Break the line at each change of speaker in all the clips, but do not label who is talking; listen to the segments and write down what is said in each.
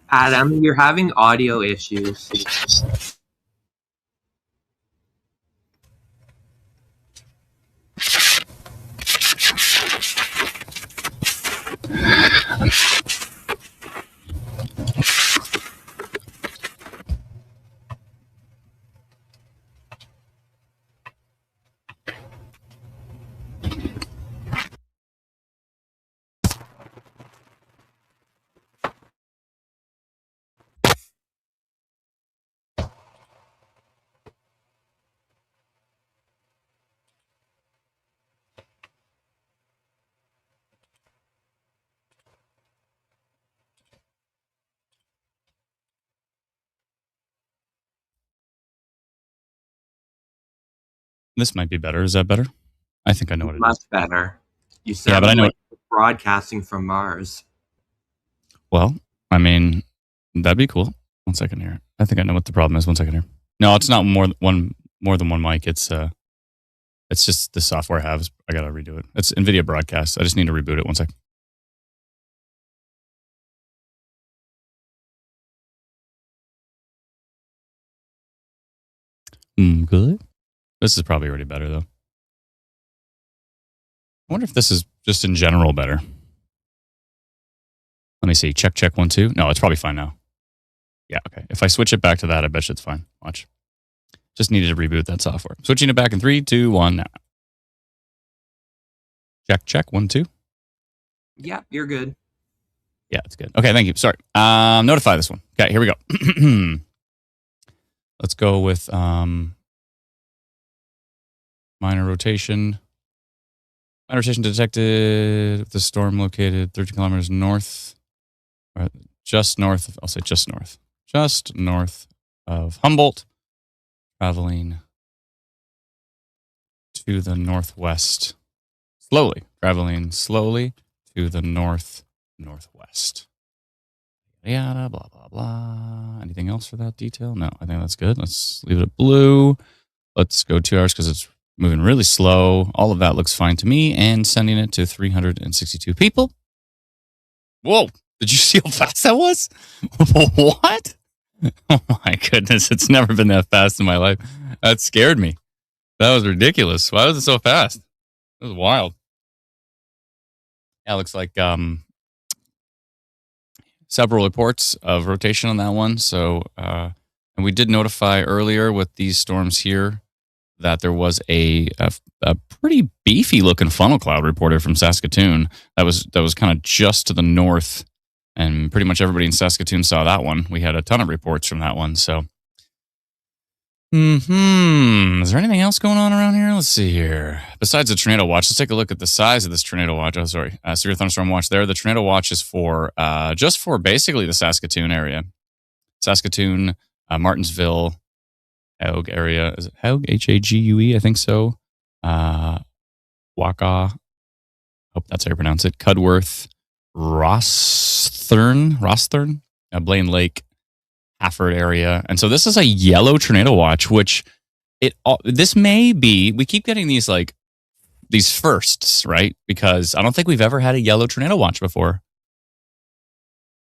Adam, you're having audio issues.
This might be better. Is that better? I think I know what it is.
Much better. You sound
but I know
like broadcasting from Mars.
Well, I mean, that'd be cool. 1 second here. I think I know what the problem is. 1 second here. No, it's not more than one mic. It's just the software I have. I gotta redo it. It's NVIDIA Broadcast. I just need to reboot it. 1 sec. Good. This is probably already better though. I wonder if this is just in general better. Let me see. Check 1 2. No, it's probably fine now. Yeah, okay. If I switch it back to that, I bet you it's fine. Watch. Just needed to reboot that software. Switching it back in 3 2 1 now. Check 1 2.
Yeah, you're good.
Yeah, it's good. Okay, thank you. Sorry. Notify this one. Okay, here we go. Let's go with minor rotation. Minor rotation detected. The storm located 13 kilometers north. Or just north. I'll say just north. Just north of Humboldt. Traveling to the northwest. Slowly. Traveling slowly to the northwest. Yada, blah, blah, blah. Anything else for that detail? No, I think that's good. Let's leave it at blue. Let's go 2 hours because it's moving really slow. All of that looks fine to me. And sending it to 362 people. Whoa. Did you see how fast that was? What? Oh my goodness. It's never been that fast in my life. That scared me. That was ridiculous. Why was it so fast? It was wild. Yeah, it looks like several reports of rotation on that one. So, and we did notify earlier with these storms here that there was a pretty beefy looking funnel cloud reported from Saskatoon. That was kind of just to the north, and pretty much everybody in Saskatoon saw that one. We had a ton of reports from that one. So, is there anything else going on around here? Let's see here. Besides the tornado watch, let's take a look at the size of this tornado watch. Oh, sorry, severe thunderstorm watch there. The tornado watch is for just for basically the Saskatoon area, Saskatoon, Martinsville, Hague area. Is it Hague? Hague? I think so. Waka. Hope that's how you pronounce it. Cudworth, Rosthern, Blaine Lake, Hafford area. And so this is a yellow tornado watch, which this may be, we keep getting these firsts, right? Because I don't think we've ever had a yellow tornado watch before.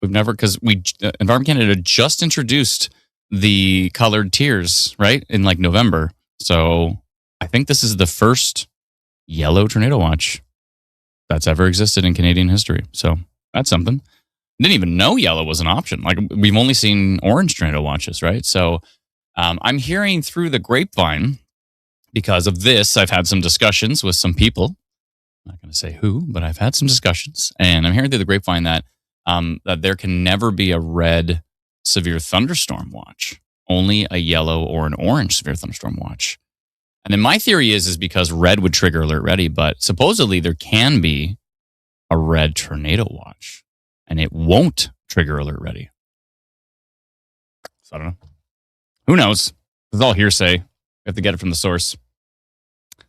We've never, because Environment Canada just introduced the colored tiers, right? In November. So I think this is the first yellow tornado watch that's ever existed in Canadian history. So that's something. Didn't even know yellow was an option. We've only seen orange tornado watches, right? So I'm hearing through the grapevine, because of this, I've had some discussions with some people. I'm not going to say who, but I've had some discussions. And I'm hearing through the grapevine that there can never be a red severe thunderstorm watch, only a yellow or an orange severe thunderstorm watch. And then my theory is because red would trigger alert ready, but supposedly there can be a red tornado watch, and it won't trigger alert ready. So I don't know. Who knows? It's all hearsay. We have to get it from the source.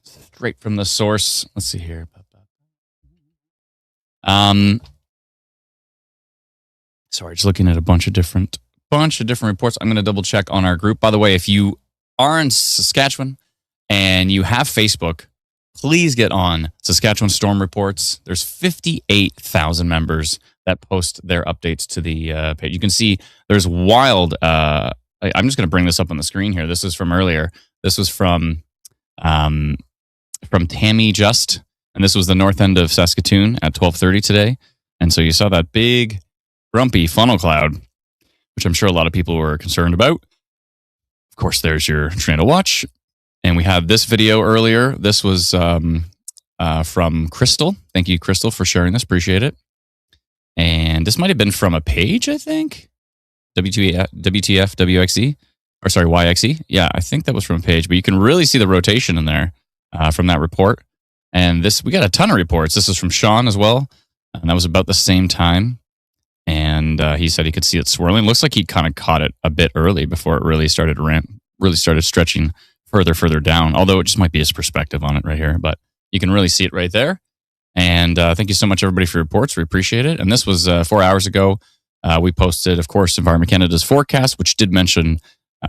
Straight from the source. Let's see here. Sorry, just looking at a bunch of different reports. I'm going to double check on our group. By the way, if you are in Saskatchewan and you have Facebook, please get on Saskatchewan Storm Reports. There's 58,000 members that post their updates to the page. You can see there's wild. I'm just going to bring this up on the screen here. This is from earlier. This was from Tammy Just, and this was the north end of Saskatoon at 12:30 today. And so you saw that big, grumpy funnel cloud, which I'm sure a lot of people were concerned about. Of course, there's your tornado watch. And we had this video earlier. This was from Crystal. Thank you, Crystal, for sharing this. Appreciate it. And this might have been from a page, I think. WTF, WXE. Or sorry, YXE. Yeah, I think that was from a page. But you can really see the rotation in there from that report. And this, we got a ton of reports. This is from Sean as well. And that was about the same time. And he said he could see it swirling. Looks like he kind of caught it a bit early before it really started stretching further down. Although it just might be his perspective on it right here. But you can really see it right there. And thank you so much, everybody, for your reports. We appreciate it. And this was 4 hours ago. We posted, of course, Environment Canada's forecast, which did mention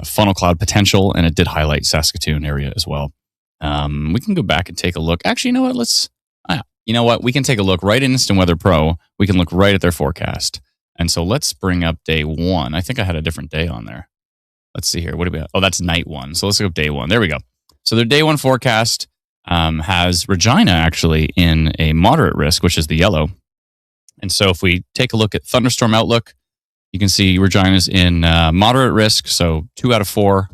funnel cloud potential, and it did highlight Saskatoon area as well. We can go back and take a look. Actually, you know what? We can take a look right in Instant Weather Pro. We can look right at their forecast. And so let's bring up day one. I think I had a different day on there. Let's see here. What do we have? Oh, that's night one. So let's go day one. There we go. So their day one forecast has Regina actually in a moderate risk, which is the yellow. And so if we take a look at thunderstorm outlook, you can see Regina's in moderate risk. So 2 out of 4.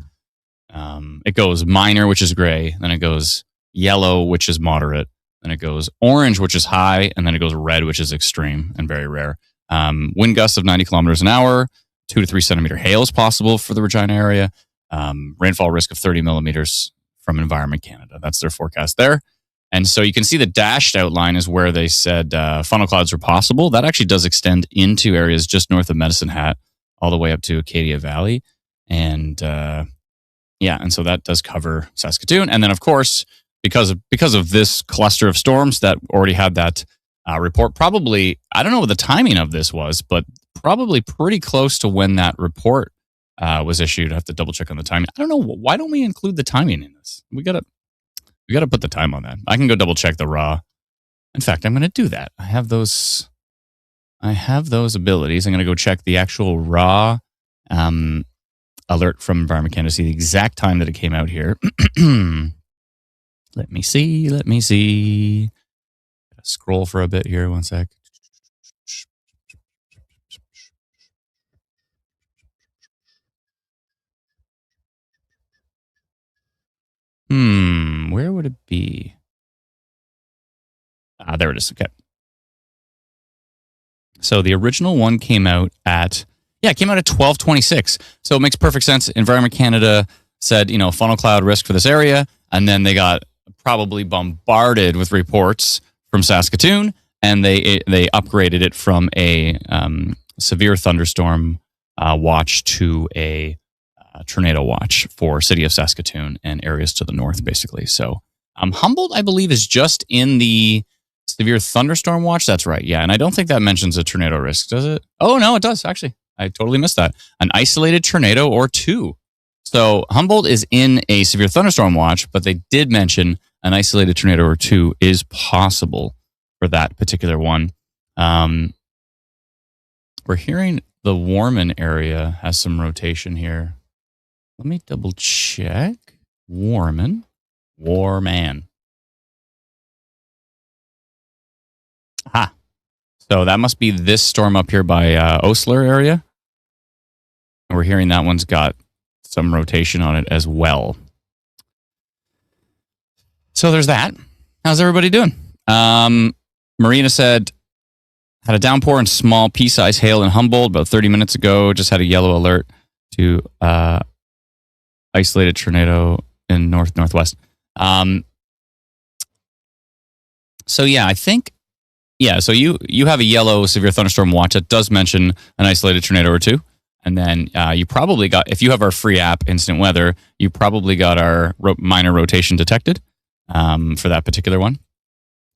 It goes minor, which is gray. Then it goes yellow, which is moderate. Then it goes orange, which is high. And then it goes red, which is extreme and very rare. Wind gusts of 90 kilometers an hour, 2 to 3 centimeter hail is possible for the Regina area. Rainfall risk of 30 millimeters from Environment Canada. That's their forecast there. And so you can see the dashed outline is where they said funnel clouds are possible. That actually does extend into areas just north of Medicine Hat, all the way up to Acadia Valley. And and so that does cover Saskatoon. And then, of course, because of this cluster of storms that already had that report, probably, I don't know what the timing of this was, but probably pretty close to when that report was issued. I have to double check on the timing. I don't know. Why don't we include the timing in this? We got to put the time on that. I can go double check the raw. In fact, I'm going to do that. I have those abilities. I'm going to go check the actual raw alert from Environment Canada, see the exact time that it came out here. Let me see. Scroll for a bit here. One sec. Where would it be? There it is. Okay. So the original one came out at 12:26. So it makes perfect sense. Environment Canada said, funnel cloud risk for this area. And then they got probably bombarded with reports from Saskatoon, and they upgraded it from a severe thunderstorm watch to a tornado watch for city of Saskatoon and areas to the north, basically. So Humboldt, I believe, is just in the severe thunderstorm watch. That's right. Yeah. And I don't think that mentions a tornado risk, does it? Oh, no, it does, actually. I totally missed that. An isolated tornado or two. So Humboldt is in a severe thunderstorm watch, but they did mention an isolated tornado or two is possible for that particular one. We're hearing the Warman area has some rotation here. Let me double check. Warman. Ah, so that must be this storm up here by Osler area. And we're hearing that one's got some rotation on it as well. So there's that. How's everybody doing? Marina said, had a downpour and small pea-sized hail in Humboldt about 30 minutes ago. Just had a yellow alert to isolated tornado in northwest. So yeah, I think, so you have a yellow severe thunderstorm watch that does mention an isolated tornado or two. And then you probably got, if you have our free app, Instant Weather, you probably got our minor rotation detected for that particular one.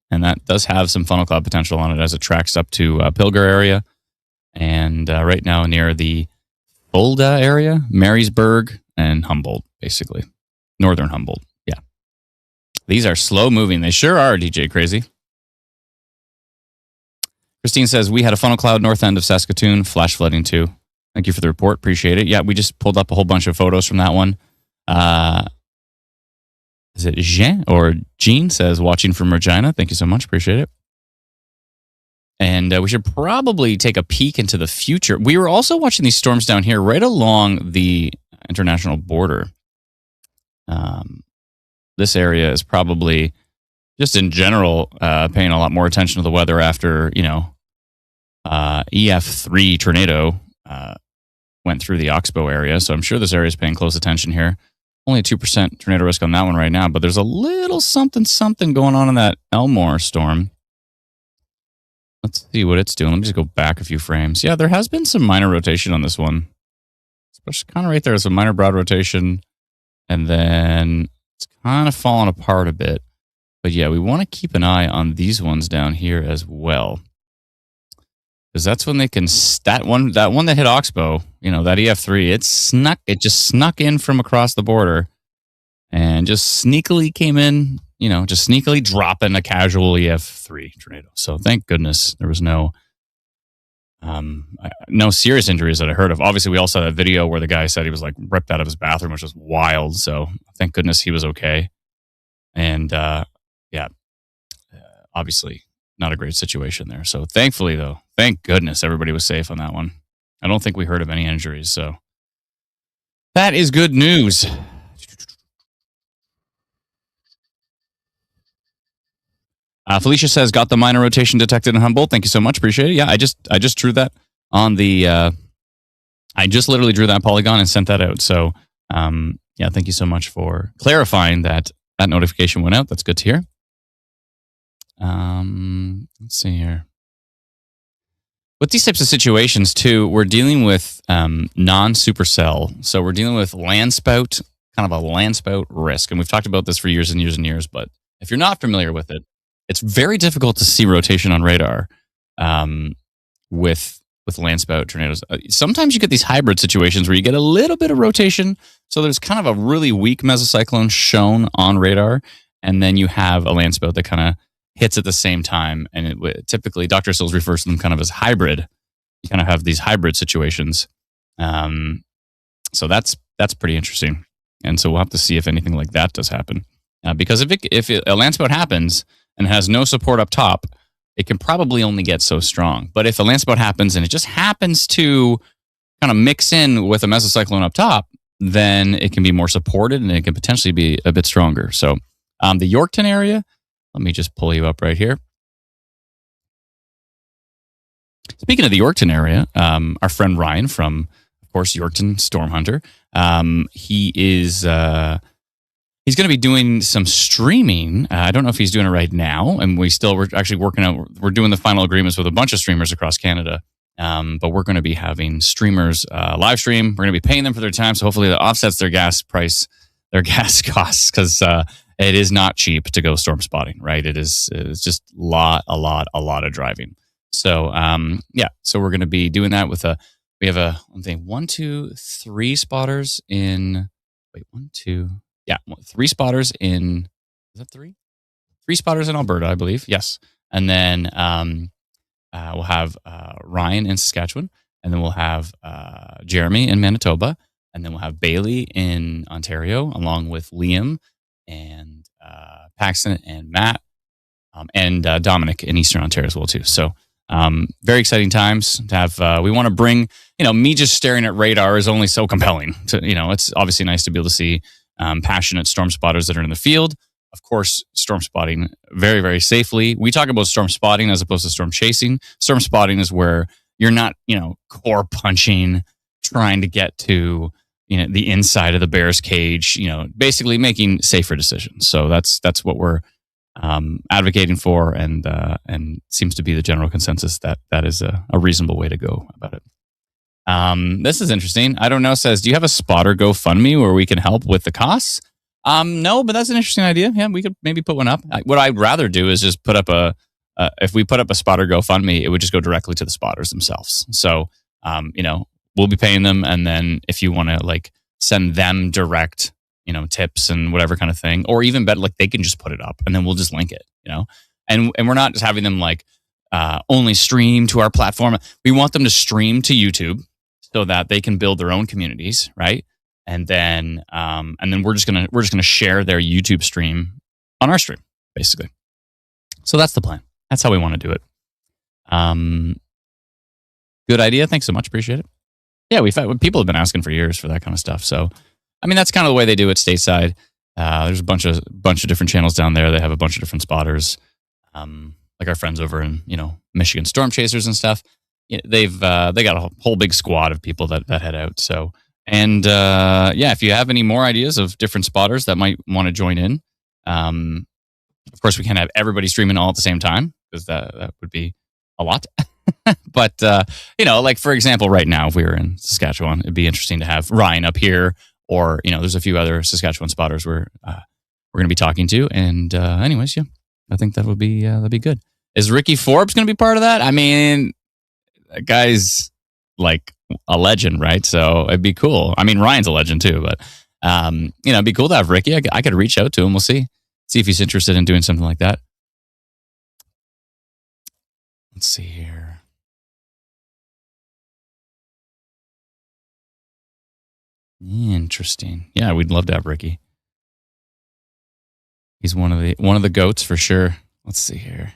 And that does have some funnel cloud potential on it as it tracks up to Pilger area. And right now near the Fulda area, Marysburg, and Humboldt, basically. Northern Humboldt, yeah. These are slow moving. They sure are, DJ Crazy. Christine says, we had a funnel cloud north end of Saskatoon, flash flooding too. Thank you for the report. Appreciate it. Yeah, we just pulled up a whole bunch of photos from that one. Is it Jean or Jean says, watching from Regina. Thank you so much. Appreciate it. And we should probably take a peek into the future. We were also watching these storms down here right along the international border. This area is probably, just in general, paying a lot more attention to the weather after, EF3 tornado went through the Oxbow area. So I'm sure this area is paying close attention here. Only a 2% tornado risk on that one right now, but there's a little something going on in that Elmore storm. Let's see what it's doing. Let me just go back a few frames. Yeah, there has been some minor rotation on this one. Especially kind of right there is a minor broad rotation. And then it's kind of fallen apart a bit. But yeah, we want to keep an eye on these ones down here as well. Because that's when they can, that one that hit Oxbow, that EF3, it just snuck in from across the border and just sneakily came in, just sneakily dropping a casual EF3 tornado. So thank goodness there was no serious injuries that I heard of. Obviously, we all saw that video where the guy said he was like ripped out of his bathroom, which was wild. So thank goodness he was okay. And obviously not a great situation there. So thankfully, though, thank goodness everybody was safe on that one. I don't think we heard of any injuries. So that is good news. Felicia says, got the minor rotation detected in Humboldt. Thank you so much. Appreciate it. Yeah, I just drew that on the, I just literally drew that polygon and sent that out. So, thank you so much for clarifying that notification went out. That's good to hear. Let's see here. With these types of situations too, we're dealing with non-supercell. So we're dealing with landspout, kind of a landspout risk. And we've talked about this for years and years and years, but if you're not familiar with it, it's very difficult to see rotation on radar with landspout tornadoes. Sometimes you get these hybrid situations where you get a little bit of rotation. So there's kind of a really weak mesocyclone shown on radar, and then you have a landspout that kind of hits at the same time. And typically, Dr. Sills refers to them kind of as hybrid. You kind of have these hybrid situations. So that's pretty interesting. And so we'll have to see if anything like that does happen. Because if a landspout happens and has no support up top, it can probably only get so strong. But if a landspout happens and it just happens to kind of mix in with a mesocyclone up top, then it can be more supported and it can potentially be a bit stronger. So the Yorkton area, let me just pull you up right here. Speaking of the Yorkton area, our friend Ryan from, of course, Yorkton Storm Hunter, he is... he's going to be doing some streaming. I don't know if he's doing it right now, and we're actually working out. We're doing the final agreements with a bunch of streamers across Canada, but we're going to be having streamers live stream. We're going to be paying them for their time, so hopefully that offsets their gas price, their gas costs, because it is not cheap to go storm spotting. Right? It's just a lot of driving. So so we're going to be doing that with we have 1, 2, 3 spotters in. Wait, 1, 2. Yeah, 3 spotters in, is that 3? 3 spotters in Alberta, I believe. Yes. And then we'll have Ryan in Saskatchewan, and then we'll have Jeremy in Manitoba, and then we'll have Bailey in Ontario, along with Liam and Paxton and Matt, and Dominic in Eastern Ontario as well, too. So very exciting times to have. We want to bring, me just staring at radar is only so compelling. It's obviously nice to be able to see passionate storm spotters that are in the field. Of course, storm spotting very, very safely. We talk about storm spotting as opposed to storm chasing. Storm spotting is where you're not, core punching, trying to get to, the inside of the bear's cage, basically making safer decisions. So that's what we're advocating for, and seems to be the general consensus that is a reasonable way to go about it. This is interesting. I don't know says, do you have a spotter GoFundMe where we can help with the costs? No, but that's an interesting idea. Yeah, we could maybe put one up. What I'd rather do is just put up if we put up a spotter GoFundMe, it would just go directly to the spotters themselves. So, we'll be paying them. And then if you want to send them direct, tips and whatever kind of thing, or even better, they can just put it up and then we'll just link it, and we're not just having them only stream to our platform. We want them to stream to YouTube so that they can build their own communities, right? And then we're just gonna share their YouTube stream on our stream, basically. So that's the plan. That's how we want to do it. Good idea. Thanks so much. Appreciate it. Yeah, people have been asking for years for that kind of stuff. So, I mean, that's kind of the way they do it stateside. There's a bunch of different channels down there. They have a bunch of different spotters, like our friends over in Michigan Storm Chasers and stuff. They got a whole big squad of people that head out. So, and if you have any more ideas of different spotters that might want to join in, of course we can't have everybody streaming all at the same time because that would be a lot. But like for example, right now if we were in Saskatchewan, it'd be interesting to have Ryan up here, or there's a few other Saskatchewan spotters we're going to be talking to. And anyways, yeah, I think that'd be good. Is Ricky Forbes going to be part of that? I mean, that guy's like a legend, right? So it'd be cool. I mean, Ryan's a legend too, but it'd be cool to have Ricky. I could reach out to him. We'll see if he's interested in doing something like that. Let's see here. Interesting. Yeah, we'd love to have Ricky. He's one of the goats for sure. Let's see here.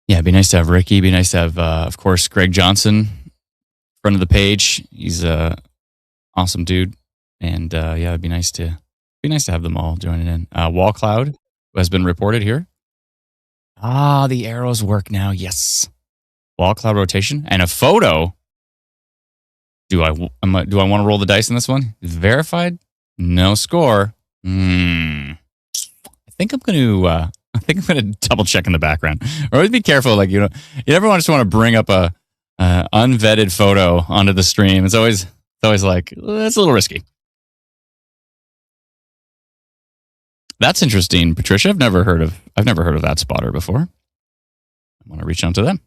Yeah, it'd be nice to have Ricky. It'd be nice to have, of course, Greg Johnson, front of the page. He's a awesome dude, and it'd be nice to have them all joining in. Wall Cloud has been reported here. The arrows work now. Yes, Wall Cloud rotation and a photo. Do I want to roll the dice in this one? Verified, no score. I think I'm going to double check in the background. Or always be careful. Like, you never just want to bring up a unvetted photo onto the stream. It's always like, it's a little risky. That's interesting, Patricia. I've never heard of that spotter before. I want to reach out to them.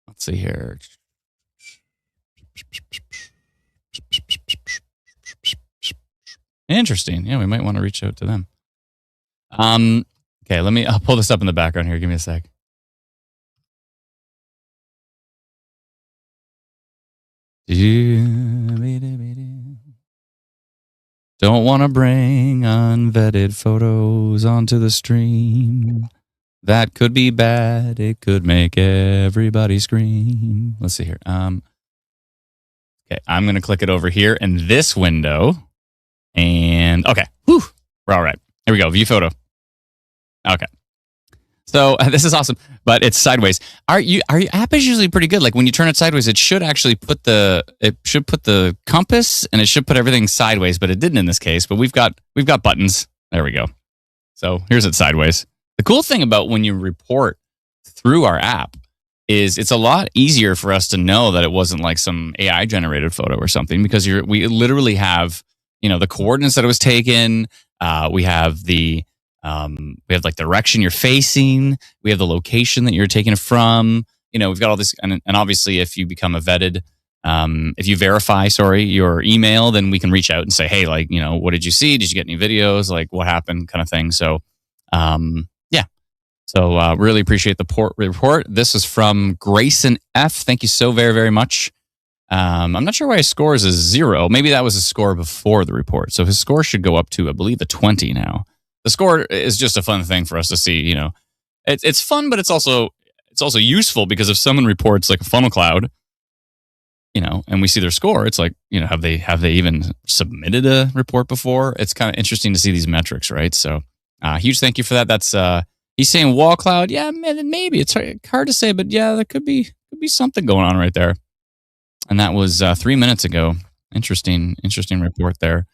Let's see here. Interesting. Yeah, we might want to reach out to them. Okay, I'll pull this up in the background here. Give me a sec. Don't want to bring unvetted photos onto the stream. That could be bad. It could make everybody scream. Let's see here. Okay, I'm going to click it over here in this window. And okay, whew, we're all right. Here we go, view photo. Okay. So this is awesome, but it's sideways. Our app is usually pretty good. Like when you turn it sideways, it should actually put the compass and it should put everything sideways, but it didn't in this case. But we've got buttons. There we go. So here's it sideways. The cool thing about when you report through our app is it's a lot easier for us to know that it wasn't like some AI generated photo or something, because we literally have the coordinates that it was taken. We have like the direction you're facing. We have the location that you're taking it from. We've got all this, and obviously, if you become a vetted, if you verify, your email, then we can reach out and say, hey, like, what did you see? Did you get any videos? Like, what happened? Kind of thing. So, yeah. So, really appreciate the report. This is from Grayson F. Thank you so very, very much. I'm not sure why his score is a 0. Maybe that was a score before the report. So his score should go up to, I believe, a 20 now. The score is just a fun thing for us to see. It's fun, but it's also useful, because if someone reports like a funnel cloud, and we see their score, it's like, have they even submitted a report before? It's kind of interesting to see these metrics, right? So, huge thank you for that. That's he's saying wall cloud. Yeah, maybe it's hard to say, but yeah, there could be something going on right there. And that was 3 minutes ago. Interesting report there.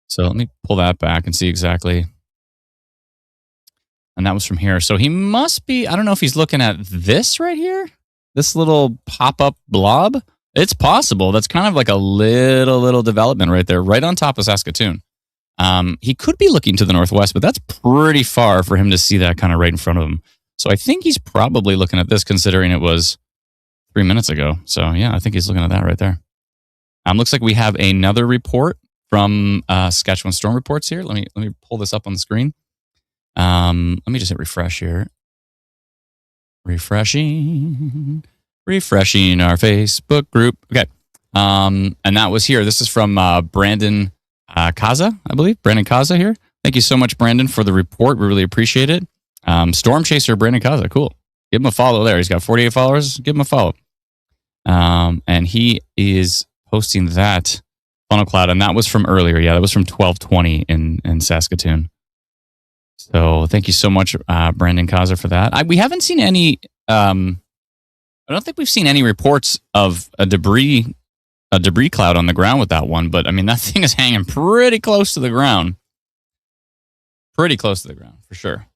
So let me pull that back and see exactly. And that was from here. So he must be, I don't know if he's looking at this right here, this little pop-up blob. It's possible. That's kind of like a little development right there, right on top of Saskatoon. He could be looking to the northwest, but that's pretty far for him to see that kind of right in front of him. So I think he's probably looking at this, considering it was 3 minutes ago. So yeah, I think he's looking at that right there. Looks like we have another report from Saskatchewan Storm Reports here. Let me pull this up on the screen. Let me just hit refresh here. Refreshing our Facebook group. Okay. And that was here. This is from Brandon Kaza, I believe. Brandon Kaza here. Thank you so much, Brandon, for the report. We really appreciate it. Storm Chaser Brandon Kaza. Cool. Give him a follow there. He's got 48 followers. Give him a follow. And he is posting that funnel cloud, and that was from earlier. Yeah, that was from 12:20 in Saskatoon. So thank you so much, Brandon Kaza, for that. We haven't seen any. I don't think we've seen any reports of a debris cloud on the ground with that one. But I mean, that thing is hanging pretty close to the ground. Pretty close to the ground for sure.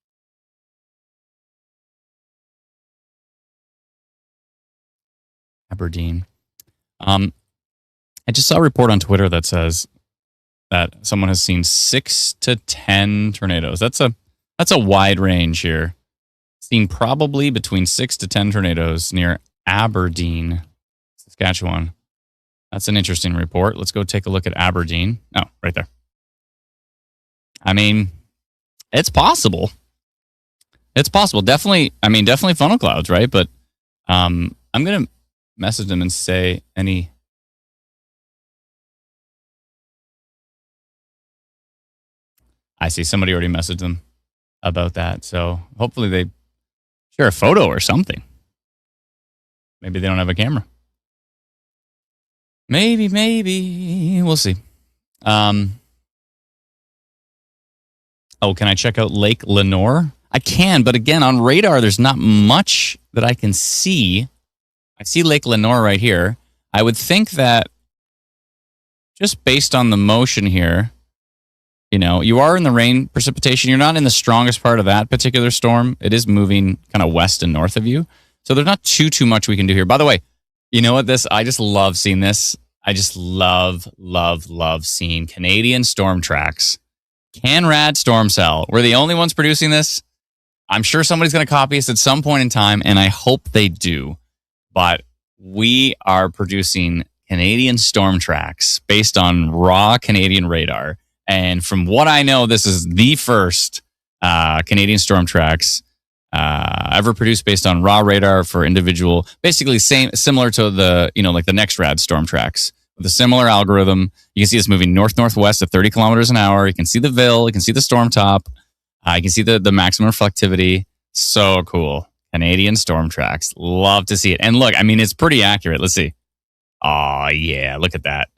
Aberdeen. I just saw a report on Twitter that says that someone has seen 6 to 10 tornadoes. That's a wide range here. Seen probably between 6 to 10 tornadoes near Aberdeen, Saskatchewan. That's an interesting report. Let's go take a look at Aberdeen. Oh, right there. I mean, it's possible. It's possible. Definitely funnel clouds, right? But I'm going to message them and say any. I see somebody already messaged them about that. So hopefully they share a photo or something. Maybe they don't have a camera. Maybe. We'll see. Oh, can I check out Lake Lenore? I can, but again, on radar, there's not much that I can see. I see Lake Lenore right here. I would think that just based on the motion here, you are in the rain precipitation. You're not in the strongest part of that particular storm. It is moving kind of west and north of you. So there's not too much we can do here. By the way, you know what I just love seeing this. I just love seeing Canadian storm tracks. Canrad Storm Cell. We're the only ones producing this. I'm sure somebody's going to copy us at some point in time, and I hope they do. But we are producing Canadian storm tracks based on raw Canadian radar. And from what I know, this is the first Canadian storm tracks ever produced based on raw radar for individual, basically similar to the, like the NextRad storm tracks with a similar algorithm. You can see it's moving north-northwest at 30 kilometers an hour. You can see the VIL, you can see the storm top, you can see the maximum reflectivity. So cool. Canadian storm tracks. Love to see it. And look, I mean, it's pretty accurate. Let's see. Oh, yeah. Look at that.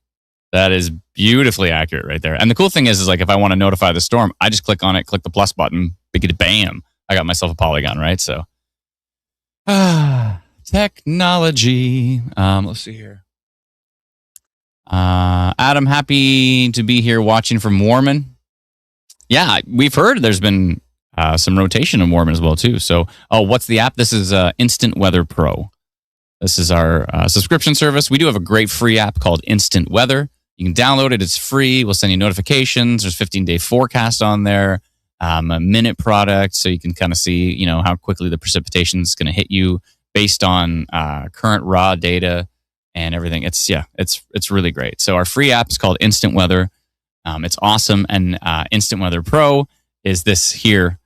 That is beautifully accurate right there. And the cool thing is like if I want to notify the storm, I just click on it, click the plus button, bam. I got myself a polygon, right? So, technology. Let's see here. Adam, happy to be here watching from Warman. Yeah, we've heard there's been some rotation in Warman as well, too. So, what's the app? This is Instant Weather Pro. This is our subscription service. We do have a great free app called Instant Weather. You can download it. It's free. We'll send you notifications. There's 15-day forecast on there, a minute product, so you can kind of see, how quickly the precipitation is going to hit you based on current raw data and everything. It's really great. So our free app is called Instant Weather. It's awesome. And Instant Weather Pro is this here,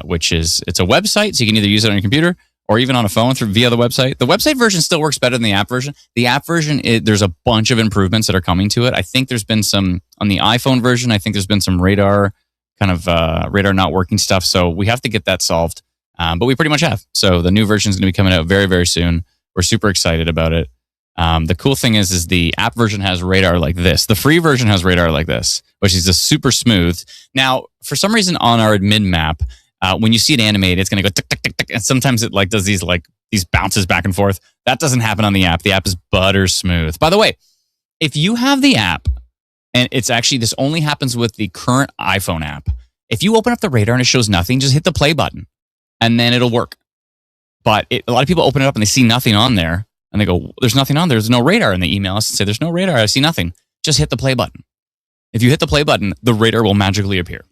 which is it's a website, so you can either use it on your computer or even on a phone via the website. The website version still works better than the app version. The app version, there's a bunch of improvements that are coming to it. I think there's been some, on the iPhone version, I think there's been some radar not working stuff. So we have to get that solved. But we pretty much have. So the new version is going to be coming out very, very soon. We're super excited about it. The cool thing is the app version has radar like this. The free version has radar like this, which is just super smooth. Now, for some reason on our admin map, when you see it animated, it's going to go tick, tick, tick, tick. And sometimes it does these bounces back and forth. That doesn't happen on the app. The app is butter smooth. By the way, if you have the app, and it's actually, this only happens with the current iPhone app. If you open up the radar and it shows nothing, just hit the play button and then it'll work. But a lot of people open it up and they see nothing on there and they go, there's nothing on there. There's no radar. And they email us and say, there's no radar. I see nothing. Just hit the play button. If you hit the play button, the radar will magically appear.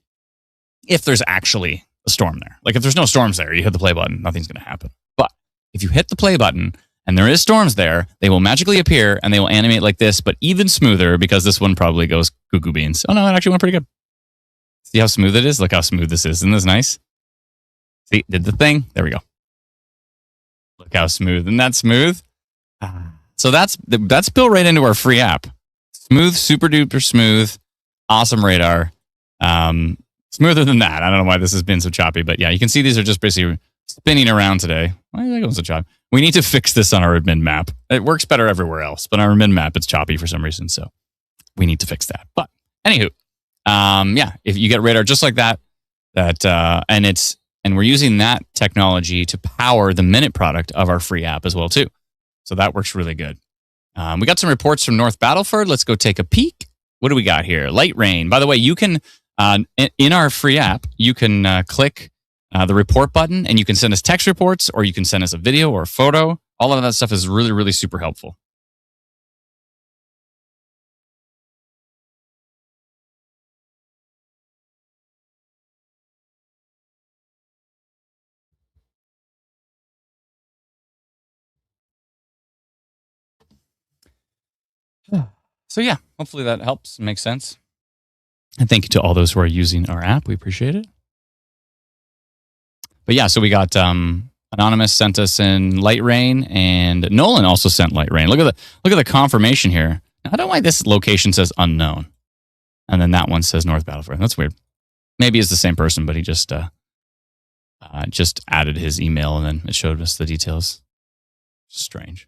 If there's actually a storm there. Like if there's no storms there, you hit the play button, nothing's going to happen. But if you hit the play button and there is storms there, they will magically appear and they will animate like this, but even smoother because this one probably goes cuckoo beans. Oh no, it actually went pretty good. See how smooth it is? Look how smooth this is. Isn't this nice? See, did the thing. There we go. Look how smooth. Isn't that smooth? So that's built right into our free app. Smooth, super duper smooth, awesome radar. Smoother than that. I don't know why this has been so choppy, but yeah, you can see these are just basically spinning around today. Why is that going so choppy? We need to fix this on our admin map. It works better everywhere else, but on our admin map, it's choppy for some reason. So we need to fix that. But anywho, yeah, if you get radar just like that, and we're using that technology to power the Minute product of our free app as well too. So that works really good. We got some reports from North Battleford. Let's go take a peek. What do we got here? Light rain. By the way, you can in our free app, you can click the report button and you can send us text reports, or you can send us a video or a photo. All of that stuff is really, really super helpful. So yeah, hopefully that helps and makes sense. And thank you to all those who are using our app. We appreciate it. But yeah, so we got Anonymous sent us in light rain, and Nolan also sent light rain. Look at the confirmation here. I don't know why this location says unknown, and then that one says North Battleford. That's weird. Maybe it's the same person, but he just added his email and then it showed us the details. Strange.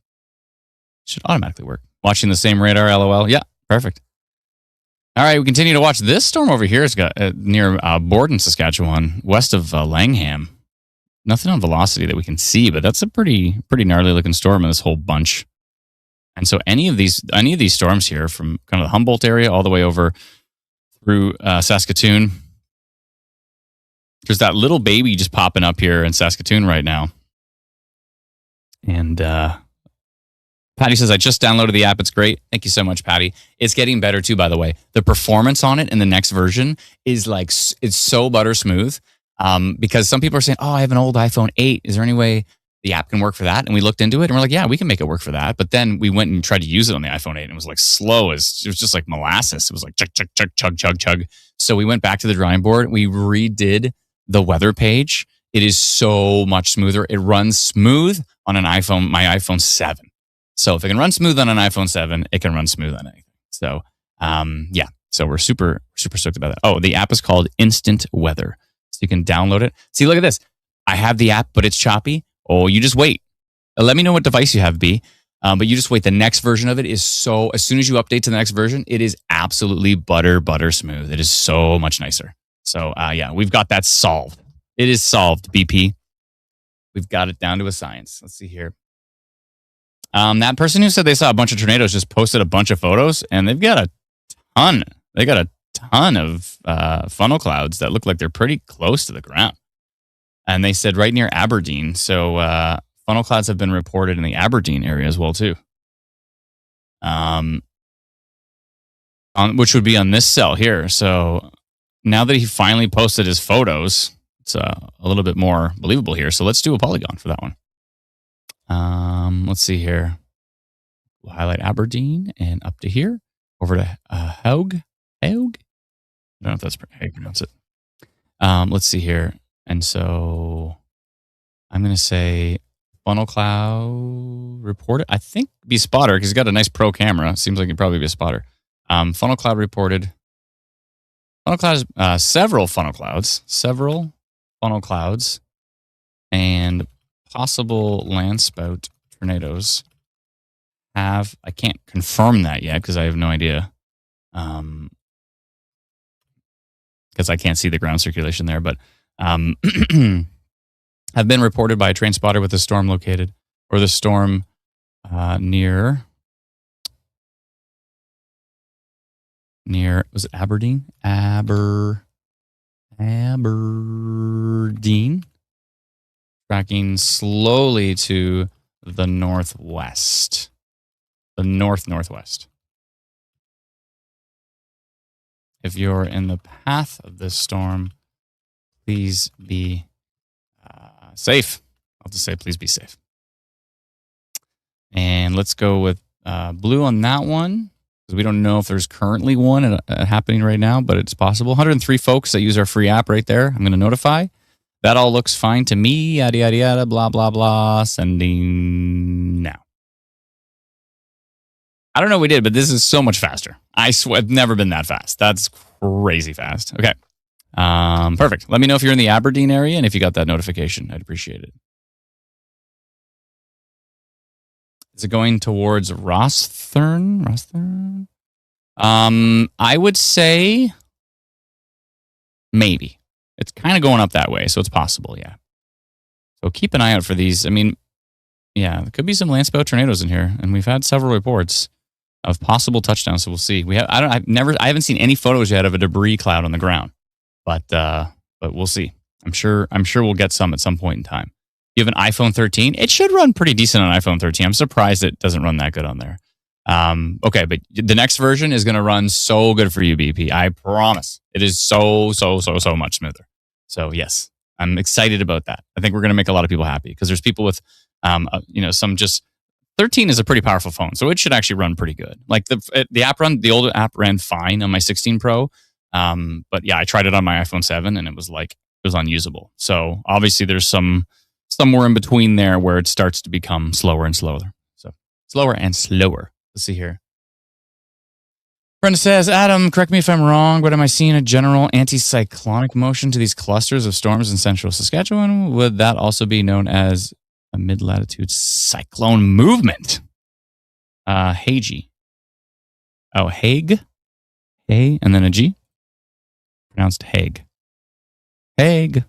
Should automatically work. Watching the same radar, LOL. Yeah, perfect. All right, we continue to watch this storm over here. It's got near Borden, Saskatchewan, west of Langham. Nothing on velocity that we can see, but that's a pretty gnarly looking storm in this whole bunch. And so any of these storms here, from kind of the Humboldt area all the way over through Saskatoon, there's that little baby just popping up here in Saskatoon right now. And Patty says, I just downloaded the app. It's great. Thank you so much, Patty. It's getting better too, by the way. The performance on it in the next version is like, it's so butter smooth. Because some people are saying, oh, I have an old iPhone 8. Is there any way the app can work for that? And we looked into it and we're like, yeah, we can make it work for that. But then we went and tried to use it on the iPhone 8 and it was like slow as, it was just like molasses. It was like chug, chug, chug, chug, chug, chug. So we went back to the drawing board. We redid the weather page. It is so much smoother. It runs smooth on an iPhone, my iPhone 7. So if it can run smooth on an iPhone 7, it can run smooth on anything. So, yeah. So we're super, super stoked about that. Oh, the app is called Instant Weather. So you can download it. See, look at this. I have the app, but it's choppy. Oh, you just wait. Let me know what device you have, B. But you just wait. The next version of it is so, as soon as you update to the next version, it is absolutely butter smooth. It is so much nicer. So, yeah, we've got that solved. It is solved, BP. We've got it down to a science. Let's see here. That person who said they saw a bunch of tornadoes just posted a bunch of photos, and they've got a ton. They got a ton of funnel clouds that look like they're pretty close to the ground. And they said right near Aberdeen. So funnel clouds have been reported in the Aberdeen area as well too. Which would be on this cell here. So now that he finally posted his photos, it's a little bit more believable here. So let's do a polygon for that one. Let's see here. We'll highlight Aberdeen and up to here over to Haug. I don't know if that's how you pronounce it. Let's see here. And so I'm going to say funnel cloud reported. I think be spotter because he's got a nice pro camera. Seems like he'd probably be a spotter. Funnel cloud reported. Funnel clouds, several funnel clouds, and possible landspout tornadoes have. I can't confirm that yet because I have no idea. Because I can't see the ground circulation there, but have been reported by a train spotter with the storm located, or the storm near, was it Aberdeen? Aberdeen. Tracking slowly to the northwest. The northwest. If you're in the path of this storm, please be safe. I'll just say please be safe. And let's go with blue on that one, because we don't know if there's currently one happening right now, but it's possible. 103 folks that use our free app right there. I'm going to notify. That all looks fine to me. Yada, yada, yada, blah, blah, blah. Sending now. I don't know what we did, but this is so much faster. I swear, I've never been that fast. That's crazy fast. Okay. Perfect. Let me know if you're in the Aberdeen area and if you got that notification. I'd appreciate it. Is it going towards Rosthern? I would say maybe. It's kind of going up that way, so it's possible, yeah. So keep an eye out for these. I mean, yeah, there could be some landspout tornadoes in here, and we've had several reports of possible touchdowns, so we'll see. I haven't seen any photos yet of a debris cloud on the ground, but we'll see. I'm sure we'll get some at some point in time. You have an iPhone 13? It should run pretty decent on iPhone 13. I'm surprised it doesn't run that good on there. Okay, but the next version is going to run so good for you, BP. I promise. It is so much smoother. So yes, I'm excited about that. I think we're going to make a lot of people happy because there's people with, some just 13 is a pretty powerful phone, so it should actually run pretty good. Like the old app ran fine on my 16 Pro, but yeah, I tried it on my iPhone 7 and it was unusable. So obviously there's somewhere in between there where it starts to become slower and slower. So slower and slower. Let's see here. Brenda says, Adam, correct me if I'm wrong, but am I seeing a general anticyclonic motion to these clusters of storms in central Saskatchewan? Would that also be known as a mid-latitude cyclone movement? Hagee. Oh, Hague? A and then a G? Pronounced Hague. Hague.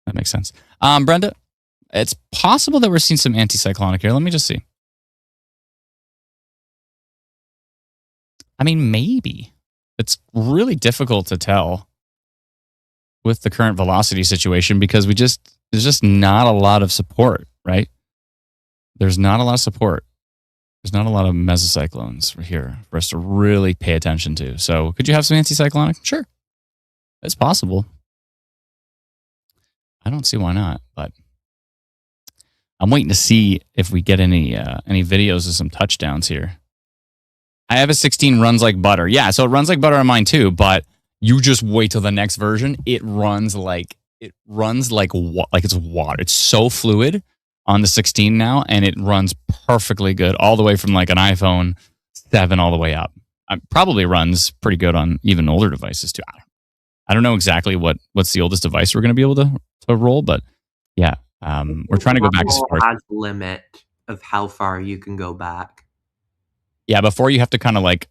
That makes sense. Brenda, it's possible that we're seeing some anticyclonic here. Let me just see. I mean, maybe. It's really difficult to tell with the current velocity situation because there's just not a lot of support, right? There's not a lot of support. There's not a lot of mesocyclones here for us to really pay attention to. So could you have some anticyclonic? Sure. It's possible. I don't see why not, but I'm waiting to see if we get any videos of some touchdowns here. I have a 16 runs like butter. Yeah, so it runs like butter on mine too, but you just wait till the next version. It runs like it's water. It's so fluid on the 16 now, and it runs perfectly good all the way from like an iPhone 7 all the way up. It probably runs pretty good on even older devices too. I don't know exactly what's the oldest device we're going to be able to roll, but yeah, we're trying to go back as far.
Has a limit of how far you can go back.
Yeah, before you have to kind of like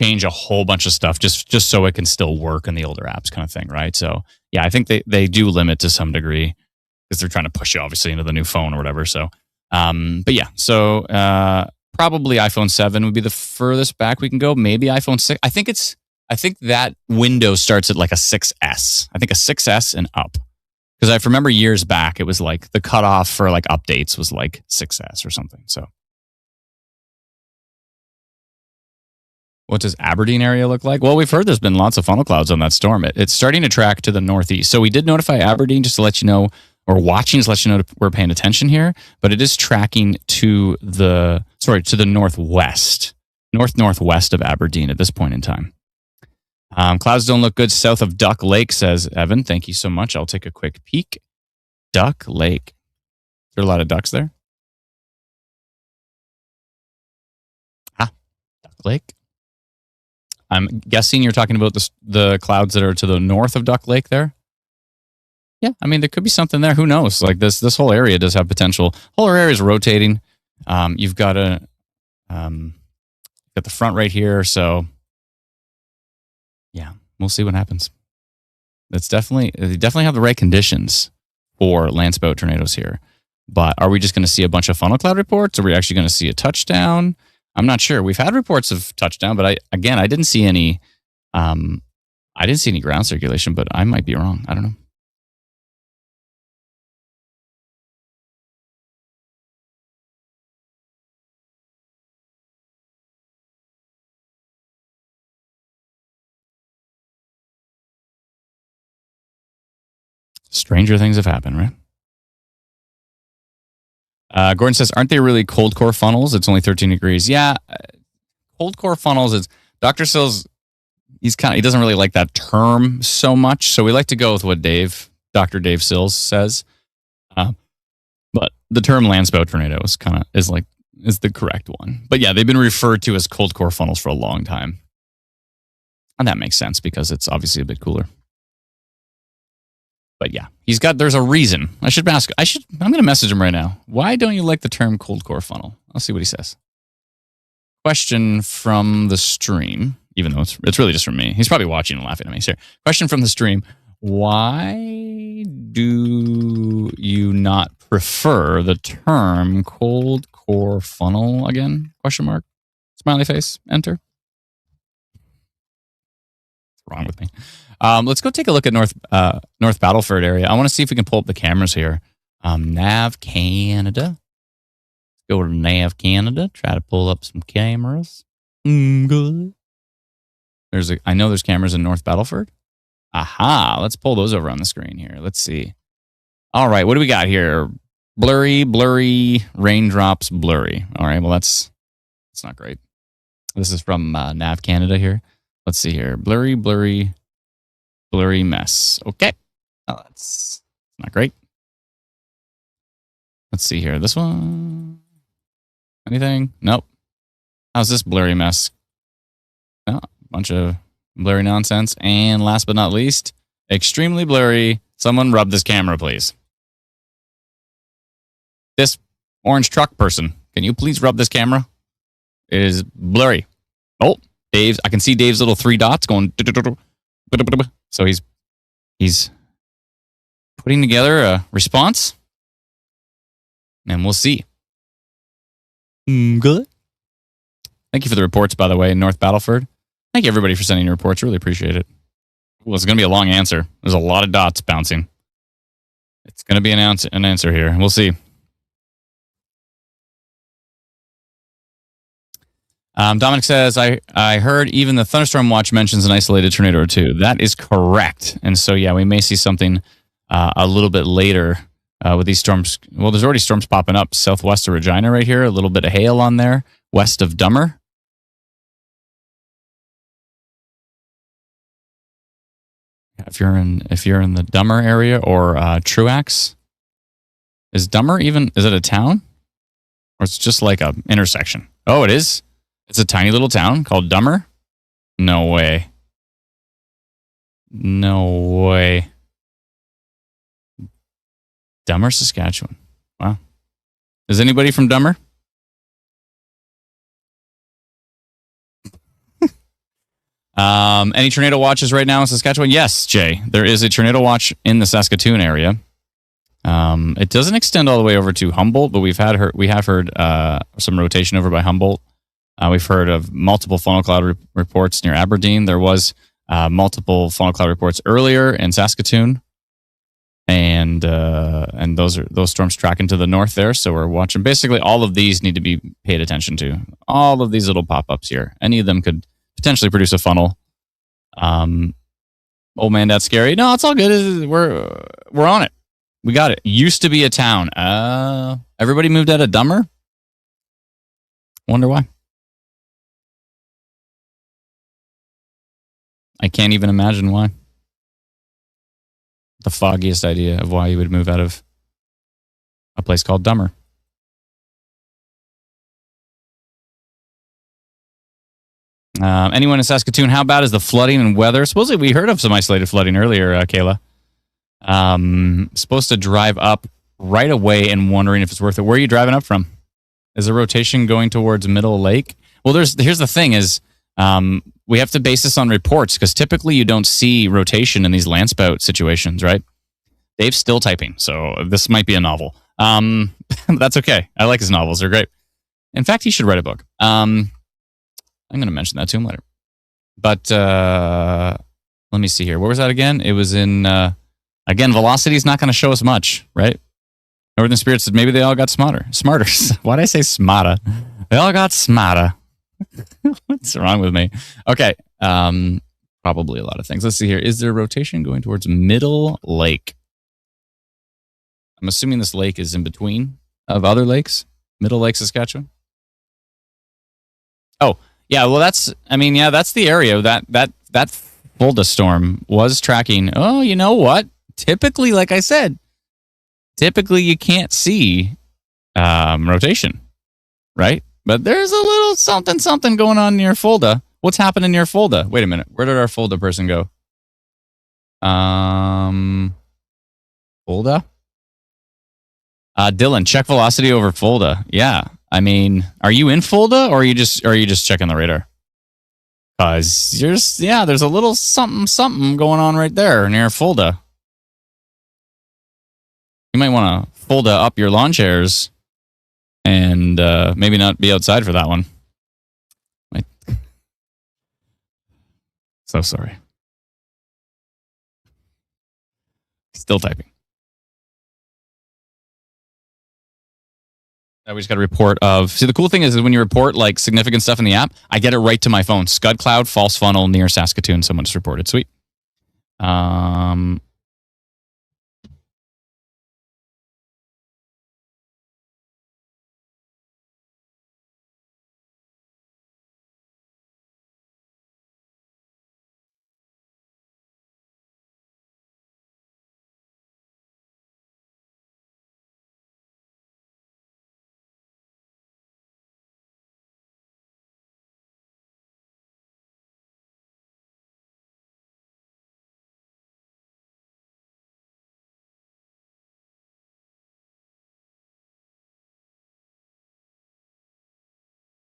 change a whole bunch of stuff just so it can still work in the older apps kind of thing, right? So yeah, I think they do limit to some degree because they're trying to push you obviously into the new phone or whatever. So, but yeah, so probably iPhone 7 would be the furthest back we can go. Maybe iPhone 6. I think that window starts at like a 6S. I think a 6S and up. Because I remember years back, it was like the cutoff for like updates was like 6S or something. So. What does Aberdeen area look like? Well, we've heard there's been lots of funnel clouds on that storm. It's starting to track to the northeast. So we did notify Aberdeen just to let you know, or watching to let you know we're paying attention here, but it is tracking to the northwest, northwest of Aberdeen at this point in time. Clouds don't look good south of Duck Lake, says Evan. Thank you so much. I'll take a quick peek. Duck Lake. Is there a lot of ducks there? Duck Lake. I'm guessing you're talking about the clouds that are to the north of Duck Lake there. Yeah, I mean, there could be something there. Who knows? Like this whole area does have potential. Whole area is rotating. You've got got the front right here. So yeah, we'll see what happens. They definitely have the right conditions for landspout tornadoes here. But are we just going to see a bunch of funnel cloud reports? Are we actually going to see a touchdown? I'm not sure. We've had reports of touchdown, but I didn't see any. I didn't see any ground circulation, but I might be wrong. I don't know. Stranger things have happened, right? Gordon says, aren't they really cold core funnels? It's only 13 degrees. Yeah, cold core funnels is Dr. Sills. He doesn't really like that term so much. So we like to go with what Dr. Dave Sills says. But the term landspout tornado is the correct one. But yeah, they've been referred to as cold core funnels for a long time. And that makes sense because it's obviously a bit cooler. But yeah, there's a reason. I'm going to message him right now. Why don't you like the term cold core funnel? I'll see what he says. Question from the stream, even though it's really just from me. He's probably watching and laughing at me. Sorry. Question from the stream. Why do you not prefer the term cold core funnel again? Question mark. Smiley face. Enter. What's wrong with me? Let's go take a look at North Battleford area. I want to see if we can pull up the cameras here. Nav Canada. Let's go to Nav Canada. Try to pull up some cameras. Good. I know there's cameras in North Battleford. Aha. Let's pull those over on the screen here. Let's see. All right. What do we got here? Blurry, raindrops, blurry. All right. Well, that's not great. This is from Nav Canada here. Let's see here. Blurry mess. Okay. Oh, that's not great. Let's see here. This one. Anything? Nope. How's this blurry mess? Oh, a bunch of blurry nonsense. And last but not least, extremely blurry. Someone rub this camera, please. This orange truck person, can you please rub this camera? It is blurry. Oh, I can see Dave's little 3 dots going. So he's putting together a response, and we'll see. Good. Thank you for the reports, by the way, in North Battleford. Thank you, everybody, for sending your reports. Really appreciate it. Well, it's going to be a long answer. There's a lot of dots bouncing. It's going to be an answer here. We'll see. Dominic says, I heard even the thunderstorm watch mentions an isolated tornado or two. That is correct. And so, yeah, we may see something a little bit later with these storms. Well, there's already storms popping up southwest of Regina right here. A little bit of hail on there, west of Dummer. If you're in the Dummer area or Truax, is it a town? Or it's just like a intersection? Oh, it is? It's a tiny little town called Dummer? No way. Dummer, Saskatchewan. Wow. Is anybody from Dummer? Any tornado watches right now in Saskatchewan? Yes, Jay. There is a tornado watch in the Saskatoon area. It doesn't extend all the way over to Humboldt, but we have heard some rotation over by Humboldt. We've heard of multiple funnel cloud reports near Aberdeen. There was multiple funnel cloud reports earlier in Saskatoon, and those storms tracking to the north there. So we're watching. Basically, all of these need to be paid attention to. All of these little pop-ups here. Any of them could potentially produce a funnel. Old man, that's scary. No, it's all good. We're on it. We got it. Used to be a town. Everybody moved out of Dummer. Wonder why. I can't even imagine why. The foggiest idea of why you would move out of a place called Dummer. Anyone in Saskatoon, how bad is the flooding and weather? Supposedly we heard of some isolated flooding earlier, Kayla. Supposed to drive up right away and wondering if it's worth it. Where are you driving up from? Is the rotation going towards Middle Lake? Well, here's the thing is, we have to base this on reports because typically you don't see rotation in these landspout situations, right? Dave's still typing, so this might be a novel. That's okay. I like his novels. They're great. In fact, he should write a book. I'm going to mention that to him later. But let me see here. Where was that again? It was in, again, velocity is not going to show us much, right? Northern Spirit said maybe they all got smarter. Why did I say smarter? They all got smarter. What's wrong with me? Okay. Probably a lot of things. Let's see here. Is there rotation going towards Middle Lake? I'm assuming this lake is in between of other lakes, Middle Lake, Saskatchewan. Oh, yeah. Well, that's the area that Fulda storm was tracking. Oh, you know what? Typically, like I said, you can't see rotation, right? But there's a little something going on near Fulda. What's happening near Fulda? Wait a minute. Where did our Fulda person go? Fulda? Dylan, check velocity over Fulda. Yeah. I mean, are you in Fulda or are you just checking the radar? Because there's a little something going on right there near Fulda. You might want to Fulda up your lawn chairs and maybe not be outside for that one. So sorry. Still typing. We just got a report of. See, the cool thing is when you report like significant stuff in the app, I get it right to my phone. Scud cloud, false funnel near Saskatoon. Someone just reported. Sweet.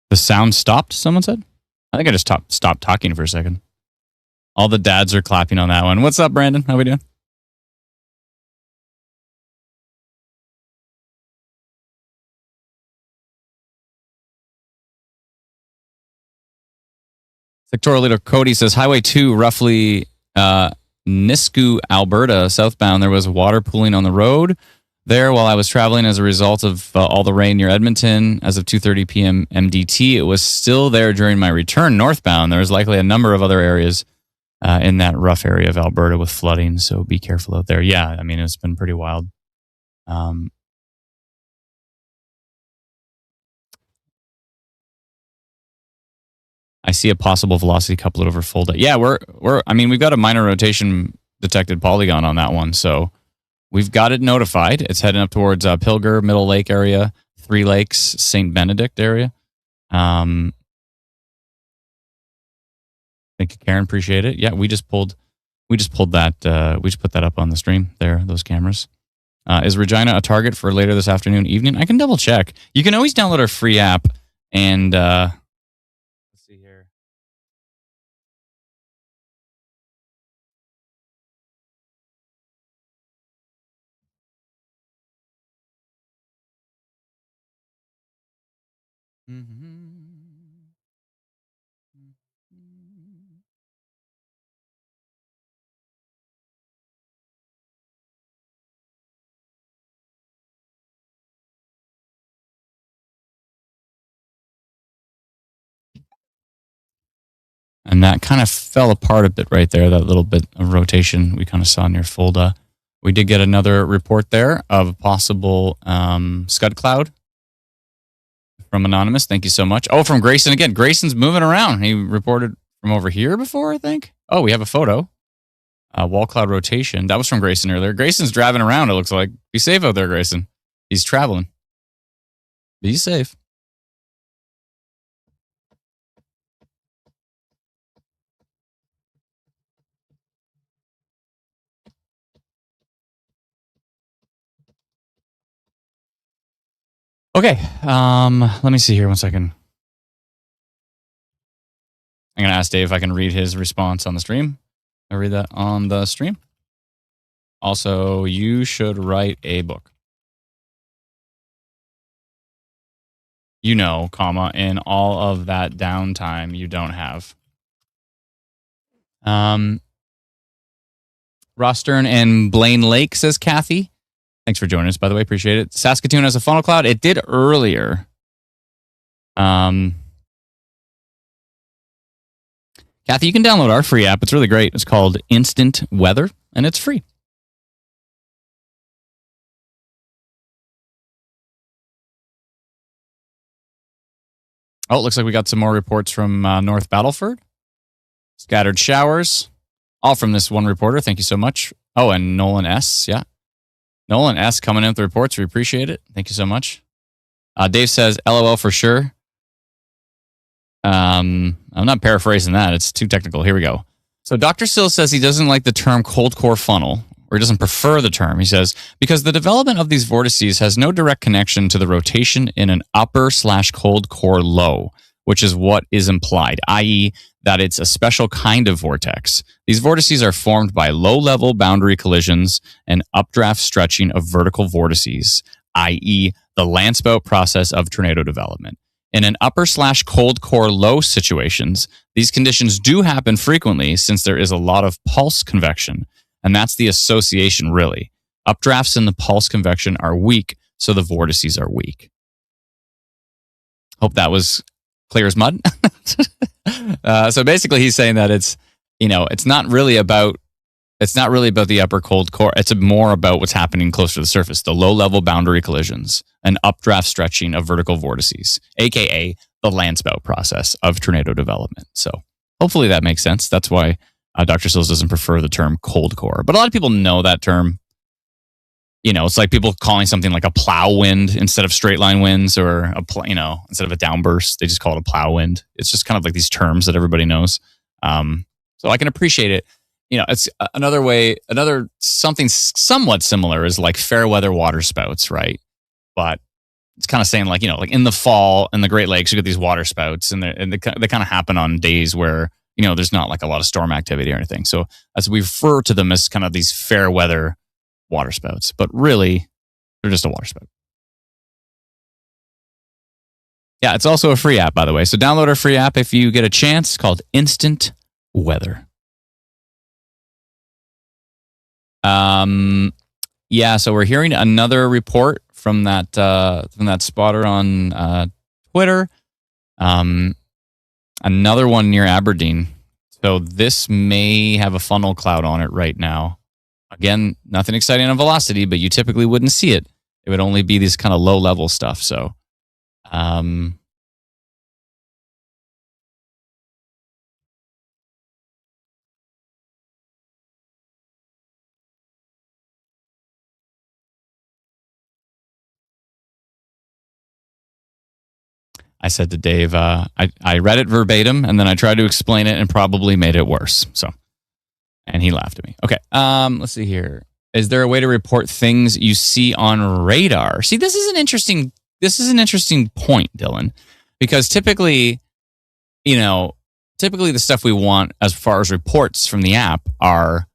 The sound stopped, someone said? I think I just stopped talking for a second. All the dads are clapping on that one. What's up, Brandon? How we doing? Sectoral leader Cody says Highway 2, roughly Nisku, Alberta, southbound. There was water pooling on the road there while I was traveling as a result of all the rain near Edmonton. As of 2:30 p.m. MDT, it was still there during my return northbound. There was likely a number of other areas in that rough area of Alberta with flooding, so be careful out there. Yeah, I mean, it's been pretty wild. I see a possible velocity couplet over Fulda. Yeah, we've got a minor rotation detected polygon on that one, so we've got it notified. It's heading up towards Pilger, Middle Lake area, Three Lakes, St. Benedict area. Thank you, Karen. Appreciate it. Yeah, we just pulled that. We just put that up on the stream there. Those cameras. Is Regina a target for later this afternoon, evening? I can double check. You can always download our free app and. Let's see here. And that kind of fell apart a bit right there, that little bit of rotation we kind of saw near Fulda. We did get another report there of a possible scud cloud from Anonymous. Thank you so much. Oh, from Grayson again. Grayson's moving around. He reported from over here before, I think. Oh, we have a photo. Wall cloud rotation. That was from Grayson earlier. Grayson's driving around, it looks like. Be safe out there, Grayson. He's traveling. Be safe. Okay. Let me see here 1 second. I'm going to ask Dave if I can read his response on the stream. I read that on the stream. Also, you should write a book. In all of that downtime you don't have. Ross Stern and Blaine Lake, says Kathy. Thanks for joining us, by the way. Appreciate it. Saskatoon has a funnel cloud. It did earlier. Kathy, you can download our free app. It's really great. It's called Instant Weather, and it's free. Oh, it looks like we got some more reports from North Battleford. Scattered showers, all from this one reporter. Thank you so much. Oh, and Nolan S. Yeah. Nolan S. coming in with the reports. We appreciate it. Thank you so much. Dave says, LOL for sure. I'm not paraphrasing that. It's too technical. Here we go. So Dr. Sill says he doesn't like the term cold core funnel, or he doesn't prefer the term. He says, because the development of these vortices has no direct connection to the rotation in an upper/cold core low, which is what is implied, i.e., that it's a special kind of vortex. These vortices are formed by low-level boundary collisions and updraft stretching of vertical vortices, i.e., the Landspout process of tornado development. In an upper/cold core low situations, these conditions do happen frequently since there is a lot of pulse convection, and that's the association really. Updrafts in the pulse convection are weak, so the vortices are weak. Hope that was clear as mud. So basically he's saying that it's not really about the upper cold core. It's more about what's happening closer to the surface, the low-level boundary collisions and updraft stretching of vertical vortices, aka the Landspout process of tornado development. So hopefully that makes sense. That's why Dr. Sills doesn't prefer the term cold core. But a lot of people know that term. It's like people calling something like a plow wind instead of straight line winds, or instead of a downburst, they just call it a plow wind. It's just kind of like these terms that everybody knows. So I can appreciate it. It's another something somewhat similar is like fair weather water spouts, right? But it's kind of saying like in the fall in the Great Lakes, you get these water spouts, and they kind of happen on days where there's not like a lot of storm activity or anything. So as we refer to them as kind of these fair weather water spouts, but really they're just a water spout. Yeah, it's also a free app, by the way. So download our free app if you get a chance, called Instant Weather. Yeah, so we're hearing another report from that spotter on Twitter. Another one near Aberdeen. So this may have a funnel cloud on it right now. Again, nothing exciting on velocity, but you typically wouldn't see it. It would only be this kind of low level stuff. So, I said to Dave, I read it verbatim and then I tried to explain it and probably made it worse. So, and he laughed at me. Okay, let's see here. Is there a way to report things you see on radar? See, this is an interesting point, Dylan, because typically the stuff we want as far as reports from the app are,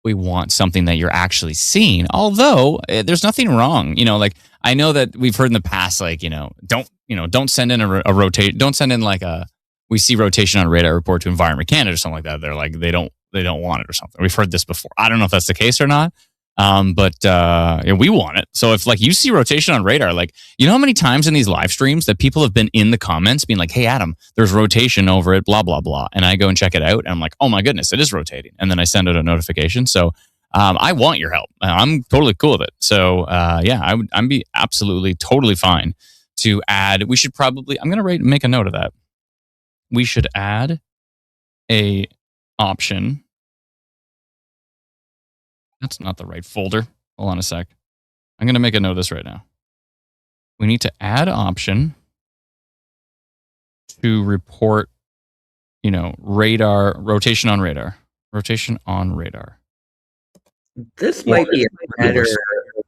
we want something that you're actually seeing. Although there's nothing wrong, like I know that we've heard in the past, like don't send in a rotate, don't send in like we see rotation on radar report to Environment Canada or something like that. They're like they don't want it or something. We've heard this before. I don't know if that's the case or not. But we want it. So if like you see rotation on radar, like how many times in these live streams that people have been in the comments being like, hey Adam, there's rotation over it, blah blah blah, and I go and check it out and I'm like, oh my goodness, it is rotating, and then I send out a notification. So I want your help. I'm totally cool with it. So I'd be absolutely totally fine to add. We should probably, I'm gonna make a note of that. We should add a option. That's not the right folder. Hold on a sec. I'm going to make a note of this right now. We need to add option to report, radar, rotation on radar. Rotation on radar.
This might be a better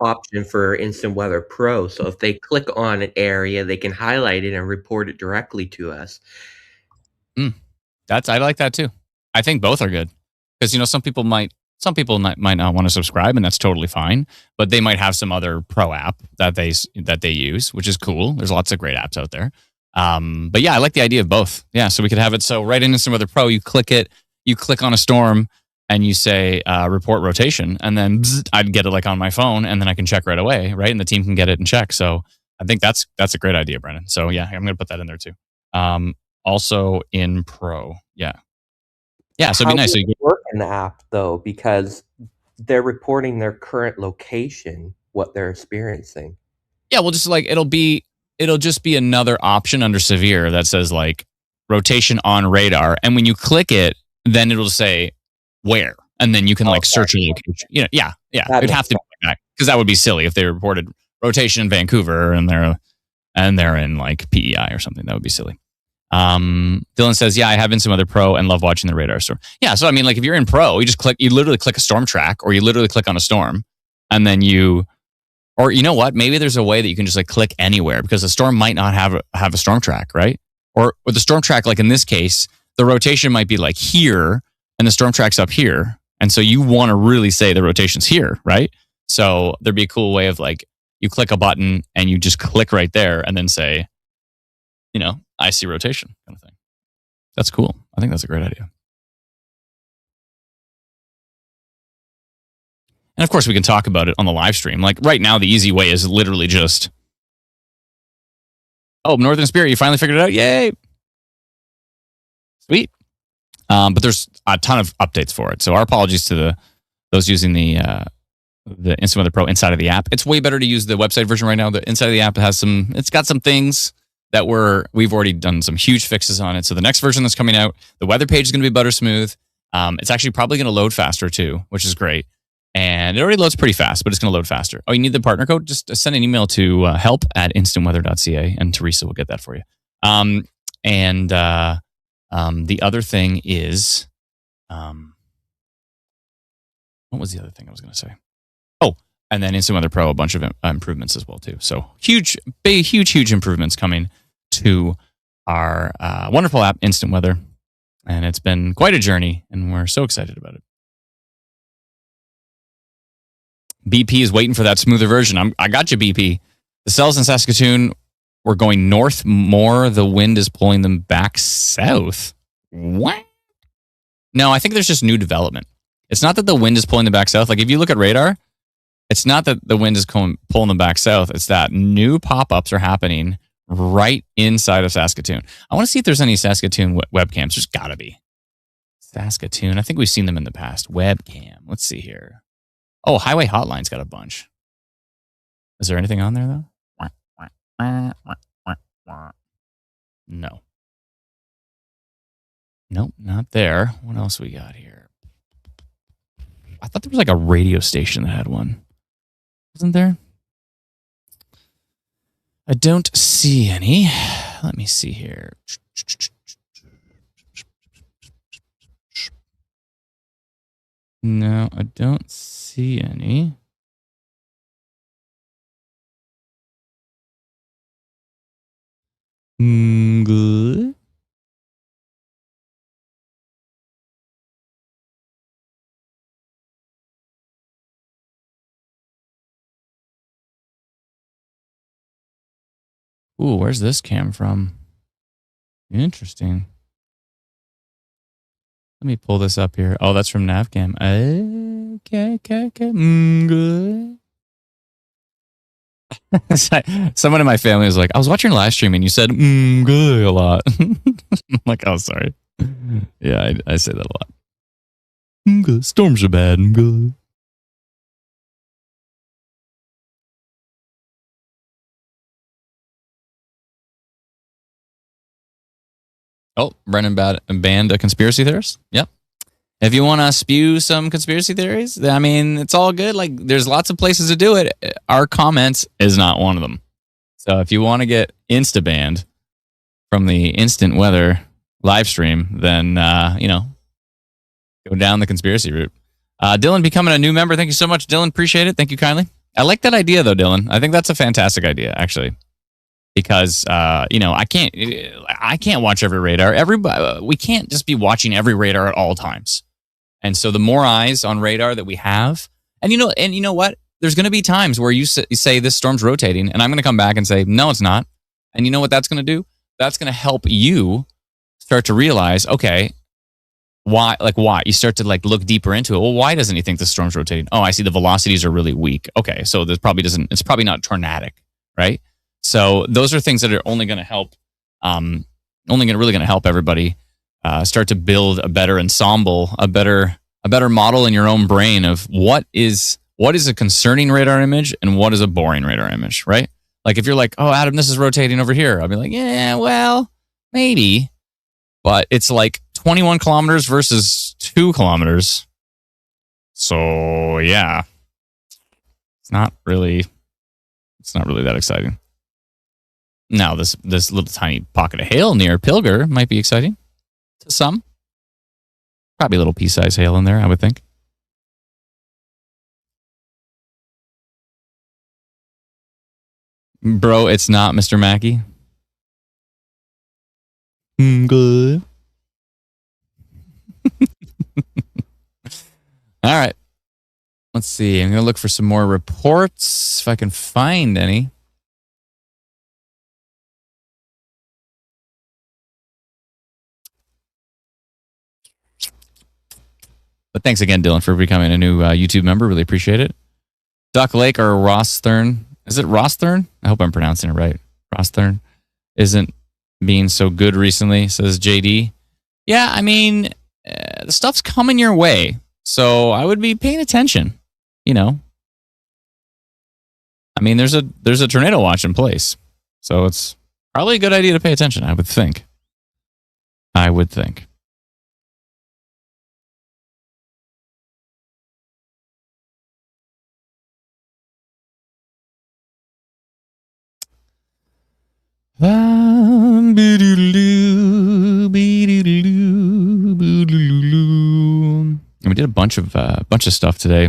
option for Instant Weather Pro. So if they click on an area, they can highlight it and report it directly to us.
I like that too. I think both are good because some people might not want to subscribe, and that's totally fine. But they might have some other pro app that they use, which is cool. There's lots of great apps out there. But yeah, I like the idea of both. Yeah, so we could have it so right in Instant Weather Pro, you click it, you click on a storm, and you say report rotation, and then I'd get it like on my phone, and then I can check right away, right? And the team can get it and check. So I think that's a great idea, Brendan. So yeah, I'm going to put that in there too. Also in Pro, yeah. Yeah, so it'd be nice.
How does it work in the app though, because they're reporting their current location, what they're experiencing.
Yeah, well, just like it'll be it'll just be another option under severe that says like rotation on radar. And when you click it, then it'll say where. And then you can like search a location. Yeah. It'd have to be like that, because that would be silly if they reported rotation in Vancouver and they're in like PEI or something. That would be silly. Dylan says, yeah, I have Instant Weather Pro and love watching the radar storm. Yeah, so I mean, like if you're in Pro, you literally click a storm track, or you literally click on a storm, and then or you know what? Maybe there's a way that you can just like click anywhere, because the storm might not have a storm track, right? Or the storm track, like in this case, the rotation might be like here, and the storm track's up here, and so you want to really say the rotation's here, right? So there'd be a cool way of like you click a button and you just click right there, and then say, I see rotation kind of thing. That's cool. I think that's a great idea. And of course, we can talk about it on the live stream. Like right now, the easy way is literally just, Northern Spirit, you finally figured it out. Yay. Sweet. But there's a ton of updates for it. So our apologies to those using the Instant Weather Pro inside of the app. It's way better to use the website version right now. The inside of the app it's got some things that we've already done some huge fixes on it. So the next version that's coming out, the weather page is going to be butter smooth. It's actually probably going to load faster too, which is great. And it already loads pretty fast, but it's going to load faster. Oh, you need the partner code? Just send an email to help@instantweather.ca, and Teresa will get that for you. The other thing is, what was the other thing I was going to say? Oh, and then Instant Weather Pro, a bunch of improvements as well too. So huge improvements coming to our wonderful app, Instant Weather. And it's been quite a journey, and we're so excited about it. BP is waiting for that smoother version. I got you, BP. The cells in Saskatoon were going north more. The wind is pulling them back south. What? No, I think there's just new development. It's not that the wind is pulling them back south. Like if you look at radar, it's not that the wind is pulling them back south. It's that new pop-ups are happening right inside of Saskatoon. I want to see if there's any Saskatoon webcams. There's got to be. Saskatoon. I think we've seen them in the past. Webcam. Let's see here. Oh, Highway Hotline's got a bunch. Is there anything on there, though? No. Nope, not there. What else we got here? I thought there was like a radio station that had one. Wasn't there? I don't see any. Let me see here. No, I don't see any. Good. Ooh, where's this cam from? Interesting. Let me pull this up here. Oh, that's from Navcam. Okay. Good. Someone in my family was like, I was watching a live stream and you said good a lot. I'm like, oh, sorry. Yeah, I say that a lot. Good. Storms are bad. Good. Oh, Brennan banned a conspiracy theorist. Yep. If you want to spew some conspiracy theories, I mean, it's all good. Like, there's lots of places to do it. Our comments is not one of them. So if you want to get insta-banned from the Instant Weather live stream, then, go down the conspiracy route. Dylan becoming a new member. Thank you so much, Dylan. Appreciate it. Thank you kindly. I like that idea, though, Dylan. I think that's a fantastic idea, actually. Because I can't watch every radar. We can't just be watching every radar at all times. And so the more eyes on radar that we have, and you know what? There's going to be times where you say this storm's rotating, and I'm going to come back and say no, it's not. And you know what that's going to do? That's going to help you start to realize, okay, why? You start to look deeper into it. Well, why doesn't he think the storm's rotating? Oh, I see the velocities are really weak. Okay, so it's probably not tornadic, right? So those are things that are only going to help, really going to help everybody start to build a better ensemble, a better model in your own brain of what is a concerning radar image and what is a boring radar image, right? Like if you're like, oh, Adam, this is rotating over here. I'll be like, yeah, well, maybe. But it's like 21 kilometers versus 2 kilometers. So yeah, it's not really that exciting. Now this little tiny pocket of hail near Pilger might be exciting to some. Probably a little pea-sized hail in there, I would think. Bro, it's not Mr. Mackey. Good. All right. Let's see. I'm going to look for some more reports if I can find any. But thanks again, Dylan, for becoming a new YouTube member. Really appreciate it. Duck Lake or Rosthern. Is it Rosthern? I hope I'm pronouncing it right. Rosthern isn't being so good recently, says JD. Yeah, I mean, the stuff's coming your way. So I would be paying attention, you know. I mean, there's a tornado watch in place. So it's probably a good idea to pay attention, I would think. And we did a bunch of stuff today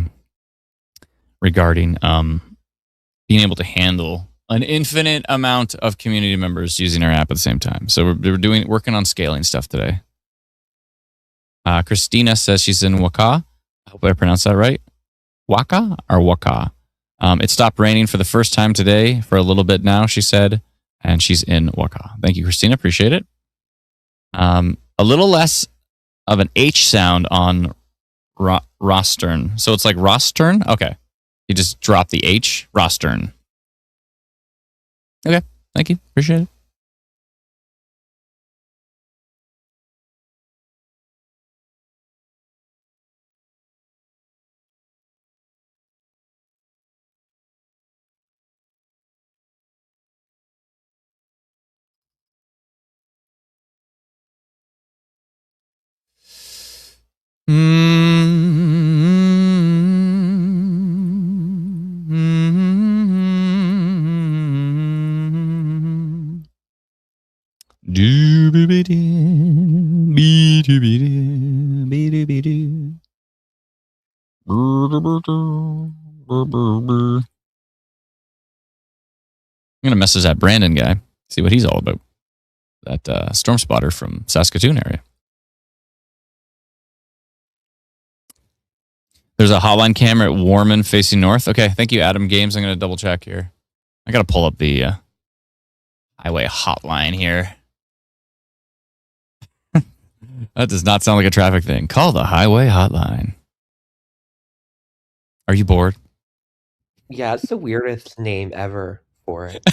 regarding being able to handle an infinite amount of community members using our app at the same time. So we're working on scaling stuff today. Christina says she's in Waka. I hope I pronounced that right. Waka or Waka? It stopped raining for the first time today for a little bit now, she said. And she's in Waka. Thank you, Christina. Appreciate it. A little less of an H sound on Rostern. So it's like Rostern? Okay. You just drop the H. Rostern. Okay. Thank you. Appreciate it. I'm going to message that Brandon guy, see what he's all about. That storm spotter from Saskatchewan area. There's a hotline camera at Warman facing north. Okay, thank you, Adam Games. I'm going to double check here. I got to pull up the highway hotline here. That does not sound like a traffic thing. Call the highway hotline. Are you bored?
Yeah, it's the weirdest name ever for it.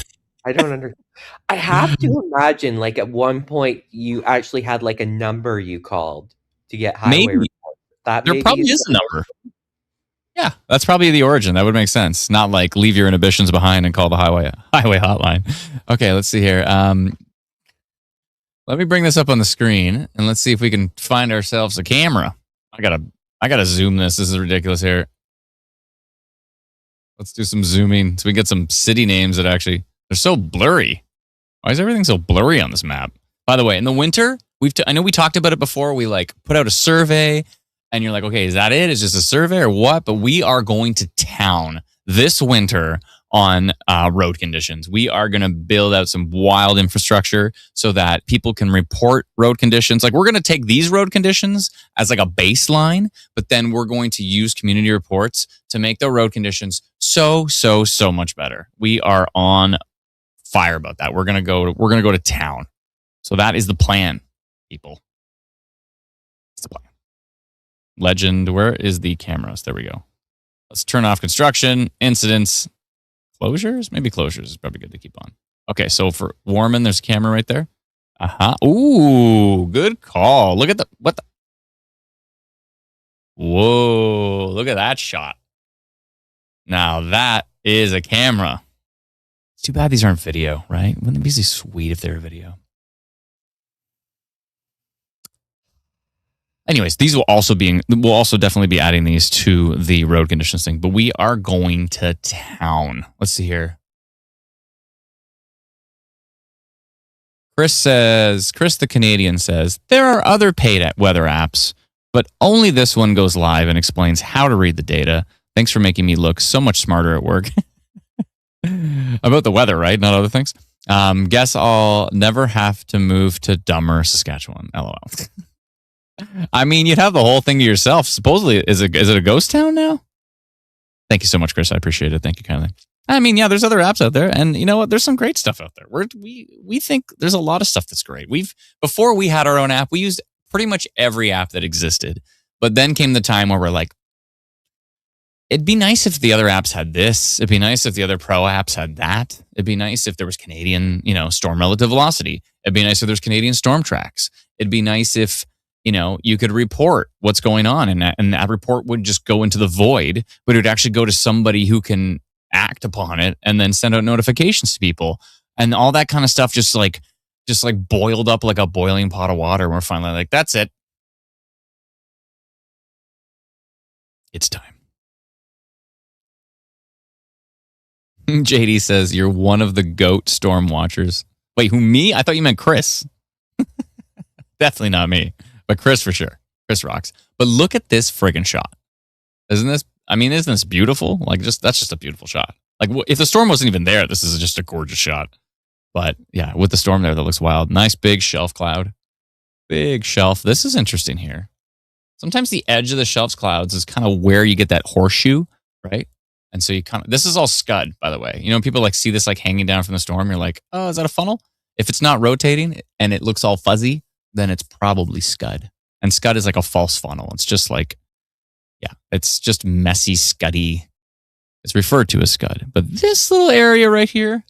I don't understand. I have to imagine, like, at one point, you actually had, like, a number you called to get highway
Maybe.
reports. That
There
maybe
probably is a number. Yeah, that's probably the origin. That would make sense. Not like leave your inhibitions behind and call the highway hotline. Okay, let's see here. Let me bring this up on the screen and let's see if we can find ourselves a camera. I gotta zoom this. This is ridiculous here. Let's do some zooming so we get some city names that actually they're so blurry. Why is everything so blurry on this map? By the way, in the winter, I know we talked about it before. We like put out a survey, and you're like, okay, is that it? Is just a survey or what? But we are going to town this winter on road conditions. We are going to build out some wild infrastructure so that people can report road conditions. Like we're going to take these road conditions as like a baseline, but then we're going to use community reports to make the road conditions so much better. We are on fire about that. We're going to go to town. So that is the plan, people. It's the plan. Legend, where is the cameras? There we go. Let's turn off construction, incidents, closures. Maybe closures is probably good to keep on. Okay, so for Warman, there's a camera right there. Ooh, good call. Look at whoa, look at that shot. Now that is a camera. It's too bad these aren't video, right? Wouldn't it be so sweet if they were video? Anyways, these will also definitely be adding these to the road conditions thing, but we are going to town. Let's see here. Chris the Canadian says, there are other paid weather apps, but only this one goes live and explains how to read the data. Thanks for making me look so much smarter at work. About the weather, right? Not other things. Guess I'll never have to move to dumber Saskatchewan. LOL. I mean, you'd have the whole thing to yourself. Supposedly, is it a ghost town now? Thank you so much, Chris. I appreciate it. Thank you kindly. I mean, yeah, there's other apps out there, and you know what? There's some great stuff out there. We think there's a lot of stuff that's great. Before we had our own app, we used pretty much every app that existed. But then came the time where we're like, it'd be nice if the other apps had this. It'd be nice if the other pro apps had that. It'd be nice if there was Canadian, storm relative velocity. It'd be nice if there's Canadian storm tracks. It'd be nice if you could report what's going on, and that report would just go into the void, but it would actually go to somebody who can act upon it and then send out notifications to people, and all that kind of stuff just like boiled up like a boiling pot of water. And we're finally like, that's it. It's time. JD says, you're one of the GOAT storm watchers. Wait, who, me? I thought you meant Chris. Definitely not me, but Chris for sure. Chris rocks. But look at this friggin' shot. Isn't this beautiful? Like, that's just a beautiful shot. Like, if the storm wasn't even there, this is just a gorgeous shot. But yeah, with the storm there, that looks wild. Nice big shelf cloud. Big shelf. This is interesting here. Sometimes the edge of the shelf clouds is kind of where you get that horseshoe, right? And so this is all scud, by the way. People like see this like hanging down from the storm. You're like, oh, is that a funnel? If it's not rotating and it looks all fuzzy, then it's probably scud. And scud is like a false funnel. It's just like, yeah, it's just messy, scuddy. It's referred to as scud. But this little area right here,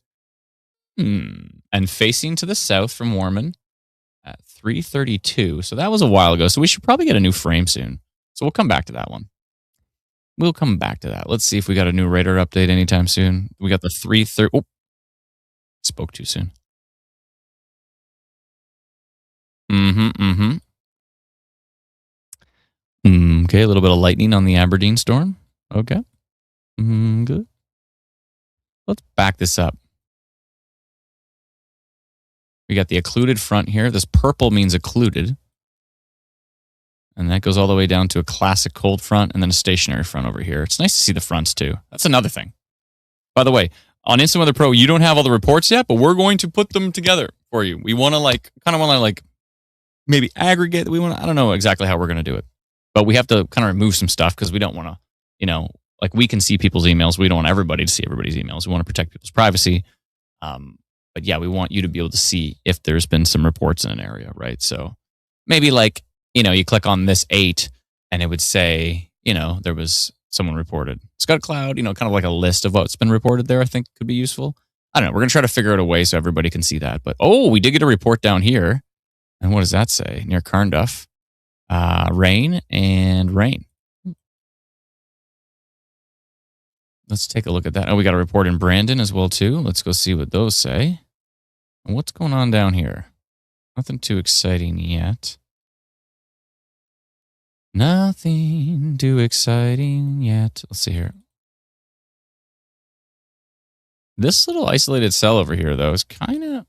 and facing to the south from Warman at 332. So that was a while ago. So we should probably get a new frame soon. So we'll come back to that one. We'll come back to that. Let's see if we got a new radar update anytime soon. We got the 330. Oh, spoke too soon. Okay, a little bit of lightning on the Aberdeen storm. Okay. Good. Let's back this up. We got the occluded front here. This purple means occluded. And that goes all the way down to a classic cold front and then a stationary front over here. It's nice to see the fronts too. That's another thing. By the way, on Instant Weather Pro, you don't have all the reports yet, but we're going to put them together for you. We want to maybe aggregate. I don't know exactly how we're going to do it, but we have to kind of remove some stuff because we don't want to, we can see people's emails. We don't want everybody to see everybody's emails. We want to protect people's privacy. But yeah, we want you to be able to see if there's been some reports in an area, right? So maybe you click on this 8 and it would say, there was someone reported scud cloud, kind of like a list of what's been reported there. I think could be useful. I don't know. We're going to try to figure out a way so everybody can see that. But, we did get a report down here. And what does that say? Near Carnduff, rain and rain. Let's take a look at that. Oh, we got a report in Brandon as well, too. Let's go see what those say. And what's going on down here? Nothing too exciting yet. Nothing too exciting yet. Let's see here. This little isolated cell over here, though, is kind of...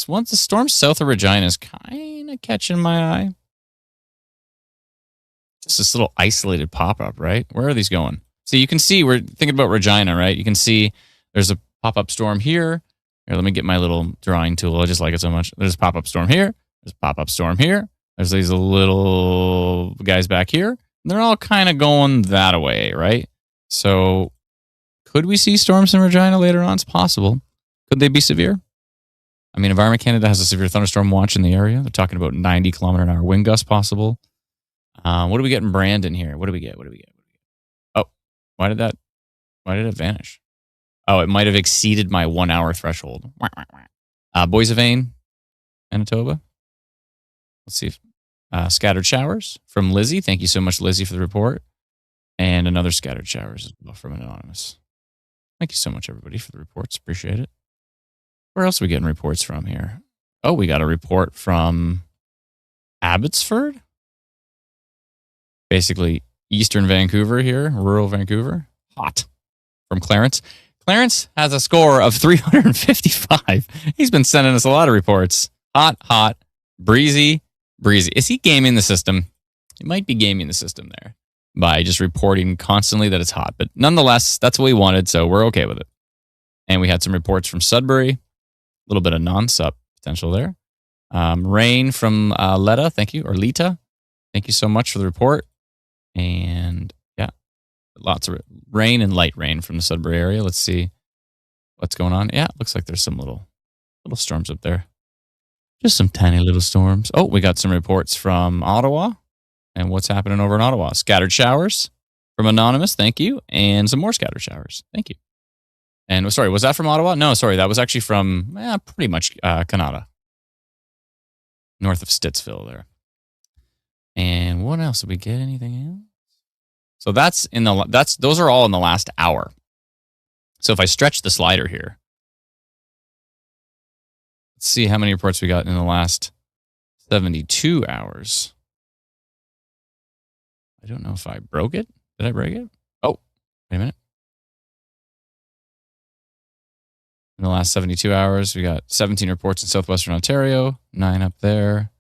Once the storm south of Regina is kind of catching my eye. Just this little isolated pop-up, right? Where are these going? See, you can see we're thinking about Regina, right? You can see there's a pop-up storm here. Here, let me get my little drawing tool. I just like it so much. There's a pop-up storm here. There's a pop-up storm here. There's these little guys back here. They're all kind of going that way, right? So could we see storms in Regina later on? It's possible. Could they be severe? I mean, Environment Canada has a severe thunderstorm watch in the area. They're talking about 90-kilometer-an-hour wind gusts possible. What do we get in Brandon here? What do we get? Oh, why did it vanish? Oh, it might have exceeded my 1 hour threshold. Boys of Vane, Manitoba. Let's see if scattered showers from Lizzie. Thank you so much, Lizzie, for the report. And another scattered showers as well from an anonymous. Thank you so much, everybody, for the reports. Appreciate it. Where else are we getting reports from here? Oh, we got a report from Abbotsford. Basically, eastern Vancouver here, rural Vancouver. Hot. From Clarence. Clarence has a score of 355. He's been sending us a lot of reports. Hot, hot, breezy, breezy. Is he gaming the system? He might be gaming the system there by just reporting constantly that it's hot. But nonetheless, that's what we wanted, so we're okay with it. And we had some reports from Sudbury. A little bit of non-sup potential there. Rain from Leta, thank you, or Lita. Thank you so much for the report. And yeah, lots of rain and light rain from the Sudbury area. Let's see what's going on. Yeah, looks like there's some little storms up there. Just some tiny little storms. Oh, we got some reports from Ottawa and what's happening over in Ottawa. Scattered showers from Anonymous, thank you. And some more scattered showers, thank you. And sorry, was that from Ottawa? No, sorry, that was actually from pretty much Canada, north of Stittsville there. And what else? Did we get anything else? So those are all in the last hour. So if I stretch the slider here, let's see how many reports we got in the last 72 hours. I don't know if I broke it. Did I break it? Oh, wait a minute. In the last 72 hours, we got 17 reports in southwestern Ontario, 9 up there.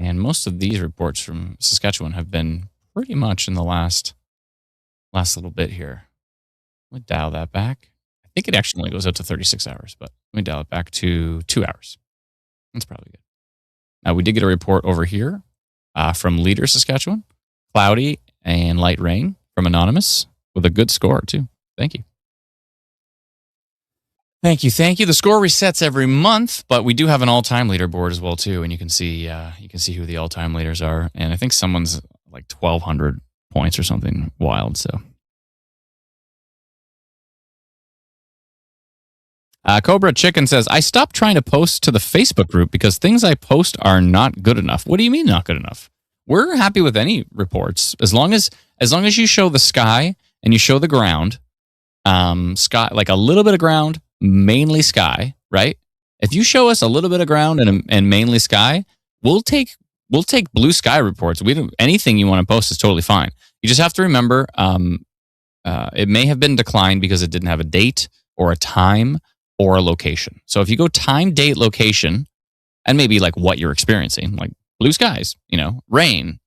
And most of these reports from Saskatchewan have been pretty much in the last little bit here. Let me dial that back. I think it actually only goes up to 36 hours, but let me dial it back to 2 hours. That's probably good. Now, we did get a report over here from Leader, Saskatchewan. Cloudy and light rain from Anonymous with a good score, too. Thank you. Thank you. The score resets every month, but we do have an all-time leaderboard as well too, and you can see who the all-time leaders are. And I think someone's like 1,200 points or something wild. So, Cobra Chicken says, "I stopped trying to post to the Facebook group because things I post are not good enough." What do you mean not good enough? We're happy with any reports as long as you show the sky and you show the ground, sky, like a little bit of ground. Mainly sky, right? If you show us a little bit of ground and mainly sky, we'll take blue sky reports. Anything you want to post is totally fine. You just have to remember, it may have been declined because it didn't have a date or a time or a location. So if you go time, date, location, and maybe like what you're experiencing, like blue skies, rain,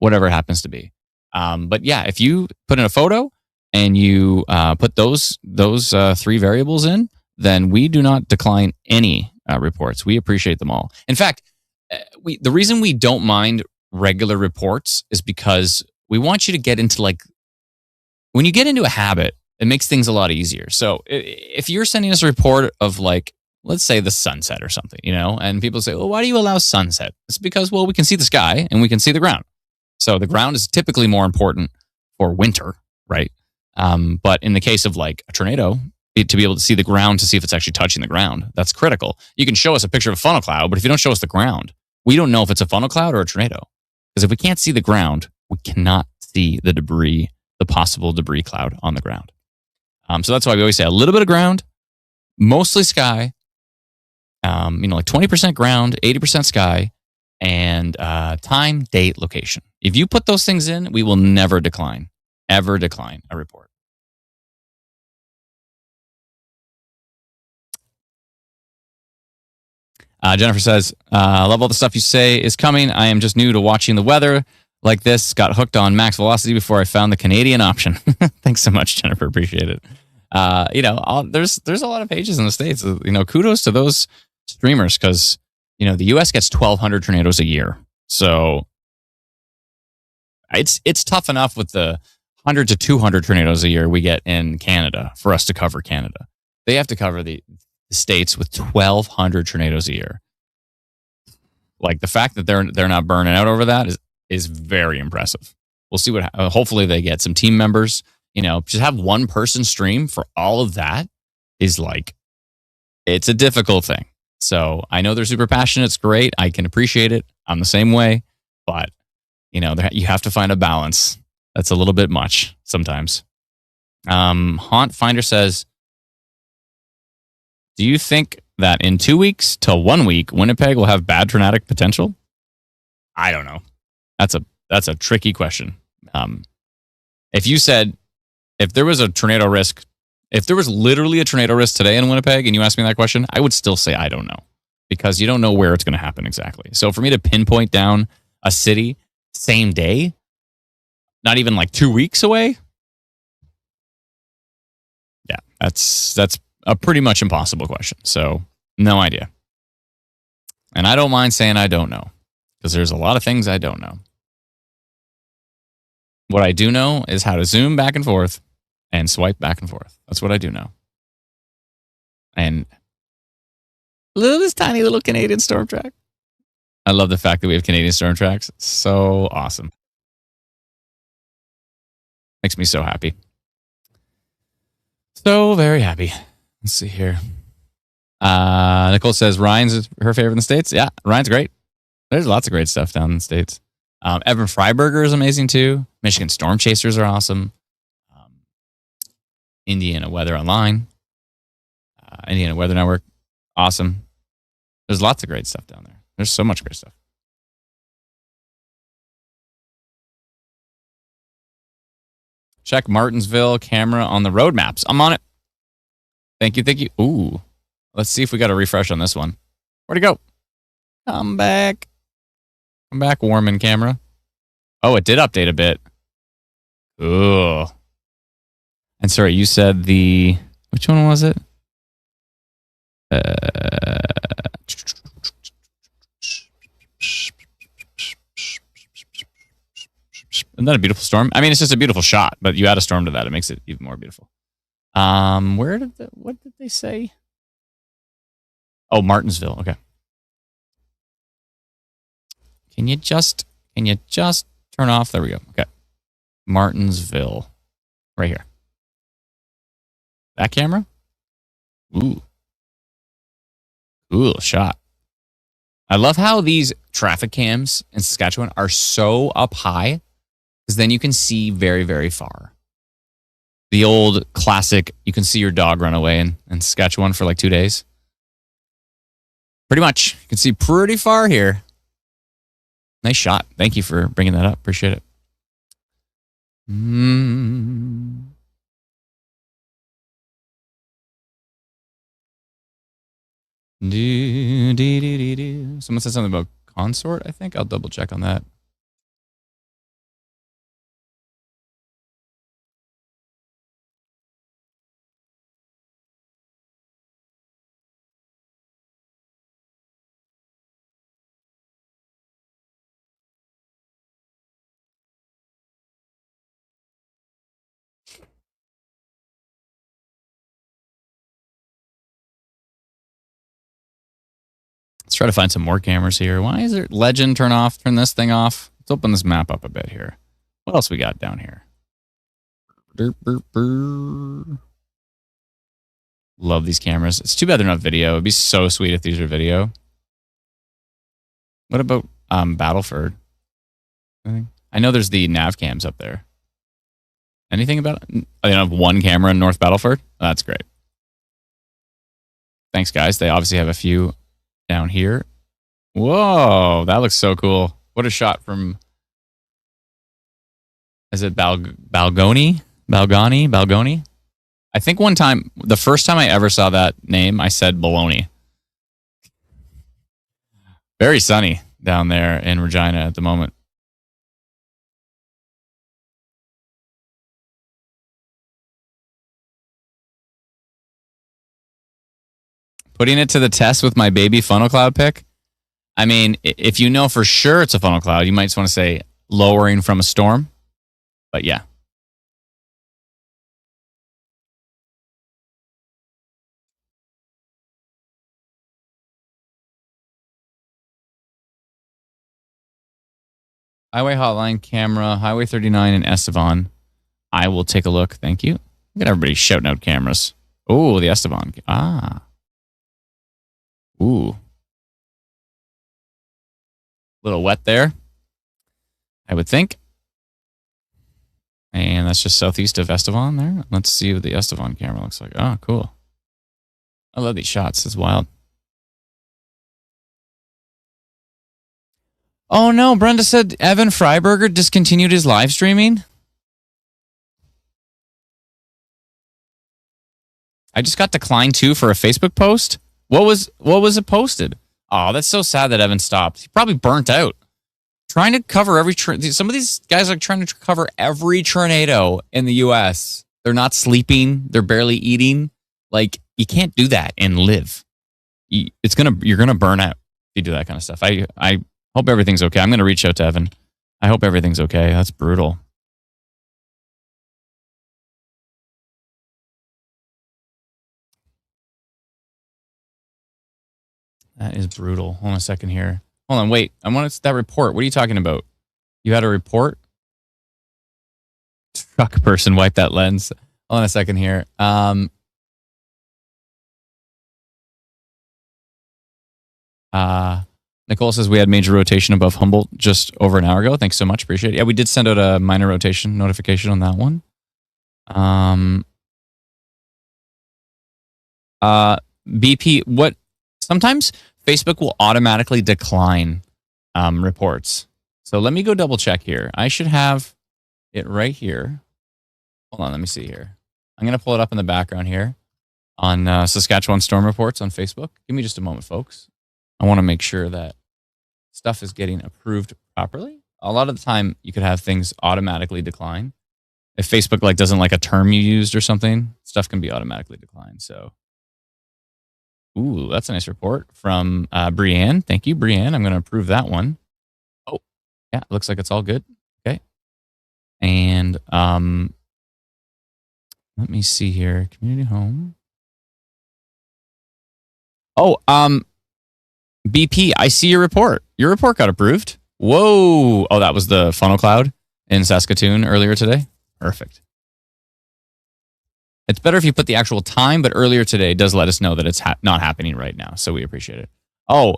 whatever it happens to be. But yeah, if you put in a photo and you put those 3 variables in, then we do not decline any reports. We appreciate them all. In fact, the reason we don't mind regular reports is because we want you to get into when you get into a habit, it makes things a lot easier. So if you're sending us a report of let's say the sunset or something, and people say, well, why do you allow sunset? It's because, well, we can see the sky and we can see the ground. So the ground is typically more important for winter, right? But in the case of a tornado, to be able to see the ground to see if it's actually touching the ground, that's critical. You can show us a picture of a funnel cloud, but if you don't show us the ground, we don't know if it's a funnel cloud or a tornado. Because if we can't see the ground, we cannot see the debris, the possible debris cloud on the ground. So that's why we always say a little bit of ground, mostly sky, 20% ground, 80% sky, and time, date, location. If you put those things in, we will never ever decline a report. Jennifer says, I love all the stuff you say is coming. I am just new to watching the weather like this. Got hooked on max velocity before I found the Canadian option. Thanks so much, Jennifer. Appreciate it. There's a lot of pages in the States. Kudos to those streamers because, the U.S. gets 1,200 tornadoes a year. So it's tough enough with the 100 to 200 tornadoes a year we get in Canada for us to cover Canada. They have to cover the states with 1,200 tornadoes a year. The fact that they're not burning out over that is very impressive. We'll see what. Hopefully, they get some team members. Just have one person stream for all of that is it's a difficult thing. So I know they're super passionate. It's great. I can appreciate it. I'm the same way, but you have to find a balance. That's a little bit much sometimes. Haunt Finder says, do you think that in 2 weeks to 1 week, Winnipeg will have bad tornadic potential? I don't know. That's a tricky question. If you said if there was a tornado risk, if there was literally a tornado risk today in Winnipeg, and you asked me that question, I would still say I don't know because you don't know where it's going to happen exactly. So for me to pinpoint down a city same day, not even like 2 weeks away, yeah, that's a pretty much impossible question. So no idea. And I don't mind saying I don't know because there's a lot of things I don't know. What I do know is how to zoom back and forth and swipe back and forth. That's what I do know. And this tiny little Canadian storm track. I love the fact that we have Canadian storm tracks. So awesome. Makes me so happy. So very happy. Let's see here. Nicole says Ryan's her favorite in the States. Yeah, Ryan's great. There's lots of great stuff down in the States. Evan Freiberger is amazing too. Michigan Storm Chasers are awesome. Indiana Weather Online. Indiana Weather Network. Awesome. There's lots of great stuff down there. There's so much great stuff. Check Martinsville camera on the road maps. I'm on it. Thank you. Thank you. Ooh. Let's see if we got a refresh on this one. Where'd it go? Come back. Come back, Warman camera. Oh, it did update a bit. Ooh. And sorry, you said the... Which one was it? Isn't that a beautiful storm? I mean, it's just a beautiful shot, but you add a storm to that, it makes it even more beautiful. What did they say? Oh, Martinsville. Okay. Can you just turn off? There we go. Okay. Martinsville. Right here. That camera? Ooh. Cool shot. I love how these traffic cams in Saskatchewan are so up high because then you can see very, very far. The old classic, you can see your dog run away in Saskatchewan for like 2 days. Pretty much. You can see pretty far here. Nice shot. Thank you for bringing that up. Appreciate it. Someone said something about consort, I think. I'll double check on that. Let's try to find some more cameras here. Why is it legend turn off? Turn this thing off. Let's open this map up a bit here. What else we got down here? Love these cameras. It's too bad they're not video. It'd be so sweet if these were video. What about Battleford? I know there's the nav cams up there. Anything about it? Oh, they don't have one camera in North Battleford? Oh, that's great. Thanks, guys. They obviously have a few down here. Whoa, that looks so cool. What a shot from... Is it Balgoni? Balgoni? I think one time, the first time I ever saw that name, I said baloney. Very sunny down there in Regina at the moment. Putting it to the test with my baby funnel cloud pick. I mean, if you know for sure it's a funnel cloud, you might just want to say lowering from a storm. But yeah. Highway Hotline camera, Highway 39 in Estevan. I will take a look. Thank you. Look at everybody shouting out cameras. Oh, the Estevan. Ah. Ooh. Little wet there, I would think. And that's just southeast of Estevan there. Let's see what the Estevan camera looks like. Oh, cool. I love these shots. It's wild. Oh no, Brenda said Evan Freiberger discontinued his live streaming. I just got declined too for a Facebook post. What was it posted? Oh, that's so sad that Evan stopped. He probably burnt out. Trying to cover every some of these guys are trying to cover every tornado in the US. They're not sleeping, they're barely eating. Like, you can't do that and live. You're gonna burn out if you do that kind of stuff. I hope everything's okay. I'm gonna reach out to Evan. I hope everything's okay. That's brutal. That is brutal. Hold on a second here. Hold on, wait. I want that report. What are you talking about? You had a report? Truck person wipe that lens. Hold on a second here. Nicole says we had major rotation above Humboldt just over an hour ago. Thanks so much. Appreciate it. Yeah, we did send out a minor rotation notification on that one. BP, what sometimes Facebook will automatically decline reports. So let me go double check here. I should have it right here. Hold on, let me see here. I'm going to pull it up in the background here on Saskatchewan Storm Reports on Facebook. Give me just a moment, folks. I want to make sure that stuff is getting approved properly. A lot of the time, you could have things automatically decline. If Facebook doesn't like a term you used or something, stuff can be automatically declined. So, ooh, that's a nice report from Brianne. Thank you, Brianne. I'm going to approve that one. Oh, yeah, looks like it's all good. Okay. And let me see here. Community home. Oh, BP, I see your report. Your report got approved. Whoa. Oh, that was the funnel cloud in Saskatoon earlier today. Perfect. It's better if you put the actual time, but earlier today does let us know that it's not happening right now. So we appreciate it. Oh,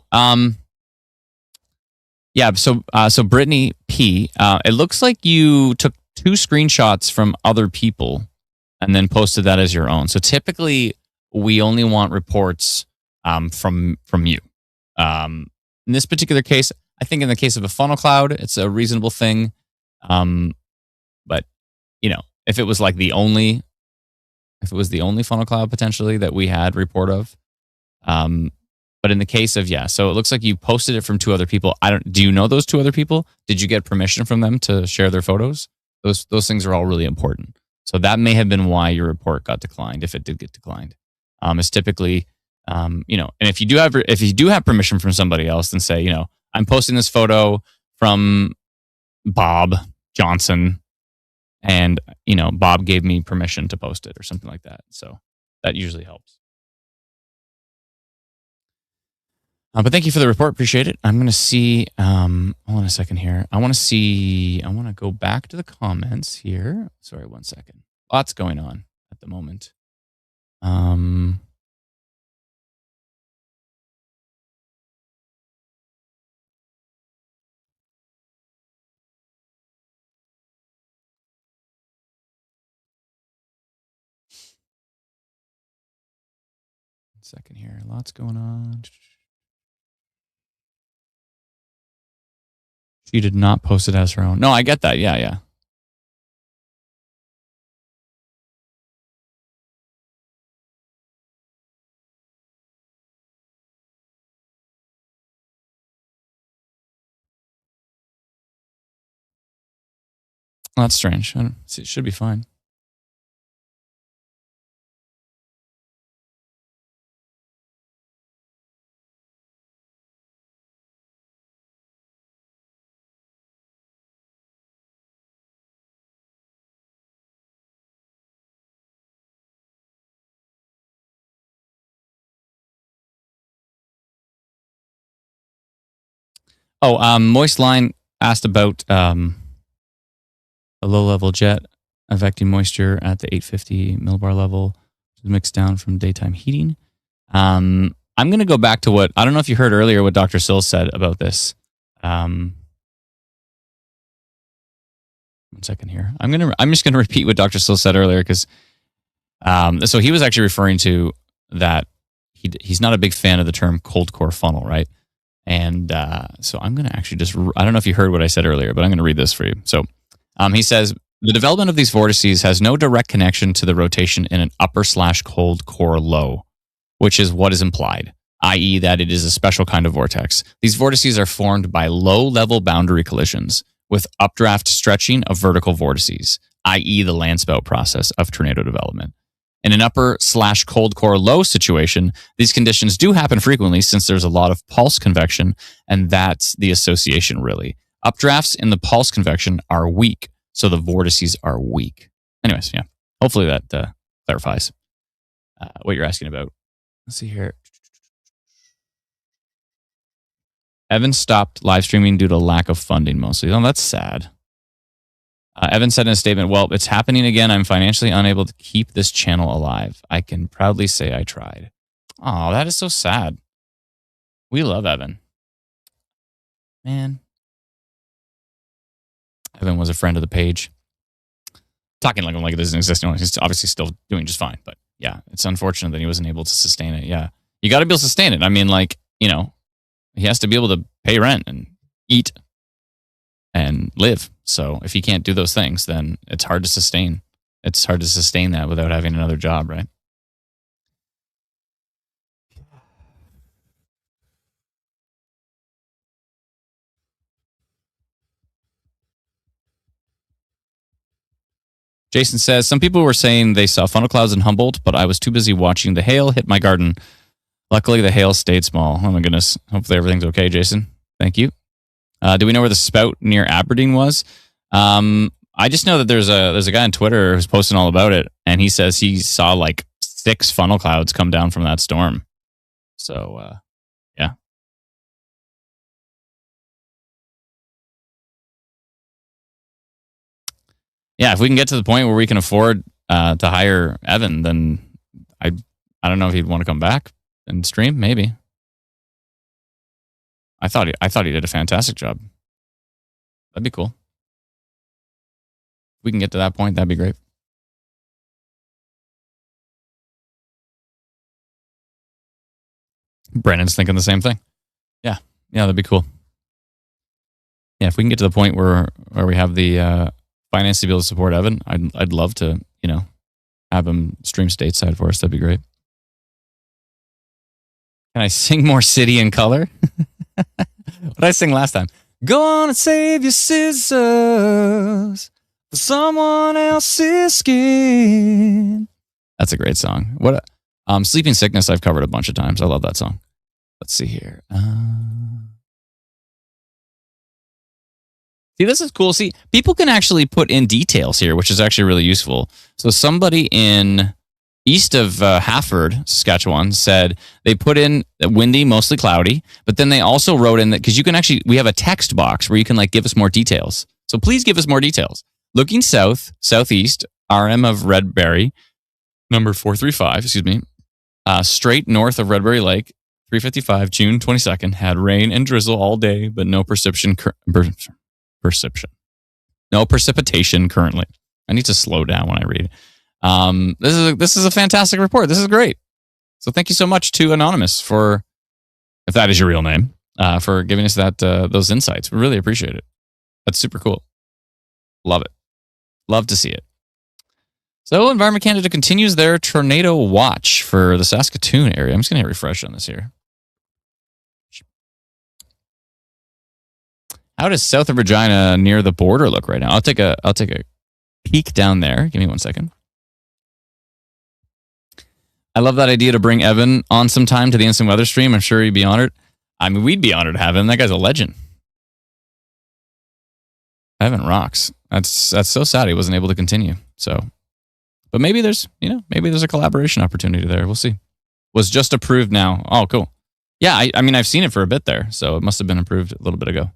yeah. So Brittany P, it looks like you took 2 screenshots from other people and then posted that as your own. So typically we only want reports from you. In this particular case, I think in the case of a funnel cloud, it's a reasonable thing. But if it was the only funnel cloud potentially that we had report of, but in the case of, so it looks like you posted it from 2 other people. Do you know those 2 other people? Did you get permission from them to share their photos? Those things are all really important. So that may have been why your report got declined, if it did get declined. It's typically, and if you do have permission from somebody else, then say, I'm posting this photo from Bob Johnson, and Bob gave me permission to post it or something like that. So that usually helps. But thank you for the report. Appreciate it. I'm going to see, hold on a second here. I want to go back to the comments here. Sorry, 1 second. Lots going on at the moment. Second here. Lots going on. She did not post it as her own. No, I get that. Yeah. Well, that's strange. It should be fine. Oh, Moist Line asked about a low-level jet affecting moisture at the 850 millibar level, which is mixed down from daytime heating. I'm going to go back to I don't know if you heard earlier what Dr. Sills said about this. 1 second here. I'm just gonna repeat what Dr. Still said earlier because so he was actually referring to that he's not a big fan of the term cold core funnel, right? And so I'm going to actually I don't know if you heard what I said earlier, but I'm going to read this for you. So he says, the development of these vortices has no direct connection to the rotation in an upper/cold core low, which is what is implied, i.e. that it is a special kind of vortex. These vortices are formed by low-level boundary collisions with updraft stretching of vertical vortices, i.e. the landspout process of tornado development. In an upper/cold core low situation, these conditions do happen frequently since there's a lot of pulse convection, and that's the association really. Updrafts in the pulse convection are weak, so the vortices are weak. Anyways, yeah, hopefully that clarifies what you're asking about. Let's see here. Evan stopped live streaming due to lack of funding mostly. Oh, that's sad. Evan said in a statement, well, it's happening again. I'm financially unable to keep this channel alive. I can proudly say I tried. Oh, that is so sad. We love Evan. Man. Evan was a friend of the page. Talking like it doesn't exist anymore. He's obviously still doing just fine. But yeah, it's unfortunate that he wasn't able to sustain it. Yeah. You got to be able to sustain it. I mean, he has to be able to pay rent and eat and live. So if he can't do those things, then it's hard to sustain. It's hard to sustain that without having another job, right? Jason says, some people were saying they saw funnel clouds in Humboldt, but I was too busy watching the hail hit my garden. Luckily, the hail stayed small. Oh my goodness. Hopefully everything's okay, Jason. Thank you. Do we know where the spout near Aberdeen was? I just know that there's a guy on Twitter who's posting all about it, and he says he saw like 6 funnel clouds come down from that storm. So, yeah. Yeah, if we can get to the point where we can afford to hire Evan, then I don't know if he'd want to come back and stream. Maybe. I thought he did a fantastic job. That'd be cool. If we can get to that point, that'd be great. Brandon's thinking the same thing. Yeah, that'd be cool. Yeah, if we can get to the point where we have the finance to be able to support Evan, I'd love to, have him stream stateside for us. That'd be great. Can I sing more City in Color? What did I sing last time? Gonna save your scissors for someone else's skin. That's a great song. What? Sleeping Sickness I've covered a bunch of times. I love that song. Let's see here. See, this is cool. See, people can actually put in details here, which is actually really useful. So somebody in east of Hafford, Saskatchewan, said they put in windy, mostly cloudy, but then they also wrote in that, because you can actually, we have a text box where you can give us more details. So please give us more details. Looking south, southeast, RM of Redberry, number 435, straight north of Redberry Lake, 3:55, June 22nd, had rain and drizzle all day, but no no precipitation currently. I need to slow down when I read. This is a fantastic report. This is great. So thank you so much to Anonymous for, if that is your real name, for giving us those insights. We really appreciate it. That's super cool. Love it. Love to see it. So Environment Canada continues their tornado watch for the Saskatoon area. I'm just going to hit refresh on this here. How does south of Regina near the border look right now? I'll take a peek down there. Give me 1 second. I love that idea to bring Evan on sometime to the Instant Weather stream. I'm sure he'd be honored. I mean, we'd be honored to have him. That guy's a legend. Evan rocks. That's so sad he wasn't able to continue. So, but maybe there's a collaboration opportunity there. We'll see. Was just approved now. Oh, cool. Yeah, I mean, I've seen it for a bit there, so it must have been approved a little bit ago.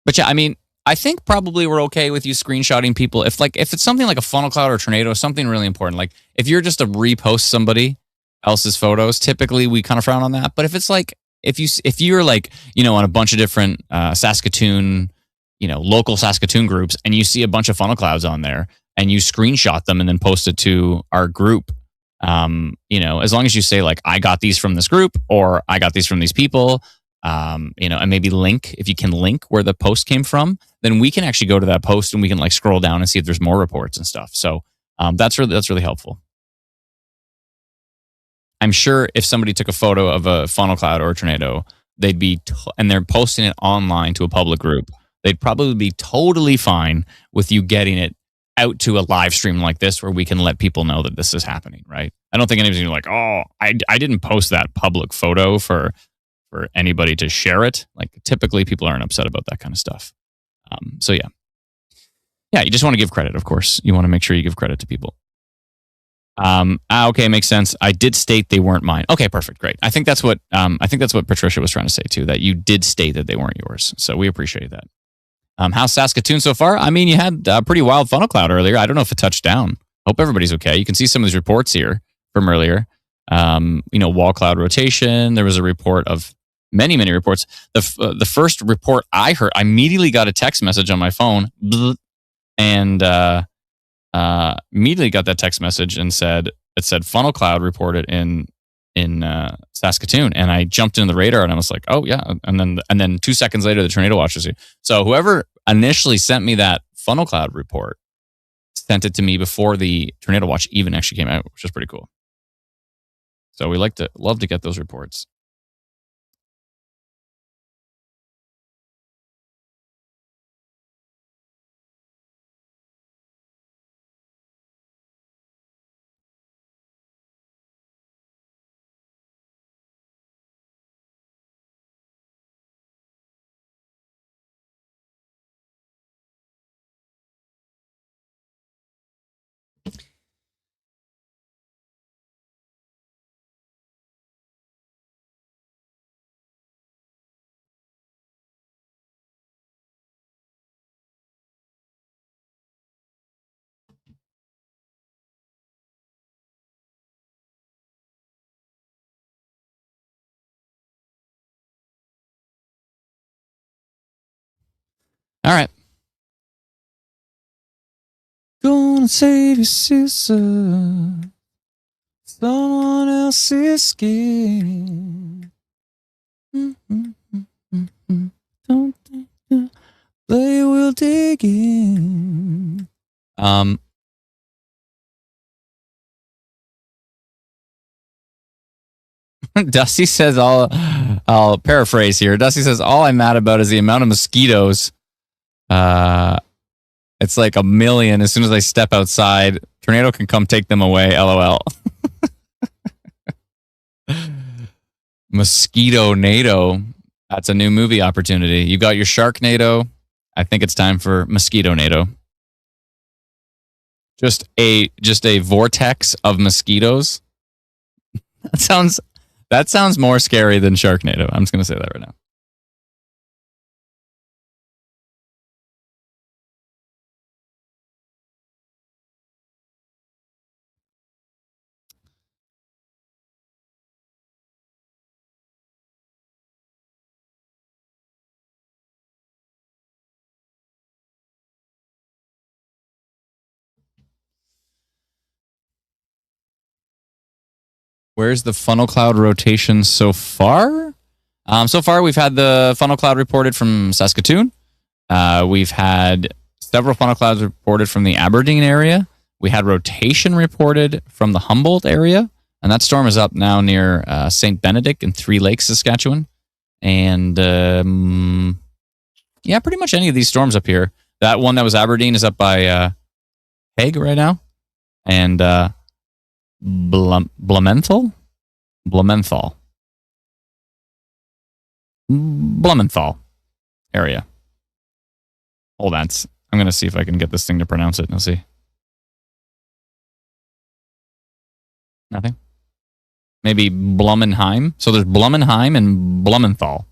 But yeah, I mean, I think probably we're okay with you screenshotting people. If it's something like a funnel cloud or a tornado, something really important, like if you're just to repost somebody else's photos, typically we kind of frown on that. But if it's like, if you're like, on a bunch of different Saskatoon local Saskatoon groups, and you see a bunch of funnel clouds on there, and you screenshot them and then post it to our group. As long as you say like, I got these from this group, or I got these from these people, and maybe link, if you can link where the post came from, then we can actually go to that post and we can like scroll down and see if there's more reports and stuff. So that's really helpful. I'm sure if somebody took a photo of a funnel cloud or a tornado, and they're posting it online to a public group, they'd probably be totally fine with you getting it out to a live stream like this, where we can let people know that this is happening, right? I don't think anybody's gonna be like, oh, I didn't post that public photo for anybody to share it. Like, typically people aren't upset about that kind of stuff. So yeah, you just want to give credit. Of course, you want to make sure you give credit to people. Okay, makes sense. I did state they weren't mine. Okay, perfect, great. I think that's what Patricia was trying to say too. That you did state that they weren't yours. So we appreciate that. How's Saskatoon so far? I mean, you had a pretty wild funnel cloud earlier. I don't know if it touched down. Hope everybody's okay. You can see some of these reports here from earlier. Wall cloud rotation. There was a report of many reports. The first report I heard, I immediately got a text message on my phone, and immediately got that text message and it said funnel cloud reported in Saskatoon, and I jumped into the radar and I was like, oh yeah, and then 2 seconds later the tornado watch was here. So whoever initially sent me that funnel cloud report sent it to me before the tornado watch even actually came out, which is pretty cool. So we love to get those reports. All right. Gonna save your sister. Someone else's skin. Don't think they will dig in. Dusty says I'll paraphrase here. Dusty says, all I'm mad about is the amount of mosquitoes. It's like a million. As soon as I step outside, tornado can come take them away. LOL. Mosquito NATO. That's a new movie opportunity. You got your Sharknado. I think it's time for Mosquito NATO. Just a vortex of mosquitoes. That sounds more scary than Sharknado. I'm just going to say that right now. Where's the funnel cloud rotation so far? So far, we've had the funnel cloud reported from Saskatoon. We've had several funnel clouds reported from the Aberdeen area. We had rotation reported from the Humboldt area. And that storm is up now near St. Benedict in Three Lakes, Saskatchewan. And pretty much any of these storms up here. That one that was Aberdeen is up by Hague right now. And Blumenthal area. Hold on. I'm going to see if I can get this thing to pronounce it. Let's see. Nothing? Maybe Blumenheim. So there's Blumenheim and Blumenthal.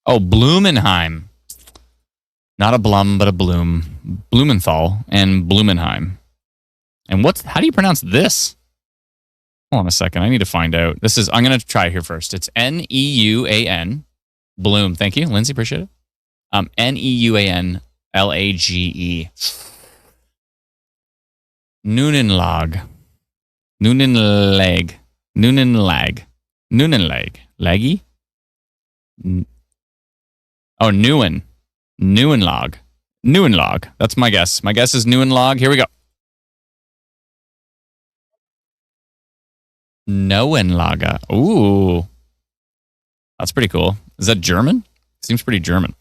Oh, Blumenheim. Not a Blum, but a Bloom. Blumenthal and Blumenheim. And how do you pronounce this? Hold on a second. I need to find out. I'm going to try here first. It's Neuan. Bloom. Thank you, Lindsay. Appreciate it. Neuanlage. Noonenlag. Noonenlag. Noonenlag. Noonenlag. Laggy? Oh, Newen. Newenlog. Newenlog. That's my guess. My guess is Newenlog. Here we go. Neuenlager. Ooh. That's pretty cool. Is that German? Seems pretty German.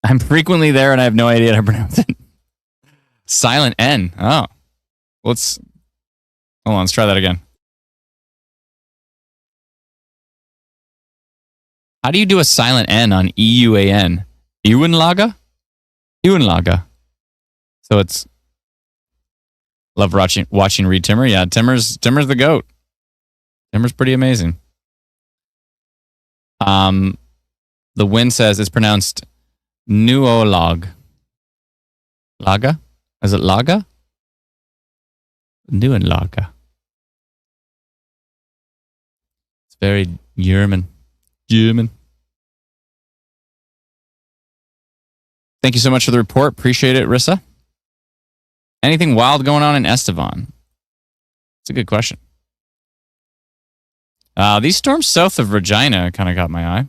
I'm frequently there and I have no idea how to pronounce it. Silent N. Oh. Hold on, let's try that again. How do you do a silent N on EUAN? Ewenlager? Ewenlager. So it's love watching Reed Timmer. Yeah, Timmer's the GOAT. Timmer's pretty amazing. The Win says it's pronounced Nuolog. Laga? Is it Laga? Nuenlager. It's very German. Thank you so much for the report. Appreciate it, Rissa. Anything wild going on in Estevan? It's a good question. These storms south of Regina kind of got my eye.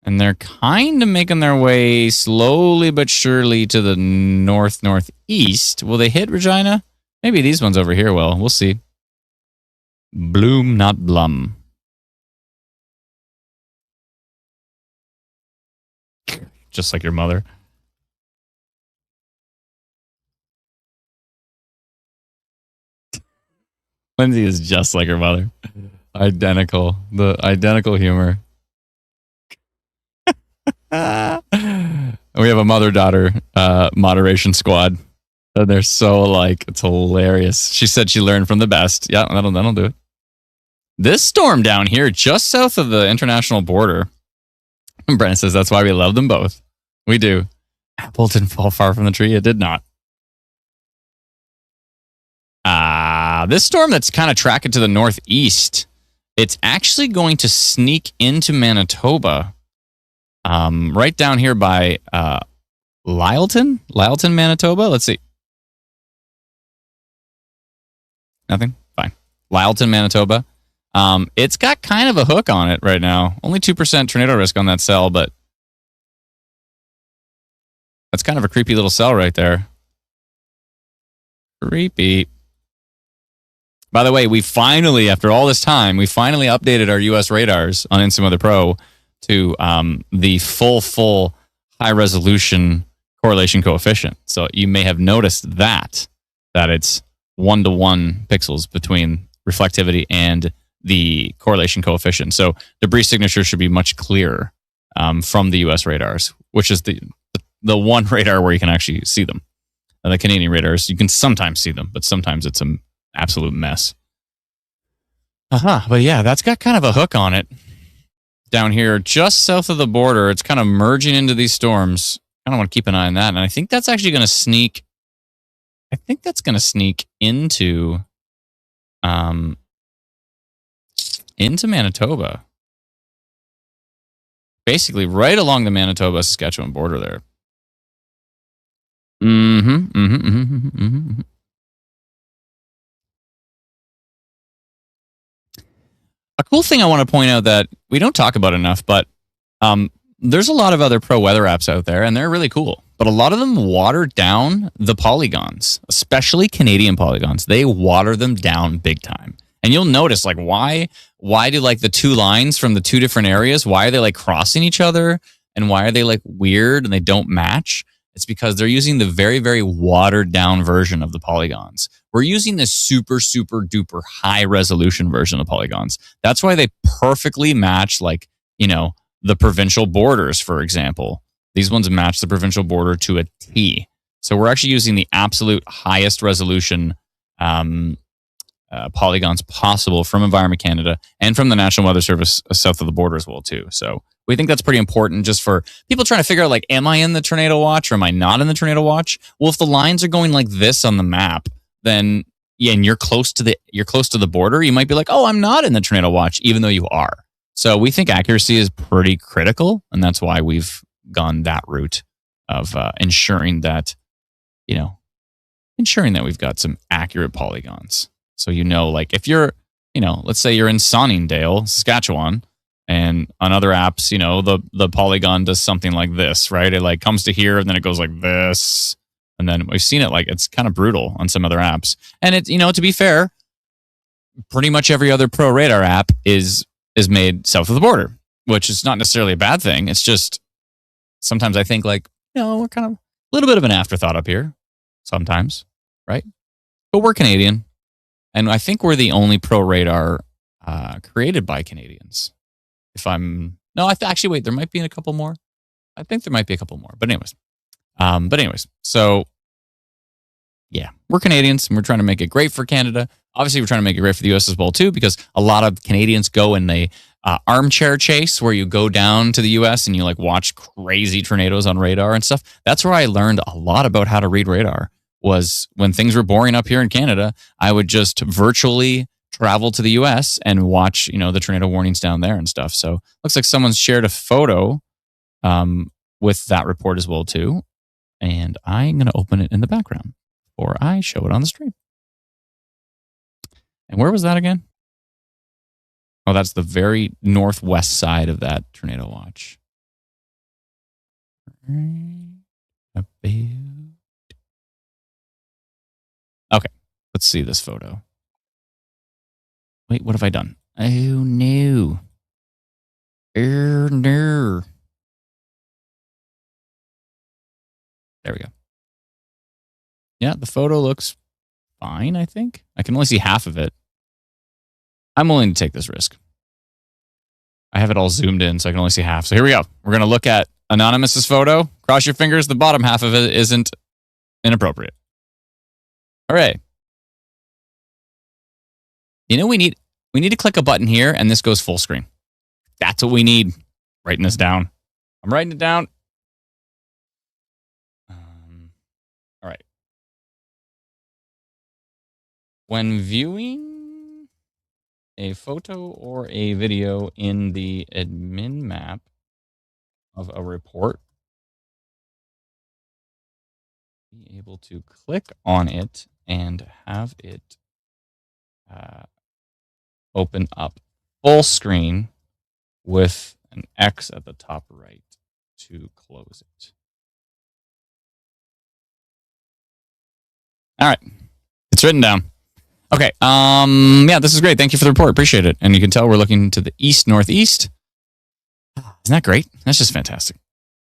And they're kind of making their way slowly but surely to the northeast. Will they hit Regina? Maybe these ones over here will. We'll see. Bloom, not Blum. Just like your mother. Lindsay is just like her mother. Identical. The identical humor. We have a mother-daughter moderation squad. And they're so alike. It's hilarious. She said she learned from the best. Yeah, that'll do it. This storm down here, just south of the international border. And Brennan says that's why we love them both. We do. Apple didn't fall far from the tree. It did not. This storm that's kind of tracking to the northeast, it's actually going to sneak into Manitoba. Right down here by Lyleton, Manitoba. Let's see. Nothing? Fine. Lyleton, Manitoba. It's got kind of a hook on it right now. Only 2% tornado risk on that cell, but that's kind of a creepy little cell right there. Creepy. By the way, we finally, after all this time, we finally updated our US radars on Instant Weather Pro to the full high resolution correlation coefficient. So you may have noticed that it's 1-to-1 pixels between reflectivity and the correlation coefficient. So debris signature should be much clearer from the US radars, which is the one radar where you can actually see them. And the Canadian radars, you can sometimes see them, but sometimes it's an absolute mess. But yeah, that's got kind of a hook on it. Down here, just south of the border, it's kind of merging into these storms. I don't want to keep an eye on that. And I think that's actually going to sneak. I think that's going to sneak into Manitoba. Basically, right along the Manitoba-Saskatchewan border there. A cool thing I want to point out that we don't talk about enough, but there's a lot of other pro weather apps out there, and they're really cool. But a lot of them water down the polygons, especially Canadian polygons. They water them down big time. And you'll notice, like, why do like the two lines from the two different areas, why are they like crossing each other? And why are they like weird and they don't match? It's because they're using the very, very watered down version of the polygons. We're using this super, super duper high resolution version of polygons. That's why they perfectly match, like, you know, the provincial borders, for example. These ones match the provincial border to a T. So we're actually using the absolute highest resolution polygons possible from Environment Canada and from the National Weather Service south of the border as well, too. So we think that's pretty important just for people trying to figure out, like, am I in the tornado watch or am I not in the tornado watch? Well, if the lines are going like this on the map, then yeah, and you're close to the border, you might be like, oh, I'm not in the tornado watch, even though you are. So we think accuracy is pretty critical, and that's why we've gone that route of ensuring that we've got some accurate polygons. So like if you're, let's say you're in Sunningdale, Saskatchewan, and on other apps, the polygon does something like this, right? It like comes to here and then it goes like this. And then we've seen it like it's kind of brutal on some other apps. And it, to be fair, pretty much every other pro radar app is made south of the border, which is not necessarily a bad thing. It's just sometimes I think like, we're kind of a little bit of an afterthought up here sometimes, right? But we're Canadian. And I think we're the only pro radar created by Canadians. Actually, wait, there might be a couple more. I think there might be a couple more. But anyways, so yeah, we're Canadians and we're trying to make it great for Canada. Obviously, we're trying to make it great for the US as well, too, because a lot of Canadians go in the armchair chase where you go down to the US and you like watch crazy tornadoes on radar and stuff. That's where I learned a lot about how to read radar. Was when things were boring up here in Canada, I would just virtually travel to the US and watch, the tornado warnings down there and stuff. So looks like someone's shared a photo with that report as well, too. And I'm going to open it in the background or I show it on the stream. And where was that again? Oh, that's the very northwest side of that tornado watch. Okay, let's see this photo. Wait, what have I done? Oh, no. No. There we go. Yeah, the photo looks fine, I think. I can only see half of it. I'm willing to take this risk. I have it all zoomed in, so I can only see half. So here we go. We're going to look at Anonymous's photo. Cross your fingers, the bottom half of it isn't inappropriate. All right. We need to click a button here, and this goes full screen. That's what we need. Writing this down. I'm writing it down. All right. When viewing a photo or a video in the admin map of a report, be able to click on it and have it open up full screen with an X at the top right to close it. All right. It's written down. Okay. Yeah, this is great. Thank you for the report. Appreciate it. And you can tell we're looking to the east-northeast. Isn't that great? That's just fantastic.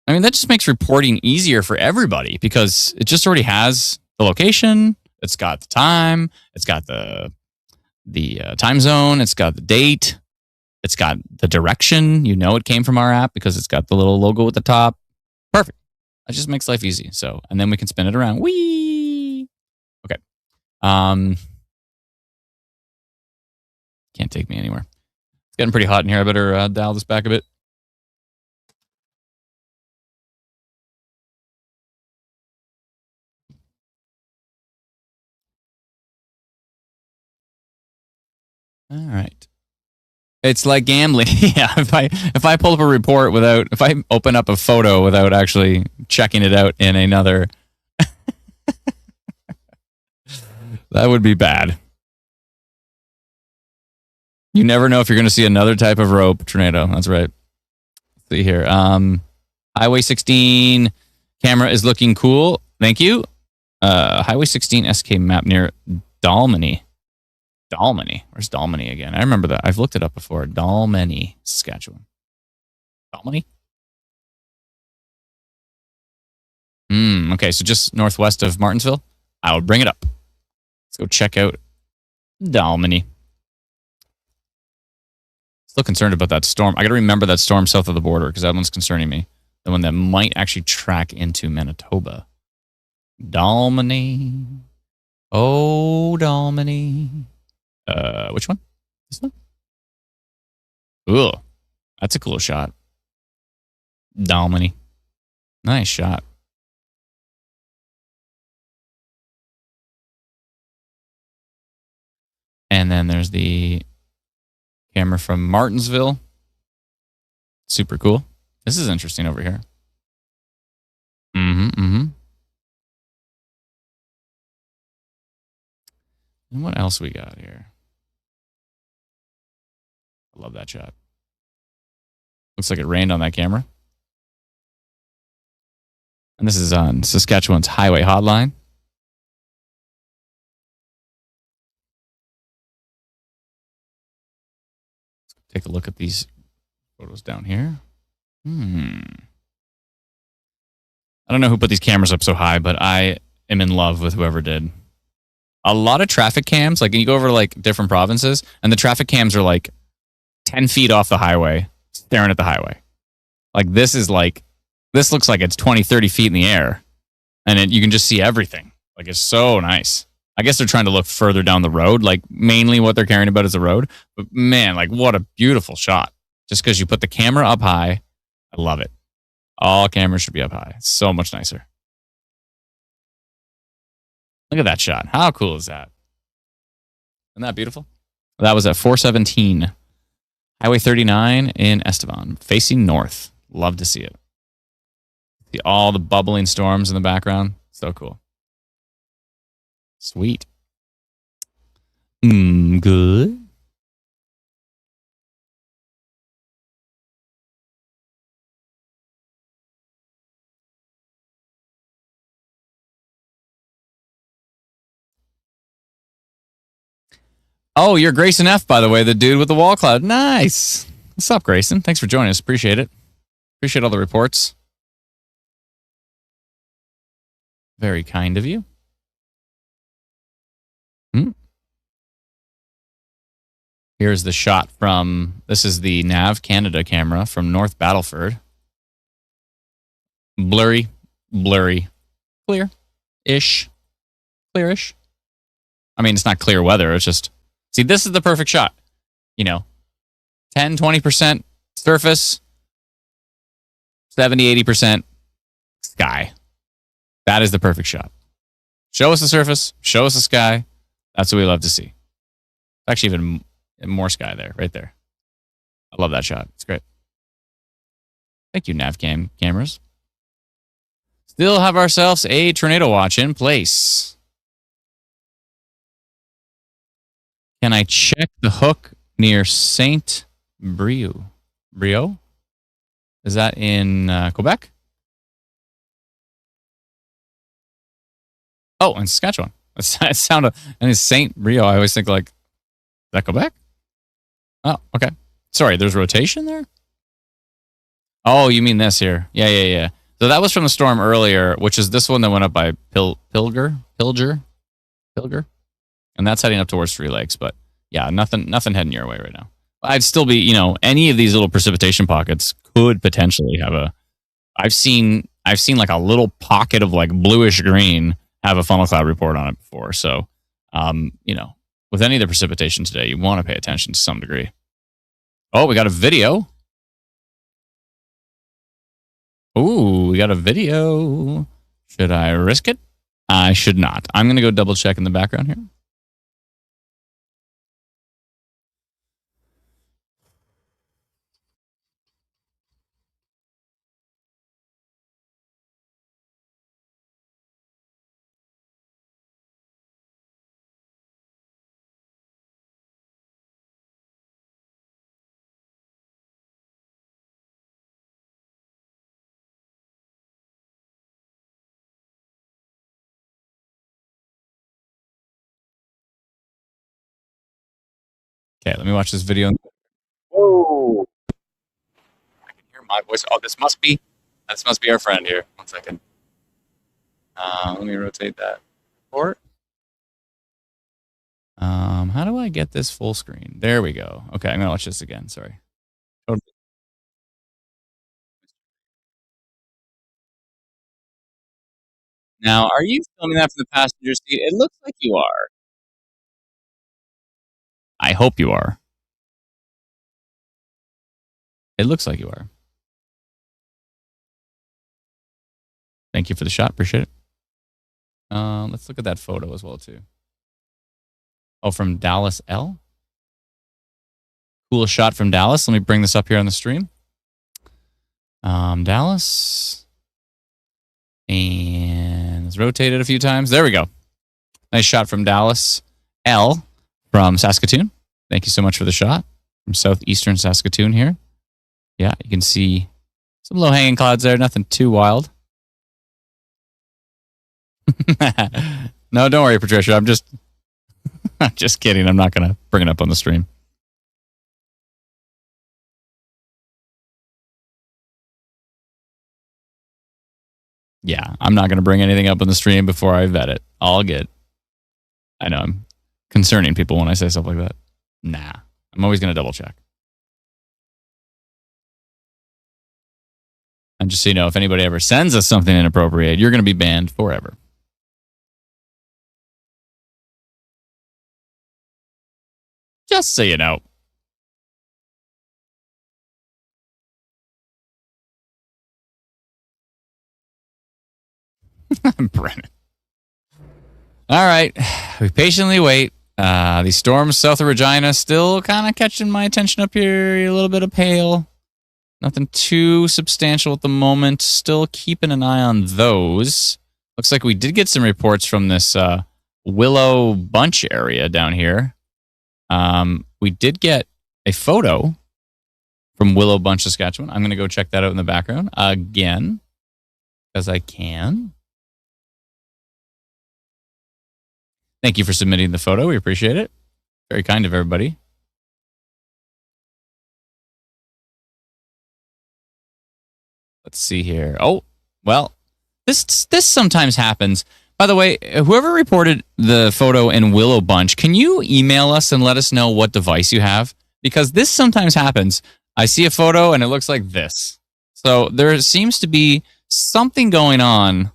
I mean, that just makes reporting easier for everybody because it just already has the location. It's got the time. It's got the time zone. It's got the date. It's got the direction. It came from our app because it's got the little logo at the top. Perfect. That just makes life easy. So, and then we can spin it around. Whee! Okay. Can't take me anywhere. It's getting pretty hot in here. I better dial this back a bit. All right. It's like gambling. Yeah, if I pull up a report if I open up a photo without actually checking it out in another, that would be bad. You never know if you're going to see another type of rope tornado. That's right. Let's see here. Highway 16 camera is looking cool. Thank you. Highway 16 SK map near Dalmany. Dalmany. Where's Dalmany again? I remember that. I've looked it up before. Dalmany, Saskatchewan. Dalmany? Okay, so just northwest of Martinsville. I will bring it up. Let's go check out Dalmany. Still concerned about that storm. I got to remember that storm south of the border because that one's concerning me. The one that might actually track into Manitoba. Dalmany. Oh, Dalmany. Which one? This one? Ooh, that's a cool shot. Dalmany. Nice shot. then there's the camera from Martinsville. Super cool. This is interesting over here. And what else we got here? I love that shot. Looks like it rained on that camera. And this is on Saskatchewan's highway hotline. Let's take a look at these photos down here. I don't know who put these cameras up so high, but I am in love with whoever did. A lot of traffic cams, like you go over to like different provinces, and the traffic cams are like 10 feet off the highway, staring at the highway. Like this looks like it's 20, 30 feet in the air, and you can just see everything. Like it's so nice. I guess they're trying to look further down the road. Like mainly what they're caring about is the road. But man, like what a beautiful shot. Just because you put the camera up high, I love it. All cameras should be up high. It's so much nicer. Look at that shot. How cool is that? Isn't that beautiful? That was at 417. Highway 39 in Estevan, facing north. Love to see it. See all the bubbling storms in the background. So cool. Sweet. Good. Oh, you're Grayson F, by the way, the dude with the wall cloud. Nice. What's up, Grayson? Thanks for joining us. Appreciate it. Appreciate all the reports. Very kind of you. Here's the shot from, this is the Nav Canada camera from North Battleford. Blurry, clear-ish, clearish. I mean, it's not clear weather. It's just, see, this is the perfect shot. 10, 20% surface, 70, 80% sky. That is the perfect shot. Show us the surface, show us the sky. That's what we love to see. Actually, even more sky there, right there. I love that shot. It's great. Thank you, Navcam cameras. Still have ourselves a tornado watch in place. Can I check the hook near Saint Brieuc? Is that in Quebec? Oh, in Saskatchewan. That sounded, and it's Saint Brieuc. I always think like, is that Quebec? Oh, okay. Sorry, there's rotation there? Oh, you mean this here. Yeah. So that was from the storm earlier, which is this one that went up by Pilger. And that's heading up towards Three Lakes. But yeah, nothing heading your way right now. I'd still be, any of these little precipitation pockets could potentially have I've seen like a little pocket of like bluish green have a funnel cloud report on it before. So, with any of the precipitation today, you want to pay attention to some degree. Oh, we got a video. Ooh, we got a video. Should I risk it? I should not. I'm going to go double check in the background here. Okay, let me watch this video. Whoa! I can hear my voice. Oh, this must be our friend here. 1 second. Let me rotate that report. How do I get this full screen? There we go. Okay, I'm gonna watch this again. Sorry. Now, are you filming that from the passenger seat? It looks like you are. I hope you are. It looks like you are. Thank you for the shot. Appreciate it. Let's look at that photo as well, too. Oh, from Dallas L? cool shot from Dallas. Let me bring this up here on the stream. Dallas. And it's rotated a few times. There we go. Nice shot from Dallas. L from Saskatoon. Thank you so much for the shot from southeastern Saskatoon here. Yeah, you can see some low-hanging clouds there. Nothing too wild. No, don't worry, Patricia. I'm just kidding. I'm not going to bring it up on the stream. Yeah, I'm not going to bring anything up on the stream before I vet it. All good. I know I'm concerning people when I say stuff like that. Nah, I'm always going to double check. And just so you know, if anybody ever sends us something inappropriate, you're going to be banned forever. Just so you know. Brennan. All right. We patiently wait. These storms south of Regina still kind of catching my attention up here. A little bit of pale. Nothing too substantial at the moment. Still keeping an eye on those. Looks like we did get some reports from this Willow Bunch area down here. We did get a photo from Willow Bunch, Saskatchewan. I'm going to go check that out in the background again, because I can. Thank you for submitting the photo. We appreciate it. Very kind of everybody. Let's see here. Oh, well, this sometimes happens. By the way, whoever reported the photo in Willow Bunch, can you email us and let us know what device you have? Because this sometimes happens. I see a photo and it looks like this. So there seems to be something going on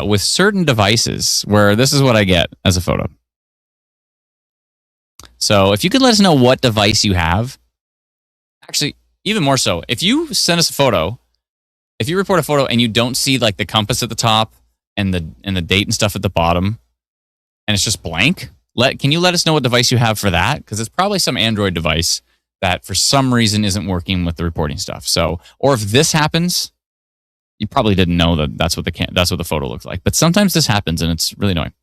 with certain devices where this is what I get as a photo. So if you could let us know what device you have, actually, even more so, if you send us a photo, if you report a photo and you don't see like the compass at the top and the date and stuff at the bottom, and it's just blank, can you let us know what device you have for that? Because it's probably some Android device that for some reason isn't working with the reporting stuff. So, or if this happens, you probably didn't know that that's what the photo looks like. But sometimes this happens and it's really annoying.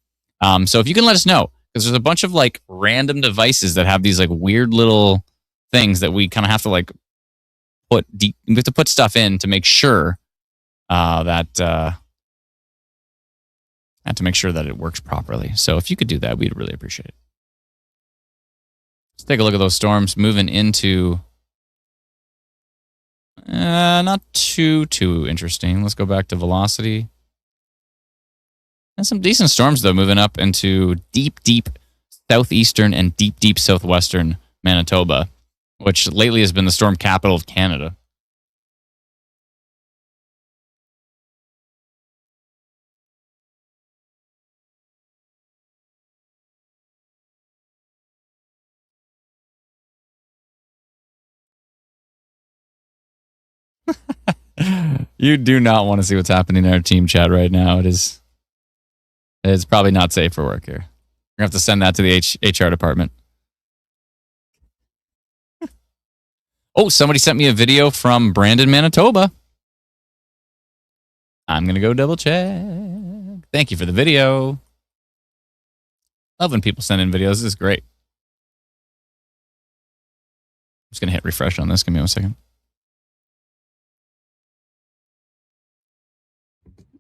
So if you can let us know, because there's a bunch of like random devices that have these like weird little things that we kind of have to like we have to put stuff in to make sure to make sure that it works properly. So if you could do that, we'd really appreciate it. Let's take a look at those storms moving into. Not too interesting. Let's go back to velocity. And some decent storms, though, moving up into deep southeastern and deep southwestern Manitoba, which lately has been the storm capital of Canada. You do not want to see what's happening in our team chat right now. It's probably not safe for work here. We're going to have to send that to the HR department. Oh, somebody sent me a video from Brandon, Manitoba. I'm going to go double check. Thank you for the video. Love when people send in videos. This is great. I'm just going to hit refresh on this. Give me 1 second.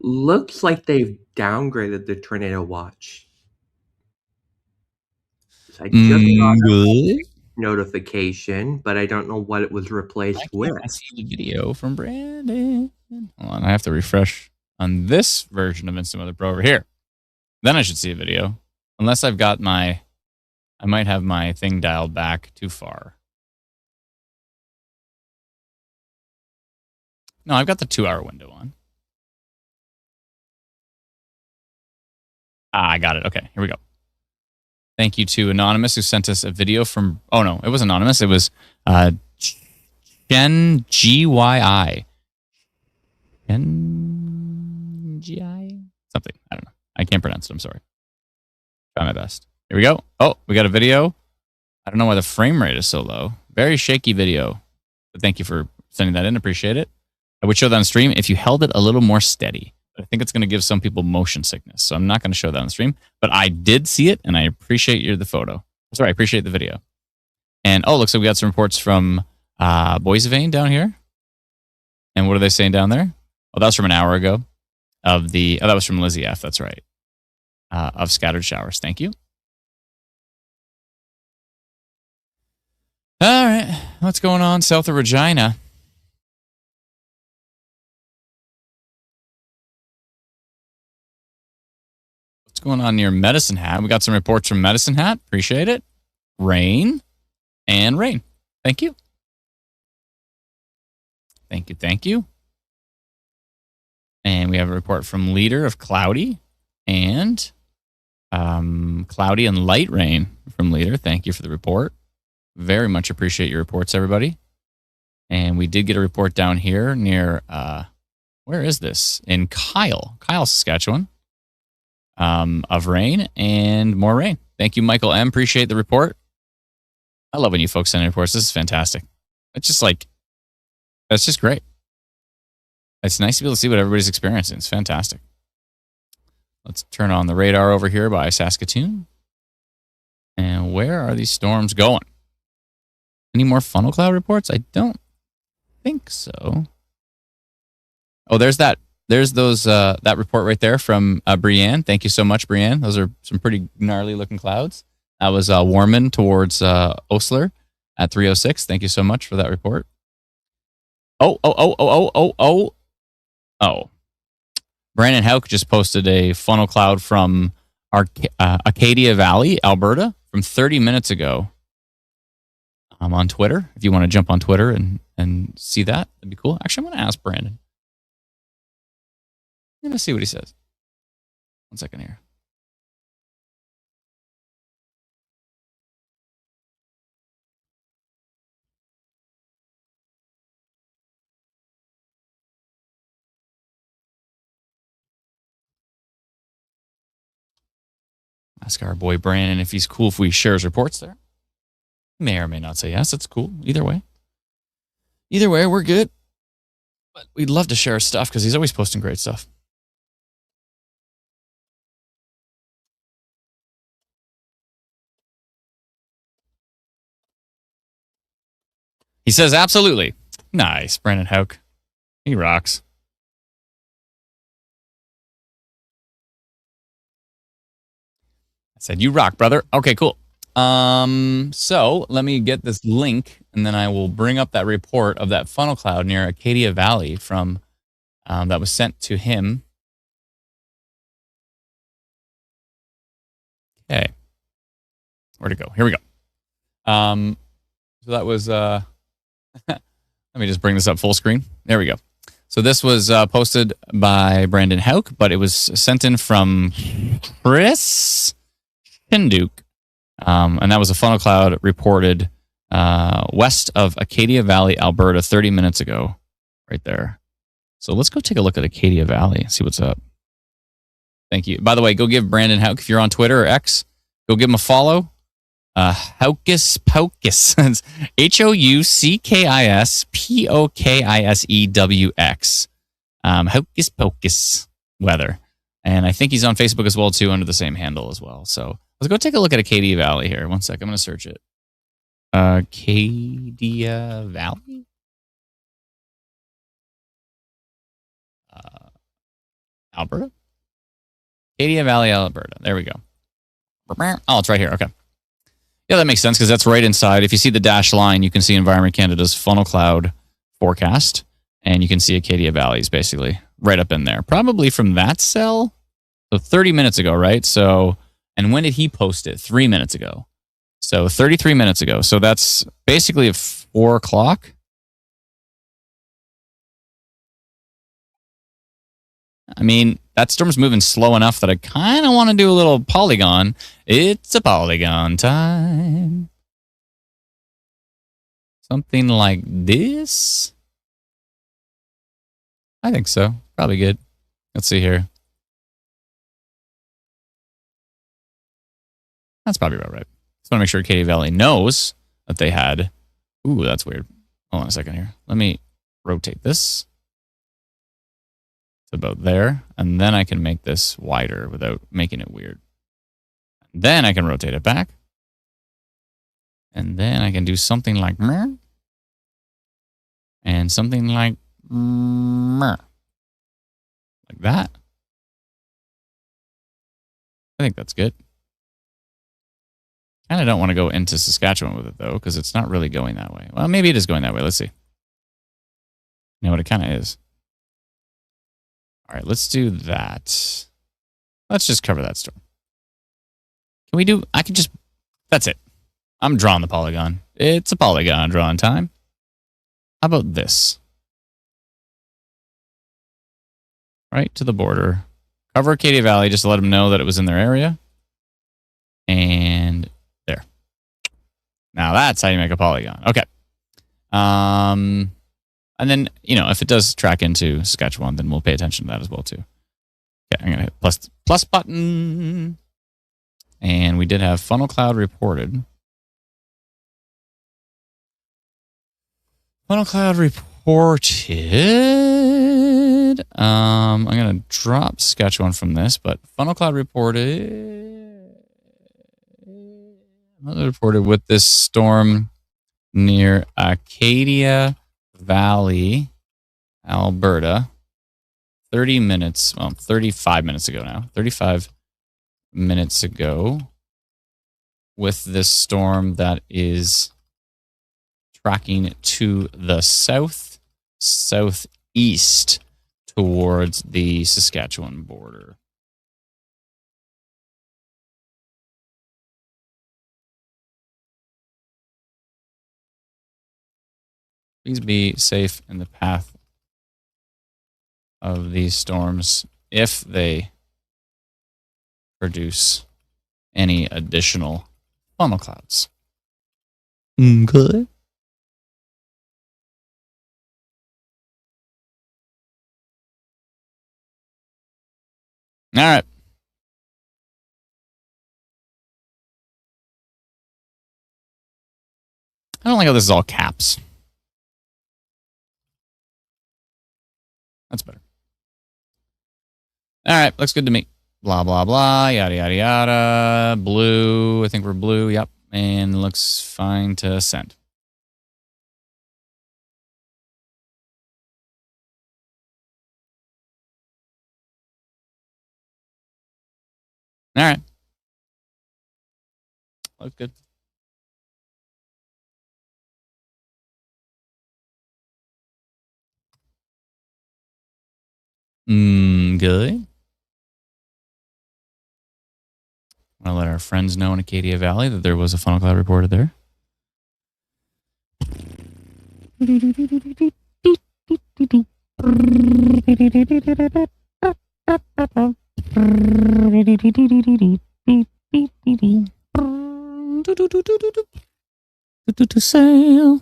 Looks like they've downgraded the tornado watch. So I just got a notification, but I don't know what it was replaced with.
I see the video from Brandon. Hold on, I have to refresh on this version of Instant Weather Pro over here. Then I should see a video. Unless I might have my thing dialed back too far. No, I've got the 2-hour window on. I got it. Okay, here we go. Thank you to Anonymous who sent us a video from. Oh no, it was Anonymous. It was Gen GYI. Gen GI something. I don't know. I can't pronounce it. I'm sorry. Try my best. Here we go. Oh, we got a video I don't know why the frame rate is so low. Very shaky video. But thank you for sending that in. Appreciate it. I would show that on stream if you held it a little more steady. But I think it's going to give some people motion sickness. So I'm not going to show that on stream. But I did see it, and I appreciate the photo. Sorry, I appreciate the video. And, looks like we got some reports from Boissevain down here. And what are they saying down there? Oh, that was from an hour ago. That was from Lizzie F. That's right. Of scattered showers. Thank you. All right. What's going on south of Regina? What's going on near Medicine Hat? We got some reports from Medicine Hat. Appreciate it. Rain and rain. Thank you. Thank you. Thank you. And we have a report from Leader of Cloudy and cloudy and light rain from Leader. Thank you for the report. Very much appreciate your reports, everybody. And we did get a report down here near, where is this? In Kyle, Saskatchewan, of rain and more rain. Thank you, Michael M. Appreciate the report. I love when you folks send in reports. This is fantastic. It's just that's just great. It's nice to be able to see what everybody's experiencing. It's fantastic. Let's turn on the radar over here by Saskatoon. And where are these storms going? Any more funnel cloud reports? I don't think so. Oh, there's that. There's that report right there from Brienne. Thank you so much, Brienne. Those are some pretty gnarly looking clouds. That was Warman towards Osler at 306. Thank you so much for that report. Oh. Brandon Hauk just posted a funnel cloud from Acadia Valley, Alberta, from 30 minutes ago. I'm on Twitter. If you want to jump on Twitter and see that, that'd be cool. Actually, I'm going to ask Brandon. I'm going to see what he says. 1 second here. Ask our boy Brandon if he's cool if we share his reports there. May or may not say yes. That's cool. Either way, we're good. But we'd love to share his stuff because he's always posting great stuff. He says absolutely. Nice, Brandon Hauk. He rocks. I said, you rock, brother. Okay, cool. So let me get this link, and then I will bring up that report of that funnel cloud near Acadia Valley from that was sent to him. Okay. Where'd it go? Here we go. So that was let me just bring this up full screen. There we go. So this was posted by Brandon Hauk, but it was sent in from Chris Pinduke. And that was a funnel cloud reported west of Acadia Valley, Alberta, 30 minutes ago, right there. So let's go take a look at Acadia Valley and see what's up. Thank you. By the way, go give Brandon Hauk, if you're on Twitter or X, go give him a follow. Houkus Pocus. HOUCKISPOKISEWX. Hocus Pocus weather. And I think he's on Facebook as well, too, under the same handle as well. So let's go take a look at Acadia Valley here. 1 sec. I'm going to search it. Acadia Valley? Alberta? Acadia Valley, Alberta. There we go. Oh, it's right here. Okay. Yeah, that makes sense because that's right inside. If you see the dashed line, you can see Environment Canada's funnel cloud forecast, and you can see Acadia Valley's basically right up in there. Probably from that cell. So 30 minutes ago, right? So, and when did he post it? 3 minutes ago. So 33 minutes ago. So that's basically at 4 o'clock. I mean, that storm's moving slow enough that I kind of want to do a little polygon. It's a polygon time. Something like this. I think so. Probably good. Let's see here. That's probably about right. Just want to make sure Katy Valley knows that they had. Ooh, that's weird. Hold on a second here. Let me rotate this. It's about there. And then I can make this wider without making it weird. Then I can rotate it back. And then I can do something like meh. And something like meh. Like that. I think that's good. Kind of don't want to go into Saskatchewan with it, though, because it's not really going that way. Well, maybe it is going that way. Let's see. You know what it kind of is. All right, let's do that. Let's just cover that storm. Can we do... I can just... That's it. I'm drawing the polygon. It's a polygon drawing time. How about this? Right to the border. Cover Katy Valley just to let them know that it was in their area. And there. Now that's how you make a polygon. Okay. And then, you know, if it does track into Saskatchewan, then we'll pay attention to that as well, too. Okay, I'm going to hit plus button. And we did have funnel cloud reported. Funnel cloud reported. I'm going to drop Saskatchewan from this, but funnel cloud reported with this storm near Acadia Valley, Alberta. 35 minutes ago now. 35 minutes ago with this storm that is tracking to the southeast towards the Saskatchewan border. Please be safe in the path of these storms if they produce any additional funnel clouds. Okay. All right. I don't like how this is all caps. That's better. All right, looks good to me. Blah, blah, blah, yada, yada, yada. Blue, I think we're blue, yep. And looks fine to send. All right. Looks good. Good. Want to let our friends know in Acadia Valley that there was a funnel cloud reported there. Sail.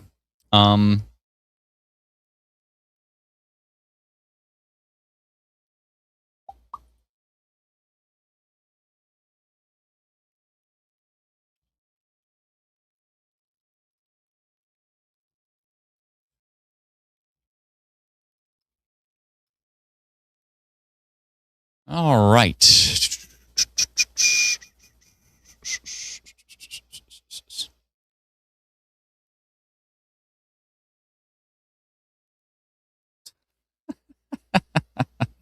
All right.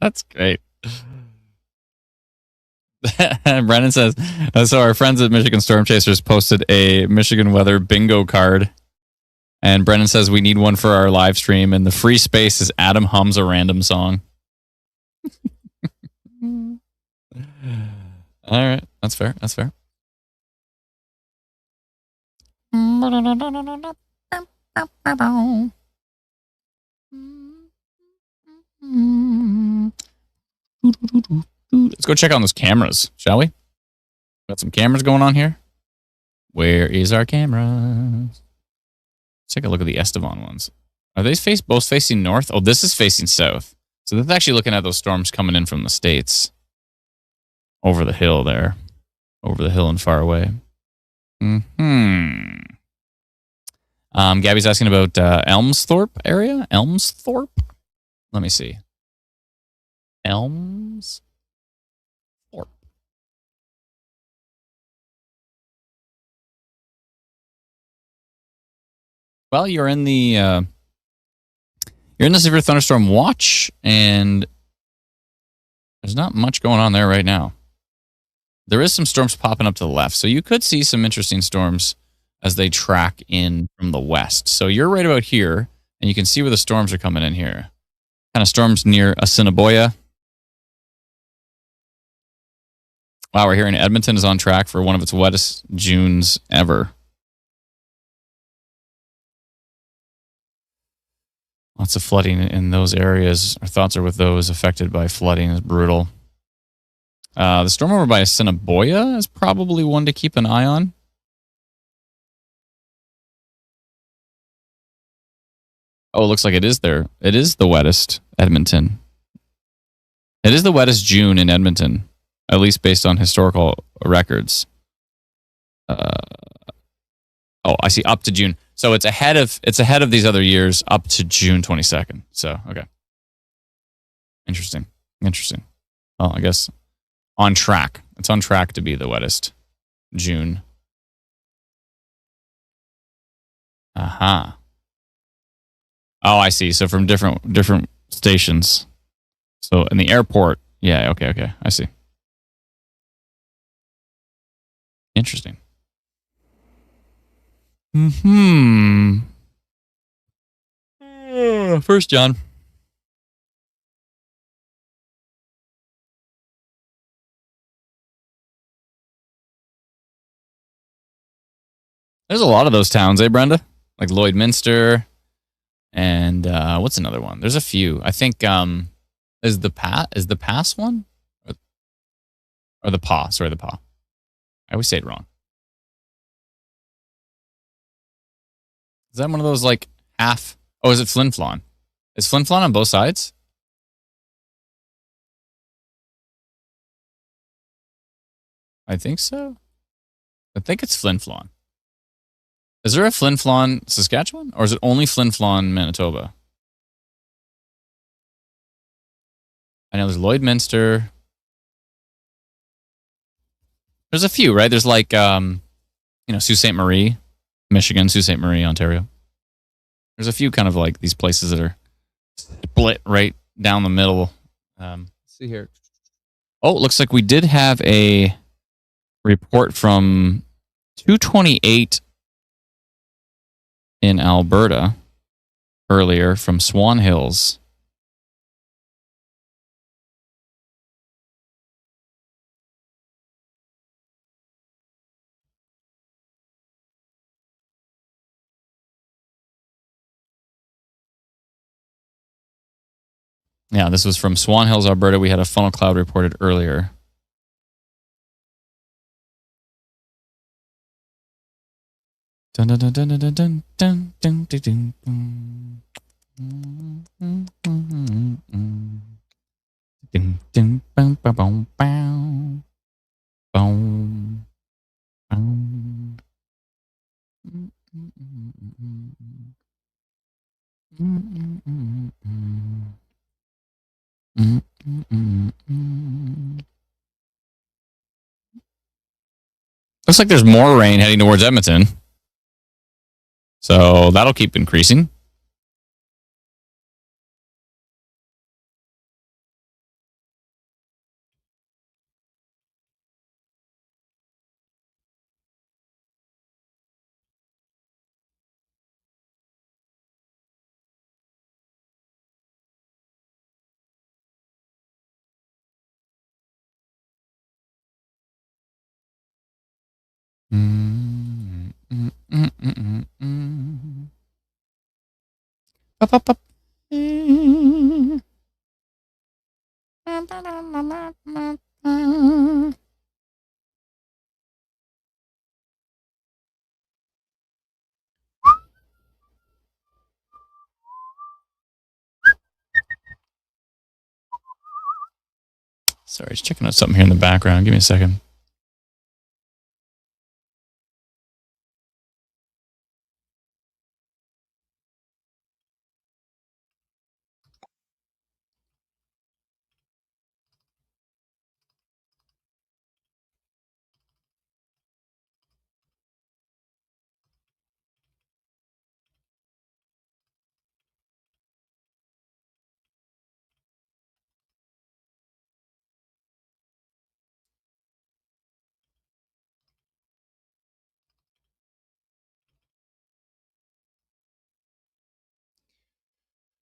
That's great. Brennan says, so our friends at Michigan Storm Chasers posted a Michigan weather bingo card. And Brennan says we need one for our live stream. And the free space is Adam hums a random song. All right. That's fair. That's fair. Let's go check on those cameras, shall we? Got some cameras going on here. Where is our camera? Let's take a look at the Estevan ones. Are they both facing north? Oh, this is facing south. So that's actually looking at those storms coming in from the States. Over the hill there. Over the hill and far away. Hmm. Gabby's asking about Elmsthorpe area. Elmsthorpe. Let me see. Elmsthorpe. Well, you're in the severe thunderstorm watch, and there's not much going on there right now. There is some storms popping up to the left, so you could see some interesting storms as they track in from the west. So you're right about here, and you can see where the storms are coming in here. Kind of storms near Assiniboia. Wow, we're hearing Edmonton is on track for one of its wettest Junes ever. Lots of flooding in those areas. Our thoughts are with those affected by flooding. It's brutal. The storm over by Assiniboia is probably one to keep an eye on. Oh, it looks like it is there. It is the wettest Edmonton. It is the wettest June in Edmonton, at least based on historical records. I see up to June. So it's ahead of these other years up to June 22nd. So okay, interesting. Well, I guess on track. It's on track to be the wettest June. Aha. Oh, I see. So from different stations. So in the airport, yeah. Okay. I see. Interesting. First, John. There's a lot of those towns, eh, Brenda? Like Lloydminster, and what's another one? There's a few. I think is the pass one, or the paw? Sorry, the paw. I always say it wrong. Is that one of those like half? Oh, is it Flin Flon? Is Flin Flon on both sides? I think so. I think it's Flin Flon. Is there a Flin Flon Saskatchewan, or is it only Flin Flon Manitoba? I know there's Lloydminster. There's a few, right? There's like Sault Ste. Marie, Michigan, Sault Ste. Marie, Ontario. There's a few kind of like these places that are split right down the middle. Let's see here. Oh, it looks like we did have a report from 228 in Alberta earlier from Swan Hills. Yeah, this was from Swan Hills, Alberta. We had a funnel cloud reported earlier. Dun, dun, dun, dun, dun, dun, dun, dun, dun, dun, dun. Dun, dun, bum, bum, bum, bum. Bum, bum. Looks like there's more rain heading towards Edmonton. So that'll keep increasing. Up, up, up. Sorry, just checking out something here in the background. Give me a second.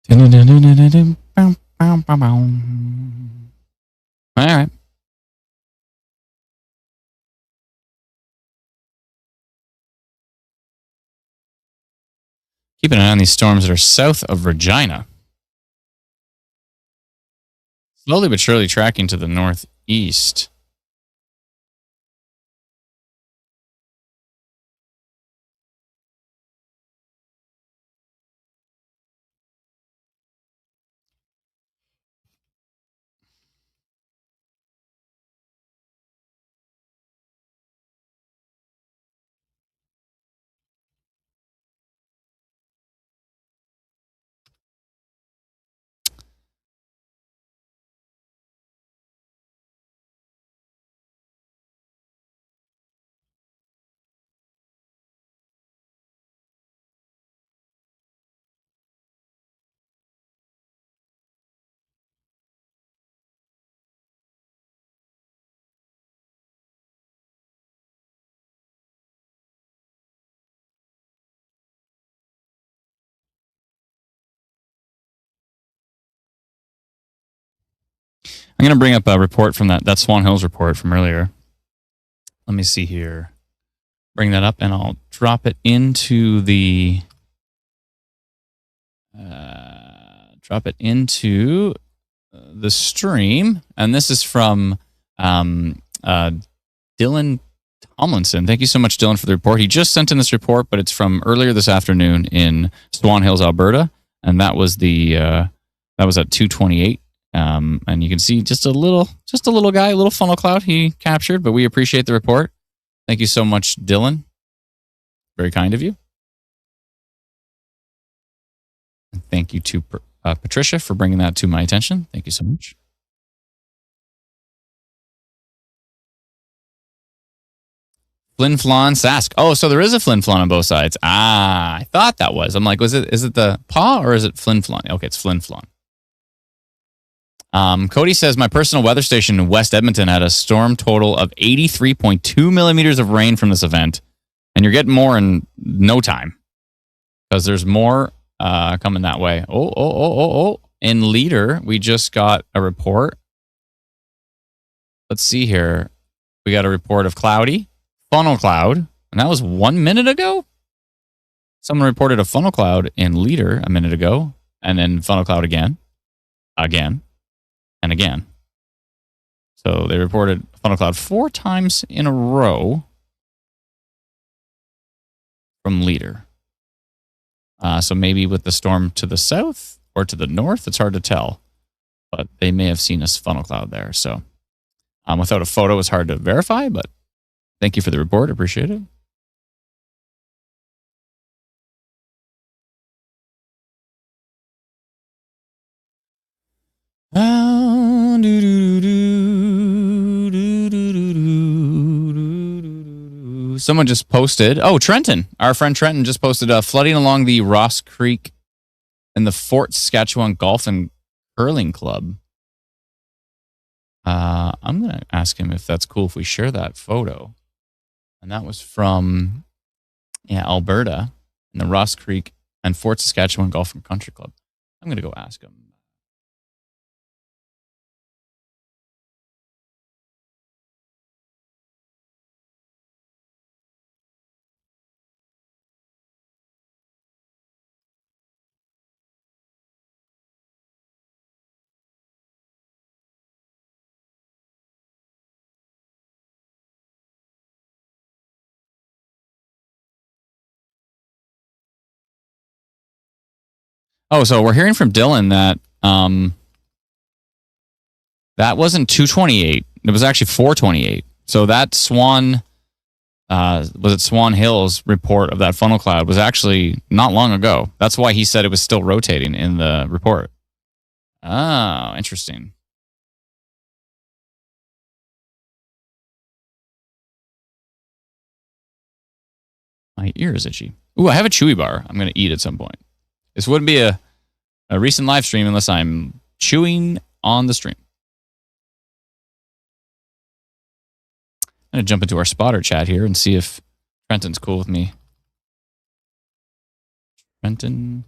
All right. Keep an eye on these storms that are south of Regina. Slowly but surely tracking to the northeast. I'm going to bring up a report from that Swan Hills report from earlier. Let me see here. Bring that up, and I'll drop it into the stream. And this is from Dylan Tomlinson. Thank you so much, Dylan, for the report. He just sent in this report, but it's from earlier this afternoon in Swan Hills, Alberta, and that was at 2:28. And you can see just a little guy, a little funnel cloud he captured, but we appreciate the report. Thank you so much, Dylan. Very kind of you. And thank you to Patricia for bringing that to my attention. Thank you so much. Flin Flon Sask. Oh, so there is a Flin Flon on both sides. Ah, I thought that was. I'm like, is it the paw or is it Flin Flon? Okay, it's Flin Flon. Cody says, my personal weather station in West Edmonton had a storm total of 83.2 millimeters of rain from this event. And you're getting more in no time because there's more coming that way. Oh. In Leader, we just got a report. Let's see here. We got a report of cloudy, funnel cloud, and that was 1 minute ago. Someone reported a funnel cloud in Leader a minute ago, and then funnel cloud again, and again. So they reported funnel cloud 4 times in a row from Leader. So maybe with the storm to the south or to the north, it's hard to tell. But they may have seen a funnel cloud there. So without a photo, it's hard to verify, but thank you for the report. Appreciate it. Someone just posted. Oh, Trenton. Our friend Trenton just posted flooding along the Ross Creek in the Fort Saskatchewan Golf and Curling Club. I'm going to ask him if that's cool if we share that photo. And that was from Alberta in the Ross Creek and Fort Saskatchewan Golf and Country Club. I'm going to go ask him. Oh, so we're hearing from Dylan that that wasn't 2:28. It was actually 4:28. So that Swan Hills report of that funnel cloud was actually not long ago. That's why he said it was still rotating in the report. Oh, interesting. My ear is itchy. Ooh, I have a Chewy bar. I'm going to eat at some point. This wouldn't be a recent live stream unless I'm chewing on the stream. I'm going to jump into our spotter chat here and see if Trenton's cool with me. Trenton.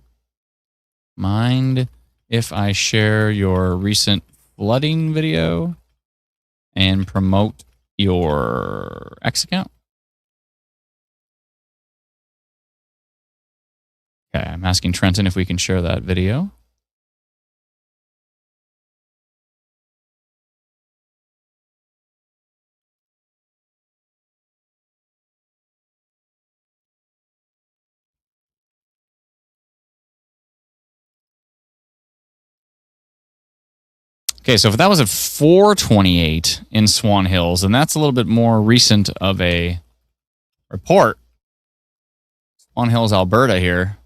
mind if I share your recent flooding video and promote your X account? Okay, I'm asking Trenton if we can share that video. Okay, so if that was at 4:28 in Swan Hills, and that's a little bit more recent of a report. Swan Hills, Alberta here.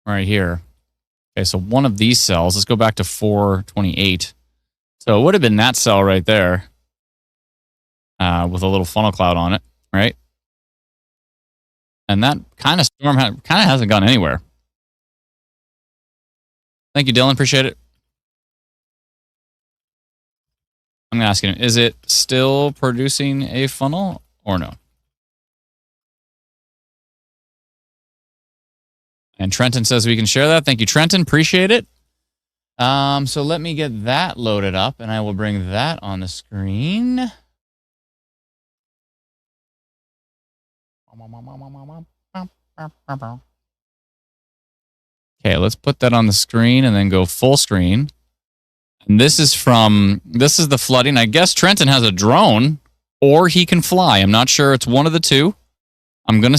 Right here. Okay, so one of these cells, let's go back to 4:28. So it would have been that cell right there with a little funnel cloud on it, right? And that kind of storm kind of hasn't gone anywhere. Thank you, Dylan. Appreciate it. I'm going to ask him, is it still producing a funnel or no? And Trenton says we can share that. Thank you, Trenton. Appreciate it. So let me get that loaded up, and I will bring that on the screen. Okay, let's put that on the screen and then go full screen. And this is the flooding. I guess Trenton has a drone, or he can fly. I'm not sure. It's one of the two. I'm gonna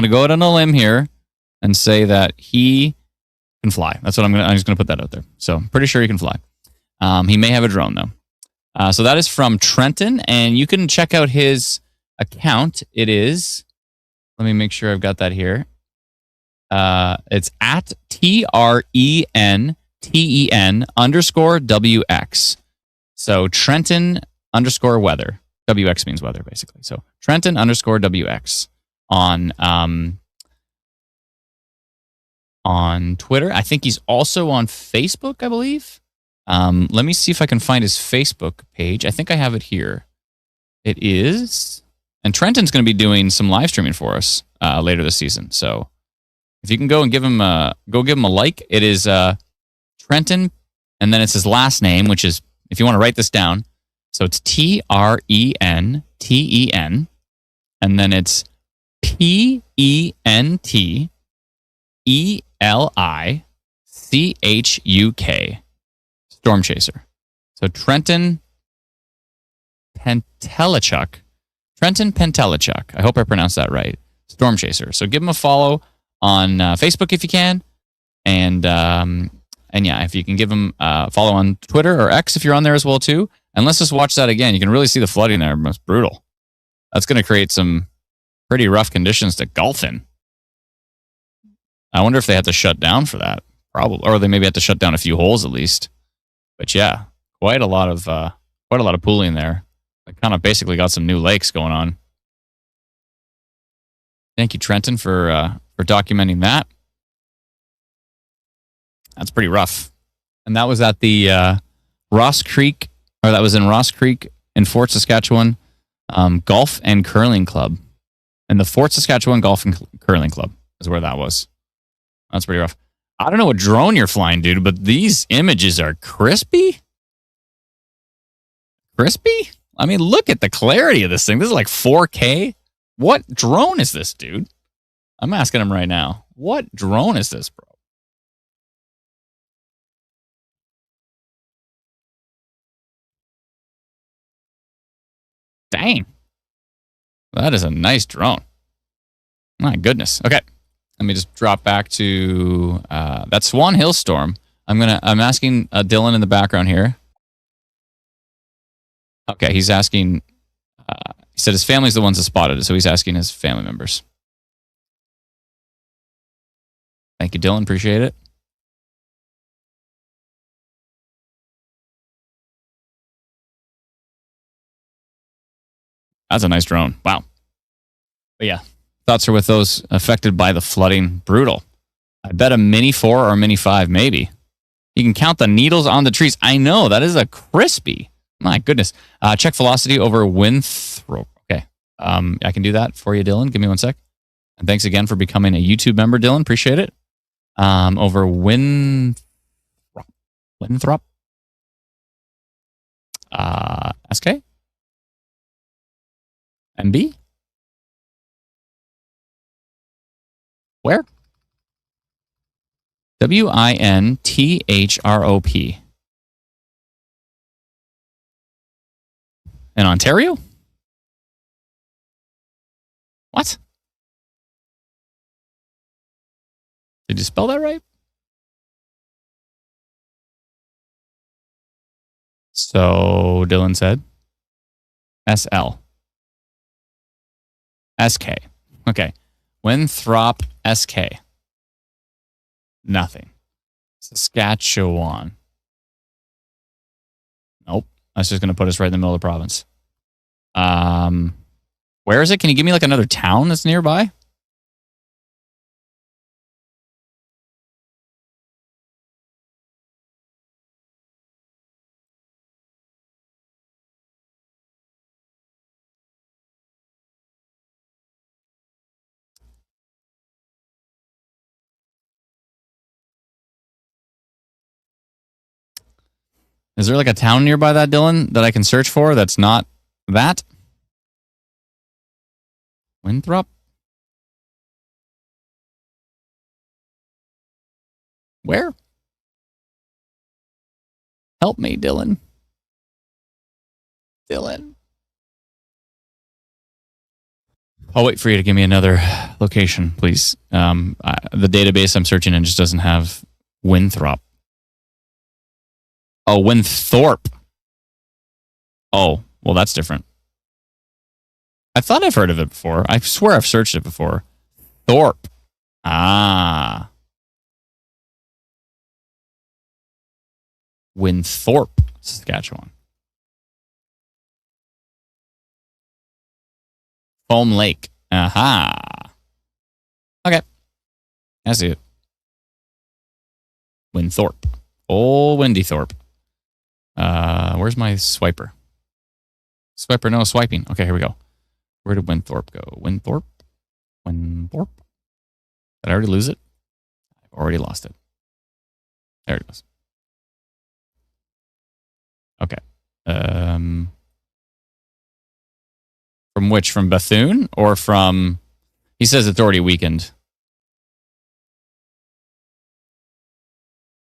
go out on a limb here and say that he can fly. That's what I'm just gonna put that out there. So I'm pretty sure he can fly. He may have a drone though. So that is from Trenton, and you can check out his account. It is. Let me make sure I've got that here. It's at TRENTEN_WX. So Trenton _weather. WX means weather, basically. So Trenton _WX on Twitter. I think he's also on Facebook, I believe. Let me see if I can find his Facebook page. I think I have it here. It is. And Trenton's going to be doing some live streaming for us later this season. So if you can go and give him a like, it is Trenton, and then it's his last name, which is, if you want to write this down, so it's TRENTEN, and then it's PENTELICHUK, Storm Chaser. So Trenton Pentelichuk. I hope I pronounced that right. Storm Chaser. So give him a follow on Facebook if you can, and yeah, if you can give him a follow on Twitter or X if you're on there as well too. And let's just watch that again. You can really see the flooding there. It's brutal. That's going to create some pretty rough conditions to golf in. I wonder if they had to shut down for that, probably, or they maybe had to shut down a few holes at least. But yeah, quite a lot of pooling there. They kind of basically got some new lakes going on. Thank you, Trenton, for documenting that. That's pretty rough. And that was at the Ross Creek, or that was in Ross Creek in Fort Saskatchewan Golf and Curling Club. And the Fort Saskatchewan Golf and Curling Club is where that was. That's pretty rough. I don't know what drone you're flying, dude, but these images are crispy. Crispy? I mean, look at the clarity of this thing. This is like 4K. What drone is this, dude? I'm asking him right now. What drone is this, bro? Dang. That is a nice drone. My goodness. Okay. Let me just drop back to that Swan Hill storm. I'm asking Dylan in the background here. Okay, he's asking. He said his family's the ones that spotted it, so he's asking his family members. Thank you, Dylan. Appreciate it. That's a nice drone. Wow. But yeah, thoughts are with those affected by the flooding. Brutal. I bet a Mini 4 or a Mini 5, maybe. You can count the needles on the trees. I know, that is a crispy. My goodness. Check velocity over Winthrop. Okay. I can do that for you, Dylan. Give me 1 sec. And thanks again for becoming a YouTube member, Dylan. Appreciate it. Over Winthrop. Winthrop. SK? MB? Where? Winthrop. In Ontario? What? Did you spell that right? So Dylan said SL. SK. Okay. Winthrop SK. Nothing. Saskatchewan. Nope. That's just going to put us right in the middle of the province. Where is it? Can you give me like another town that's nearby? Is there like a town nearby that, Dylan, that I can search for that's not that? Winthrop? Where? Help me, Dylan. Dylan. I'll wait for you to give me another location, please. The database I'm searching in just doesn't have Winthrop. Oh, Winthorpe. Oh, well, that's different. I thought I've heard of it before. I swear I've searched it before. Thorpe. Ah. Winthorpe, Saskatchewan. Foam Lake. Aha. Okay. I see it. Winthorpe. Old Windy Thorpe. Where's my swiper? Swiper, no swiping. Okay, here we go. Where did Winthorpe go? Winthorpe? Winthorpe? Did I already lose it? I've already lost it. There it goes. Okay. From which? From Bethune or from... He says it's already weakened.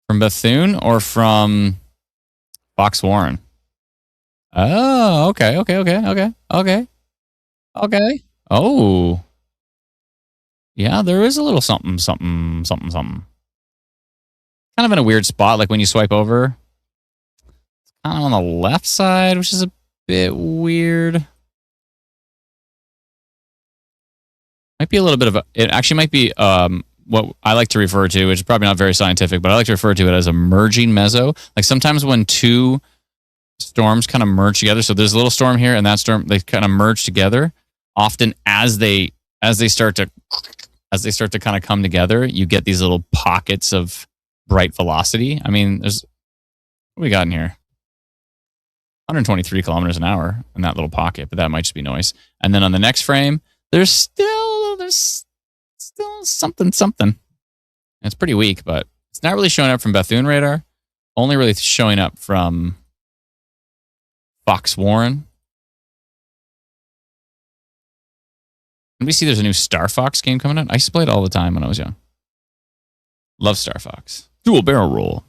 From Bethune or from Fox Warren? Oh, okay. Oh. Yeah, there is a little something. Kind of in a weird spot, like when you swipe over. Kind of on the left side, which is a bit weird. Might be a little bit of a... It actually might be what I like to refer to, which is probably not very scientific, but I like to refer to it as a merging meso. Like sometimes when two storms kind of merge together, so there's a little storm here and that storm, they kind of merge together. Often as they start to kind of come together, you get these little pockets of bright velocity. I mean, there's... What we got in here? 123 kilometers an hour in that little pocket, but that might just be noise. And then on the next frame, there's still something. It's pretty weak, but it's not really showing up from Bethune radar. Only really showing up from Fox Warren. And we see there's a new Star Fox game coming out. I used to play it all the time when I was young. Love Star Fox. Dual barrel roll.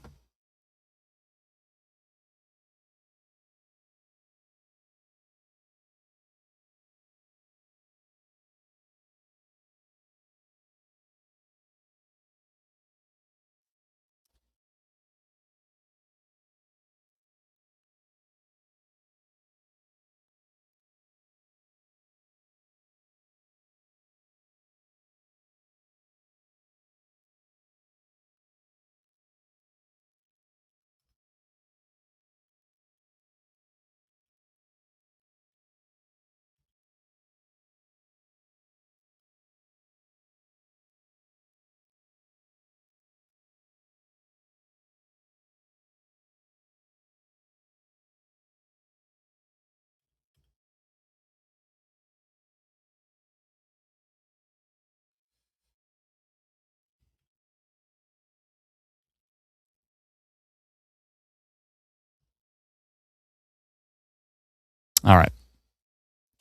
All right.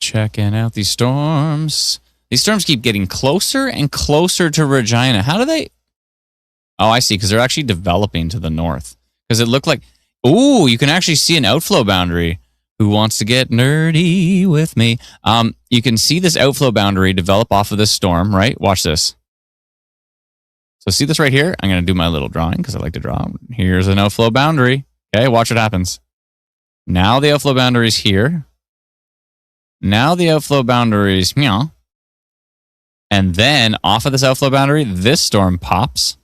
Checking out these storms. These storms keep getting closer and closer to Regina. How do they? Oh, I see. Because they're actually developing to the north. Because it looked like, ooh, you can actually see an outflow boundary. Who wants to get nerdy with me? You can see this outflow boundary develop off of this storm, right? Watch this. So see this right here? I'm going to do my little drawing because I like to draw. Here's an outflow boundary. Okay, watch what happens. Now the outflow boundary is here. Now the outflow boundary is meow. And then off of this outflow boundary, this storm pops.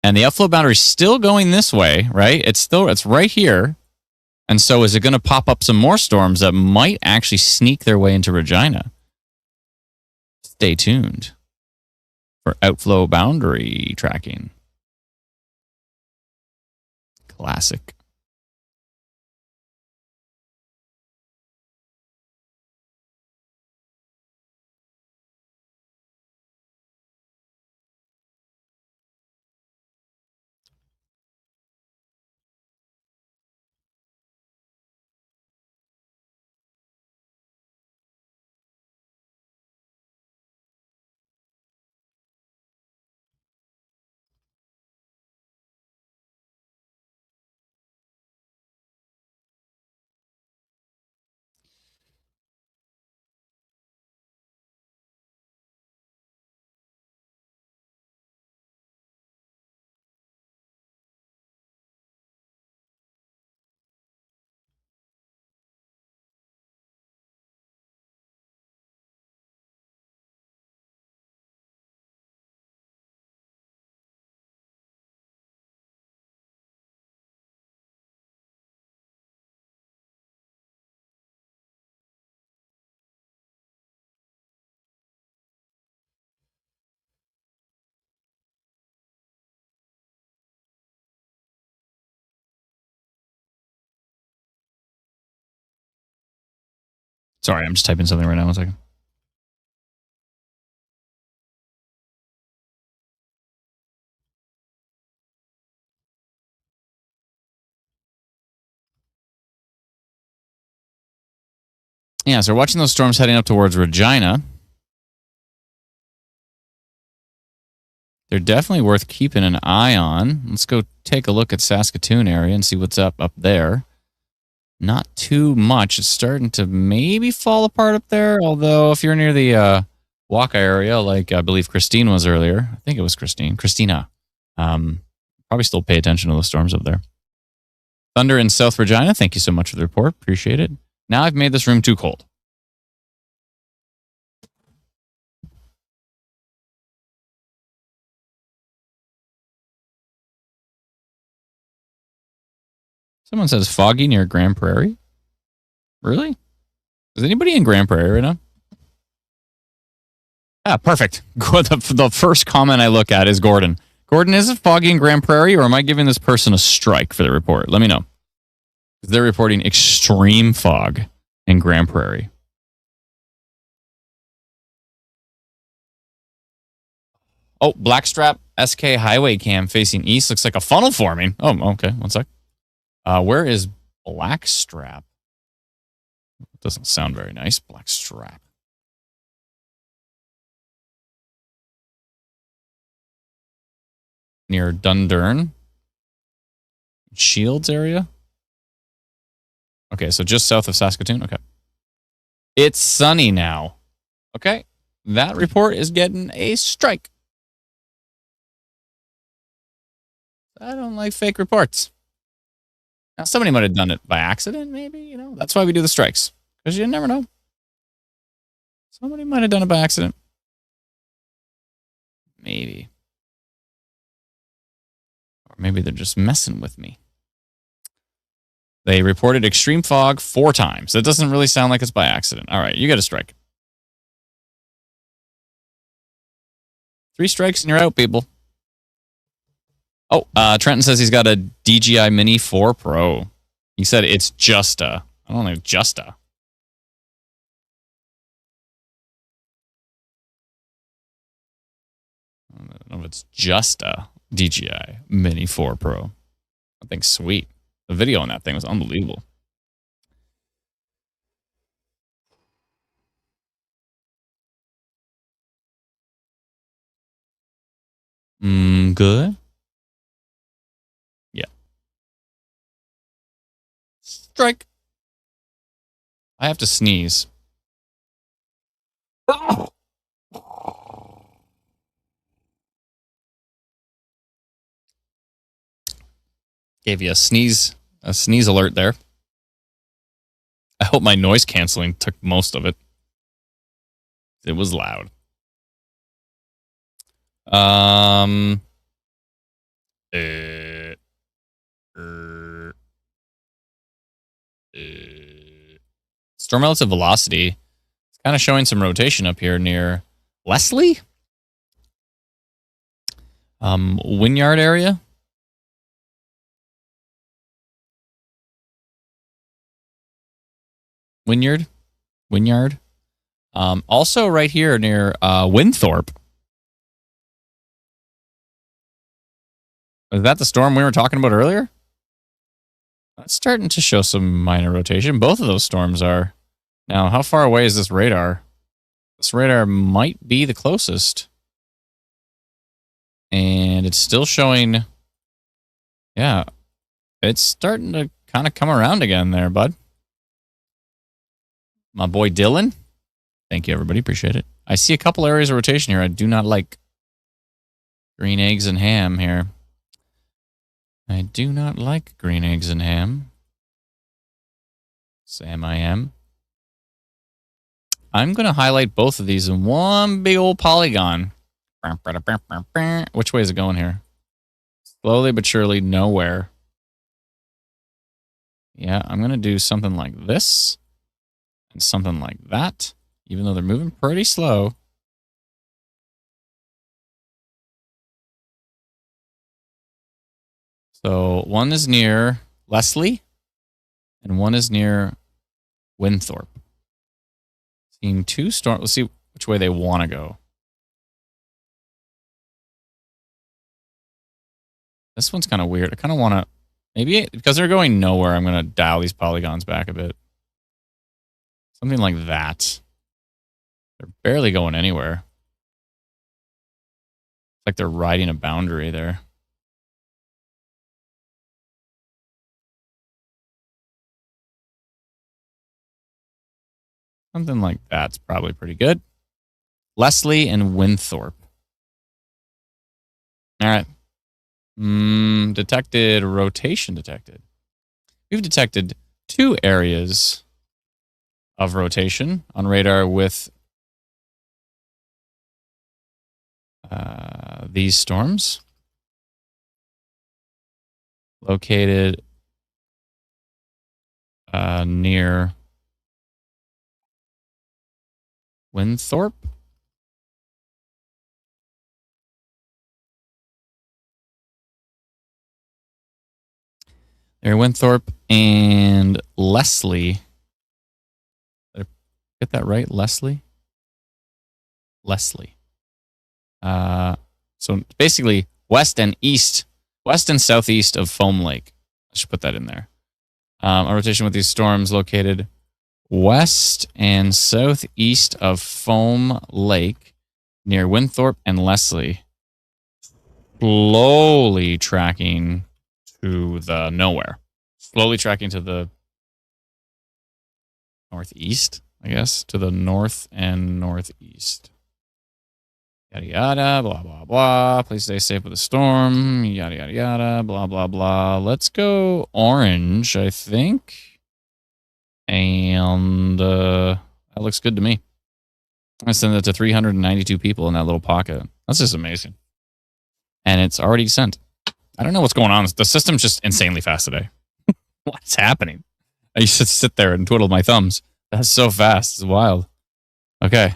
And the outflow boundary is still going this way, right? It's right here. And so is it going to pop up some more storms that might actually sneak their way into Regina? Stay tuned for outflow boundary tracking. Classic. Sorry, I'm just typing something right now. 1 second. Yeah, so we're watching those storms heading up towards Regina. They're definitely worth keeping an eye on. Let's go take a look at Saskatoon area and see what's up there. Not too much. It's starting to maybe fall apart up there. Although if you're near the Waka area, like I believe Christine was earlier, I think it was Christina, probably still pay attention to the storms up there. Thunder in South Regina, thank you so much for the report. Appreciate it. Now I've made this room too cold. Someone says foggy near Grand Prairie. Really? Is anybody in Grand Prairie right now? Ah, perfect. The first comment I look at is Gordon. Gordon, is it foggy in Grand Prairie, or am I giving this person a strike for the report? Let me know. They're reporting extreme fog in Grand Prairie. Oh, Blackstrap SK Highway Cam facing east looks like a funnel forming. Oh, okay. 1 sec. Where is Blackstrap? Doesn't sound very nice. Blackstrap. Near Dundurn. Shields area. Okay, so just south of Saskatoon. Okay. It's sunny now. Okay. That report is getting a strike. I don't like fake reports. Now, somebody might have done it by accident, maybe. You know, that's why we do the strikes. Because you never know. Somebody might have done it by accident. Maybe. Or maybe they're just messing with me. They reported extreme fog 4 times. That doesn't really sound like it's by accident. All right, you get a strike. 3 strikes and you're out, people. Oh, Trenton says he's got a DJI Mini 4 Pro. He said it's just a. I don't know, just a. I don't know if it's just a DJI Mini 4 Pro. I think sweet. The video on that thing was unbelievable. Good. Yeah. Strike. I have to sneeze. Gave you a sneeze alert there. I hope my noise canceling took most of it. It was loud. Um. Uh, uh, Storm relative velocity. It's kind of showing some rotation up here near Leslie. Wynyard area. Wynyard. Also right here near Winthorpe. Was that the storm we were talking about earlier? That's starting to show some minor rotation. Both of those storms are. Now, how far away is this radar? This radar might be the closest. And it's still showing. Yeah, it's starting to kind of come around again there, bud. My boy Dylan. Thank you, everybody. Appreciate it. I see a couple areas of rotation here I do not like. Green eggs and ham here. I do not like green eggs and ham. Sam, I am. I'm going to highlight both of these in one big old polygon. Which way is it going here? Slowly but surely nowhere. Yeah, I'm going to do something like this and something like that, even though they're moving pretty slow. So one is near Leslie and one is near Winthorpe. Seeing two storms. Let's see which way they want to go. This one's kind of weird. I kind of want to, maybe because they're going nowhere, I'm going to dial these polygons back a bit. Something like that. They're barely going anywhere. It's like they're riding a boundary there. Something like that's probably pretty good. Leslie and Winthorpe. All right. Detected rotation detected. We've detected two areas of rotation on radar with these storms located near Winthorpe. Near Winthorpe and Leslie. Did I get that right? Leslie? Leslie. So basically west and southeast of Foam Lake. I should put that in there. A rotation with these storms located west and southeast of Foam Lake near Winthorpe and Leslie. Slowly tracking to the nowhere. Slowly tracking to the northeast, I guess, to the north and northeast. Yada, yada, blah, blah, blah. Please stay safe with the storm. Yada, yada, yada, blah, blah, blah. Let's go orange, I think. And that looks good to me. I sent it to 392 people in that little pocket. That's just amazing. And it's already sent. I don't know what's going on. The system's just insanely fast today. What's happening? I used to sit there and twiddle my thumbs. That's so fast. It's wild. Okay.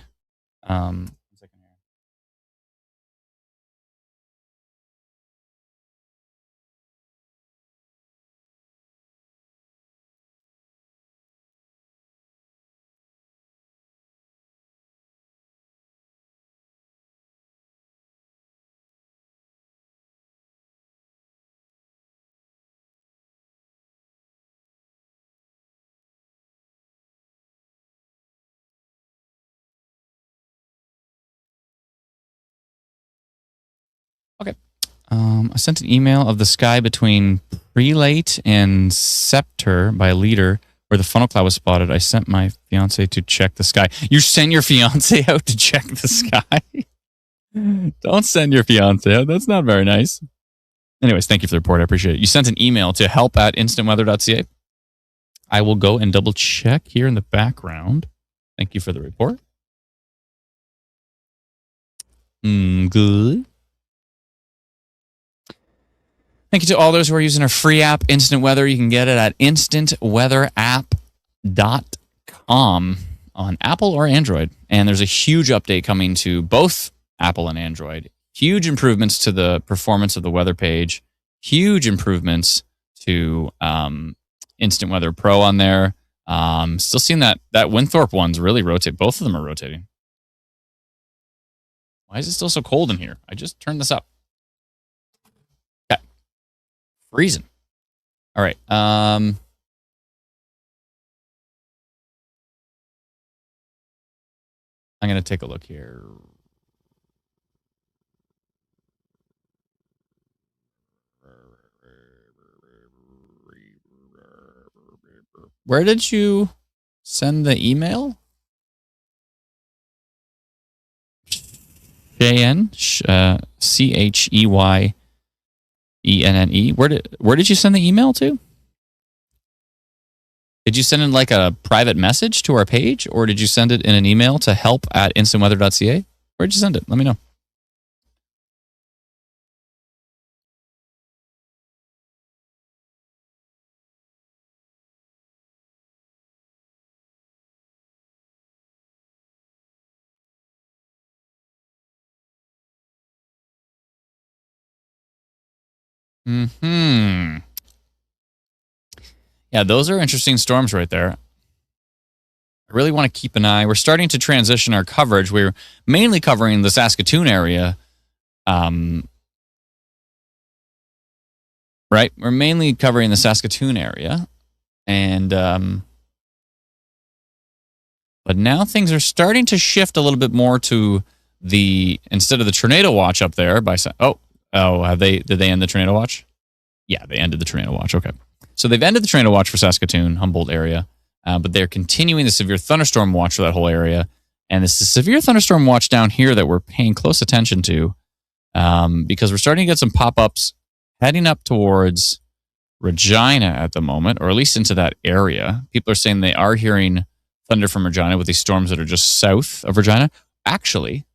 Okay. I sent an email of the sky between Prelate and Scepter by Leader where the funnel cloud was spotted. I sent my fiance to check the sky. You send your fiance out to check the sky? Don't send your fiance out. That's not very nice. Anyways, thank you for the report. I appreciate it. You sent an email to help@instantweather.ca. I will go and double check here in the background. Thank you for the report. Good. Thank you to all those who are using our free app, Instant Weather. You can get it at instantweatherapp.com on Apple or Android. And there's a huge update coming to both Apple and Android. Huge improvements to the performance of the weather page. Huge improvements to Instant Weather Pro on there. Still seeing that Winthrop one's really rotate. Both of them are rotating. Why is it still so cold in here? I just turned this up. Okay. Freezing. All right. I'm going to take a look here. Where did you send the email? Cheyenne, CHEYENNE. Where did you send the email to? Did you send in like a private message to our page, or did you send it in an email to help@instantweather.ca? Where'd you send it? Let me know. Yeah, those are interesting storms right there. I really want to keep an eye. We're starting to transition our coverage. We're mainly covering the Saskatoon area. Right? We're mainly covering the Saskatoon area. And but now things are starting to shift a little bit more to instead of the tornado watch up there did they end the tornado watch? Yeah, they ended the tornado watch. Okay. So they've ended the tornado watch for Saskatoon, Humboldt area, but they're continuing the severe thunderstorm watch for that whole area. And it's the severe thunderstorm watch down here that we're paying close attention to because we're starting to get some pop-ups heading up towards Regina at the moment, or at least into that area. People are saying they are hearing thunder from Regina with these storms that are just south of Regina. Actually,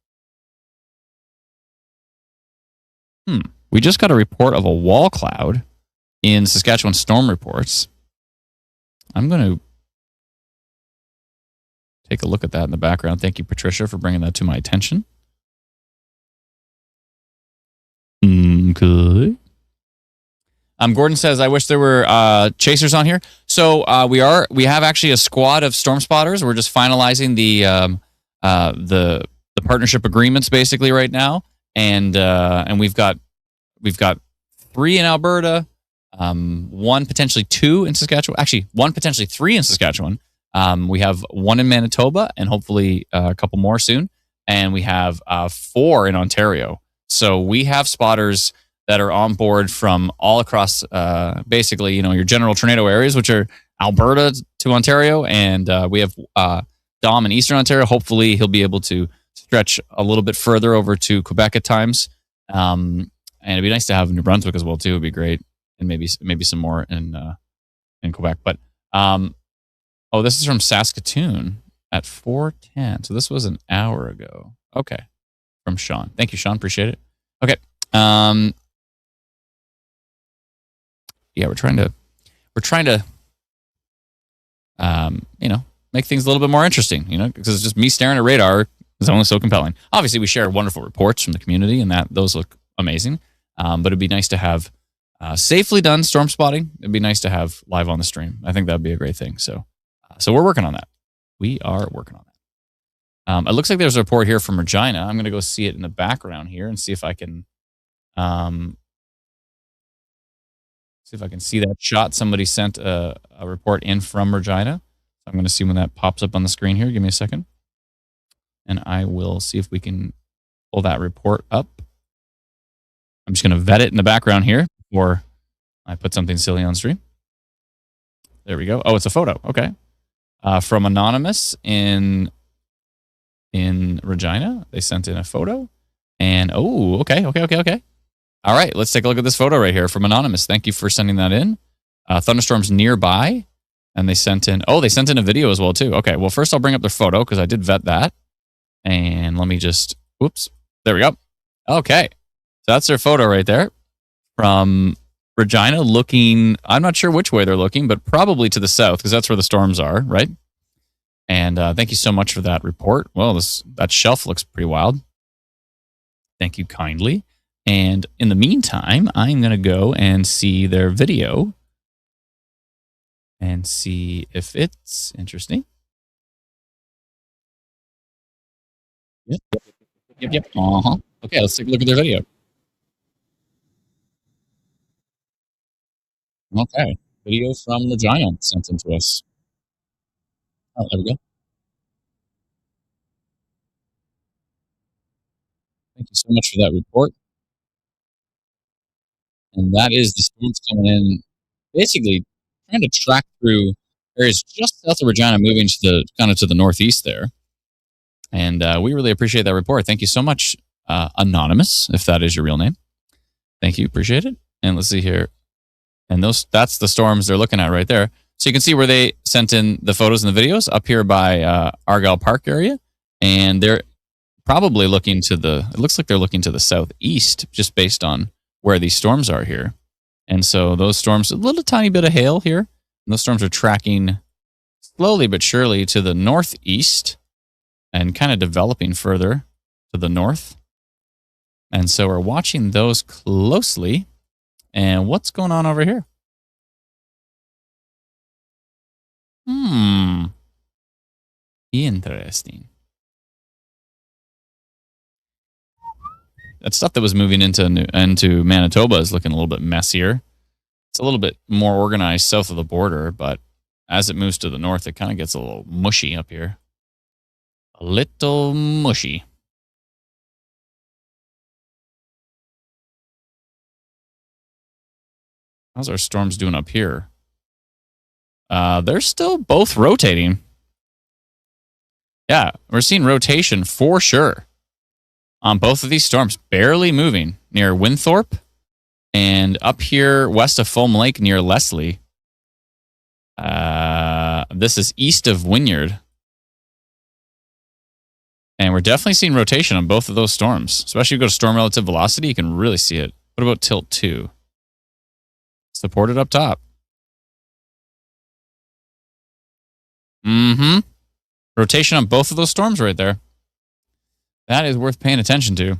we just got a report of a wall cloud in Saskatchewan storm reports. I'm going to take a look at that in the background. Thank you, Patricia, for bringing that to my attention. Good. Gordon says, I wish there were chasers on here. So we have actually a squad of storm spotters. We're just finalizing the partnership agreements basically right now. And we've got 3 in Alberta, 1, potentially 2 in Saskatchewan. Actually, 1, potentially 3 in Saskatchewan. We have 1 in Manitoba and hopefully a couple more soon. And we have 4 in Ontario. So we have spotters that are on board from all across, basically, your general tornado areas, which are Alberta to Ontario. And we have Dom in Eastern Ontario. Hopefully he'll be able to stretch a little bit further over to Quebec at times. And it'd be nice to have New Brunswick as well too. It'd be great, and maybe some more in Quebec. But this is from Saskatoon at 4:10. So this was an hour ago. Okay, from Sean. Thank you, Sean. Appreciate it. Okay. Yeah, we're trying to make things a little bit more interesting. Because it's just me staring at radar is only so compelling. Obviously, we share wonderful reports from the community, and those look amazing. But it'd be nice to have safely done storm spotting. It'd be nice to have live on the stream. I think that'd be a great thing. So we're working on that. We are working on that. It looks like there's a report here from Regina. I'm going to go see it in the background here and see if I can see that shot. Somebody sent a report in from Regina. I'm going to see when that pops up on the screen here. Give me a second. And I will see if we can pull that report up. I'm just going to vet it in the background here before I put something silly on stream. There we go. Oh, it's a photo. Okay. From Anonymous in Regina. They sent in a photo. And, oh, okay. All right, let's take a look at this photo right here from Anonymous. Thank you for sending that in. Thunderstorms nearby. And they sent in a video as well, too. Okay, well, first I'll bring up their photo because I did vet that. And let me just, whoops, there we go. Okay, so that's their photo right there from Regina looking, I'm not sure which way they're looking, but probably to the south because that's where the storms are, right? And thank you so much for that report. Well, that shelf looks pretty wild. Thank you kindly. And in the meantime, I'm going to go and see their video and see if it's interesting. Yep. Uh-huh. Okay, let's take a look at their video. Okay. Video from Regina sent in to us. Oh, there we go. Thank you so much for that report. And that is the storms coming in, basically trying to track through areas just south of Regina, moving to the kind of to the northeast there. And we really appreciate that report. Thank you so much, Anonymous, if that is your real name. Thank you, appreciate it. And let's see here. And that's the storms they're looking at right there. So you can see where they sent in the photos and the videos up here by Argyle Park area. And they're probably looking it looks like they're looking to the southeast, just based on where these storms are here. And so those storms, a little tiny bit of hail here. And those storms are tracking slowly but surely to the northeast and kind of developing further to the north. And so we're watching those closely. And what's going on over here? Interesting. That stuff that was moving into Manitoba is looking a little bit messier. It's a little bit more organized south of the border, but as it moves to the north, it kind of gets a little mushy up here. A little mushy. How's our storms doing up here? They're still both rotating. Yeah, we're seeing rotation for sure on both of these storms, barely moving near Winthorpe and up here west of Foam Lake near Leslie. This is east of Wynyard. And we're definitely seeing rotation on both of those storms. Especially if you go to storm relative velocity, you can really see it. What about tilt 2? Supported up top. Rotation on both of those storms right there. That is worth paying attention to.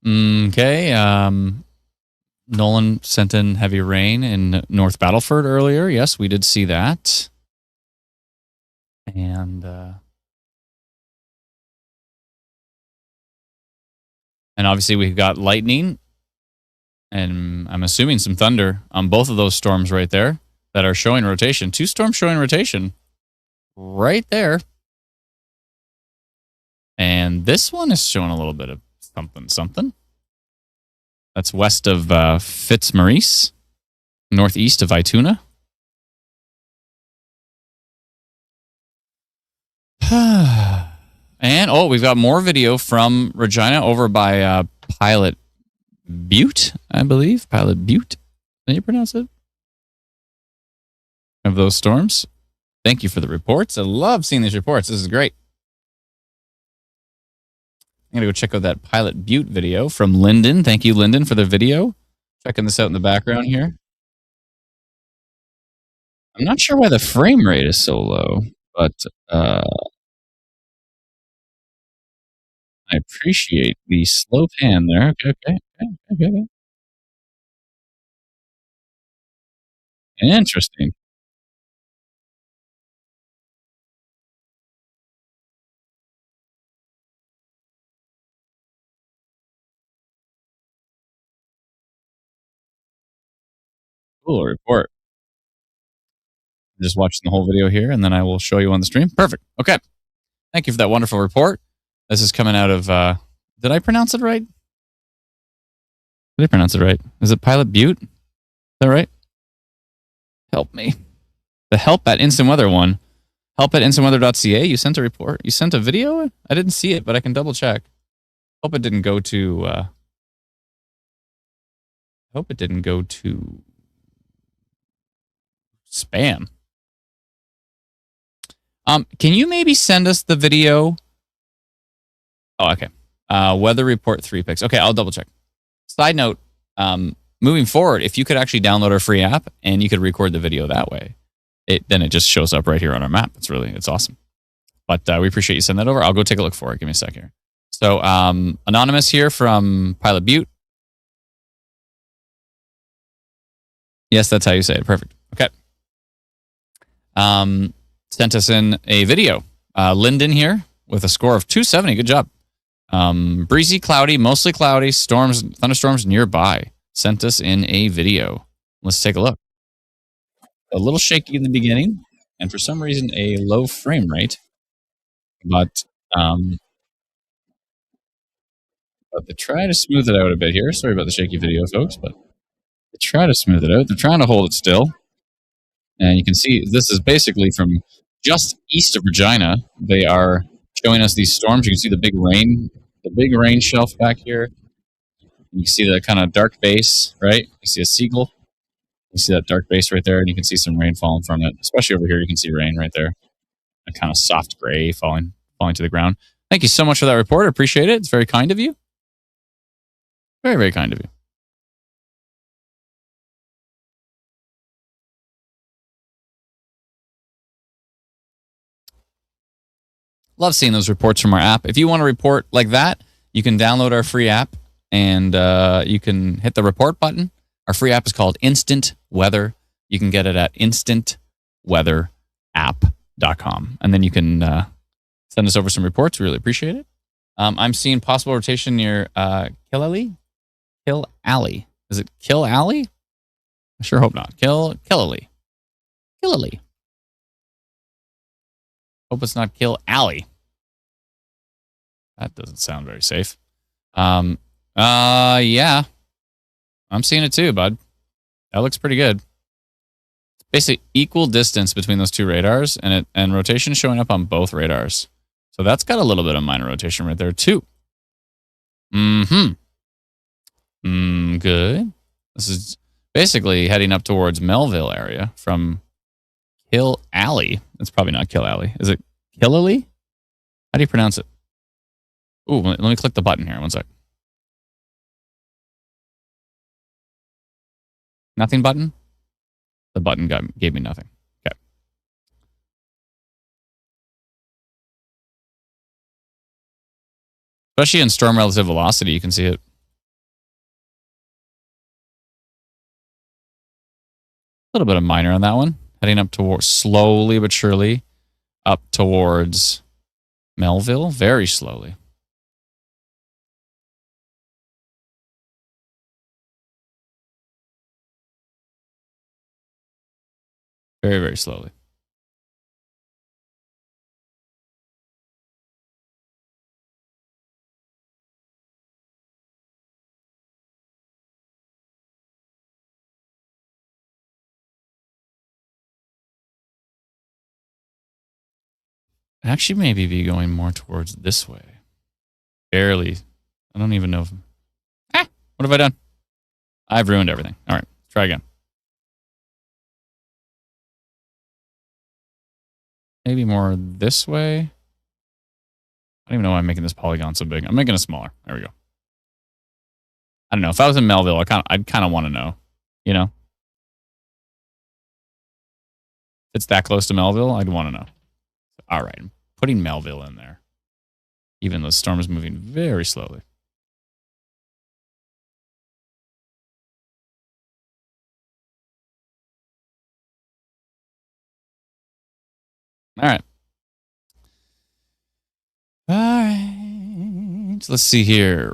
Okay. Nolan sent in heavy rain in North Battleford earlier. Yes, we did see that. And obviously we've got lightning and I'm assuming some thunder on both of those storms right there that are showing rotation. 2 storms showing rotation right there. And this one is showing a little bit of something. That's west of Fitzmaurice, northeast of Ituna. And, we've got more video from Regina over by Pilot Butte, I believe. Pilot Butte. Can you pronounce it? Of those storms. Thank you for the reports. I love seeing these reports. This is great. I'm going to go check out that Pilot Butte video from Lyndon. Thank you, Lyndon, for the video. Checking this out in the background here. I'm not sure why the frame rate is so low, but I appreciate the slow pan there. Okay. Interesting. Cool report. Just watching the whole video here, and then I will show you on the stream. Perfect. Okay. Thank you for that wonderful report. This is coming out of. Did I pronounce it right? Did I pronounce it right? Is it Pilot Butte? Is that right? Help me. The help at instant weather one. Help at instantweather.ca. You sent a report. You sent a video. I didn't see it, but I can double check. Hope it didn't go to. Hope it didn't go to spam. Can you maybe send us the video? Oh, okay. Weather report 3 pics. Okay, I'll double check. Side note, moving forward, if you could actually download our free app and you could record the video that way, then it just shows up right here on our map. It's awesome. But we appreciate you sending that over. I'll go take a look for it. Give me a sec here. So Anonymous here from Pilot Butte. Yes, that's how you say it. Perfect. Okay. Sent us in a video. Lyndon here with a score of 270. Good job. Breezy, cloudy, mostly cloudy, thunderstorms nearby. Sent us in a video. Let's take a look. A little shaky in the beginning, and for some reason a low frame rate. But they try to smooth it out a bit here. Sorry about the shaky video, folks, but they try to smooth it out. They're trying to hold it still. And you can see this is basically from just east of Regina. They are showing us these storms. You can see the big rain shelf back here. You can see the kind of dark base, right? You see a seagull. You see that dark base right there, and you can see some rain falling from it. Especially over here, you can see rain right there. A kind of soft gray falling to the ground. Thank you so much for that report. I appreciate it. It's very kind of you. Very, very kind of you. Love seeing those reports from our app. If you want to report like that, you can download our free app and you can hit the report button. Our free app is called Instant Weather. You can get it at instantweatherapp.com. And then you can send us over some reports. We really appreciate it. I'm seeing possible rotation near Kill Alley. Is it Kill Alley? I sure hope not. Kill Alley. Hope it's not Kill Alley. That doesn't sound very safe. Yeah. I'm seeing it too, bud. That looks pretty good. It's basically equal distance between those two radars, and rotation showing up on both radars. So that's got a little bit of minor rotation right there too. Good. This is basically heading up towards Melville area from Kill Alley. It's probably not Kill Alley. Is it Killally? How do you pronounce it? Ooh, let me click the button here. One sec. Nothing button? The button gave me nothing. Okay. Especially in storm relative velocity, you can see it. A little bit of minor on that one. Heading up towards, slowly but surely, up towards Melville. Very slowly. Very, very slowly. Actually, maybe be going more towards this way. Barely. I don't even know if... what have I done? I've ruined everything. All right, try again. Maybe more this way. I don't even know why I'm making this polygon so big. I'm making it smaller. There we go. I don't know. If I was in Melville, I'd kind of want to know, you know? It's that close to Melville? I'd want to know. All right, I'm putting Melville in there. Even though the storm is moving very slowly. All right. All right. Let's see here.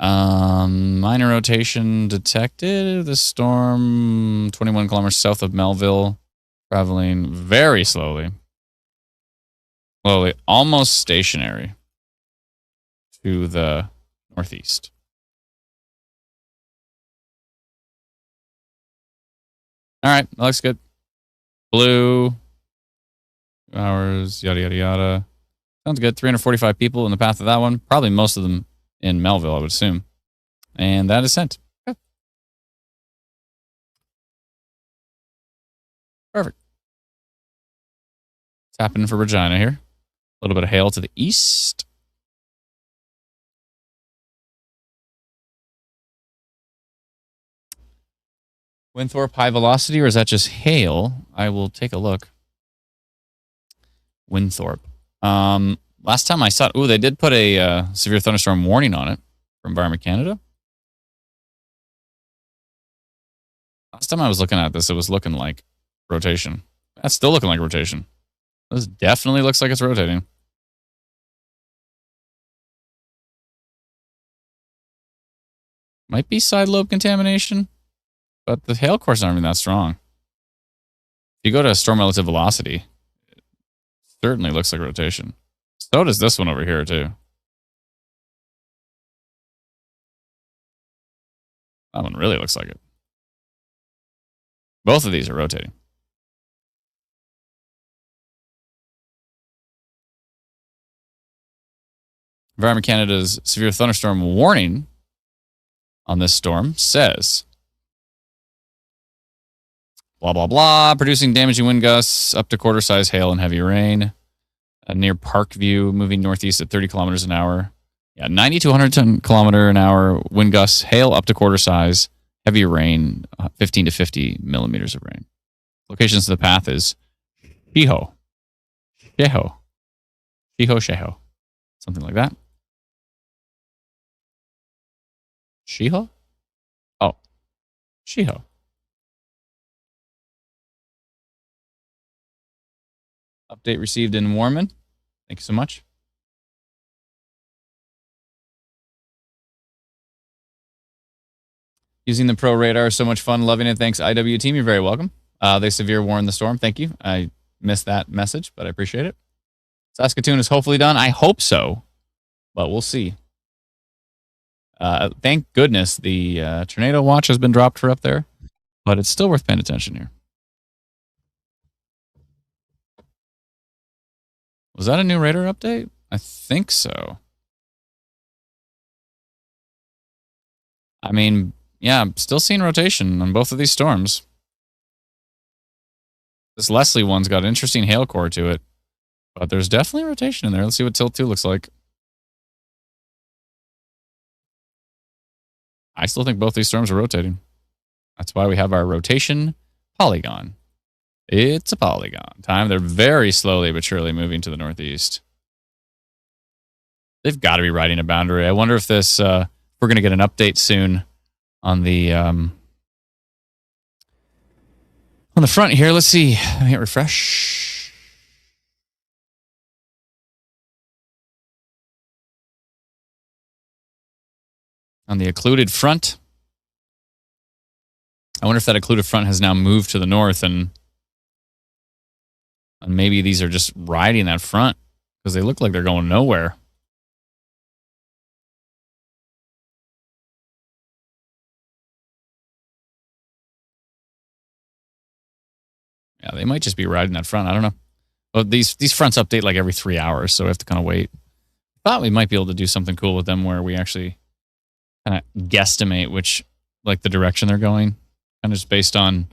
Minor rotation detected. The storm 21 kilometers south of Melville, traveling very slowly. Slowly, almost stationary to the northeast. All right, that looks good. Blue, 2 hours, yada, yada, yada. Sounds good. 345 people in the path of that one. Probably most of them in Melville, I would assume. And that is sent. Okay. Perfect. It's happening for Regina here. A little bit of hail to the east. Winthorpe high velocity, or is that just hail? I will take a look. Winthorpe. Last time I saw it, they did put a severe thunderstorm warning on it for Environment Canada. Last time I was looking at this, it was looking like rotation. That's still looking like rotation. This definitely looks like it's rotating. Might be side lobe contamination, but the hail core's not even that strong. If you go to storm relative velocity, it certainly looks like rotation. So does this one over here, too. That one really looks like it. Both of these are rotating. Environment Canada's severe thunderstorm warning on this storm says, blah, blah, blah, producing damaging wind gusts up to quarter-size hail and heavy rain. Near Parkview, moving northeast at 30 kilometers an hour. Yeah, 90 to 110 kilometer an hour wind gusts, hail up to quarter size, heavy rain, 15 to 50 millimeters of rain. Locations of the path is Sheho, something like that. Sheho? Oh, Sheho. Update received in Warman. Thank you so much. Using the Pro Radar is so much fun. Loving it. Thanks, IW team. You're very welcome. They severe warned the storm. Thank you. I missed that message, but I appreciate it. Saskatoon is hopefully done. I hope so, but we'll see. Thank goodness the tornado watch has been dropped for up there, but it's still worth paying attention here. Was that a new radar update? I think so. I mean, yeah, I'm still seeing rotation on both of these storms. This Leslie one's got an interesting hail core to it, but there's definitely rotation in there. Let's see what Tilt 2 looks like. I still think both these storms are rotating. That's why we have our rotation polygon. It's a polygon time. They're very slowly but surely moving to the northeast. They've got to be riding a boundary. I wonder if this, we're going to get an update soon on the front here. Let's see. Let me hit refresh. On the occluded front. I wonder if that occluded front has now moved to the north and maybe these are just riding that front because they look like they're going nowhere. Yeah, they might just be riding that front. I don't know. But these fronts update like every 3 hours, so we have to kind of wait. Thought we might be able to do something cool with them where we actually kind of guesstimate which, like the direction they're going, kind of just based on,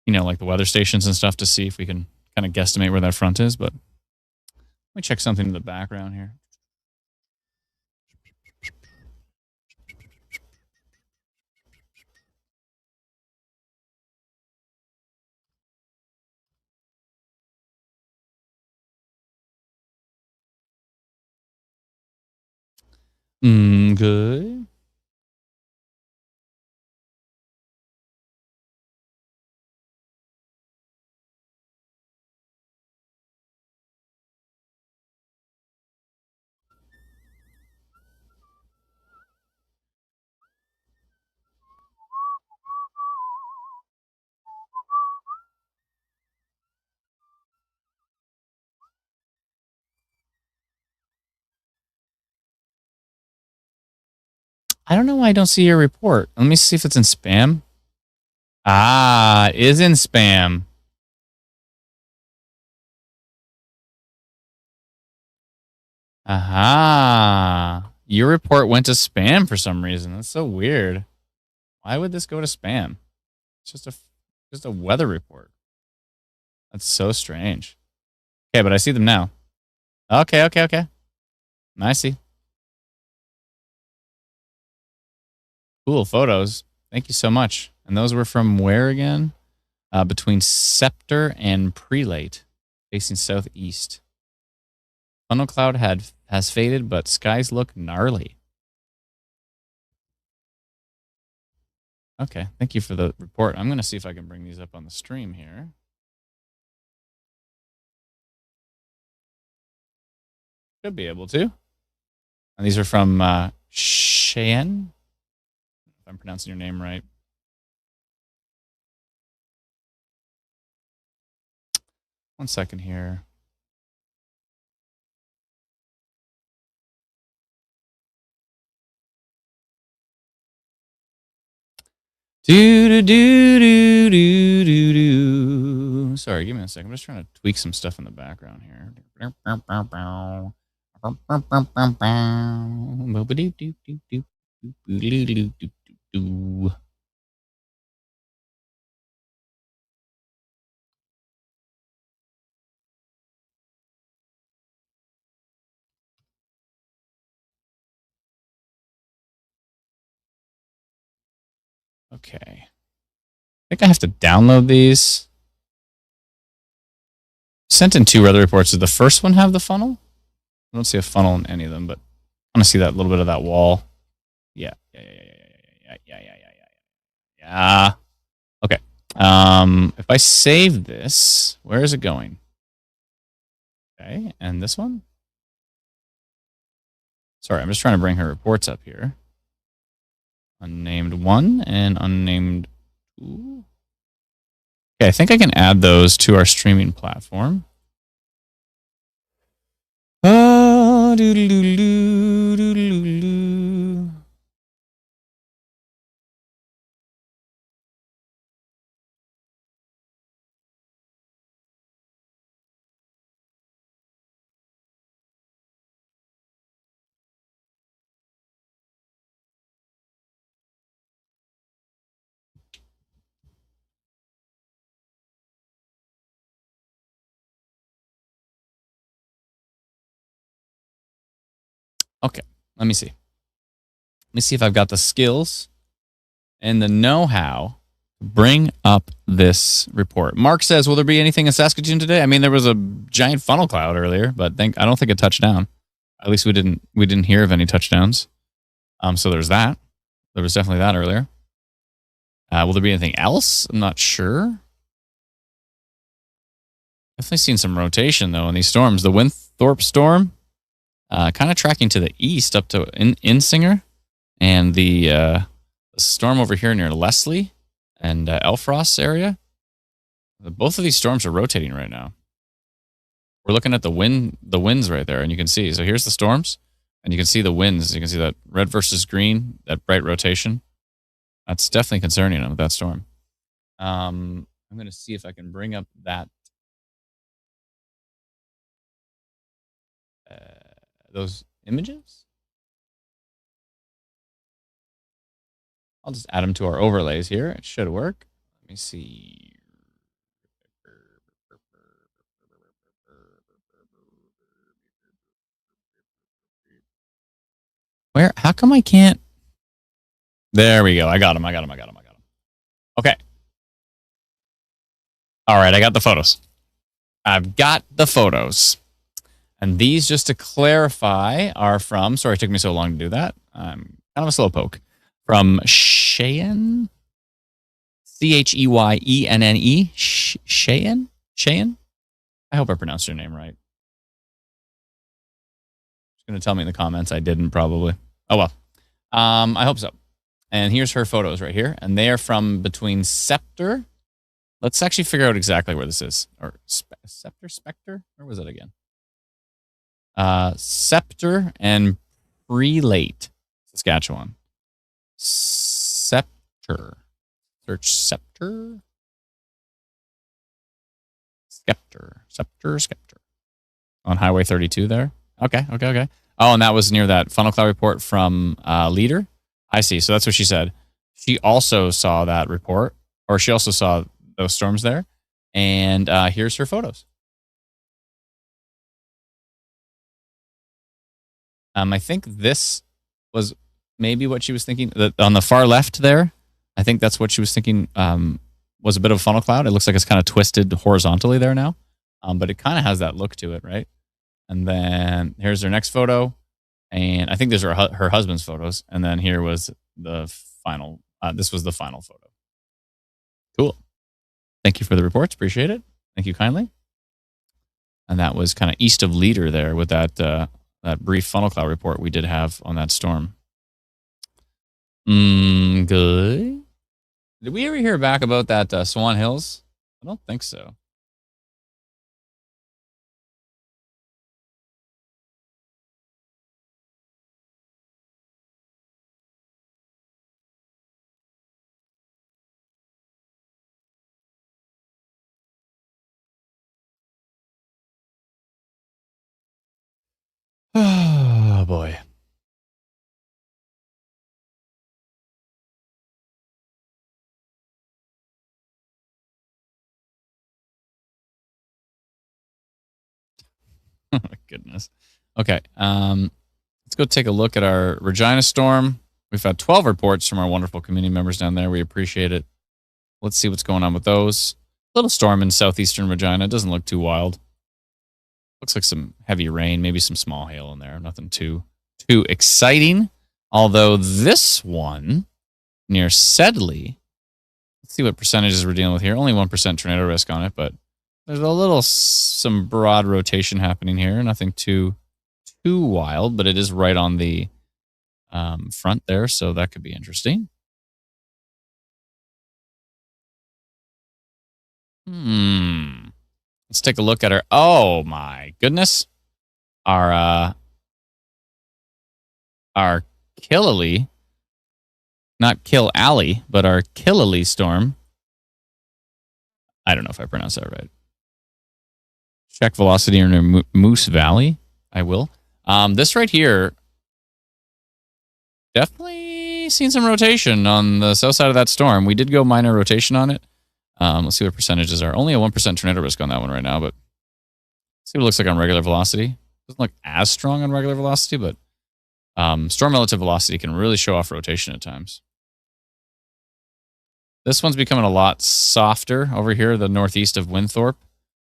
like the weather stations and stuff to see if we can kind of guesstimate where that front is. But let me check something in the background here. Good. I don't know why I don't see your report. Let me see if it's in spam. Ah, it is in spam. Aha. Your report went to spam for some reason. That's so weird. Why would this go to spam? It's just a weather report. That's so strange. Okay, but I see them now. Okay. I see. Cool photos. Thank you so much. And those were from where again? Between Scepter and Prelate, facing southeast. Funnel cloud has faded, but skies look gnarly. Okay, thank you for the report. I'm going to see if I can bring these up on the stream here. Should be able to. And these are from Cheyenne, if I'm pronouncing your name right. One second here. Do. Sorry, give me a second. I'm just trying to tweak some stuff in the background here. Okay. I think I have to download these. Sent in 2 weather reports. Did the first one have the funnel? I don't see a funnel in any of them, but I want to see that little bit of that wall. Yeah. Okay. If I save this, where is it going? Okay, and this one? Sorry, I'm just trying to bring her reports up here. Unnamed 1 and unnamed 2. Okay, I think I can add those to our streaming platform. Okay, let me see. Let me see if I've got the skills and the know-how to bring up this report. Mark says, will there be anything in Saskatchewan today? I mean, there was a giant funnel cloud earlier, but I don't think it touched down. At least we didn't hear of any touchdowns. So there's that. There was definitely that earlier. Will there be anything else? I'm not sure. Definitely seen some rotation though in these storms. The Winthrop storm, kind of tracking to the east up to Insinger, and the storm over here near Leslie and Elfrost area. Both of these storms are rotating right now. We're looking at the winds right there, and you can see. So here's the storms, and you can see the winds. You can see that red versus green, that bright rotation. That's definitely concerning with that storm. I'm going to see if I can bring up that those images. I'll just add them to our overlays here. It should work. Let me see. Where? How come I can't? There we go. I got them. Okay. All right. I got the photos. I've got the photos. And these, just to clarify, are from, sorry it took me so long to do that. I'm kind of a slowpoke. From Cheyenne? Cheyenne? Cheyenne? Cheyenne? I hope I pronounced your name right. She's going to tell me in the comments I didn't, probably. Oh, well. I hope so. And here's her photos right here. And they are from between Scepter. Let's actually figure out exactly where this is. Or Scepter? Spectre? Where was it again? Scepter and Prelate, Saskatchewan. Scepter. Search Scepter. Scepter. On Highway 32 there. Okay. Oh, and that was near that funnel cloud report from Leader. I see. So that's what she said. She also saw that report, or she also saw those storms there. And here's her photos. I think this was maybe what she was thinking. On the far left there, I think that's what she was thinking was a bit of a funnel cloud. It looks like it's kind of twisted horizontally there now, but it kind of has that look to it, right? And then here's her next photo, and I think there's her husband's photos. And then here was the final. This was the final photo. Cool. Thank you for the reports. Appreciate it. Thank you kindly. And that was kind of east of Leader there with that brief funnel cloud report we did have on that storm. Good. Did we ever hear back about that Swan Hills? I don't think so. Oh, boy. Oh, my goodness. Okay. Let's go take a look at our Regina storm. We've had 12 reports from our wonderful community members down there. We appreciate it. Let's see what's going on with those. Little storm in southeastern Regina. It doesn't look too wild. Looks like some heavy rain, maybe some small hail in there. Nothing too exciting. Although this one near Sedley, let's see what percentages we're dealing with here. Only 1% tornado risk on it, but there's some broad rotation happening here. Nothing too wild, but it is right on the front there, so that could be interesting. Let's take a look at our. Oh my goodness, our Killily, not Kill Alley, but our Killily storm. I don't know if I pronounced that right. Check velocity near Moose Valley. I will. This right here, definitely seen some rotation on the south side of that storm. We did go minor rotation on it. Let's see what percentages are. Only a 1% tornado risk on that one right now, but let's see what it looks like on regular velocity. Doesn't look as strong on regular velocity, but storm relative velocity can really show off rotation at times. This one's becoming a lot softer over here, the northeast of Winthorpe.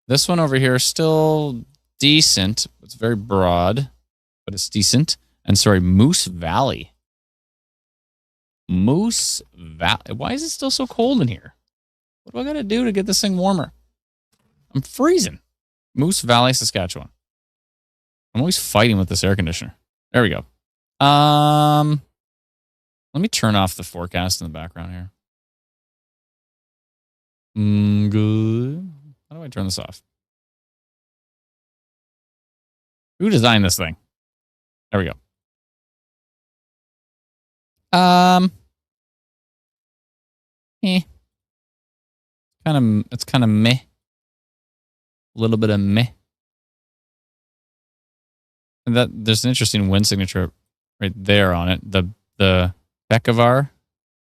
This one over here is still decent. It's very broad, but it's decent. And sorry, Moose Valley. Moose Valley. Why is it still so cold in here? What do I got to do to get this thing warmer? I'm freezing. Moose Valley, Saskatchewan. I'm always fighting with this air conditioner. There we go. Let me turn off the forecast in the background here. Good. How do I turn this off? Who designed this thing? There we go. It's kind of meh. A little bit of meh. And that there's an interesting wind signature right there on it. The Beckavar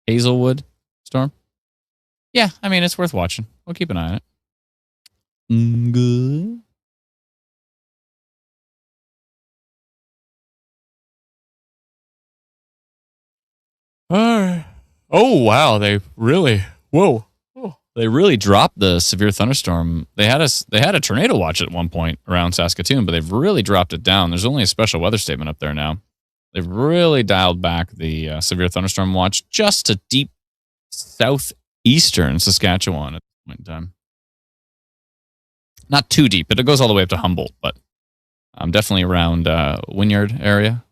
Hazelwood storm. Yeah, I mean, it's worth watching. We'll keep an eye on it. Good. All right. Oh, wow. They really, whoa. Oh, They really dropped the severe thunderstorm. They had a tornado watch at one point around Saskatoon, but they've really dropped it down. There's only a special weather statement up there now. They've really dialed back the severe thunderstorm watch just to deep southeastern Saskatchewan at this point in time. Not too deep, but it goes all the way up to Humboldt, but definitely around Wynyard area.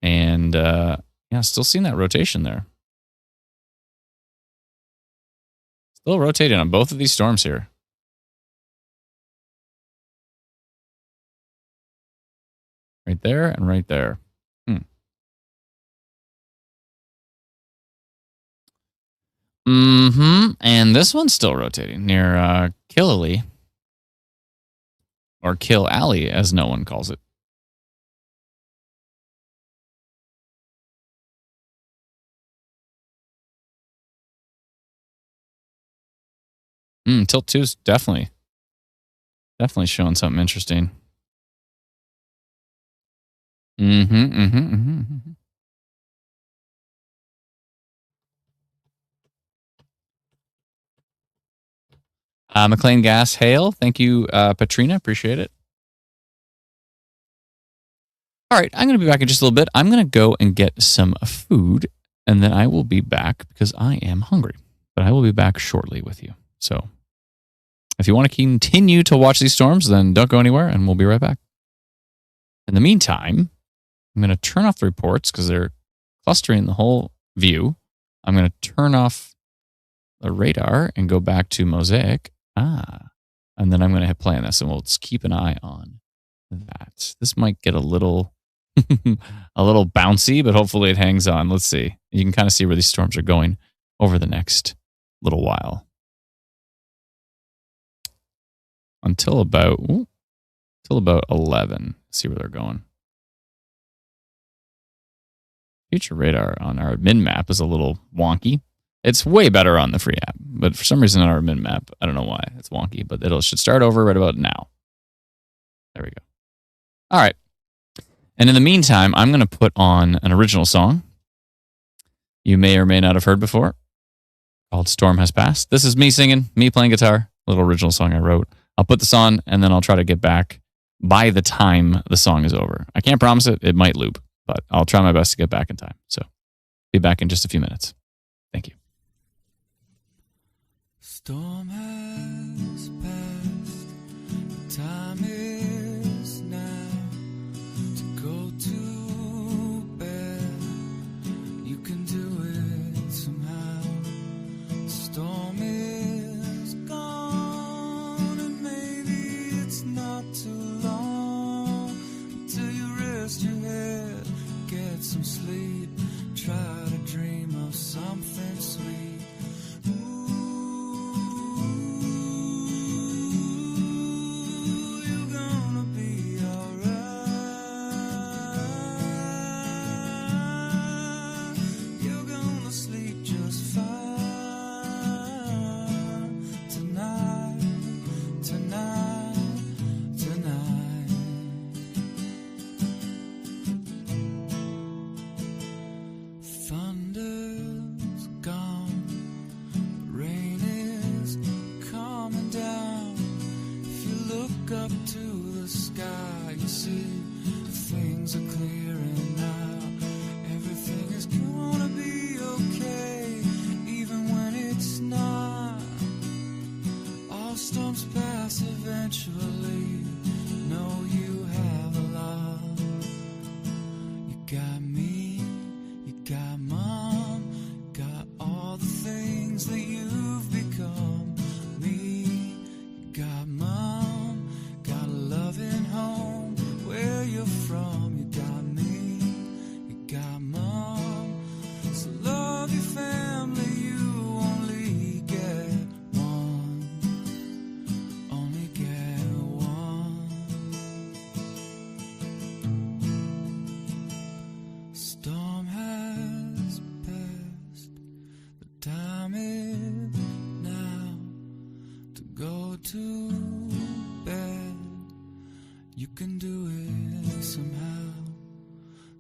And yeah, still seeing that rotation there. Still rotating on both of these storms here. Right there and right there. And this one's still rotating near Killally. Or Kill Alley, as no one calls it. Tilt 2's definitely showing something interesting. McLean Gas Hail. Thank you, Patrina. Appreciate it. All right, I'm going to be back in just a little bit. I'm going to go and get some food, and then I will be back because I am hungry. But I will be back shortly with you. So if you want to continue to watch these storms, then don't go anywhere, and we'll be right back. In the meantime, I'm going to turn off the reports because they're clustering the whole view. I'm going to turn off the radar and go back to Mosaic. And then I'm going to hit play on this, and we'll just keep an eye on that. This might get a little a little bouncy, but hopefully it hangs on. Let's see. You can kind of see where these storms are going over the next little while. Until about 11. See where they're going. Future radar on our admin map is a little wonky. It's way better on the free app, but for some reason on our admin map, I don't know why it's wonky, but it should start over right about now. There we go. All right. And in the meantime, I'm going to put on an original song you may or may not have heard before called Storm Has Passed. This is me singing, me playing guitar, a little original song I wrote. I'll put this on, and then I'll try to get back by the time the song is over. I can't promise it. It might loop, but I'll try my best to get back in time. So be back in just a few minutes. Thank you.
Storm has passed, the time is now to go to bed. You can do it somehow. The storm is gone, and maybe it's not too long until you rest your head, get some sleep, try to dream of something sweet.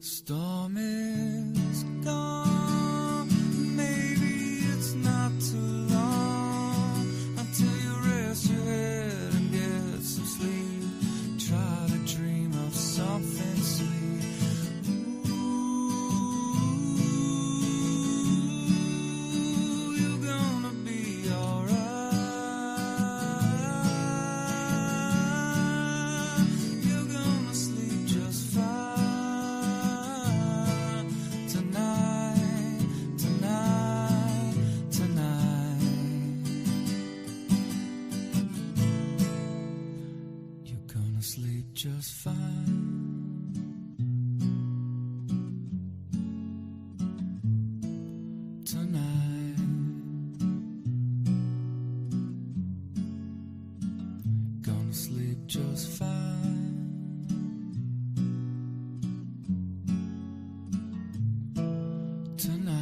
Storm is gone, maybe it's not too long just fine. Tonight, gonna sleep just fine. Tonight,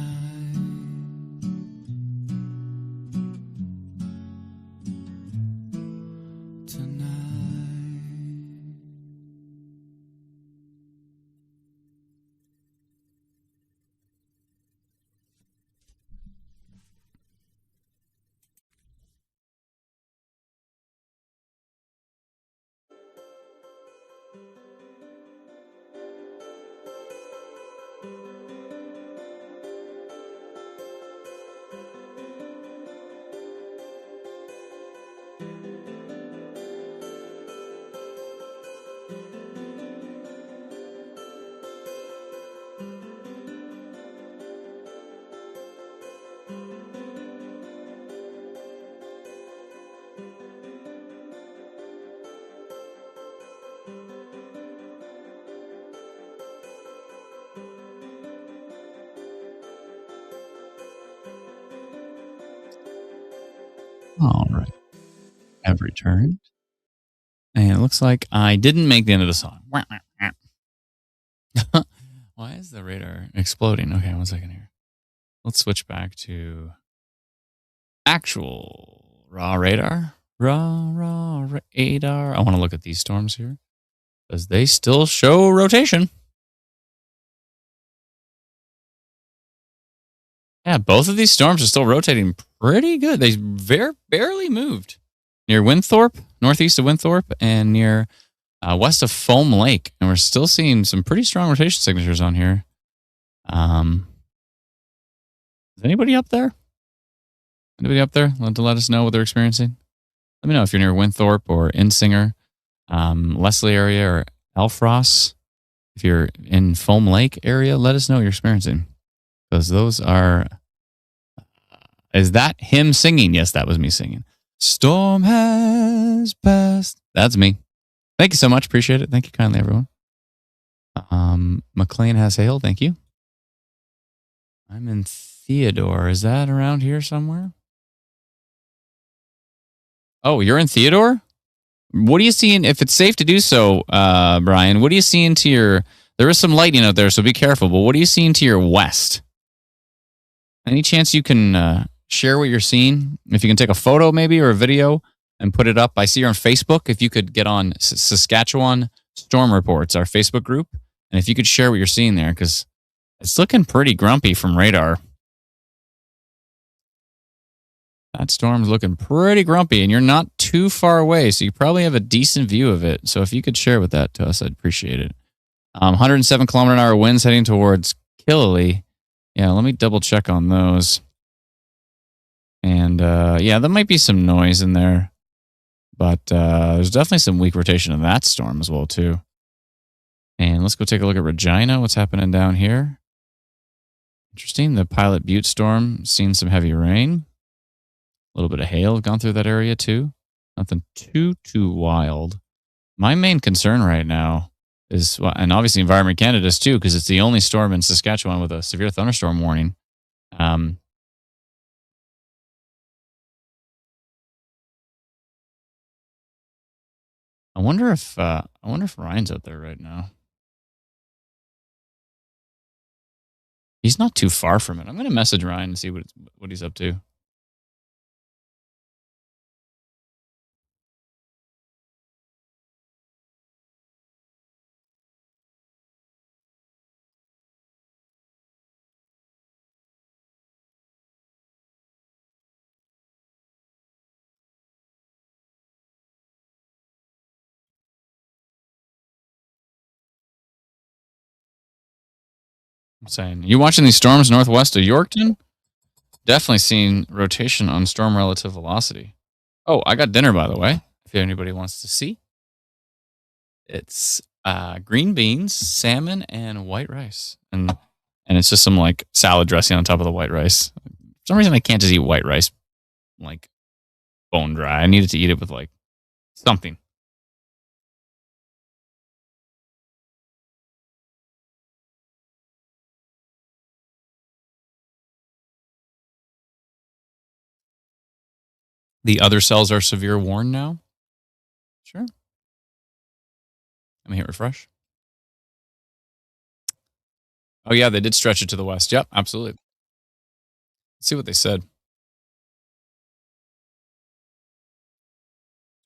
tonight.
All right. I've returned. And it looks like I didn't make the end of the song. Why is the radar exploding? Okay, 1 second here. Let's switch back to actual raw radar. Raw radar. I want to look at these storms here because they still show rotation. Yeah, both of these storms are still rotating pretty good. They barely moved near Winthrop, northeast of Winthrop, and near west of Foam Lake. And we're still seeing some pretty strong rotation signatures on here. Is anybody up there? Anybody up there? Want to let us know what they're experiencing? Let me know if you're near Winthrop or Insinger, Leslie area, or Elfross. If you're in Foam Lake area, let us know what you're experiencing. Because those are... Is that him singing? Yes, that was me singing. Storm has passed. That's me. Thank you so much. Appreciate it. Thank you kindly, everyone. McLean has hail. Thank you. I'm in Theodore. Is that around here somewhere? Oh, you're in Theodore? What are you seeing? If it's safe to do so, Brian, what are you seeing to your... There is some lightning out there, so be careful. But what are you seeing to your west? Any chance you can share what you're seeing? If you can take a photo maybe or a video and put it up. I see you're on Facebook. If you could get on Saskatchewan Storm Reports, our Facebook group, and if you could share what you're seeing there, because it's looking pretty grumpy from radar. That storm's looking pretty grumpy, and you're not too far away, so you probably have a decent view of it. So if you could share with that to us, I'd appreciate it. 107 kilometer an hour winds heading towards Killalea. Yeah, let me double check on those. And yeah, there might be some noise in there, but there's definitely some weak rotation in that storm as well too. And let's go take a look at Regina. What's happening down here? Interesting. The Pilot Butte storm, seen some heavy rain. A little bit of hail gone through that area too. Nothing too wild. My main concern right now is, well, and obviously Environment Canada's too, because it's the only storm in Saskatchewan with a severe thunderstorm warning. I wonder if Ryan's out there right now. He's not too far from it. I'm going to message Ryan and see what he's up to. I'm saying, you watching these storms northwest of Yorkton? Definitely seeing rotation on storm relative velocity. Oh, I got dinner, by the way, if anybody wants to see. It's green beans, salmon, and white rice. And it's just some like salad dressing on top of the white rice. For some reason, I can't just eat white rice like bone dry. I needed to eat it with like something. The other cells are severe warned now. Sure. Let me hit refresh. Oh, yeah, they did stretch it to the west. Yep, absolutely. Let's see what they said.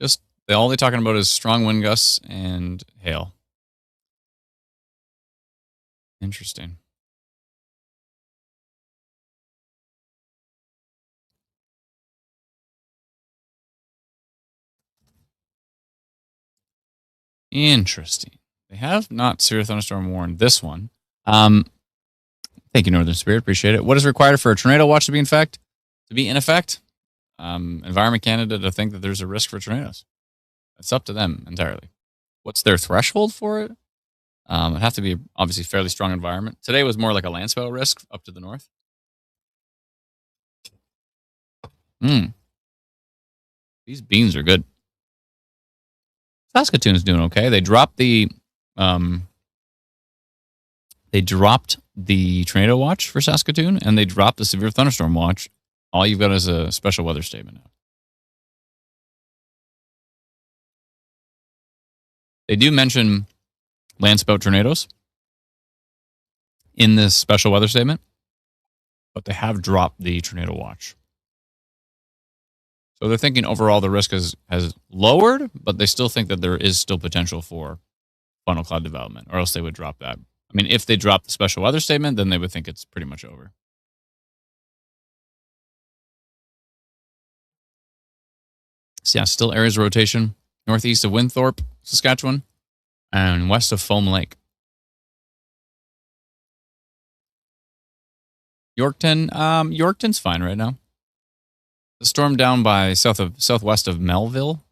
Just all they're talking about is strong wind gusts and hail. Interesting. Interesting. They have not severe thunderstorm warned this one. Thank you, Northern Spirit. Appreciate it. What is required for a tornado watch to be in effect? Environment Canada to think that there's a risk for tornadoes. It's up to them entirely. What's their threshold for it? It'd have to be obviously fairly strong environment. Today was more like a landspout risk up to the north. These beans are good. Saskatoon's doing okay. They dropped the tornado watch for Saskatoon, and they dropped the severe thunderstorm watch. All you've got is a special weather statement now. They do mention landspout tornadoes in this special weather statement, but they have dropped the tornado watch. So they're thinking overall the risk has lowered, but they still think that there is still potential for funnel cloud development, or else they would drop that. I mean, if they drop the special weather statement, then they would think it's pretty much over. So yeah, still areas of rotation northeast of Winthrop, Saskatchewan, and west of Foam Lake. Yorkton's fine right now. The storm down by southwest of Melville.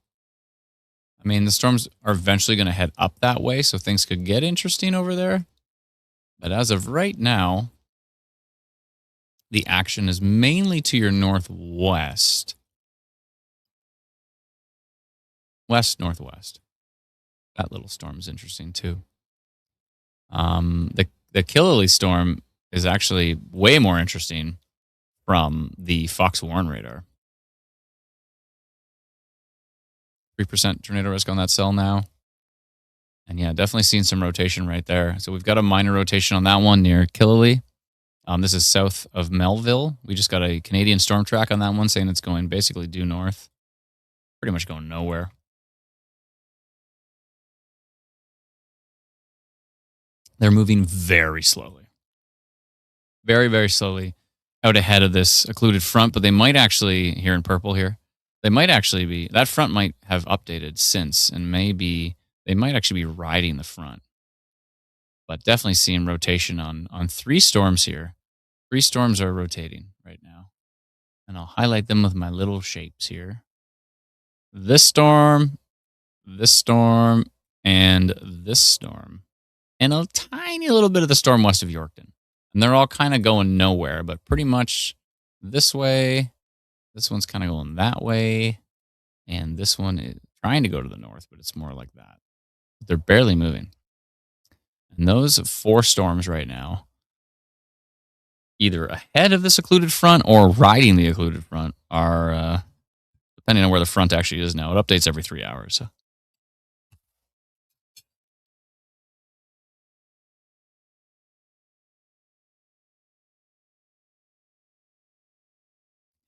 I mean, the storms are eventually going to head up that way, so things could get interesting over there. But as of right now, the action is mainly to your northwest. West-northwest. That little storm is interesting, too. The Killalea storm is actually way more interesting from the Fox Warren radar. 3% tornado risk on that cell now. And yeah, definitely seeing some rotation right there. So we've got a minor rotation on that one near Killalea. This is south of Melville. We just got a Canadian storm track on that one saying it's going basically due north. Pretty much going nowhere. They're moving very slowly. Very, very slowly out ahead of this occluded front, but they might actually, here in purple here, they might actually be, that front might have updated since, and maybe they might actually be riding the front. But definitely seeing rotation on 3 storms here. 3 storms are rotating right now. And I'll highlight them with my little shapes here. This storm, and this storm. And a tiny little bit of the storm west of Yorkton. And they're all kind of going nowhere, but pretty much this way. This one's kind of going that way. And this one is trying to go to the north, but it's more like that. They're barely moving. And those 4 storms right now, either ahead of the occluded front or riding the occluded front, are, depending on where the front actually is now. It updates every 3 hours. So.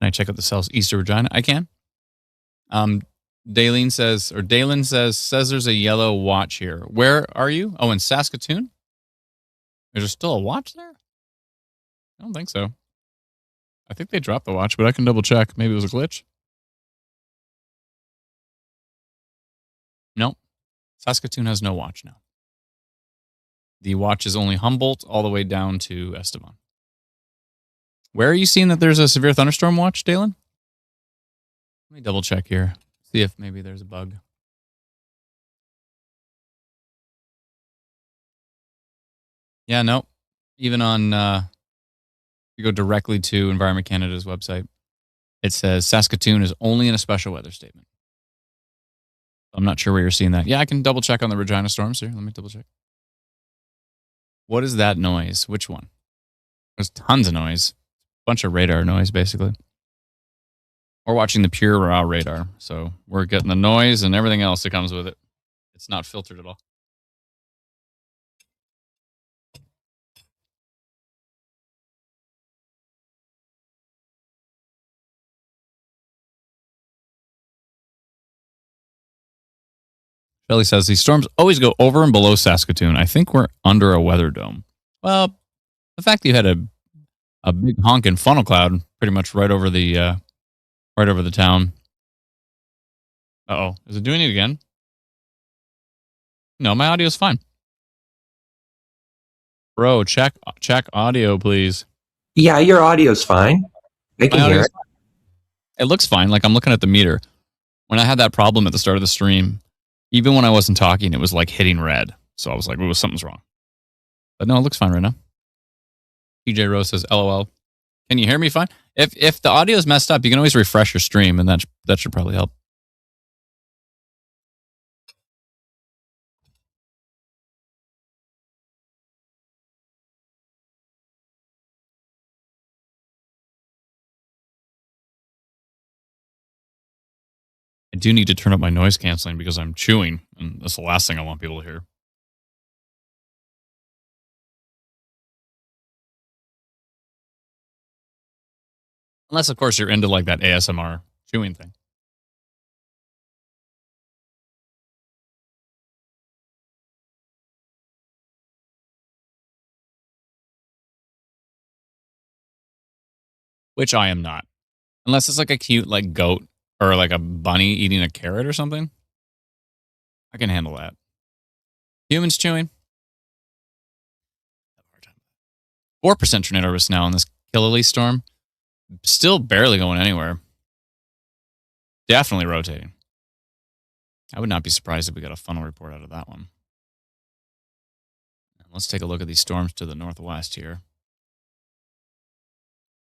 Can I check out the cells east of Regina? I can. Dalen says there's a yellow watch here. Where are you? Oh, in Saskatoon? Is there still a watch there? I don't think so. I think they dropped the watch, but I can double check. Maybe it was a glitch. No. Saskatoon has no watch now. The watch is only Humboldt all the way down to Estevan. Where are you seeing that there's a severe thunderstorm watch, Dalen? Let me double check here. See if maybe there's a bug. Yeah, no. Even on, you go directly to Environment Canada's website, it says Saskatoon is only in a special weather statement. I'm not sure where you're seeing that. Yeah, I can double check on the Regina storms here. Let me double check. What is that noise? Which one? There's tons of noise. Bunch of radar noise, basically. We're watching the pure raw radar, so we're getting the noise and everything else that comes with it. It's not filtered at all. Shelly says these storms always go over and below Saskatoon. I think we're under a weather dome. Well, the fact that you had a big honking funnel cloud pretty much right over the town. Uh-oh. Is it doing it again? No, my audio's fine. Bro, check audio, please.
Yeah, your audio's fine. I can hear it.
It looks fine. Like I'm looking at the meter. When I had that problem at the start of the stream, even when I wasn't talking, it was like hitting red. So I was like, "Ooh, something's wrong." But no, it looks fine right now. PJ Rose says, "LOL." Can you hear me fine? If the audio is messed up, you can always refresh your stream, and that should probably help. I do need to turn up my noise canceling because I'm chewing, and that's the last thing I want people to hear. Unless, of course, you're into like that ASMR chewing thing. Which I am not. Unless it's like a cute like goat or like a bunny eating a carrot or something. I can handle that. Humans chewing. 4% tornado risk now on this Killalea storm. Still barely going anywhere. Definitely rotating. I would not be surprised if we got a funnel report out of that one. Let's take a look at these storms to the northwest here.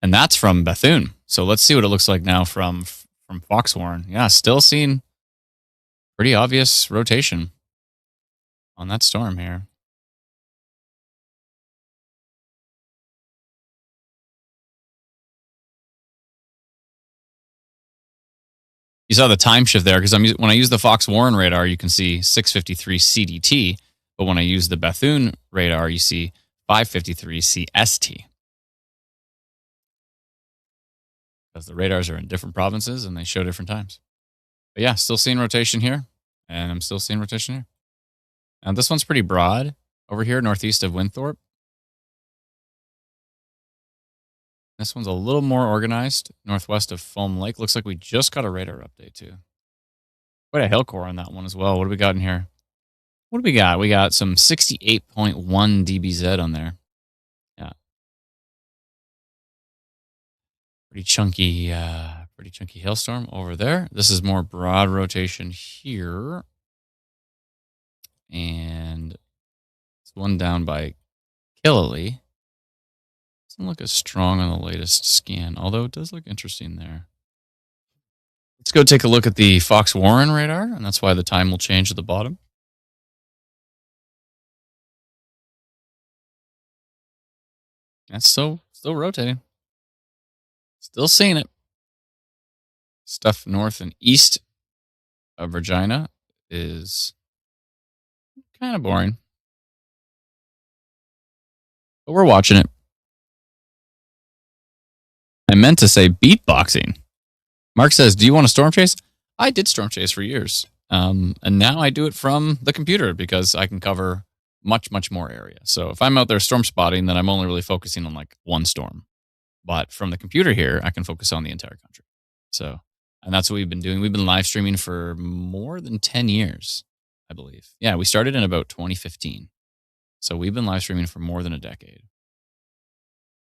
And that's from Bethune. So let's see what it looks like now from Foxhorn. Yeah, still seeing pretty obvious rotation on that storm here. You saw the time shift there because when I use the Fox Warren radar, you can see 653 CDT, but when I use the Bethune radar, you see 553 CST. Because the radars are in different provinces and they show different times. But yeah, still seeing rotation here, and I'm still seeing rotation here. And this one's pretty broad over here, northeast of Winthrop. This one's a little more organized, northwest of Foam Lake. Looks like we just got a radar update too. Quite a hail core on that one as well. What do we got in here? What do we got? We got some 68.1 dBz on there. Yeah. Pretty chunky hailstorm over there. This is more broad rotation here. And it's one down by Killalea. Doesn't look as strong on the latest scan, although it does look interesting there. Let's go take a look at the Fox Warren radar, and that's why the time will change at the bottom. That's still rotating. Still seeing it. Stuff north and east of Regina is kind of boring. But we're watching it. I meant to say beatboxing. Mark says, do you want to storm chase? I did storm chase for years. And now I do it from the computer because I can cover much, much more area. So if I'm out there storm spotting, then I'm only really focusing on like one storm. But from the computer here, I can focus on the entire country. So, and that's what we've been doing. We've been live streaming for more than 10 years, I believe. Yeah, we started in about 2015. So we've been live streaming for more than a decade.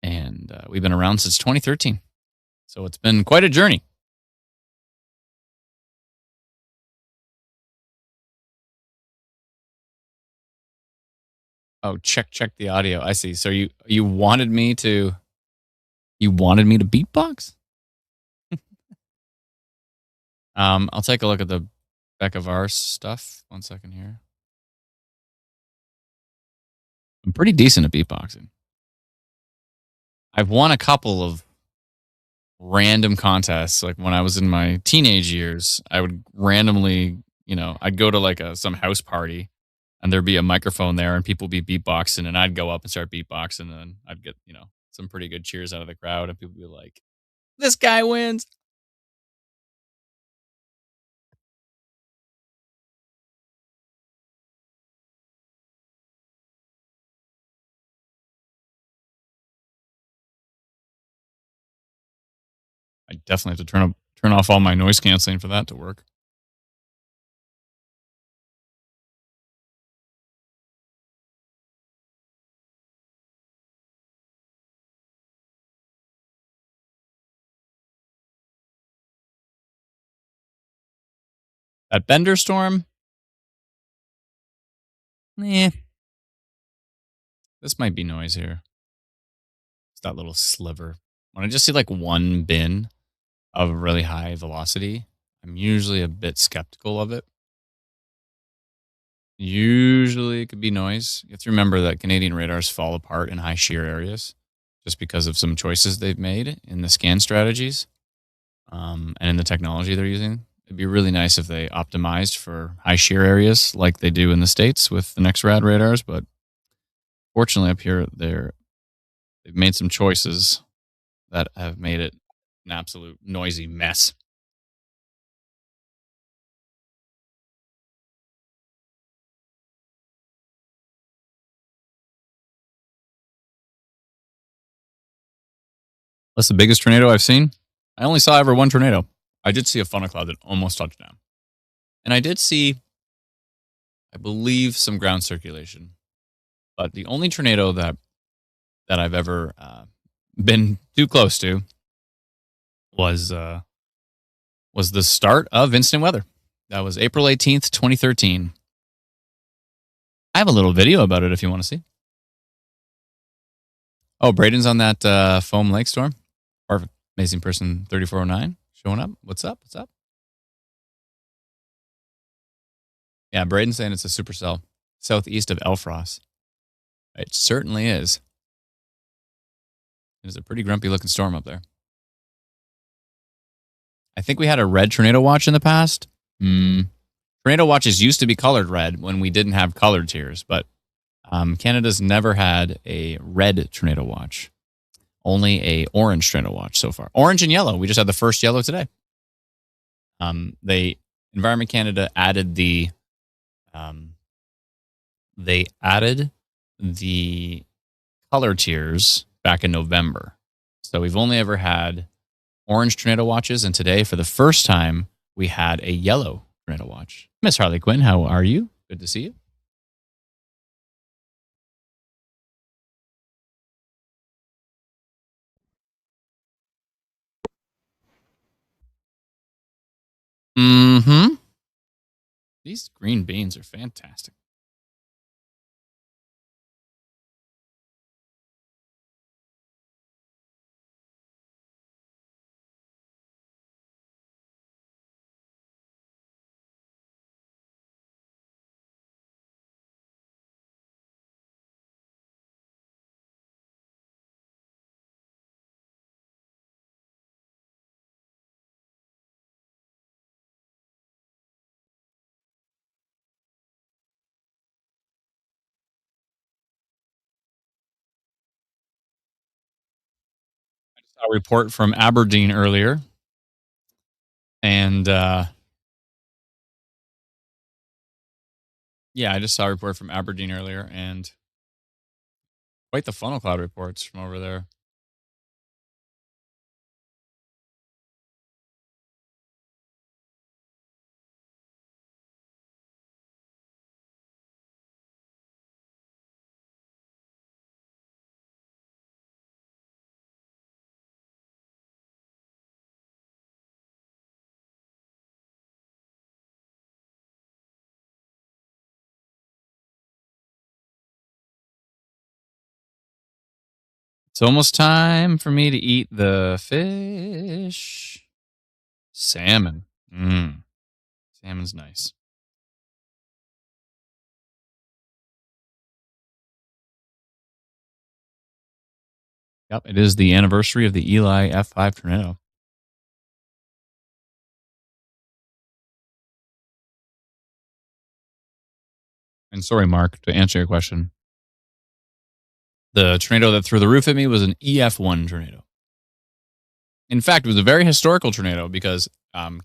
And we've been around since 2013. So it's been quite a journey. Oh, check the audio. I see. So you wanted me to beatbox? I'll take a look at the back of our stuff. 1 second here. I'm pretty decent at beatboxing. I've won a couple of random contests. Like when I was in my teenage years, I would randomly, I'd go to like some house party and there'd be a microphone there and people would be beatboxing and I'd go up and start beatboxing and I'd get, some pretty good cheers out of the crowd and people would be like, this guy wins. I definitely have to turn off all my noise canceling for that to work. That Bender storm, eh, this might be noise here. It's that little sliver. When I just see like one bin of really high velocity, I'm usually a bit skeptical of it. Usually it could be noise. You have to remember that Canadian radars fall apart in high shear areas just because of some choices they've made in the scan strategies and in the technology they're using. It'd be really nice if they optimized for high shear areas like they do in the States with the NexRad radars. But fortunately, up here, they've made some choices that have made it an absolute noisy mess. That's the biggest tornado I've seen. I only saw ever one tornado. I did see a funnel cloud that almost touched down. And I did see, I believe, some ground circulation. But the only tornado that I've ever been too close to was the start of instant weather. That was April 18th, 2013. I have a little video about it if you want to see. Oh, Braden's on that foam lake storm. Perfect. Amazing person 3409 showing up. What's up? What's up? Yeah, Braden's saying it's a supercell southeast of Elfrost. It certainly is. It is a pretty grumpy looking storm up there. I think we had a red tornado watch in the past. Tornado watches used to be colored red when we didn't have colored tiers, but Canada's never had a red tornado watch. Only a orange tornado watch so far. Orange and yellow. We just had the first yellow today. Environment Canada added the color tiers back in November. So we've only ever had orange tornado watches, and today, for the first time, we had a yellow tornado watch. Miss Harley Quinn, how are you? Good to see you. Mm-hmm. These green beans are fantastic. I just saw a report from Aberdeen earlier, and yeah, I just saw a report from Aberdeen earlier, and quite the funnel cloud reports from over there. It's almost time for me to eat the fish. Salmon. Salmon's nice. Yep, it is the anniversary of the Eli F5 tornado. And sorry, Mark, to answer your question, the tornado that threw the roof at me was an EF1 tornado. In fact, it was a very historical tornado because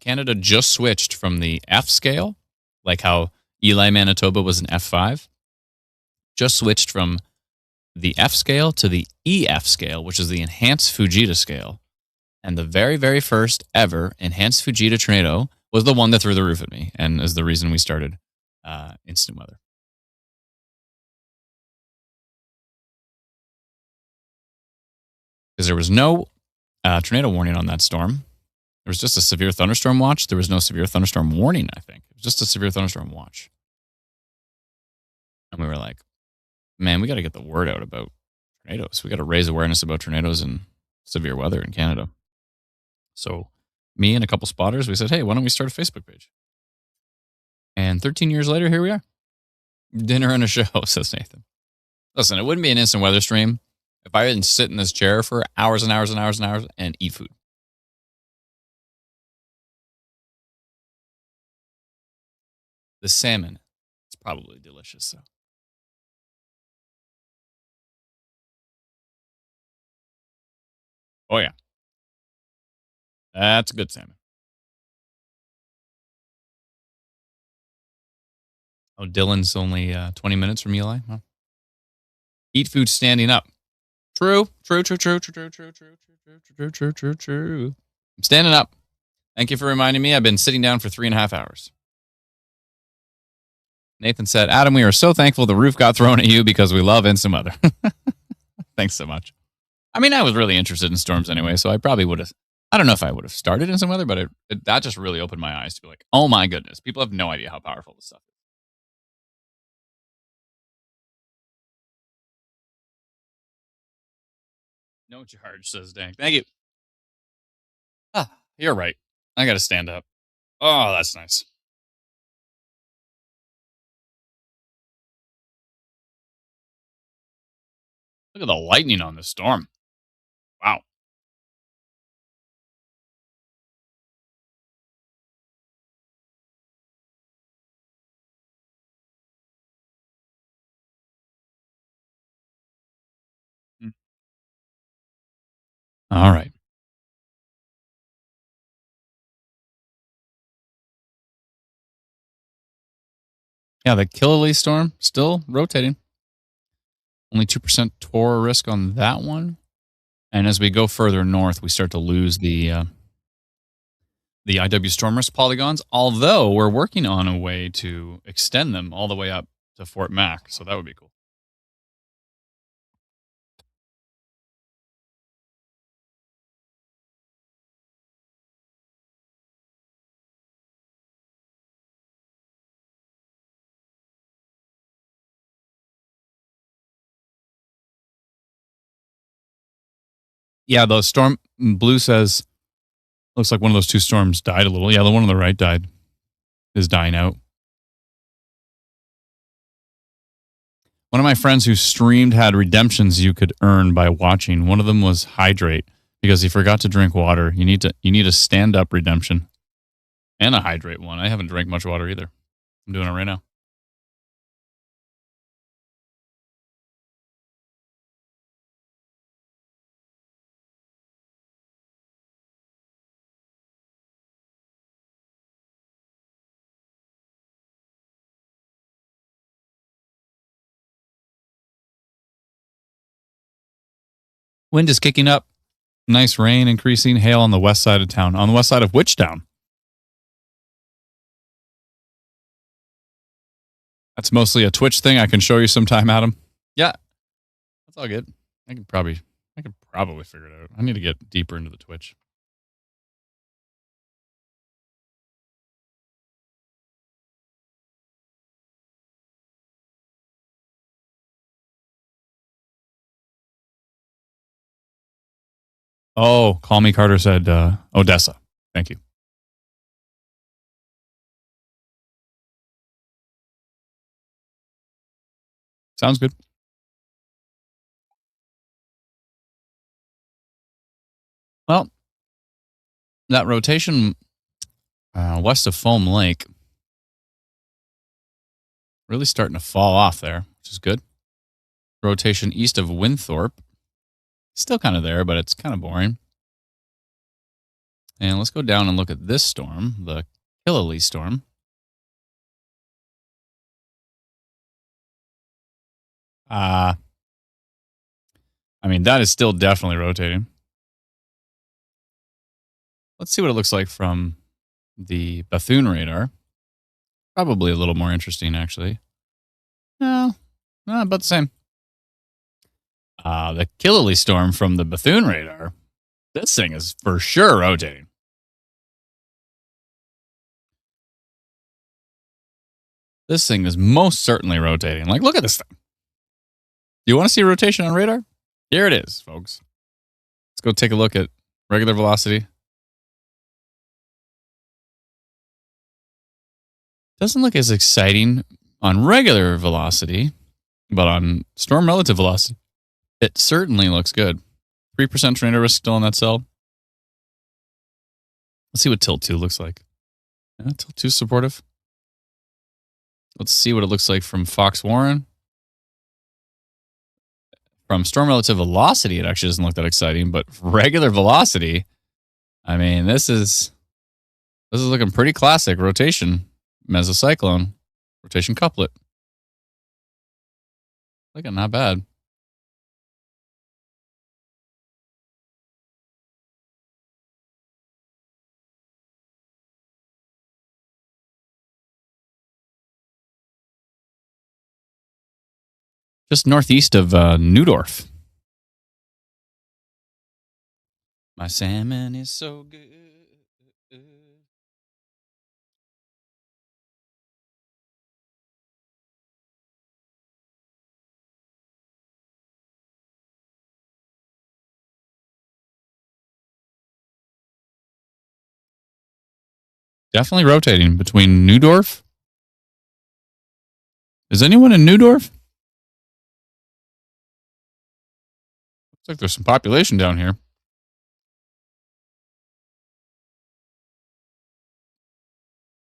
Canada just switched from the F scale, like how Eli, Manitoba was an F5, just switched from the F scale to the EF scale, which is the enhanced Fujita scale. And the very, very first ever enhanced Fujita tornado was the one that threw the roof at me and is the reason we started instant weather. Because there was no tornado warning on that storm. There was just a severe thunderstorm watch. There was no severe thunderstorm warning, I think. It was just a severe thunderstorm watch. And we were like, man, we got to get the word out about tornadoes. We got to raise awareness about tornadoes and severe weather in Canada. So me and a couple spotters, we said, hey, why don't we start a Facebook page? And 13 years later, here we are. Dinner and a show, says Nathan. Listen, it wouldn't be an instant weather stream if I didn't sit in this chair for hours and hours and hours and hours and eat food. The salmon, it's probably delicious. So. Oh, yeah. That's good salmon. Oh, Dylan's only 20 minutes from Eli. Huh? Eat food standing up. True. I'm standing up. Thank you for reminding me. I've been sitting down for 3.5 hours. Nathan said, Adam, we are so thankful the roof got thrown at you because we love instant weather. Thanks so much. I mean, I was really interested in storms anyway, so I probably would have, I don't know if I would have started instant weather, but that just really opened my eyes to be like, oh my goodness, people have no idea how powerful this stuff is. No charge, says Dank. Thank you. Ah, you're right. I got to stand up. Oh, that's nice. Look at the lightning on this storm. Wow. All right. Yeah, the Killalea storm still rotating. Only 2% torr risk on that one. And as we go further north, we start to lose the IW storm risk polygons, although we're working on a way to extend them all the way up to Fort Mac. So that would be cool. Yeah, the storm blue says, looks like one of those two storms died a little. Yeah, the one on the right is dying out. One of my friends who streamed had redemptions you could earn by watching. One of them was hydrate because he forgot to drink water. You need a stand up redemption and a hydrate one. I haven't drank much water either. I'm doing it right now. Wind is kicking up. Nice rain increasing. Hail on the west side of town. On the west side of which town? That's mostly a Twitch thing. I can show you sometime, Adam. Yeah, that's all good. I could probably figure it out. I need to get deeper into the Twitch. Oh, Call Me Carter said Odessa. Thank you. Sounds good. Well, that rotation west of Foam Lake Really starting to fall off there, which is good. Rotation east of Winthrop. Still kind of there, but it's kind of boring. And let's go down and look at this storm, the Killalea storm. I mean, that is still definitely rotating. Let's see what it looks like from the Bethune radar. Probably a little more interesting, actually. No, about the same. The Killalea storm from the Bethune radar. This thing is for sure rotating. This thing is most certainly rotating. Like, look at this thing. Do you want to see rotation on radar? Here it is, folks. Let's go take a look at regular velocity. Doesn't look as exciting on regular velocity, but on storm relative velocity, it certainly looks good. 3% tornado risk still on that cell. Let's see what tilt 2 looks like. Yeah, tilt 2 is supportive. Let's see what it looks like from Fox Warren. From storm relative velocity, it actually doesn't look that exciting, but regular velocity, I mean, this is looking pretty classic. Rotation, mesocyclone, rotation couplet. Looking not bad. Just northeast of Neudorf. My salmon is so good. Definitely rotating between Neudorf. Is anyone in Neudorf? Looks like there's some population down here.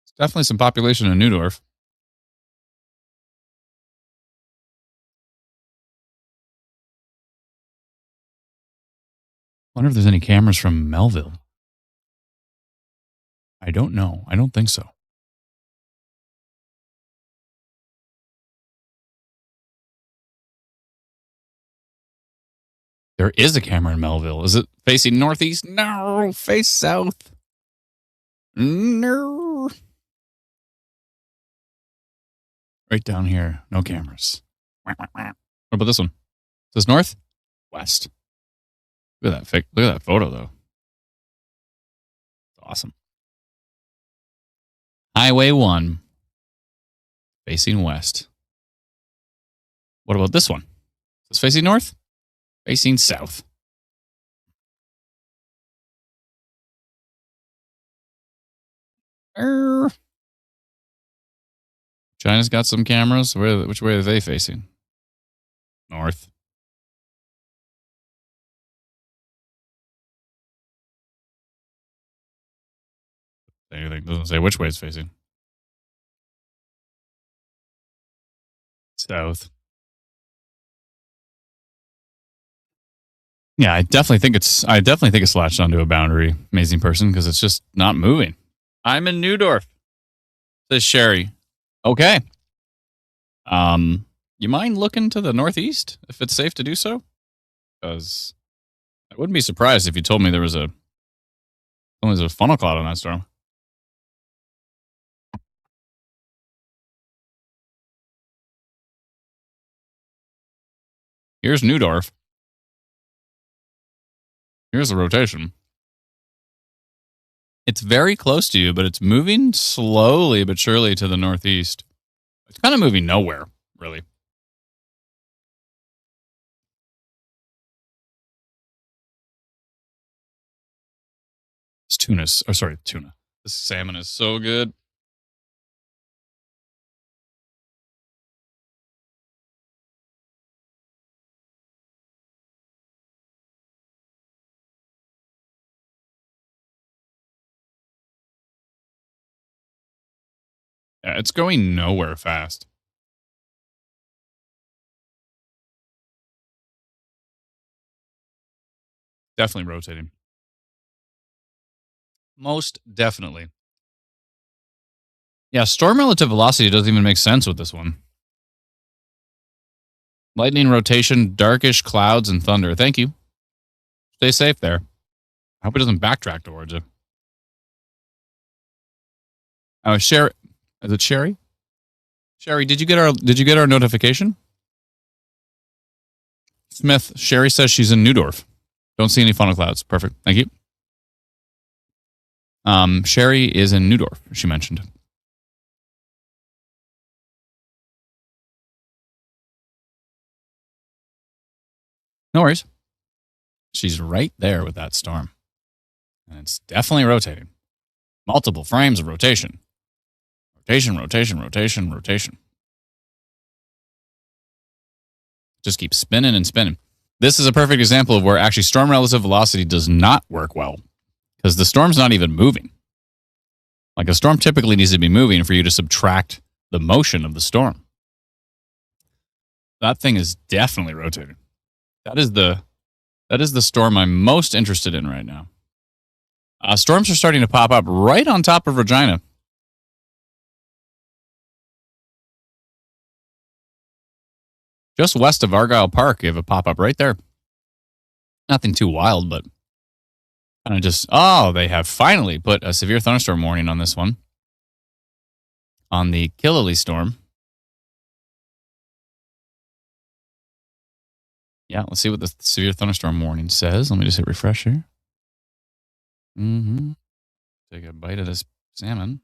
There's definitely some population in Neudorf. Wonder if there's any cameras from Melville. I don't know. I don't think so. There is a camera in Melville. Is it facing northeast? No, face south. No. Right down here, no cameras. What about this one? Is this north? West. Look at that look at that photo though. Awesome. Highway 1 facing west. What about this one? Is this facing north? Facing south. China's got some cameras. Which way are they facing? North. Anything doesn't say which way it's facing. South. Yeah, I definitely think it's latched onto a boundary, amazing person, because it's just not moving. I'm in Neudorf, says Sherry. Okay. You mind looking to the northeast if it's safe to do so? Because I wouldn't be surprised if you told me there was a funnel cloud on that storm. Here's Neudorf. Here's the rotation. It's very close to you, but it's moving slowly but surely to the northeast. It's kind of moving nowhere, really. Tuna. This salmon is so good. Yeah, it's going nowhere fast. Definitely rotating. Most definitely. Yeah, storm relative velocity doesn't even make sense with this one. Lightning rotation, darkish clouds, and thunder. Thank you. Stay safe there. I hope it doesn't backtrack towards it. Oh, Sherry. Is it Sherry? Sherry, did you get our notification? Smith, Sherry says she's in Neudorf. Don't see any funnel clouds. Perfect. Thank you. Sherry is in Neudorf, she mentioned. No worries. She's right there with that storm. And it's definitely rotating. Multiple frames of rotation. Rotation, rotation, rotation, rotation. Just keep spinning and spinning. This is a perfect example of where actually storm relative velocity does not work well because the storm's not even moving. Like a storm typically needs to be moving for you to subtract the motion of the storm. That thing is definitely rotating. That is the storm I'm most interested in right now. Storms are starting to pop up right on top of Regina. Just west of Argyle Park, you have a pop-up right there. Nothing too wild, but kind of just, they have finally put a severe thunderstorm warning on this one. On the Killily storm. Yeah, let's see what the severe thunderstorm warning says. Let me just hit refresh here. Take a bite of this salmon.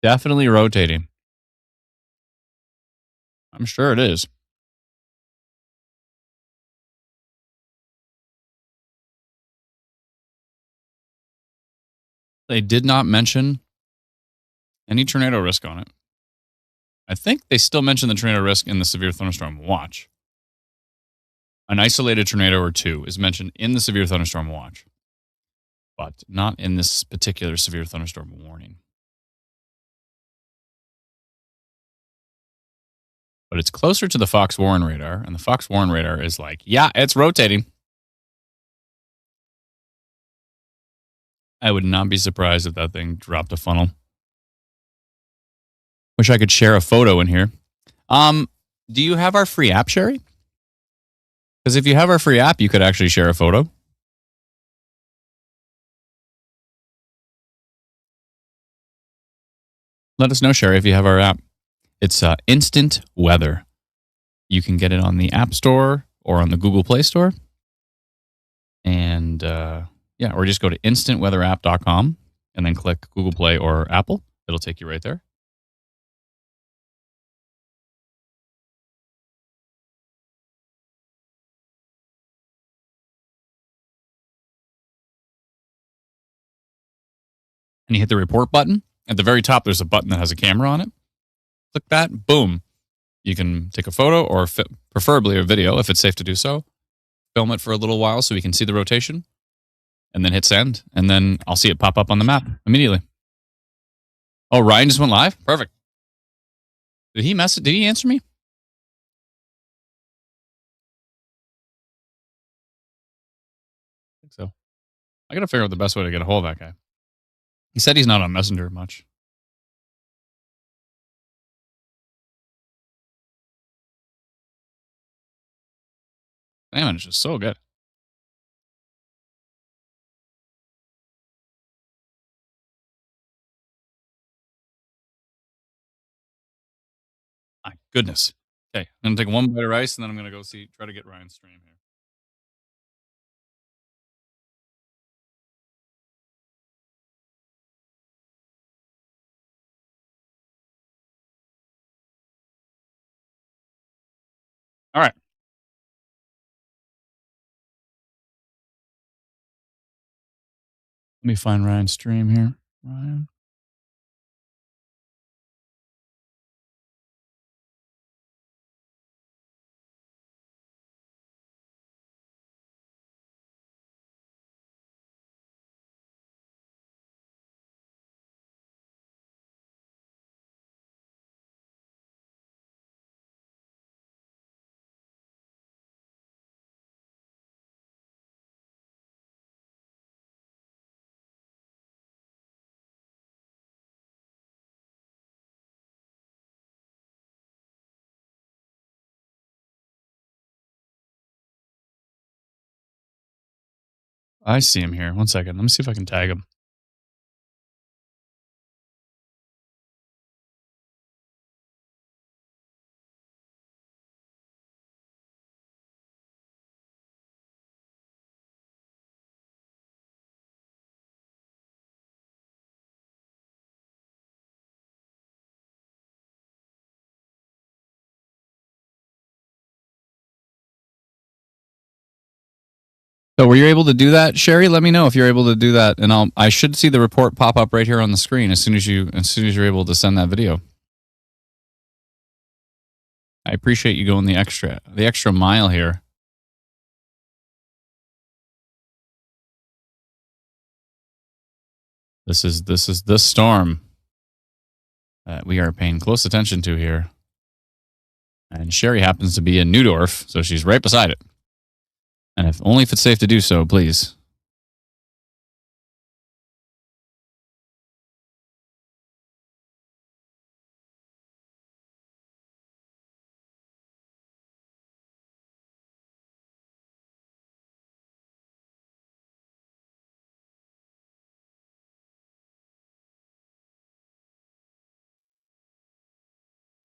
Definitely rotating. I'm sure it is. They did not mention any tornado risk on it. I think they still mention the tornado risk in the severe thunderstorm watch. An isolated tornado or two is mentioned in the severe thunderstorm watch, but not in this particular severe thunderstorm warning. But it's closer to the Fox Warren radar, and the Fox Warren radar is like, yeah, it's rotating. I would not be surprised if that thing dropped a funnel. Wish I could share a photo in here. Do you have our free app, Sherry? Because if you have our free app, you could actually share a photo. Let us know, Sherry, if you have our app. It's Instant Weather. You can get it on the App Store or on the Google Play Store. And or just go to instantweatherapp.com and then click Google Play or Apple. It'll take you right there. And you hit the report button. At the very top, there's a button that has a camera on it. Click that, boom. You can take a photo or preferably a video if it's safe to do so. Film it for a little while so we can see the rotation. And then hit send. And then I'll see it pop up on the map immediately. Oh, Ryan just went live? Perfect. Did he answer me? I think so. I got to figure out the best way to get a hold of that guy. He said he's not on Messenger much. Salmon is just so good. My goodness. Okay, I'm going to take one bite of rice and then I'm going to go try to get Ryan's stream here. All right. Let me find Ryan's stream here. Ryan. I see him here. One second. Let me see if I can tag him. So were you able to do that, Sherry? Let me know if you're able to do that, and I should see the report pop up right here on the screen as soon as you're able to send that video. I appreciate you going the extra mile here. This is the storm that we are paying close attention to here. And Sherry happens to be in Neudorf, so she's right beside it. And if it's safe to do so, please.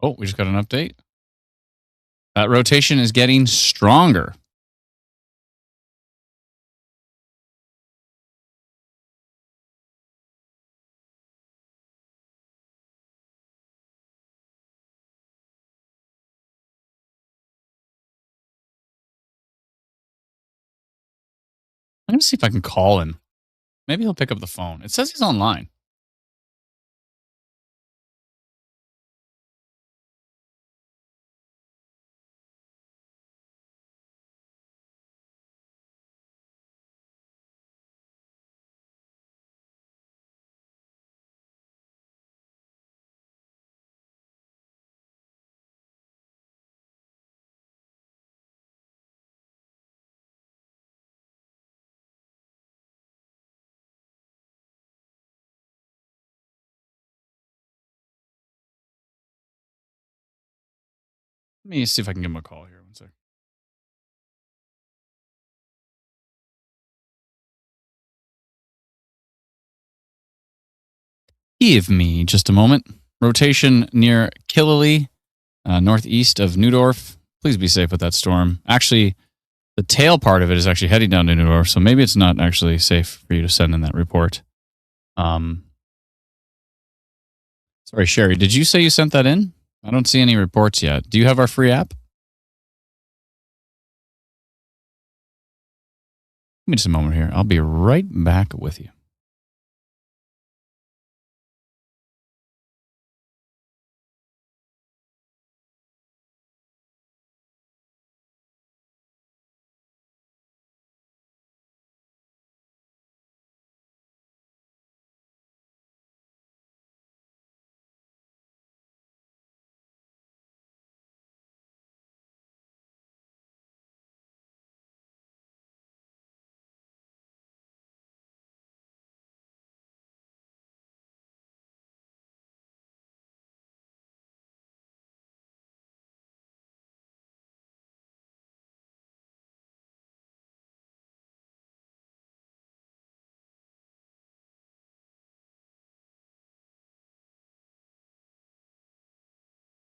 Oh, we just got an update. That rotation is getting stronger. I'm going to see if I can call him. Maybe he'll pick up the phone. It says he's online. Let me see if I can give him a call here. One sec. Give me just a moment. Rotation near Killily, northeast of Neudorf. Please be safe with that storm. Actually, the tail part of it is actually heading down to Neudorf, so maybe it's not actually safe for you to send in that report. Sorry, Sherry, did you say you sent that in? I don't see any reports yet. Do you have our free app? Give me just a moment here. I'll be right back with you.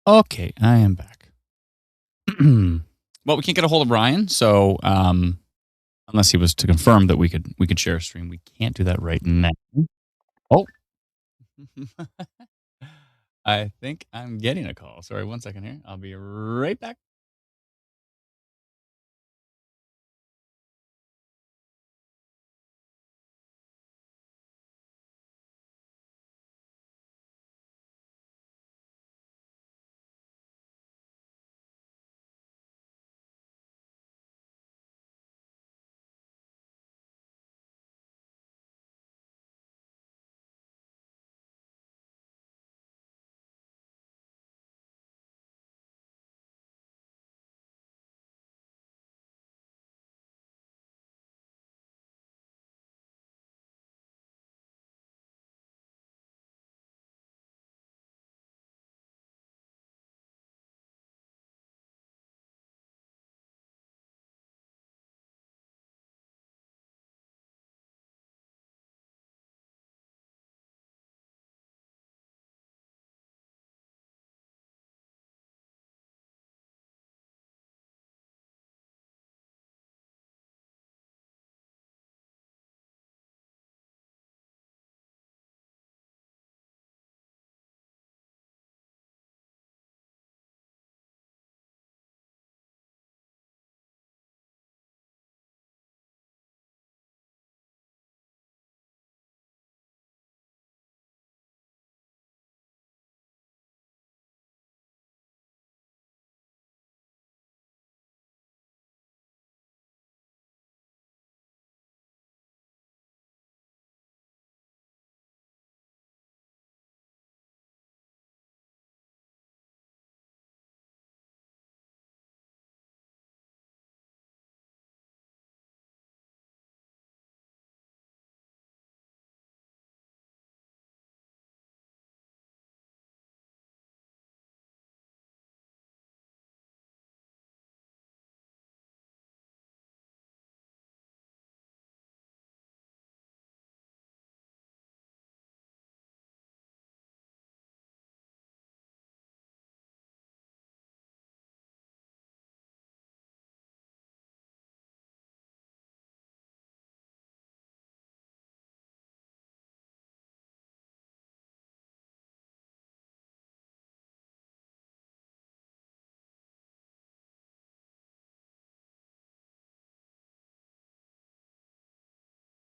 Okay, I am back. Well, we can't get a hold of Ryan, so unless he was to confirm that we could share a stream, we can't do that right now. Oh, I think I'm getting a call. Sorry, one second here. I'll be right back.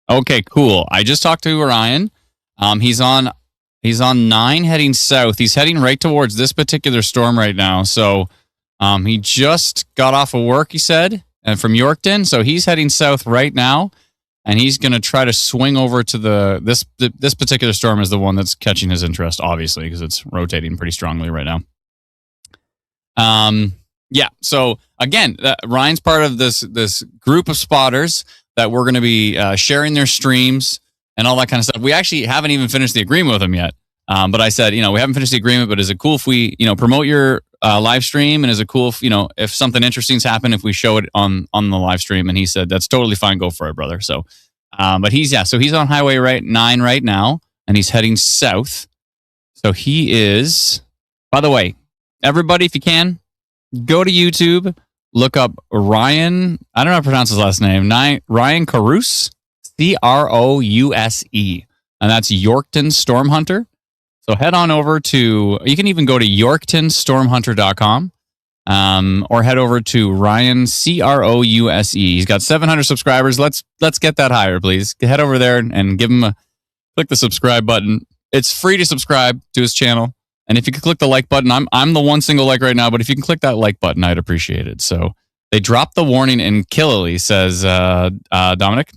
Okay, cool. I just talked to Orion. He's on 9 heading south. He's heading right towards this particular storm right now. So he just got off of work, he said, and from Yorkton. So he's heading south right now, and he's going to try to swing over to this particular storm is the one that's catching his interest, obviously, because it's rotating pretty strongly right now. Yeah. So again, Ryan's part of this group of spotters that we're going to be sharing their streams and all that kind of stuff. We actually haven't even finished the agreement with them yet. But I said, we haven't finished the agreement, but is it cool if we, promote your live stream? And is it cool if, if something interesting's happened, if we show it on the live stream? And he said, that's totally fine. Go for it, brother. So, but he's on Highway 9 right now, and he's heading south. So he is, by the way, everybody, if you can, go to YouTube, look up Ryan. I don't know how to pronounce his last name. Ryan Carouse, Crouse, and that's Yorkton Storm Hunter. So head on over to. You can even go to YorktonStormHunter.com, or head over to Ryan Crouse. He's got 700 subscribers. Let's get that higher, please. Head over there and give him click the subscribe button. It's free to subscribe to his channel. And if you could click the like button, I'm the one single like right now, but if you can click that like button, I'd appreciate it. So they dropped the warning in Killily, says Dominic.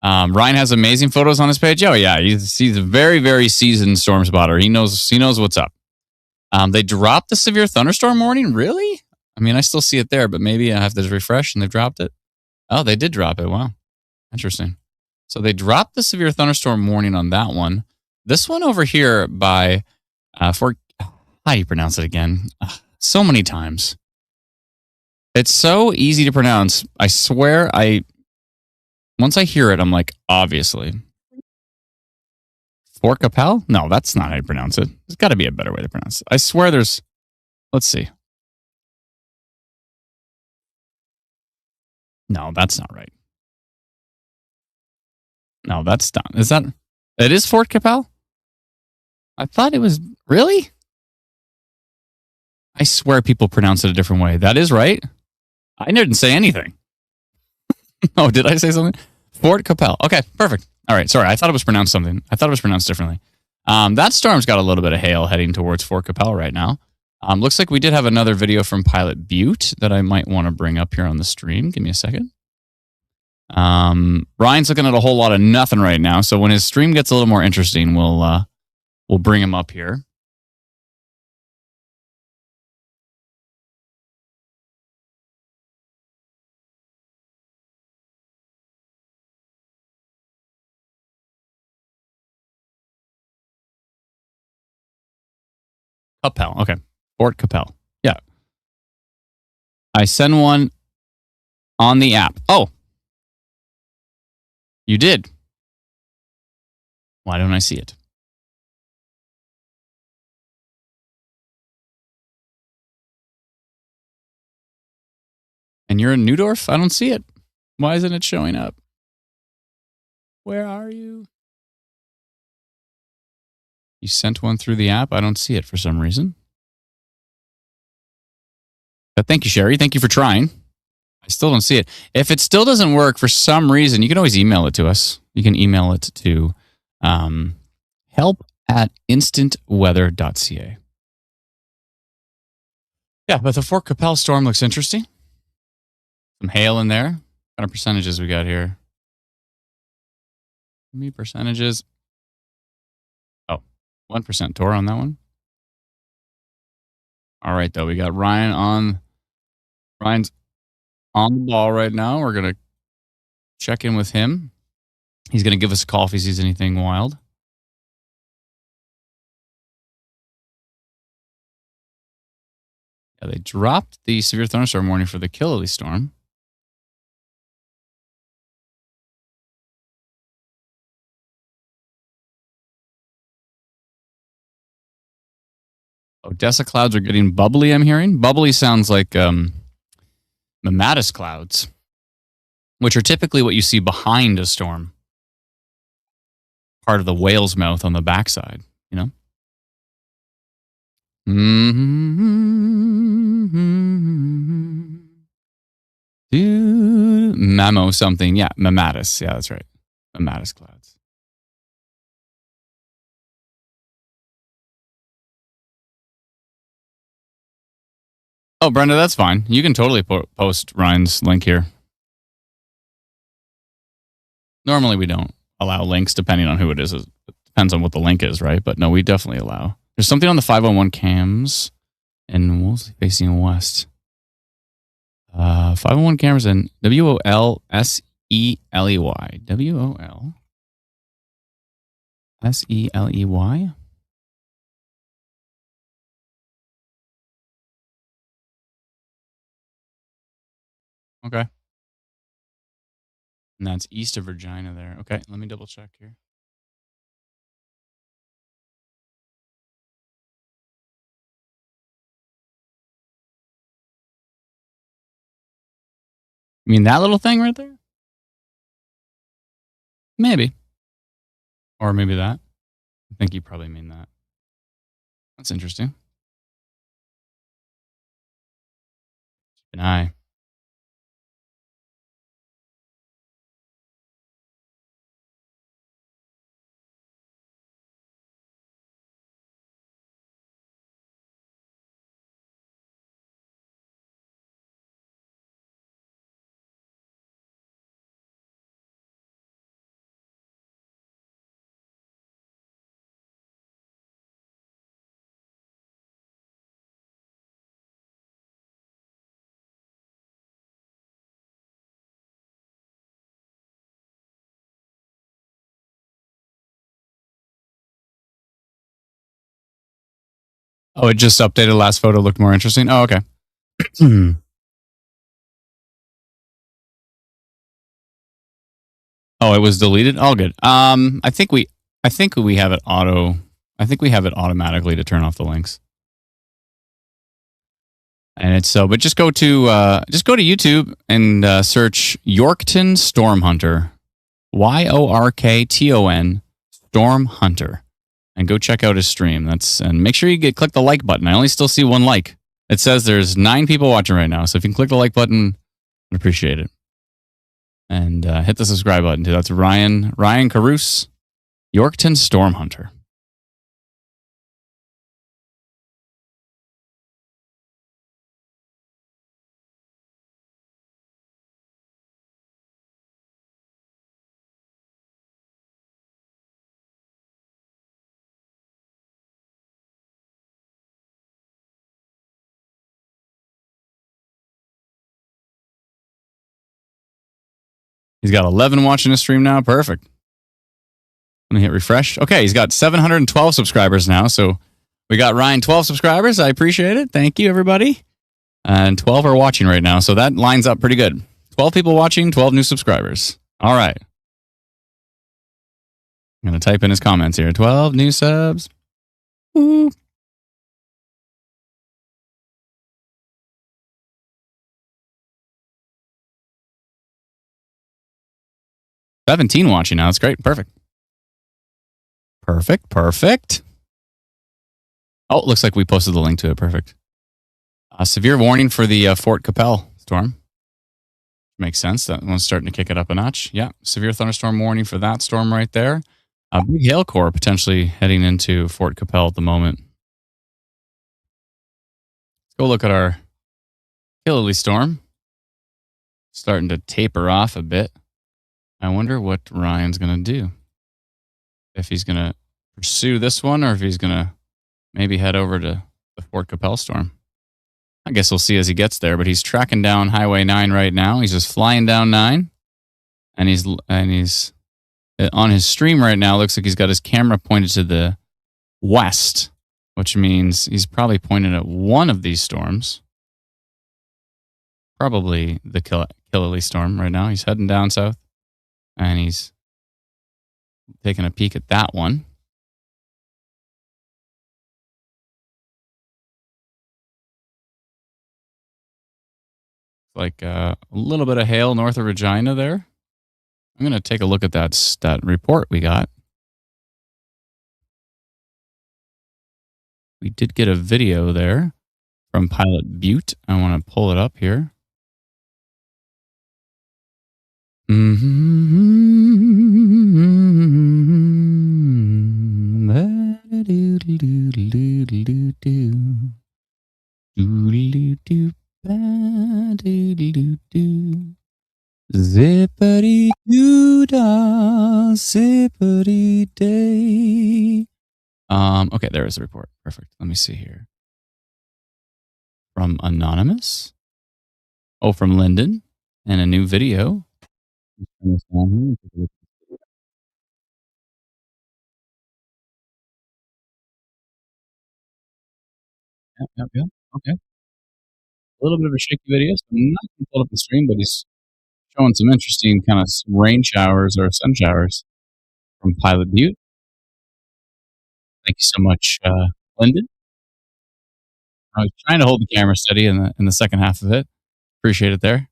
Ryan has amazing photos on his page. Oh yeah, he's a very, very seasoned storm spotter. He knows what's up. They dropped the severe thunderstorm warning. Really? I mean, I still see it there, but maybe I have to refresh and they've dropped it. Oh, they did drop it. Wow, interesting. So they dropped the severe thunderstorm warning on that one. This one over here by. For how do you pronounce it again? So many times. It's so easy to pronounce. I swear, once I hear it, I'm like, obviously. Fort Capel? No, that's not how you pronounce it. There's got to be a better way to pronounce it. I swear there's. Let's see. No, that's not right. No, that's not. Is that? It is Fort Capel? I thought it was. Really? I swear people pronounce it a different way. That is right. I didn't say anything. Oh, did I say something? Fort Capel. Okay, perfect. All right, sorry. I thought it was pronounced something. I thought it was pronounced differently. That storm's got a little bit of hail heading towards Fort Capel right now. Looks like we did have another video from Pilot Butte that I might want to bring up here on the stream. Give me a second. Ryan's looking at a whole lot of nothing right now, so when his stream gets a little more interesting, we'll bring him up here. Capel. Okay. Fort Capel. Yeah. I send one on the app. Oh. You did. Why don't I see it? And you're in Neudorf? I don't see it. Why isn't it showing up? Where are you? You sent one through the app? I don't see it for some reason. But thank you, Sherry. Thank you for trying. I still don't see it. If it still doesn't work for some reason, you can always email it to us. You can email it to help@instantweather.ca. Yeah, but the Fort Capel storm looks interesting. Some hail in there. What kind of percentages we got here? Give me percentages. Oh, 1% Tor on that one. All right, though. We got Ryan's on the ball right now. We're going to check in with him. He's going to give us a call if he sees anything wild. Yeah, they dropped the severe thunderstorm warning for the Killily storm. Odessa clouds are getting bubbly, I'm hearing. Bubbly sounds like Mammatus clouds, which are typically what you see behind a storm. Part of the whale's mouth on the backside, you know? Mammo something. Yeah, Mammatus. Yeah, that's right. The Mattis Clouds. Oh, Brenda, that's fine. You can totally post Ryan's link here. Normally, we don't allow links depending on who it is. It depends on what the link is, right? But no, we definitely allow. There's something on the 501 cams in Wolseley facing west. 501 cameras in WOLSELEY. WOLSELEY? Okay. And that's east of Regina there. Okay, let me double check here. You mean that little thing right there? Maybe. Or maybe that. I think you probably mean that. That's interesting. Keep an eye. Oh, it just updated. Last photo looked more interesting. Oh, okay. Oh, it was deleted. All good. I think we have it automatically to turn off the links. And it's so, but just go to YouTube and search Yorkton Storm Hunter, YORKTON Storm Hunter, and go check out his stream. And make sure you click the like button. I only still see one like. It says there's 9 people watching right now, so if you can click the like button, I'd appreciate it. And hit the subscribe button too. That's Ryan Carouse, Yorkton Storm Hunter. He's got 11 watching his stream now. Perfect. Let me hit refresh. Okay, he's got 712 subscribers now. So we got Ryan 12 subscribers. I appreciate it. Thank you, everybody. And 12 are watching right now. So that lines up pretty good. 12 people watching, 12 new subscribers. All right. I'm going to type in his comments here. 12 new subs. Woo. $17 watching now. That's great. Perfect. Oh, it looks like we posted the link to it. Perfect. Severe warning for the Fort Capel storm. Makes sense. That one's starting to kick it up a notch. Yeah. Severe thunderstorm warning for that storm right there. A big hail core potentially heading into Fort Capel at the moment. Let's go look at our Killarney storm. Starting to taper off a bit. I wonder what Ryan's going to do. If he's going to pursue this one or if he's going to maybe head over to the Fort Capel storm. I guess we'll see as he gets there, but he's tracking down Highway 9 right now. He's just flying down 9. And he's on his stream right now. Looks like he's got his camera pointed to the west, which means he's probably pointed at one of these storms. Probably the Killarney storm right now. He's heading down south. And he's taking a peek at that one. It's like a little bit of hail north of Regina there. I'm going to take a look at that report we got. We did get a video there from Pilot Butte. I want to pull it up here. Doodle-doo-doo-doo. Doodle-doo-doo. Ba-doodle-doo-doo. Zippity doo dah, zippity day. Okay, there is the report. Perfect. Let me see here. From Anonymous. Oh, from Lyndon. And a new video. Yep, yep, yep. Okay. A little bit of a shaky video. So I'm not going to pull up the stream, but he's showing some interesting kind of rain showers or sun showers from Pilot Butte. Thank you so much, Lyndon. I was trying to hold the camera steady in the second half of it. Appreciate it there.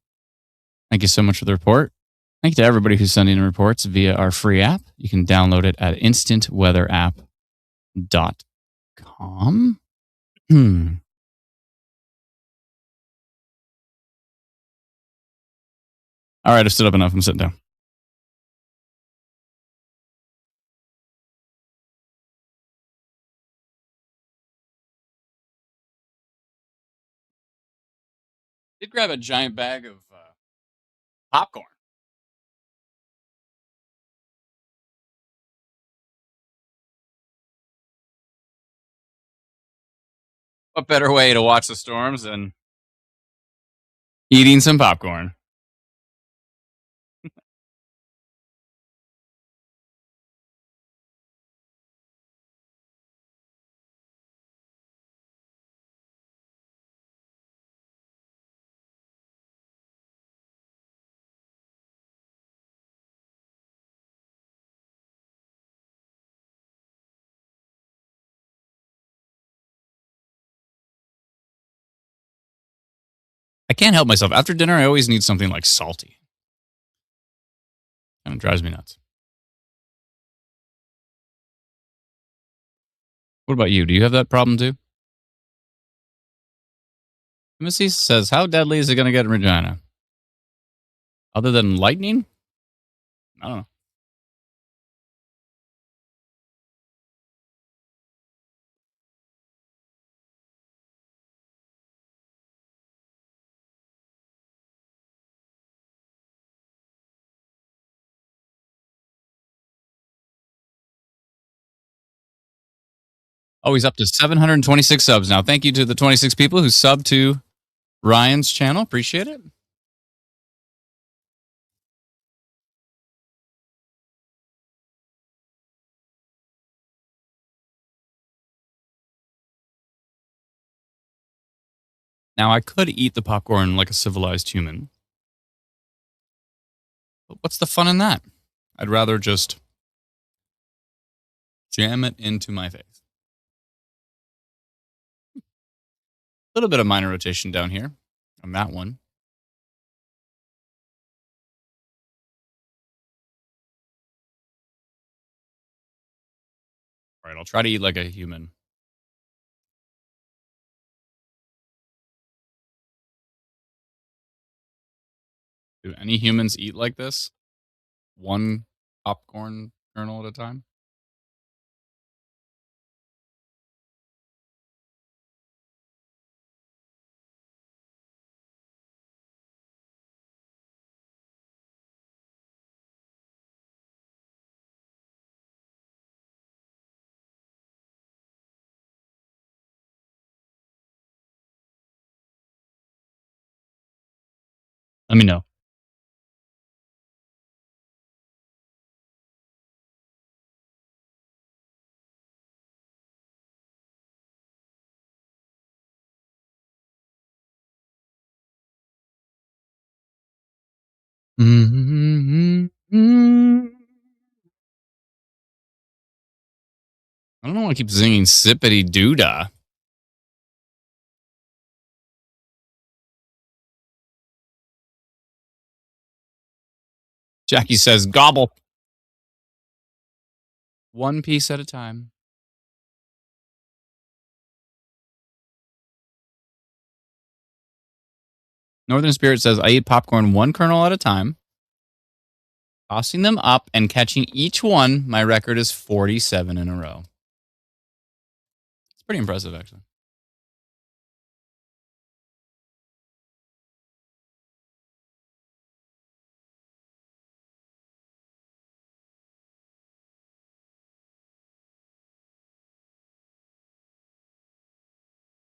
Thank you so much for the report. Thank you to everybody who's sending in reports via our free app. You can download it at instantweatherapp.com. All right, I've stood up enough. I'm sitting down. Did grab a giant bag of popcorn. What better way to watch the storms than eating some popcorn? I can't help myself. After dinner, I always need something like salty. And it drives me nuts. What about you? Do you have that problem too? Missy says, how deadly is it going to get in Regina? Other than lightning? I don't know. Oh, he's up to 726 subs now. Thank you to the 26 people who subbed to Ryan's channel. Appreciate it. Now, I could eat the popcorn like a civilized human. But what's the fun in that? I'd rather just jam it into my face. A little bit of minor rotation down here on that one. All right, I'll try to eat like a human. Do any humans eat like this? One popcorn kernel at a time? Let me know. Mm-hmm. I don't know why I keep singing Sippity Doodah. Jackie says, gobble. One piece at a time. Northern Spirit says, I eat popcorn one kernel at a time. Tossing them up and catching each one, my record is 47 in a row. pretty impressive, actually.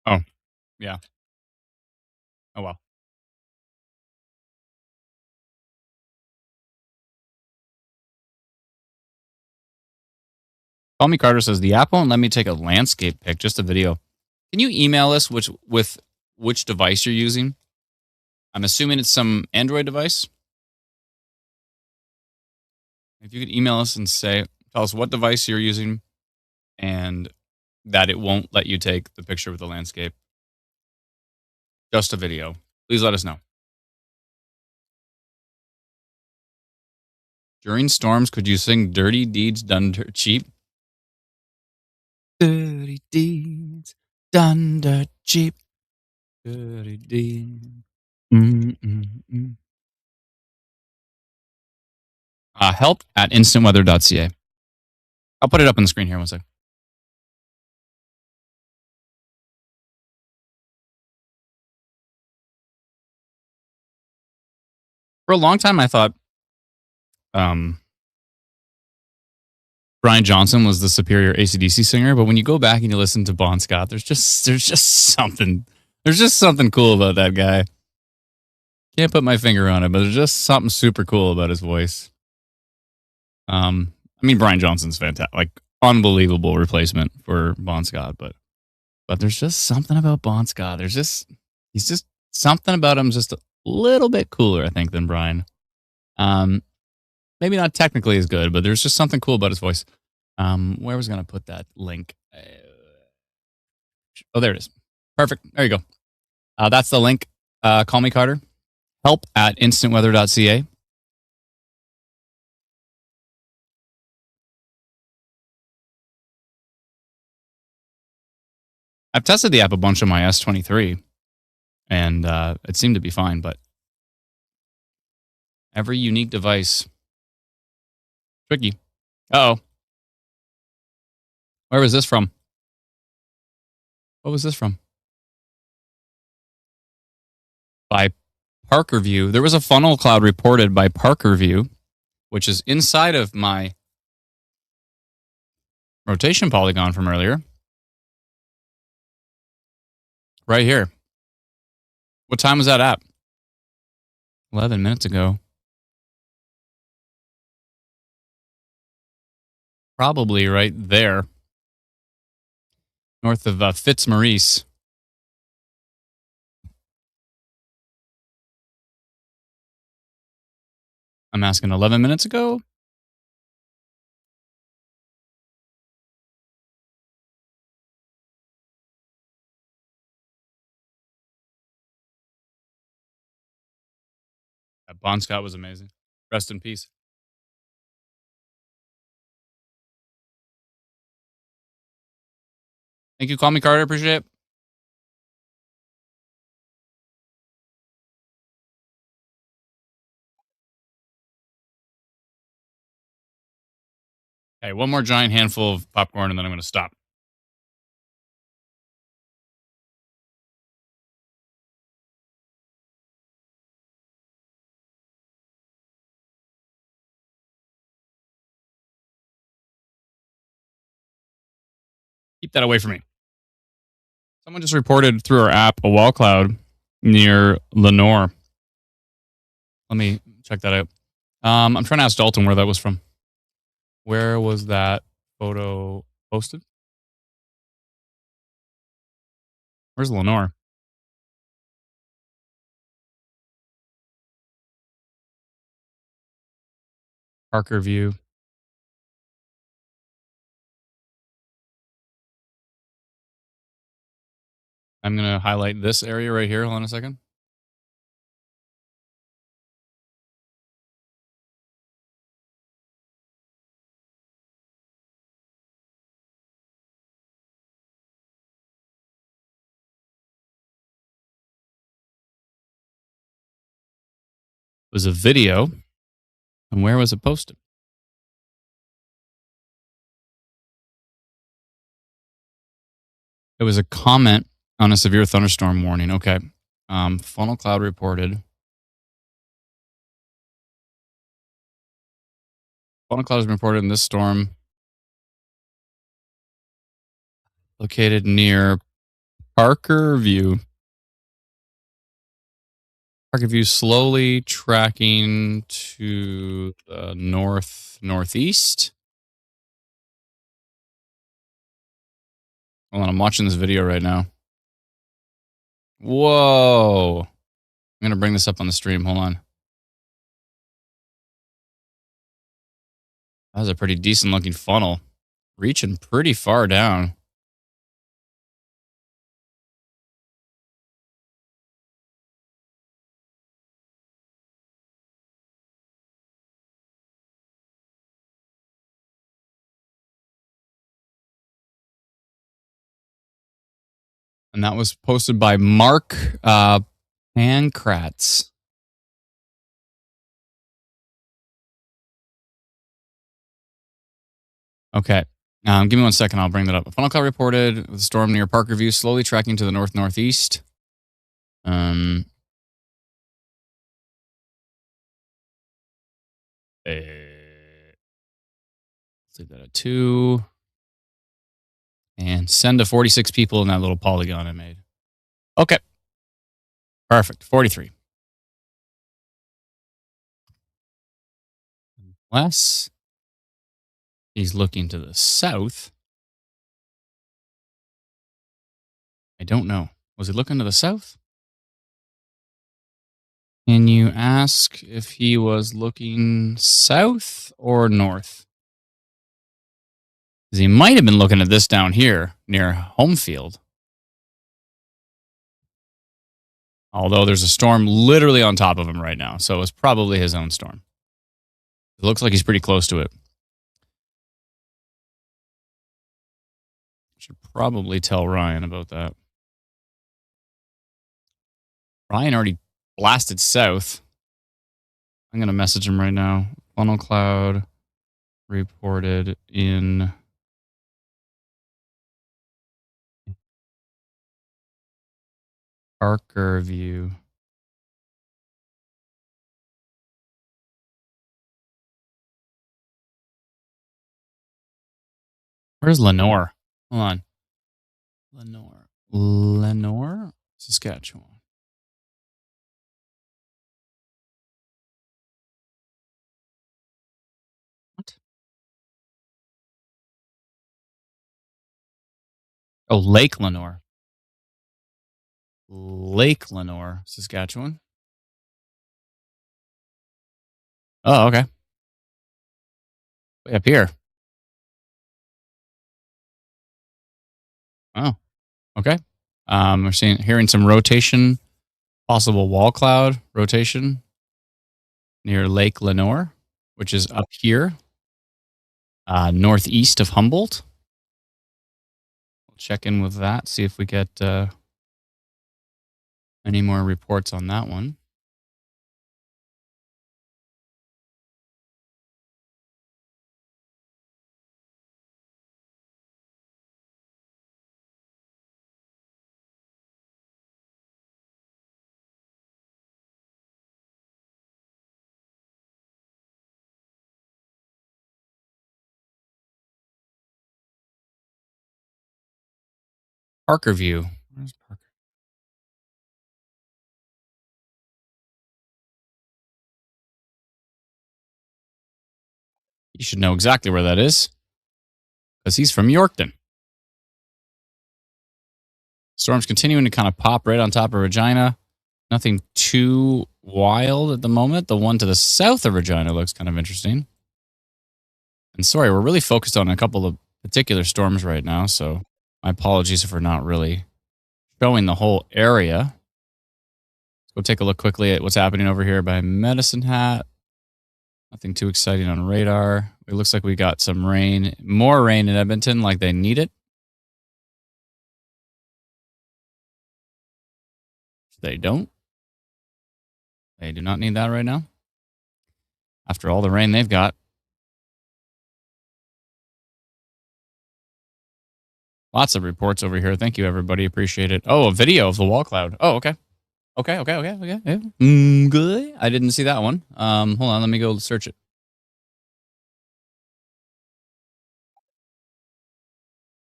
Oh, yeah. Oh, well. Call Me Carter says the app won't let me take a landscape pic, just a video. Can you email us which device you're using? I'm assuming it's some Android device. If you could email us and tell us what device you're using and that it won't let you take the picture with the landscape. Just a video. Please let us know. During storms, could you sing Dirty Deeds Done Dirt Cheap? Dirty Deeds Done Dirt Cheap. Dirty Deeds. Help at instantweather.ca. I'll put it up on the screen here one second. For a long time, I thought Brian Johnson was the superior AC/DC singer, but when you go back and you listen to Bon Scott, there's just something cool about that guy. Can't put my finger on it, but there's just something super cool about his voice. I mean, Brian Johnson's fantastic, like unbelievable replacement for Bon Scott, but there's just something about Bon Scott. He's just something about him, just a little bit cooler, I think, than Brian. Maybe not technically as good, but there's just something cool about his voice. Where was I going to put that link? Oh, there it is. Perfect. There you go. That's the link. Call Me Carter. Help at instantweather.ca. I've tested the app a bunch on my S23, and it seemed to be fine, but every unique device, tricky. Uh-oh. Where was this from? What was this from? By Parker View. There was a funnel cloud reported by Parker View, which is inside of my rotation polygon from earlier. Right here. What time was that at? 11 minutes ago. Probably right there. North of Fitzmaurice. I'm asking 11 minutes ago? Bon Scott was amazing. Rest in peace. Thank you. Call Me Carter. Appreciate it. Hey, one more giant handful of popcorn and then I'm going to stop. Keep that away from me. Someone just reported through our app a wall cloud near Lenore. Let me check that out. I'm trying to ask Dalton where that was from. Where was that photo posted? Where's Lenore? Parker View. I'm going to highlight this area right here. Hold on a second. It was a video. And where was it posted? It was a comment on a severe thunderstorm warning. Okay. Funnel cloud reported. Funnel cloud has been reported in this storm located near Parker View. Parker View slowly tracking to the northeast. Hold on, I'm watching this video right now. Whoa. I'm going to bring this up on the stream. Hold on. That was a pretty decent looking funnel. Reaching pretty far down. And that was posted by Mark Pankratz. Okay. Give me 1 second. I'll bring that up. A funnel cloud reported with a storm near Parker View, slowly tracking to the northeast. Let's leave that at 2. And send to 46 people in that little polygon I made. Okay. Perfect. 43. Unless he's looking to the south. I don't know. Was he looking to the south? Can you ask if he was looking south or north? Because he might have been looking at this down here near home field. Although there's a storm literally on top of him right now. So it's probably his own storm. It looks like he's pretty close to it. Should probably tell Ryan about that. Ryan already blasted south. I'm going to message him right now. Funnel cloud reported in Parker View. Where's Lenore? Hold on. Lenore? Saskatchewan. What? Oh, Lake Lenore. Lake Lenore, Saskatchewan. Oh, okay. Way up here. Oh, okay. We're hearing some rotation, possible wall cloud rotation near Lake Lenore, which is up here, northeast of Humboldt. We'll check in with that, see if we get any more reports on that one. Parker View. Where's Parker? You should know exactly where that is because he's from Yorkton. Storm's continuing to kind of pop right on top of Regina. Nothing too wild at the moment. The one to the south of Regina looks kind of interesting. And sorry, we're really focused on a couple of particular storms right now, so my apologies if we're not really showing the whole area. Let's go take a look quickly at what's happening over here by Medicine Hat. Nothing too exciting on radar. It looks like we got some rain, more rain in Edmonton like they need it. They don't. They do not need that right now. After all the rain they've got. Lots of reports over here. Thank you, everybody. Appreciate it. Oh, a video of the wall cloud. Oh, okay. Okay. Yeah. Good. I didn't see that one. Hold on. Let me go search it.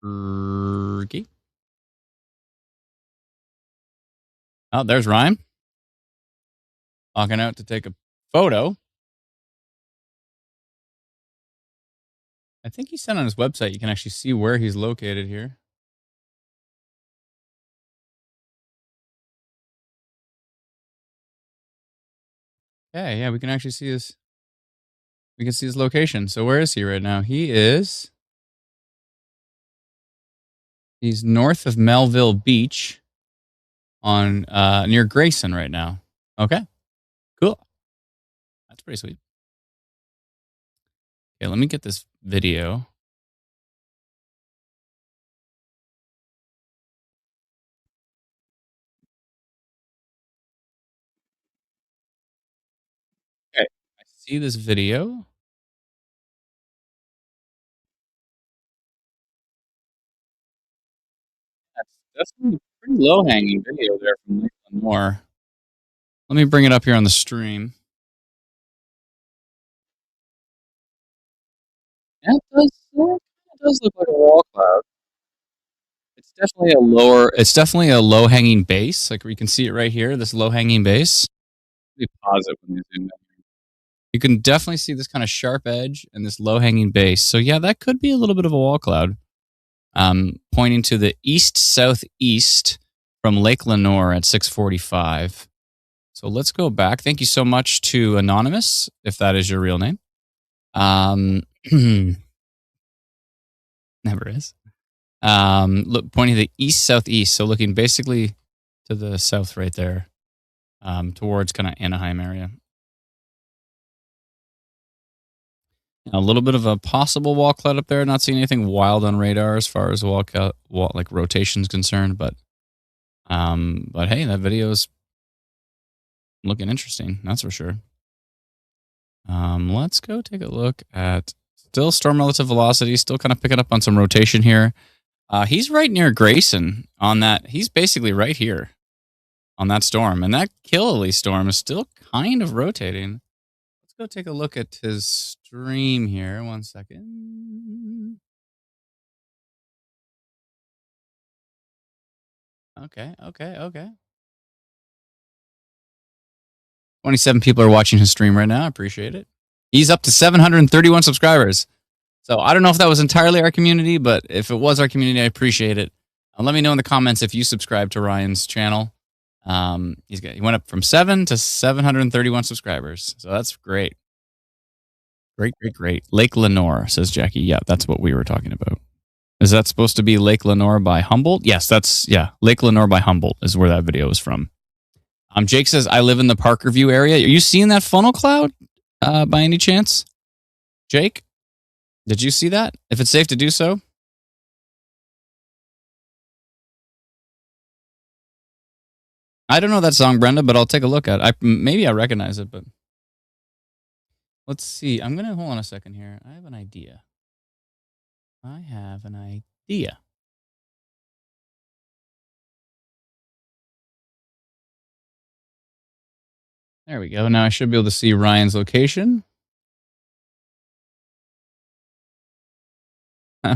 Turkey. Oh, there's Ryan. Walking out to take a photo. I think he said on his website you can actually see where he's located here. Yeah, we can actually see his. We can see his location. So where is he right now? He's north of Melville Beach on near Grayson right now. Okay. Cool. That's pretty sweet. Okay, let me get this video. Okay. I see this video. That's a pretty low hanging video there from Lake Lenore. Let me bring it up here on the stream. Yeah, it does look like a wall cloud. It's definitely a lower. It's definitely a low hanging base. Like we can see it right here. This low hanging base. Let me pause it when you zoom in. You can definitely see this kind of sharp edge and this low hanging base. So yeah, that could be a little bit of a wall cloud. Pointing to the east southeast from Lake Lenore at 6:45. So let's go back. Thank you so much to Anonymous, if that is your real name. Never is. Look, pointing to the east southeast, so looking basically to the south right there, towards kind of Anaheim area. A little bit of a possible wall cloud up there. Not seeing anything wild on radar as far as wall like rotation's concerned, but hey, that video's looking interesting. That's for sure. Let's go take a look at still storm relative velocity, still kind of picking up on some rotation here. He's right near Grayson on that. He's basically right here on that storm, and that Killalea storm is still kind of rotating. Let's go take a look at his stream here. 1 second. Okay. 27 people are watching his stream right now. I appreciate it. He's up to 731 subscribers. So I don't know if that was entirely our community, but if it was our community, I appreciate it. Let me know in the comments if you subscribe to Ryan's channel. He went up from 7 to 731 subscribers. So that's great. Great. Lake Lenore, says Jackie. Yeah, that's what we were talking about. Is that supposed to be Lake Lenore by Humboldt? Yes, Lake Lenore by Humboldt is where that video is from. Jake says, I live in the Parkerview area. Are you seeing that funnel cloud by any chance? Jake, did you see that? If it's safe to do so. I don't know that song, Brenda, but I'll take a look at it. Maybe I recognize it, but let's see. I'm going to hold on a second here. I have an idea. There we go. Now I should be able to see Ryan's location.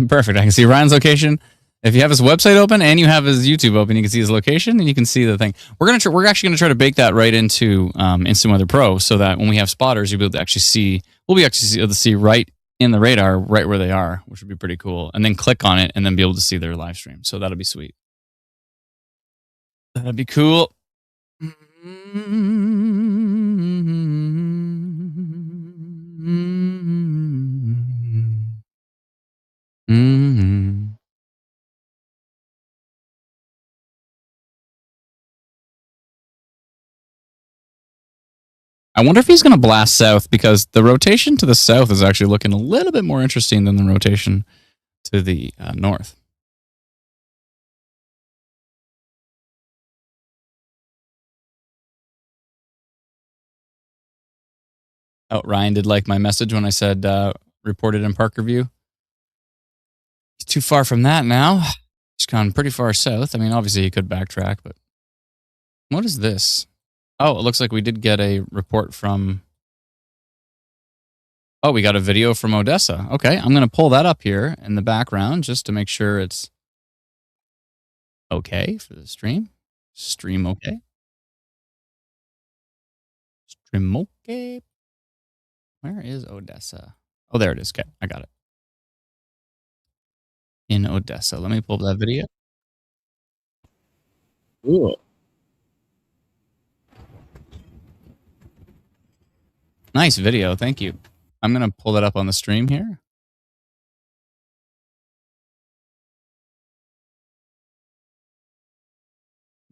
Perfect. I can see Ryan's location. If you have his website open and you have his YouTube open, you can see his location and you can see the thing. We're actually gonna try to bake that right into Instant Weather Pro, so that when we have spotters, you'll be able to actually see. We'll be able to see right in the radar, right where they are, which would be pretty cool. And then click on it and then be able to see their live stream. So that'll be sweet. That'd be cool. I wonder if he's going to blast south, because the rotation to the south is actually looking a little bit more interesting than the rotation to the north. Oh, Ryan did like my message when I said reported in Parkerview. He's too far from that now. He's gone pretty far south. I mean, obviously he could backtrack, but what is this? Oh, it looks like we did get a report from. Oh, we got a video from Odessa. Okay, I'm going to pull that up here in the background just to make sure it's okay for the stream. Stream okay. Stream okay. Where is Odessa? Oh, there it is. Okay, I got it. In Odessa. Let me pull up that video. Ooh. Nice video. Thank you. I'm going to pull that up on the stream here.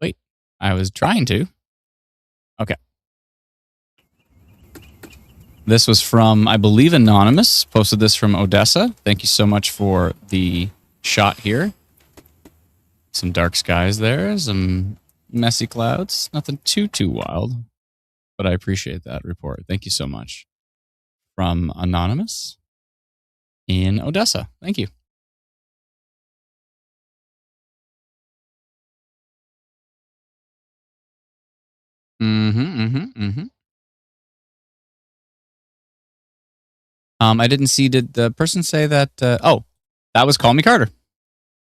Wait, I was trying to. Okay. This was from, I believe, Anonymous. Posted this from Odessa. Thank you so much for the shot here. Some dark skies there. Some messy clouds. Nothing too wild. But I appreciate that report. Thank you so much. From Anonymous in Odessa. Thank you. I didn't see, did the person say that? Oh, that was Call Me Carter.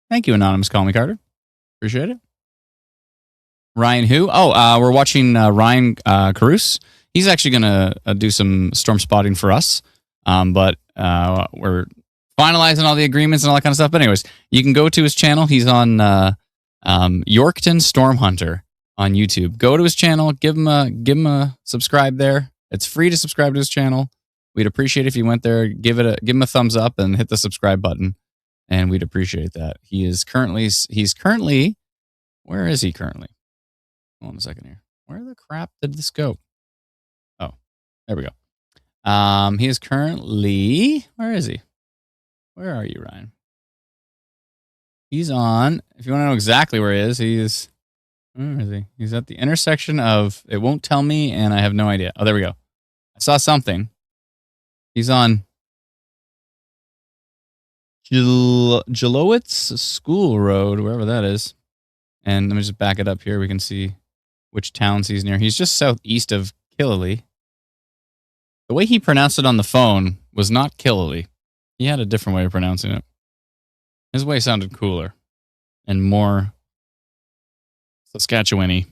Thank you, Anonymous Call Me Carter. Appreciate it. Ryan who? Oh, we're watching Ryan Caruso. He's actually going to do some storm spotting for us. But we're finalizing all the agreements and all that kind of stuff. But anyways, you can go to his channel. He's on Yorkton Storm Hunter on YouTube. Go to his channel. Give him a subscribe there. It's free to subscribe to his channel. We'd appreciate if you went there, give him a thumbs up and hit the subscribe button, and we'd appreciate that. He's currently, where is he currently? Hold on a second here. Where the crap did this go? Oh, there we go. He is currently, where is he? Where are you, Ryan? He's on, if you want to know exactly where he is, where is he? He's at the intersection of, it won't tell me, and I have no idea. Oh, there we go. I saw something. He's on Jilowitz School Road, wherever that is. And let me just back it up here. We can see which towns he's near. He's just southeast of Killily. The way he pronounced it on the phone was not Killily. He had a different way of pronouncing it. His way sounded cooler and more Saskatchewan-y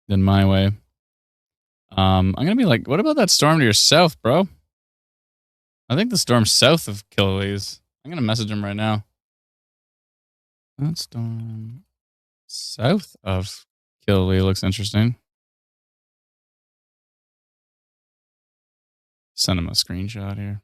than my way. I'm going to be like, what about that storm to your south, bro? I think the storm south of Killily is... I'm going to message him right now. That storm south of Killily looks interesting. Send him a screenshot here.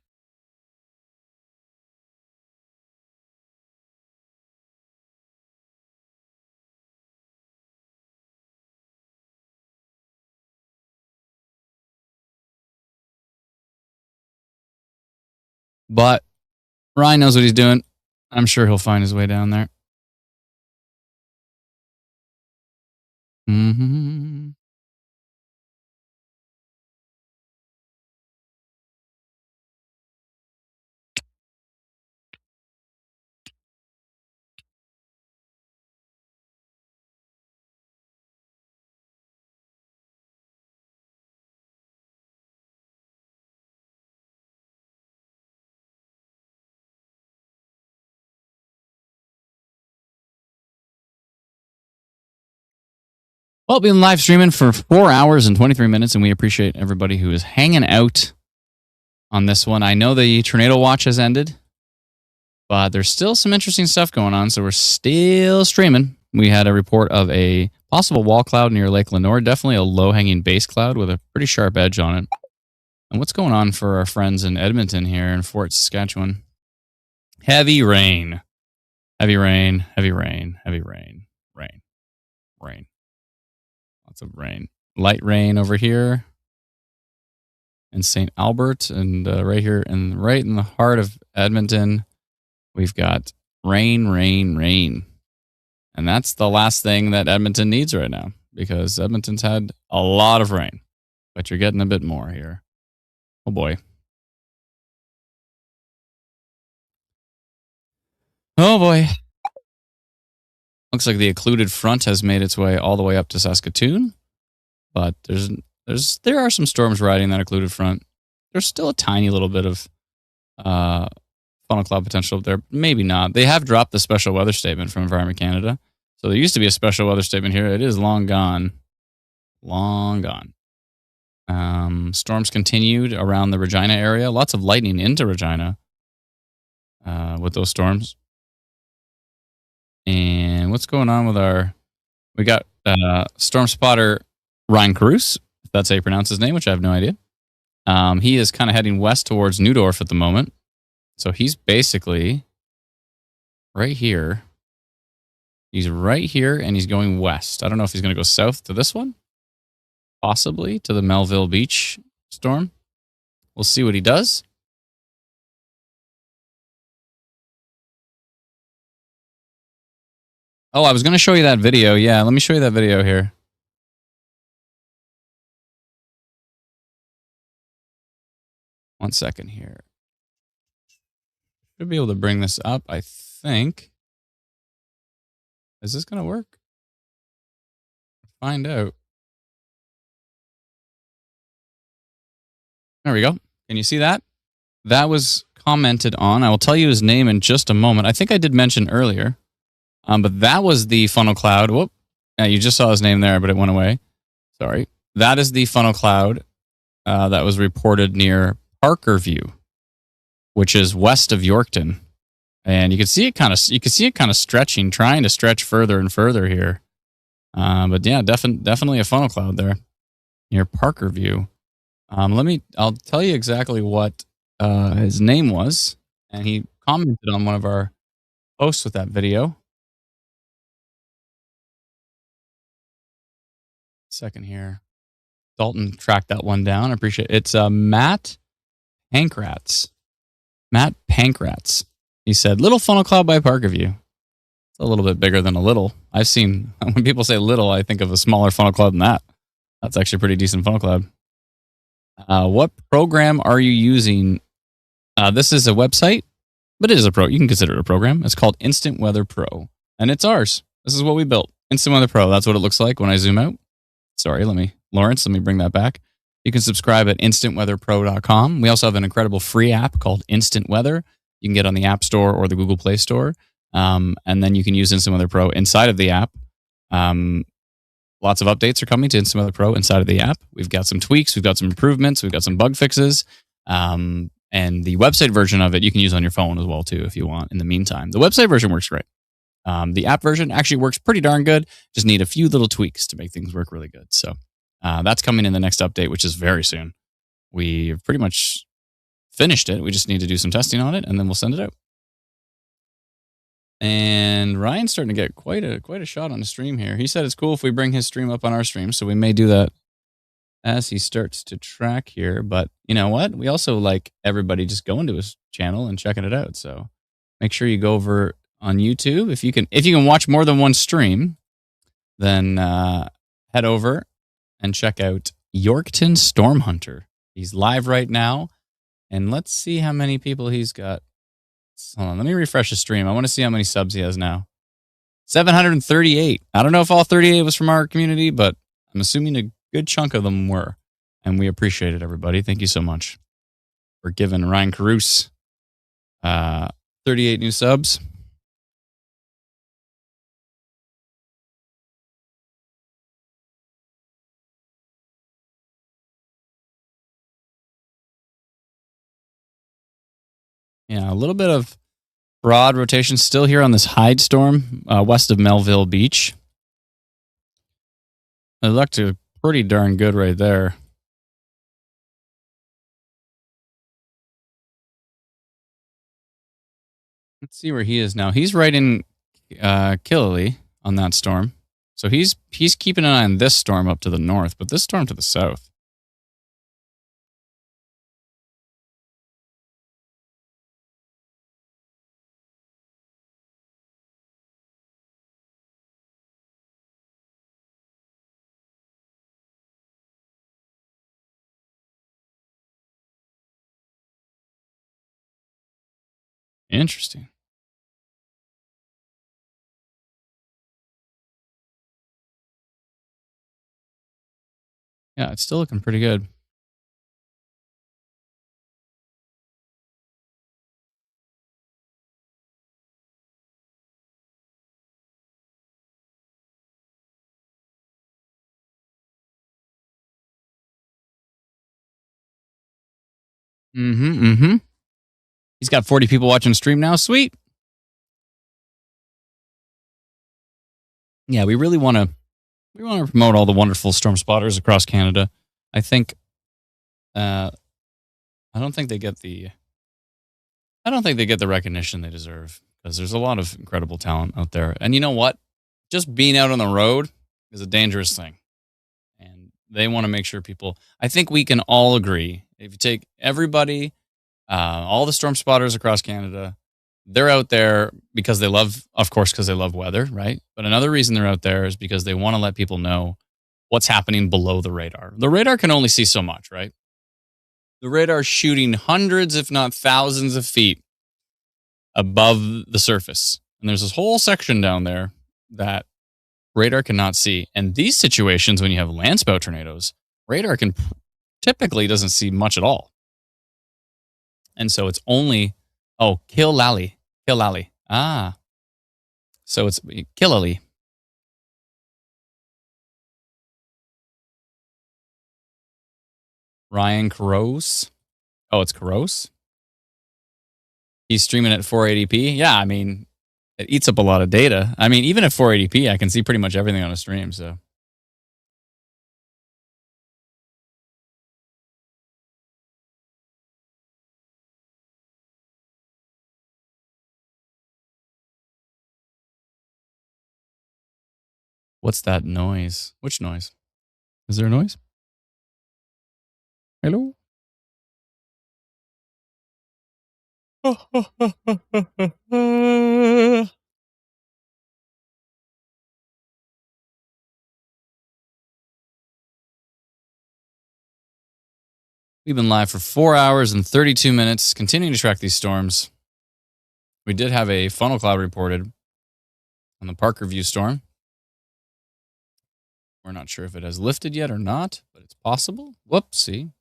But Ryan knows what he's doing. I'm sure he'll find his way down there. Mm-hmm. Well, we've been live streaming for 4 hours and 23 minutes, and we appreciate everybody who is hanging out on this one. I know the tornado watch has ended, but there's still some interesting stuff going on, so we're still streaming. We had a report of a possible wall cloud near Lake Lenore, definitely a low-hanging base cloud with a pretty sharp edge on it. And what's going on for our friends in Edmonton here in Fort Saskatchewan? Heavy rain. Heavy rain, heavy rain, heavy rain, rain, rain. Lots of rain. Light rain over here in St. Albert, and right here, and right in the heart of Edmonton, we've got rain, rain, rain. And that's the last thing that Edmonton needs right now, because Edmonton's had a lot of rain, but you're getting a bit more here. Oh boy. Oh boy. Looks like the occluded front has made its way all the way up to Saskatoon, but there are some storms riding that occluded front. There's still a tiny little bit of funnel cloud potential up there. Maybe not. They have dropped the special weather statement from Environment Canada. So there used to be a special weather statement here. It is long gone. Long gone. Storms continued around the Regina area. Lots of lightning into Regina with those storms. And what's going on with we got storm spotter Ryan Cruz, if that's how you pronounce his name, which I have no idea. He is kind of heading west towards Neudorf at the moment. So he's basically right here. He's right here and he's going west. I don't know if he's going to go south to this one, possibly to the Melville Beach storm. We'll see what he does. Oh, I was going to show you that video. Yeah, let me show you that video here. One second here. Should be able to bring this up, I think. Is this going to work? Find out. There we go. Can you see that? That was commented on. I will tell you his name in just a moment. I think I did mention earlier, but that was the funnel cloud. Whoop. Yeah, you just saw his name there, but it went away. Sorry. That is the funnel cloud that was reported near Parkerview, which is west of Yorkton. And you can see it kind of stretching, trying to stretch further and further here. But yeah, definitely a funnel cloud there near Parkerview. I'll tell you exactly what his name was, and he commented on one of our posts with that video. Second here. Dalton tracked that one down. I appreciate it. It's Matt Pankratz. Matt Pankratz. He said, little funnel cloud by Parkerview. It's a little bit bigger than a little. I've seen, when people say little, I think of a smaller funnel cloud than that. That's actually a pretty decent funnel cloud. What program are you using? This is a website, but it is a pro. You can consider it a program. It's called Instant Weather Pro, and it's ours. This is what we built. Instant Weather Pro. That's what it looks like when I zoom out. Sorry, let me bring that back. You can subscribe at instantweatherpro.com. We also have an incredible free app called Instant Weather. You can get on the App Store or the Google Play Store, and then you can use Instant Weather Pro inside of the app. Lots of updates are coming to Instant Weather Pro inside of the app. We've got some tweaks, we've got some improvements, we've got some bug fixes, and the website version of it you can use on your phone as well too if you want. In the meantime, the website version works great. The app version actually works pretty darn good. Just need a few little tweaks to make things work really good. So that's coming in the next update, which is very soon. We've pretty much finished it. We just need to do some testing on it, and then we'll send it out. And Ryan's starting to get quite a shot on the stream here. He said it's cool if we bring his stream up on our stream, so we may do that as he starts to track here. But you know what? We also like everybody just going to his channel and checking it out. So make sure you go over on YouTube. If you can watch more than one stream, then head over and check out Yorkton Storm Hunter. He's live right now, and let's see how many people he's got. Hold on, let me refresh the stream. I want to see how many subs he has now. 738. I don't know if all 38 was from our community, but I'm assuming a good chunk of them were. And we appreciate it, everybody. Thank you so much for giving Ryan Caruso 38 new subs. Yeah, a little bit of broad rotation still here on this Hyde storm west of Melville Beach. It looked pretty darn good right there. Let's see where he is now. He's right in Killily on that storm. So he's keeping an eye on this storm up to the north, but this storm to the south. Interesting. Yeah, it's still looking pretty good. Mm-hmm. Mm-hmm. He's got 40 people watching stream now. Sweet. Yeah, we want to promote all the wonderful storm spotters across Canada. I think I don't think they get the recognition they deserve because there's a lot of incredible talent out there. And you know what? Just being out on the road is a dangerous thing. And they want to make sure people, I think we can all agree, if you take everybody, all the storm spotters across Canada, they're out there because they love, of course, because they love weather, right? But another reason they're out there is because they want to let people know what's happening below the radar. The radar can only see so much, right? The radar shooting hundreds, if not thousands of feet above the surface. And there's this whole section down there that radar cannot see. And these situations, when you have landspout tornadoes, radar can typically doesn't see much at all. And so it's only, Killally. Ah. So it's Killally. Ryan Caros. Oh, it's Caros? He's streaming at 480p. Yeah, I mean, it eats up a lot of data. I mean, even at 480p, I can see pretty much everything on a stream. So, what's that noise? Which noise? Is there a noise? Hello? We've been live for 4 hours and 32 minutes, continuing to track these storms. We did have a funnel cloud reported on the Parker View storm. We're not sure if it has lifted yet or not, but it's possible. Whoopsie.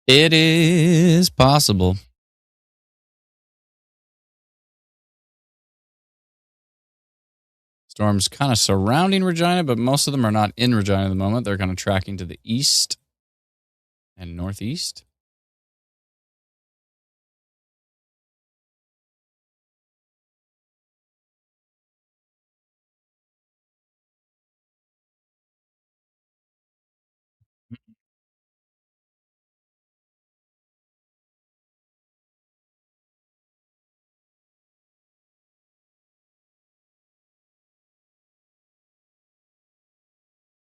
It is possible. Storms kind of surrounding Regina, but most of them are not in Regina at the moment. They're kind of tracking to the east and northeast.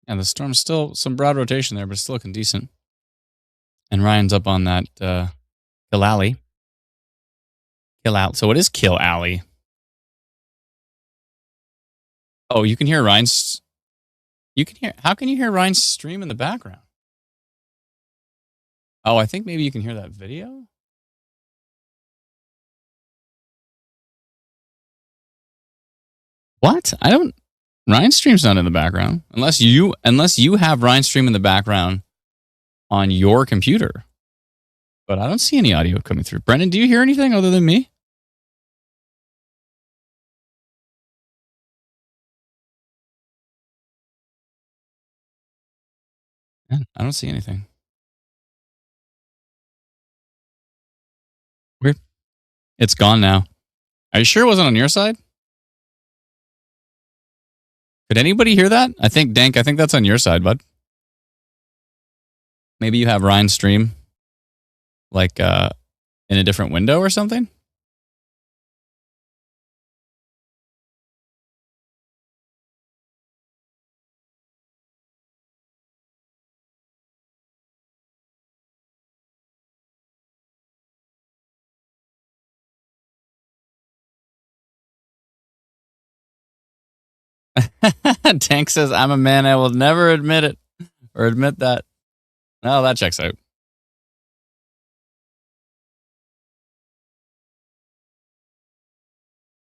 And the storm's still some broad rotation there, but it's still looking decent. And Ryan's up on that Kill Alley. Kill Alley. So it is Kill Alley. Oh, you can hear Ryan's. You can hear. How can you hear Ryan's stream in the background? Oh, I think maybe you can hear that video. What? I don't. Ryan's stream's not in the background unless you have Ryan's stream in the background on your computer. But I don't see any audio coming through. Brendan, do you hear anything other than me? Man, I don't see anything. Weird. It's gone now. Are you sure it wasn't on your side? Could anybody hear that? I think, Dank, that's on your side, bud. Maybe you have Ryan's stream like in a different window or something? Tank says, I'm a man. I will never admit it or admit that. No, that checks out.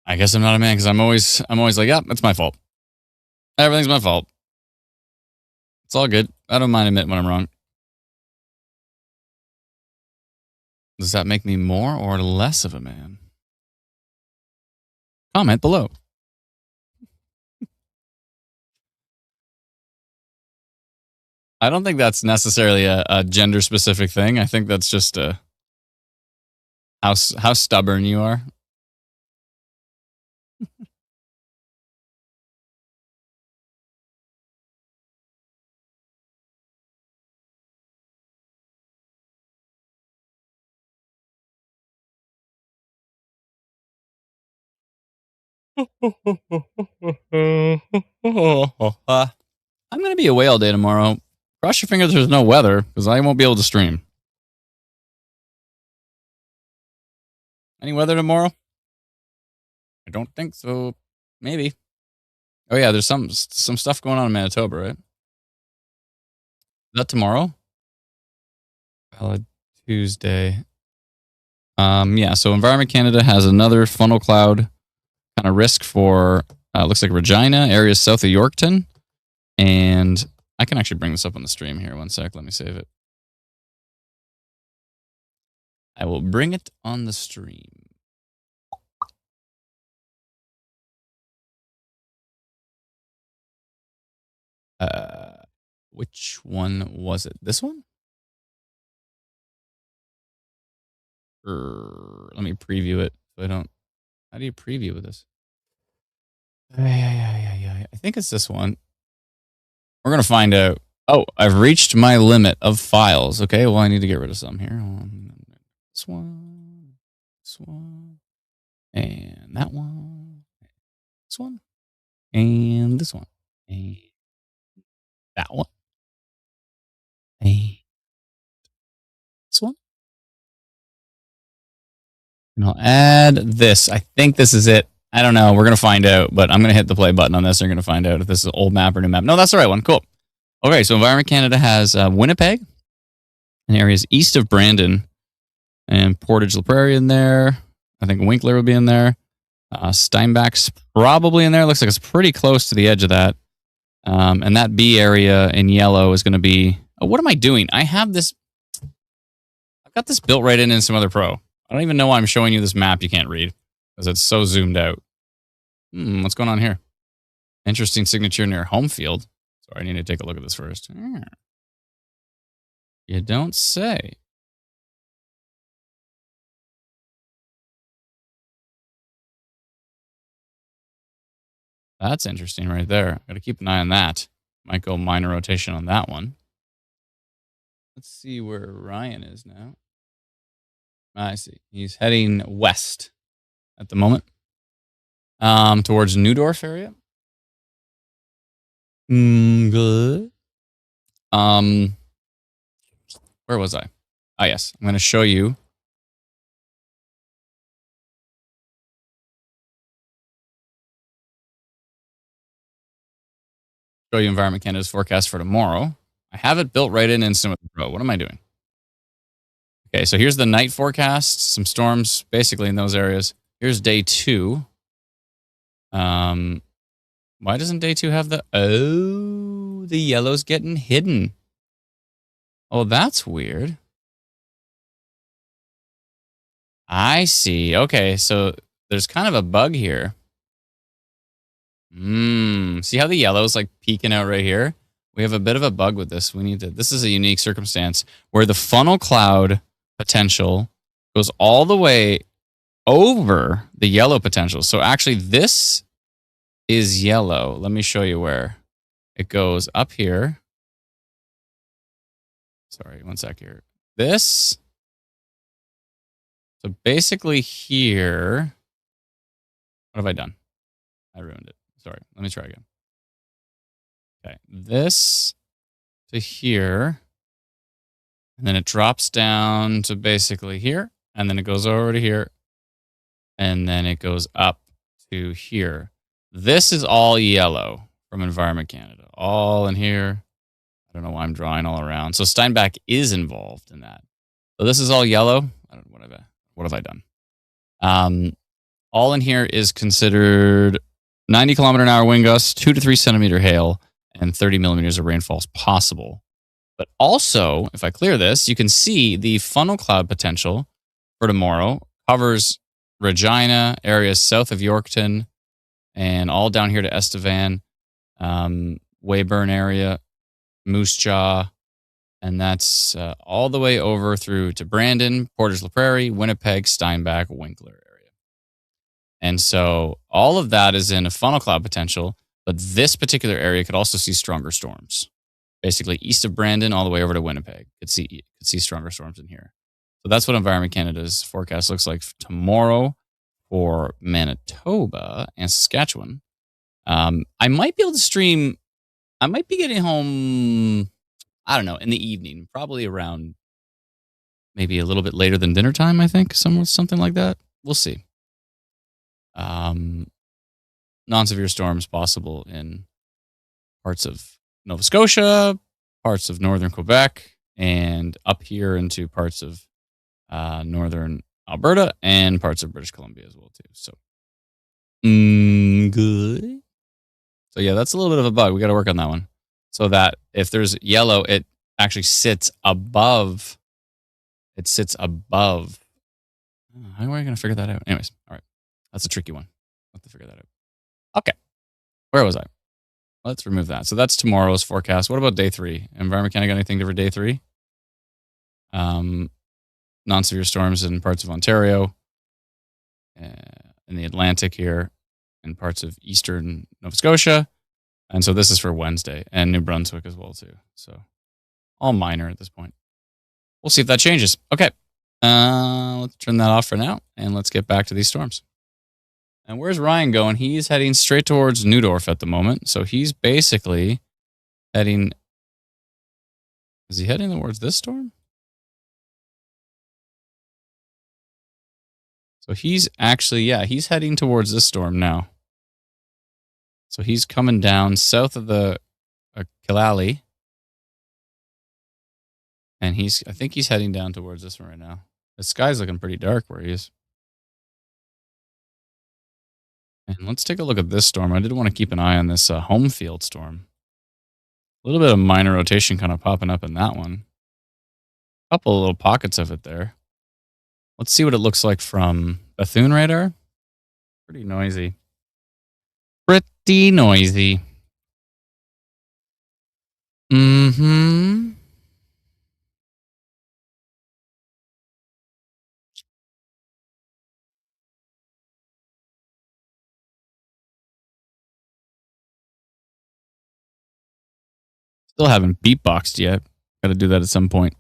I guess I'm not a man because I'm always like, yeah, it's my fault. Everything's my fault. It's all good. I don't mind admitting when I'm wrong. Does that make me more or less of a man? Comment below. I don't think that's necessarily a gender specific thing. I think that's just how stubborn you are. I'm going to be away all day tomorrow. Cross your fingers there's no weather because I won't be able to stream. Any weather tomorrow? I don't think so. Maybe. Oh yeah, there's some stuff going on in Manitoba, right? Is that tomorrow? Valid Tuesday. Yeah, so Environment Canada has another funnel cloud kind of risk for looks like Regina, areas south of Yorkton. And I can actually bring this up on the stream here. One sec, let me save it. I will bring it on the stream. Which one was it? This one? Let me preview it so I don't. How do you preview with this? I think it's this one. We're gonna find out. Oh, I've reached my limit of files. Okay, well I need to get rid of some here. This one, and that one, this one, and this one, and that one, and this one. And I'll add this. I think this is it. I don't know. We're going to find out, but I'm going to hit the play button on this. You're going to find out if this is old map or new map. No, that's the right one. Cool. Okay, so Environment Canada has Winnipeg and areas east of Brandon and Portage La Prairie in there. I think Winkler will be in there. Steinbach's probably in there. Looks like it's pretty close to the edge of that. And that B area in yellow is going to be... Oh, what am I doing? I have this... I've got this built right in some other pro. I don't even know why I'm showing you this map you can't read because it's so zoomed out. What's going on here? Interesting signature near home field. Sorry, I need to take a look at this first. You don't say. That's interesting right there. Got to keep an eye on that. Might go minor rotation on that one. Let's see where Ryan is now. I see. He's heading west at the moment. Towards Neudorf area. Good. Where was I? Ah, yes. I'm going to show you. Show you Environment Canada's forecast for tomorrow. I have it built right in Instant Pro. What am I doing? Okay, so here's the night forecast. Some storms basically in those areas. Here's day 2. Why doesn't day 2 have the... Oh, the yellow's getting hidden. Oh, that's weird. I see. Okay, so there's kind of a bug here. See how the yellow's like peeking out right here? We have a bit of a bug with this. We need to... This is a unique circumstance where the funnel cloud potential goes all the way over the yellow potential. So actually this is yellow. Let me show you where. It goes up here. Sorry, one sec here. This. So basically here. What have I done? I ruined it. Sorry, let me try again. Okay, this to here. And then it drops down to basically here. And then it goes over to here. And then it goes up to here. This is all yellow from Environment Canada. All in here. I don't know why I'm drawing all around. So Steinbach is involved in that. So this is all yellow. I don't know, what have I done? All in here is considered 90-kilometer-an-hour wind gusts, 2 to 3 centimeter hail, and 30 millimeters of rainfall is possible. But also, if I clear this, you can see the funnel cloud potential for tomorrow covers Regina, areas south of Yorkton, and all down here to Estevan, Weyburn area, Moose Jaw, and that's all the way over through to Brandon, Portage la Prairie, Winnipeg, Steinbach, Winkler area. And so all of that is in a funnel cloud potential, but this particular area could also see stronger storms. Basically, east of Brandon, all the way over to Winnipeg, could see stronger storms in here. So that's what Environment Canada's forecast looks like tomorrow for Manitoba and Saskatchewan. I might be able to stream. I might be getting home, I don't know, in the evening, probably around maybe a little bit later than dinner time, I think, something like that. We'll see. Non-severe storms possible in parts of Nova Scotia, parts of northern Quebec, and up here into parts of northern Alberta and parts of British Columbia as well too. So, good. So yeah, that's a little bit of a bug. We got to work on that one. So that if there's yellow, it actually sits above. It sits above. How am I going to figure that out? Anyways, all right. That's a tricky one. I'll have to figure that out. Okay. Where was I? Let's remove that. So that's tomorrow's forecast. What about day 3? Environment Canada got anything for day 3? Non-severe storms in parts of Ontario, in the Atlantic here, and parts of eastern Nova Scotia. And so this is for Wednesday, and New Brunswick as well too. So all minor at this point. We'll see if that changes. Okay. Let's turn that off for now, and let's get back to these storms. And where's Ryan going? He's heading straight towards Neudorf at the moment. So he's basically heading. Is he heading towards this storm? So he's actually, yeah, he's heading towards this storm now. So he's coming down south of the Killaley. And I think he's heading down towards this one right now. The sky's looking pretty dark where he is. And let's take a look at this storm. I did want to keep an eye on this home field storm. A little bit of minor rotation kind of popping up in that one. A couple of little pockets of it there. Let's see what it looks like from Bethune radar. Pretty noisy. Pretty noisy. Mm-hmm. Still haven't beatboxed yet. Got to do that at some point.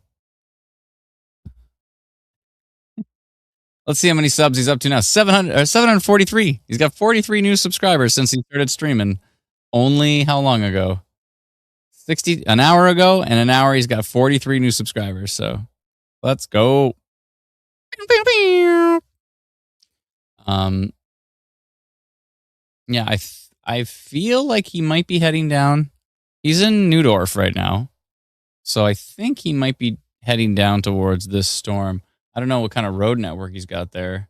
Let's see how many subs he's up to now. 743. He's got 43 new subscribers since he started streaming. Only how long ago? An hour ago, and an hour he's got 43 new subscribers. So let's go. Yeah, I feel like he might be heading down. He's in Neudorf right now. So I think he might be heading down towards this storm. I don't know what kind of road network he's got there.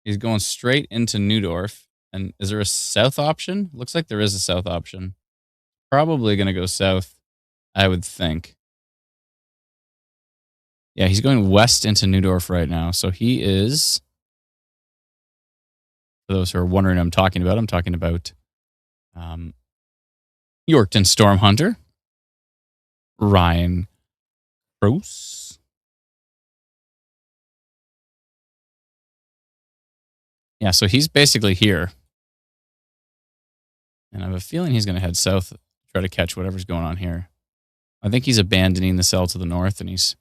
He's going straight into Neudorf. And is there a south option? Looks like there is a south option. Probably going to go south, I would think. Yeah, he's going west into Neudorf right now. So he is, for those who are wondering what I'm talking about Yorkton Storm Hunter, Ryan Gross. Yeah, so he's basically here. And I have a feeling he's going to head south, try to catch whatever's going on here. I think he's abandoning the cell to the north, and he's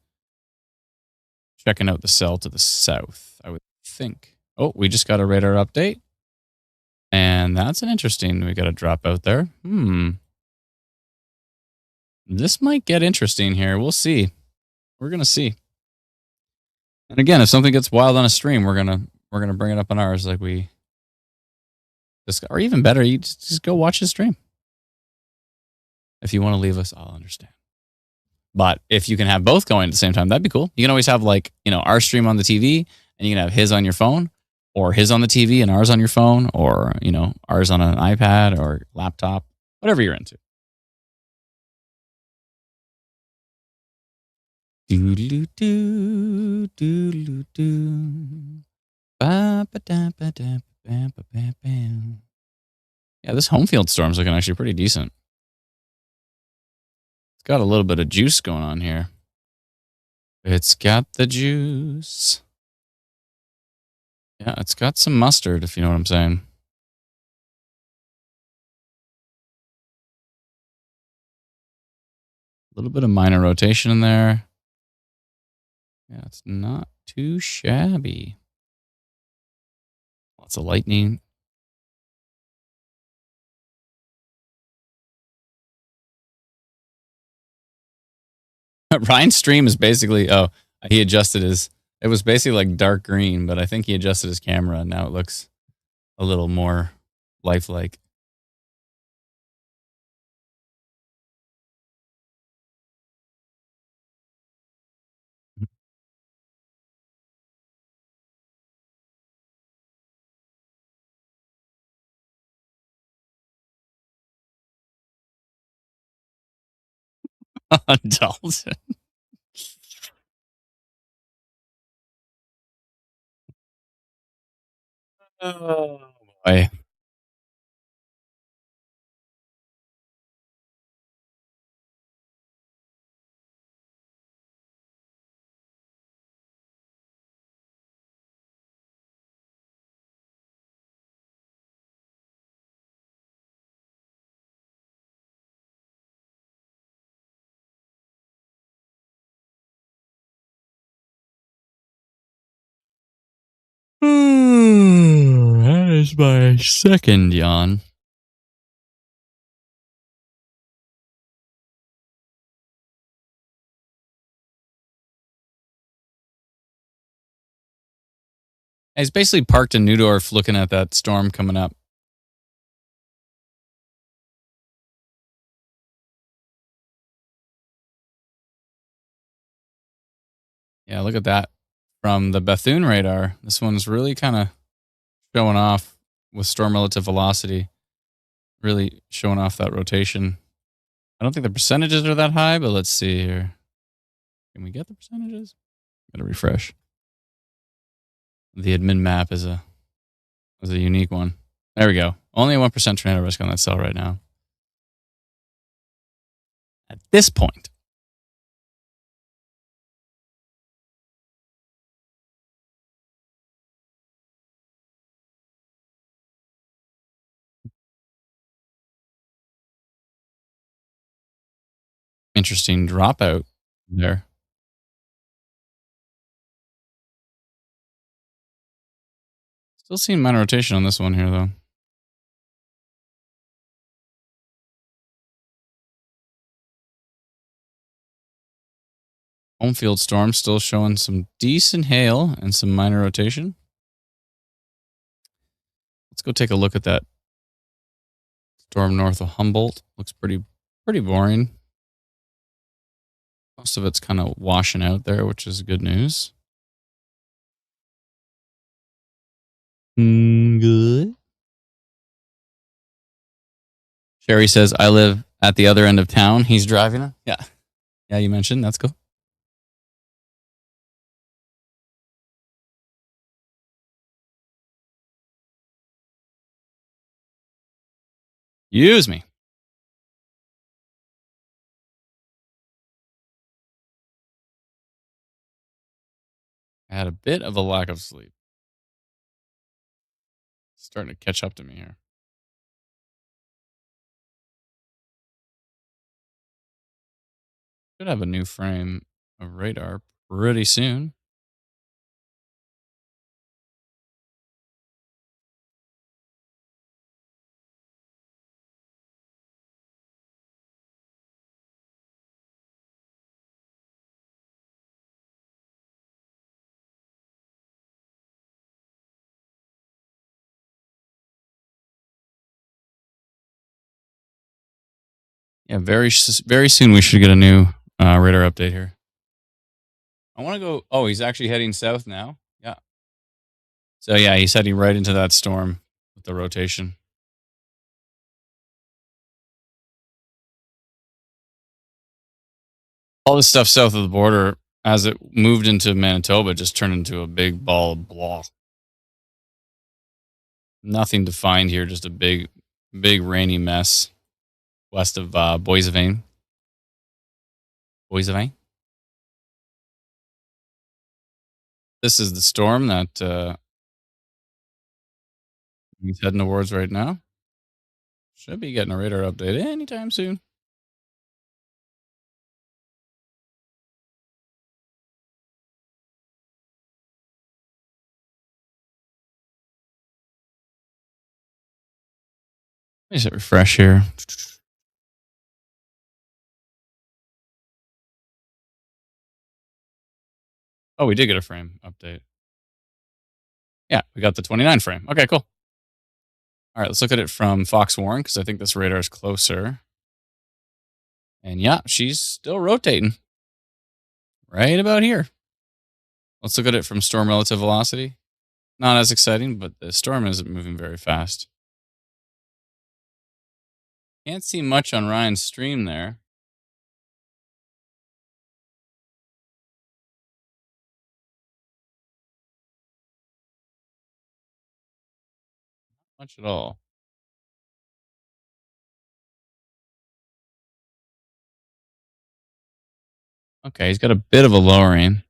checking out the cell to the south, I would think. Oh, we just got a radar update. And that's an interesting, we got a drop out there. This might get interesting here. We'll see. We're going to see. And again, if something gets wild on a stream, we're going to bring it up on ours like we discuss. Or even better, you just go watch the stream. If you want to leave us, I'll understand. But if you can have both going at the same time, that'd be cool. You can always have our stream on the TV and you can have his on your phone. or his on the TV and ours on your phone, or ours on an iPad or laptop, whatever you're into. Do do do. Ba ba da ba da ba ba ba bam. Yeah, this home field storm's looking actually pretty decent. It's got a little bit of juice going on here. It's got the juice. Yeah, it's got some mustard, if you know what I'm saying. A little bit of minor rotation in there. Yeah, it's not too shabby. Lots of lightning. Ryan's stream is basically, he adjusted it was basically like dark green, but I think he adjusted his camera and now it looks a little more lifelike. Dalton. Oh boy. That is my second yawn. He's basically parked in Neudorf looking at that storm coming up. Yeah, look at that. From the Bethune radar, this one's really kind of showing off with storm relative velocity. Really showing off that rotation. I don't think the percentages are that high, but let's see here. Can we get the percentages? Gotta refresh. The admin map is a unique one. There we go. Only a 1% tornado risk on that cell right now. At this point. Interesting dropout there. Still seeing minor rotation on this one here, though. Home field storm still showing some decent hail and some minor rotation. Let's go take a look at that storm north of Humboldt. Looks pretty boring. Most of it's kind of washing out there, which is good news. Good. Sherry says, I live at the other end of town. He's driving it. Yeah. Yeah, you mentioned. That's cool. Use me. I had a bit of a lack of sleep. It's starting to catch up to me here. Should have a new frame of radar pretty soon. Yeah, very soon we should get a new radar update here. I want to go. Oh, he's actually heading south now. Yeah. So yeah, he's heading right into that storm with the rotation. All this stuff south of the border, as it moved into Manitoba, just turned into a big ball of blah. Nothing to find here, just a big, big rainy mess west of Boissevain. Boissevain. This is the storm that he's heading towards right now. Should be getting a radar update anytime soon. Let me just hit refresh here. Oh, we did get a frame update. Yeah, we got the 29 frame. Okay, cool. All right, let's look at it from Fox Warren because I think this radar is closer. And yeah, she's still rotating right about here. Let's look at it from storm relative velocity. Not as exciting, but the storm isn't moving very fast. Can't see much on Ryan's stream there. Much at all. Okay, he's got a bit of a lowering.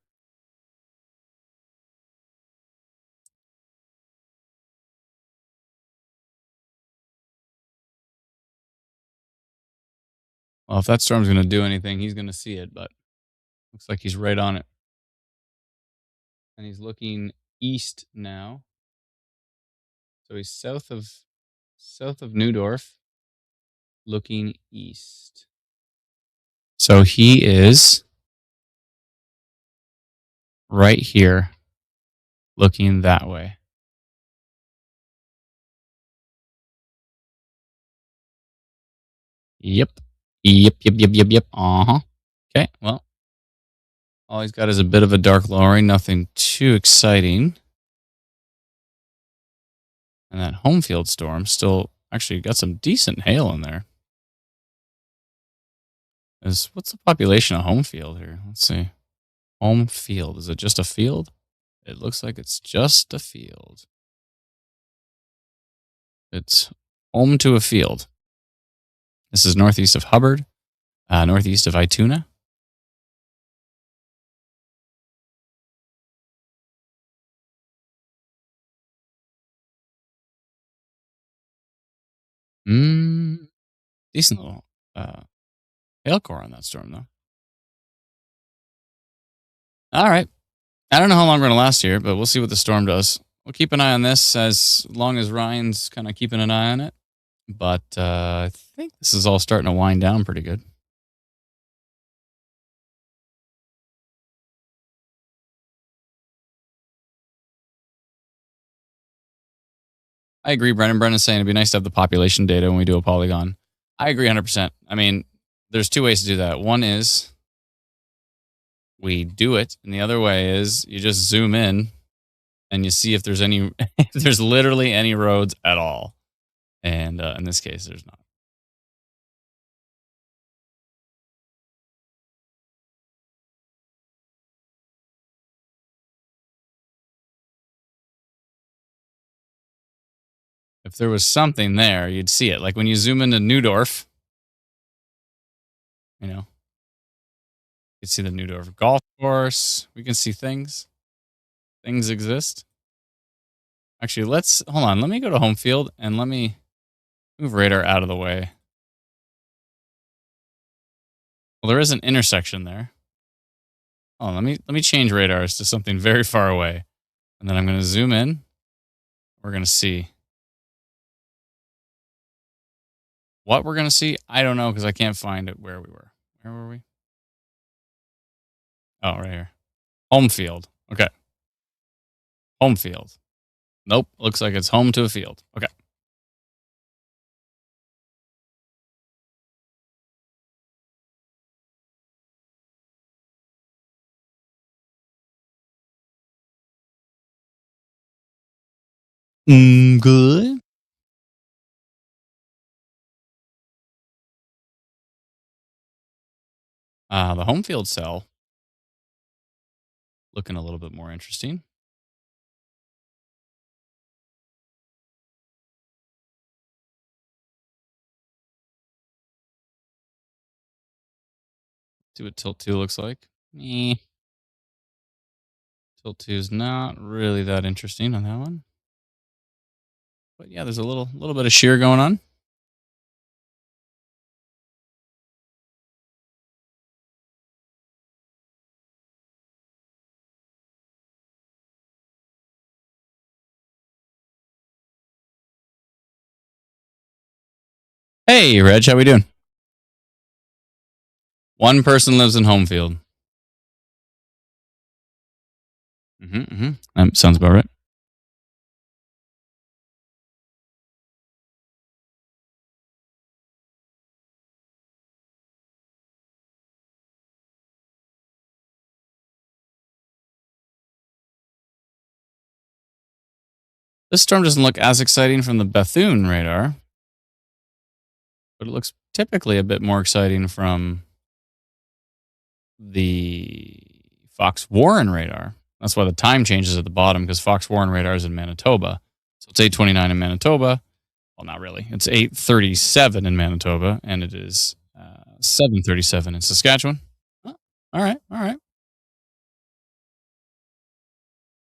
Well, if that storm's going to do anything, he's going to see it, but looks like he's right on it. And he's looking east now. So he's south of Neudorf, looking east. So he is right here, looking that way. Yep. Yep. Uh-huh. Okay, well, all he's got is a bit of a dark lowering, nothing too exciting. And that home field storm still actually got some decent hail in there. What's the population of home field here? Let's see. Home field. Is it just a field? It looks like it's just a field. It's home to a field. This is northeast of Hubbard, northeast of Ituna. Decent little hail core on that storm, though. All right. I don't know how long we're going to last here, but we'll see what the storm does. We'll keep an eye on this as long as Ryan's kind of keeping an eye on it. But I think this is all starting to wind down pretty good. I agree, Brennan. Brennan's saying it'd be nice to have the population data when we do a polygon. I agree 100%. I mean, there's two ways to do that. One is we do it, and the other way is you just zoom in and you see if there's any, if there's literally any roads at all. And in this case, there's not. If there was something there, you'd see it. Like when you zoom into Neudorf, you know, you can see the Neudorf golf course. We can see things. Things exist. Actually, hold on. Let me go to home field and let me move radar out of the way. Well, there is an intersection there. Oh, let me change radars to something very far away. And then I'm going to zoom in. We're going to see. What we're going to see, I don't know because I can't find it where we were. Where were we? Oh, right here. Home field. Okay. Home field. Nope. Looks like it's home to a field. Okay. Good. The home field cell looking a little bit more interesting. See what tilt 2 looks like. Tilt 2 is not really that interesting on that one. But yeah, there's a little bit of shear going on. Hey, Reg, how we doing? One person lives in home field. Sounds about right. This storm doesn't look as exciting from the Bethune radar, but it looks typically a bit more exciting from the Fox Warren radar. That's why the time changes at the bottom, because Fox Warren radar is in Manitoba. So it's 8:29 in Manitoba. Well, not really. It's 8:37 in Manitoba, and it is 7:37 in Saskatchewan. Oh, all right, all right.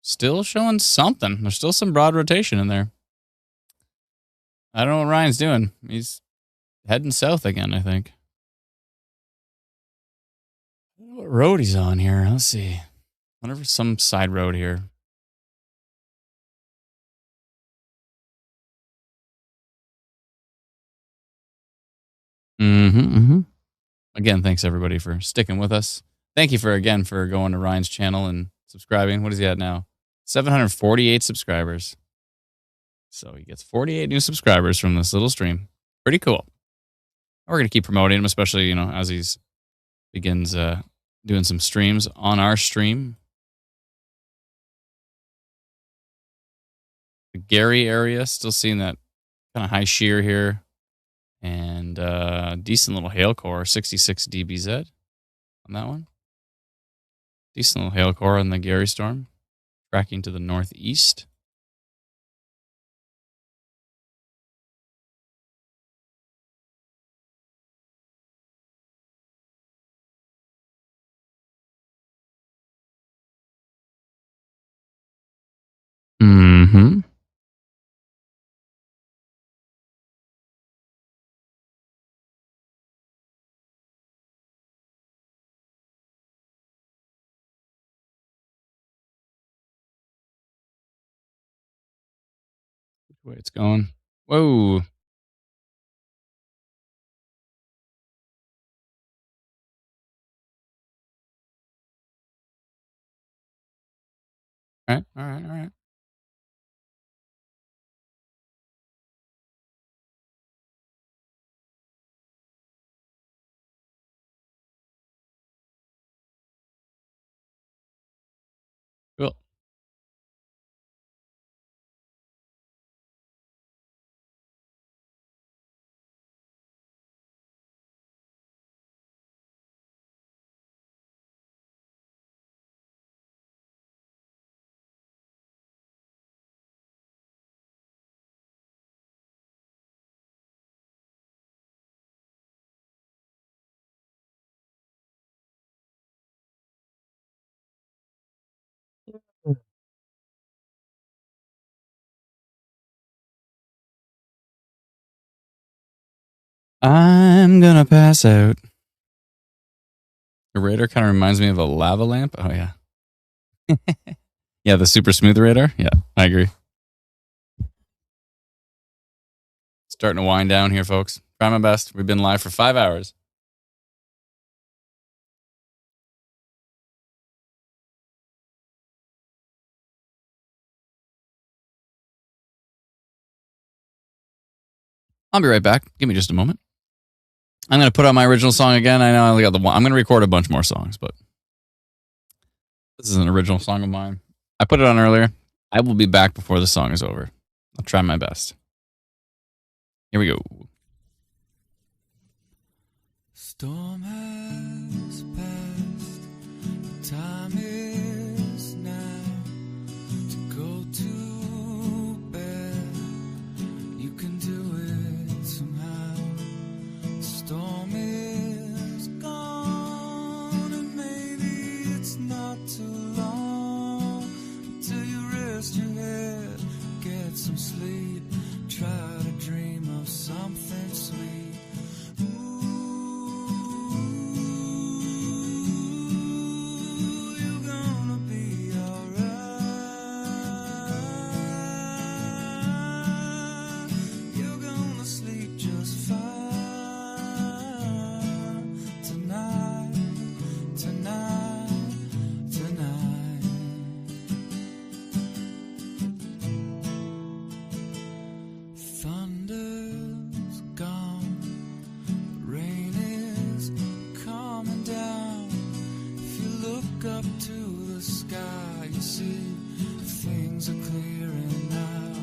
Still showing something. There's still some broad rotation in there. I don't know what Ryan's doing. He's heading south again, I think. I don't know what road he's on here. Let's see. Whatever, some side road here. Again, thanks everybody for sticking with us. Thank you for going to Ryan's channel and subscribing. What is he at now? 748 subscribers. So he gets 48 new subscribers from this little stream. Pretty cool. We're gonna keep promoting him, especially as he's begins doing some streams on our stream. The Gary area, still seeing that kind of high shear here. And decent little hail core, 66 dBz on that one. Decent little hail core on the Gary storm, tracking to the northeast. Which way it's going? Whoa. All right. Cool. I'm gonna pass out. The radar kind of reminds me of a lava lamp. Oh yeah. Yeah, the super smooth radar. Yeah, I agree. Starting to wind down here, folks. Try my best. We've been live for 5 hours. I'll be right back. Give me just a moment. I'm going to put on my original song again. I know I only got the one. I'm going to record a bunch more songs, but this is an original song of mine. I put it on earlier. I will be back before the song is over. I'll try my best. Here we go.
Storm has passed. The time is now to go to bed. You can do it somehow. The storm is gone, and maybe it's not too long until you rest your head, get some sleep, try to dream of something sweet. You're gonna be alright. You're gonna sleep just fine tonight, tonight, tonight. Thunder's gone, rain is coming down. If you look up to the sky, you see things are clearing now.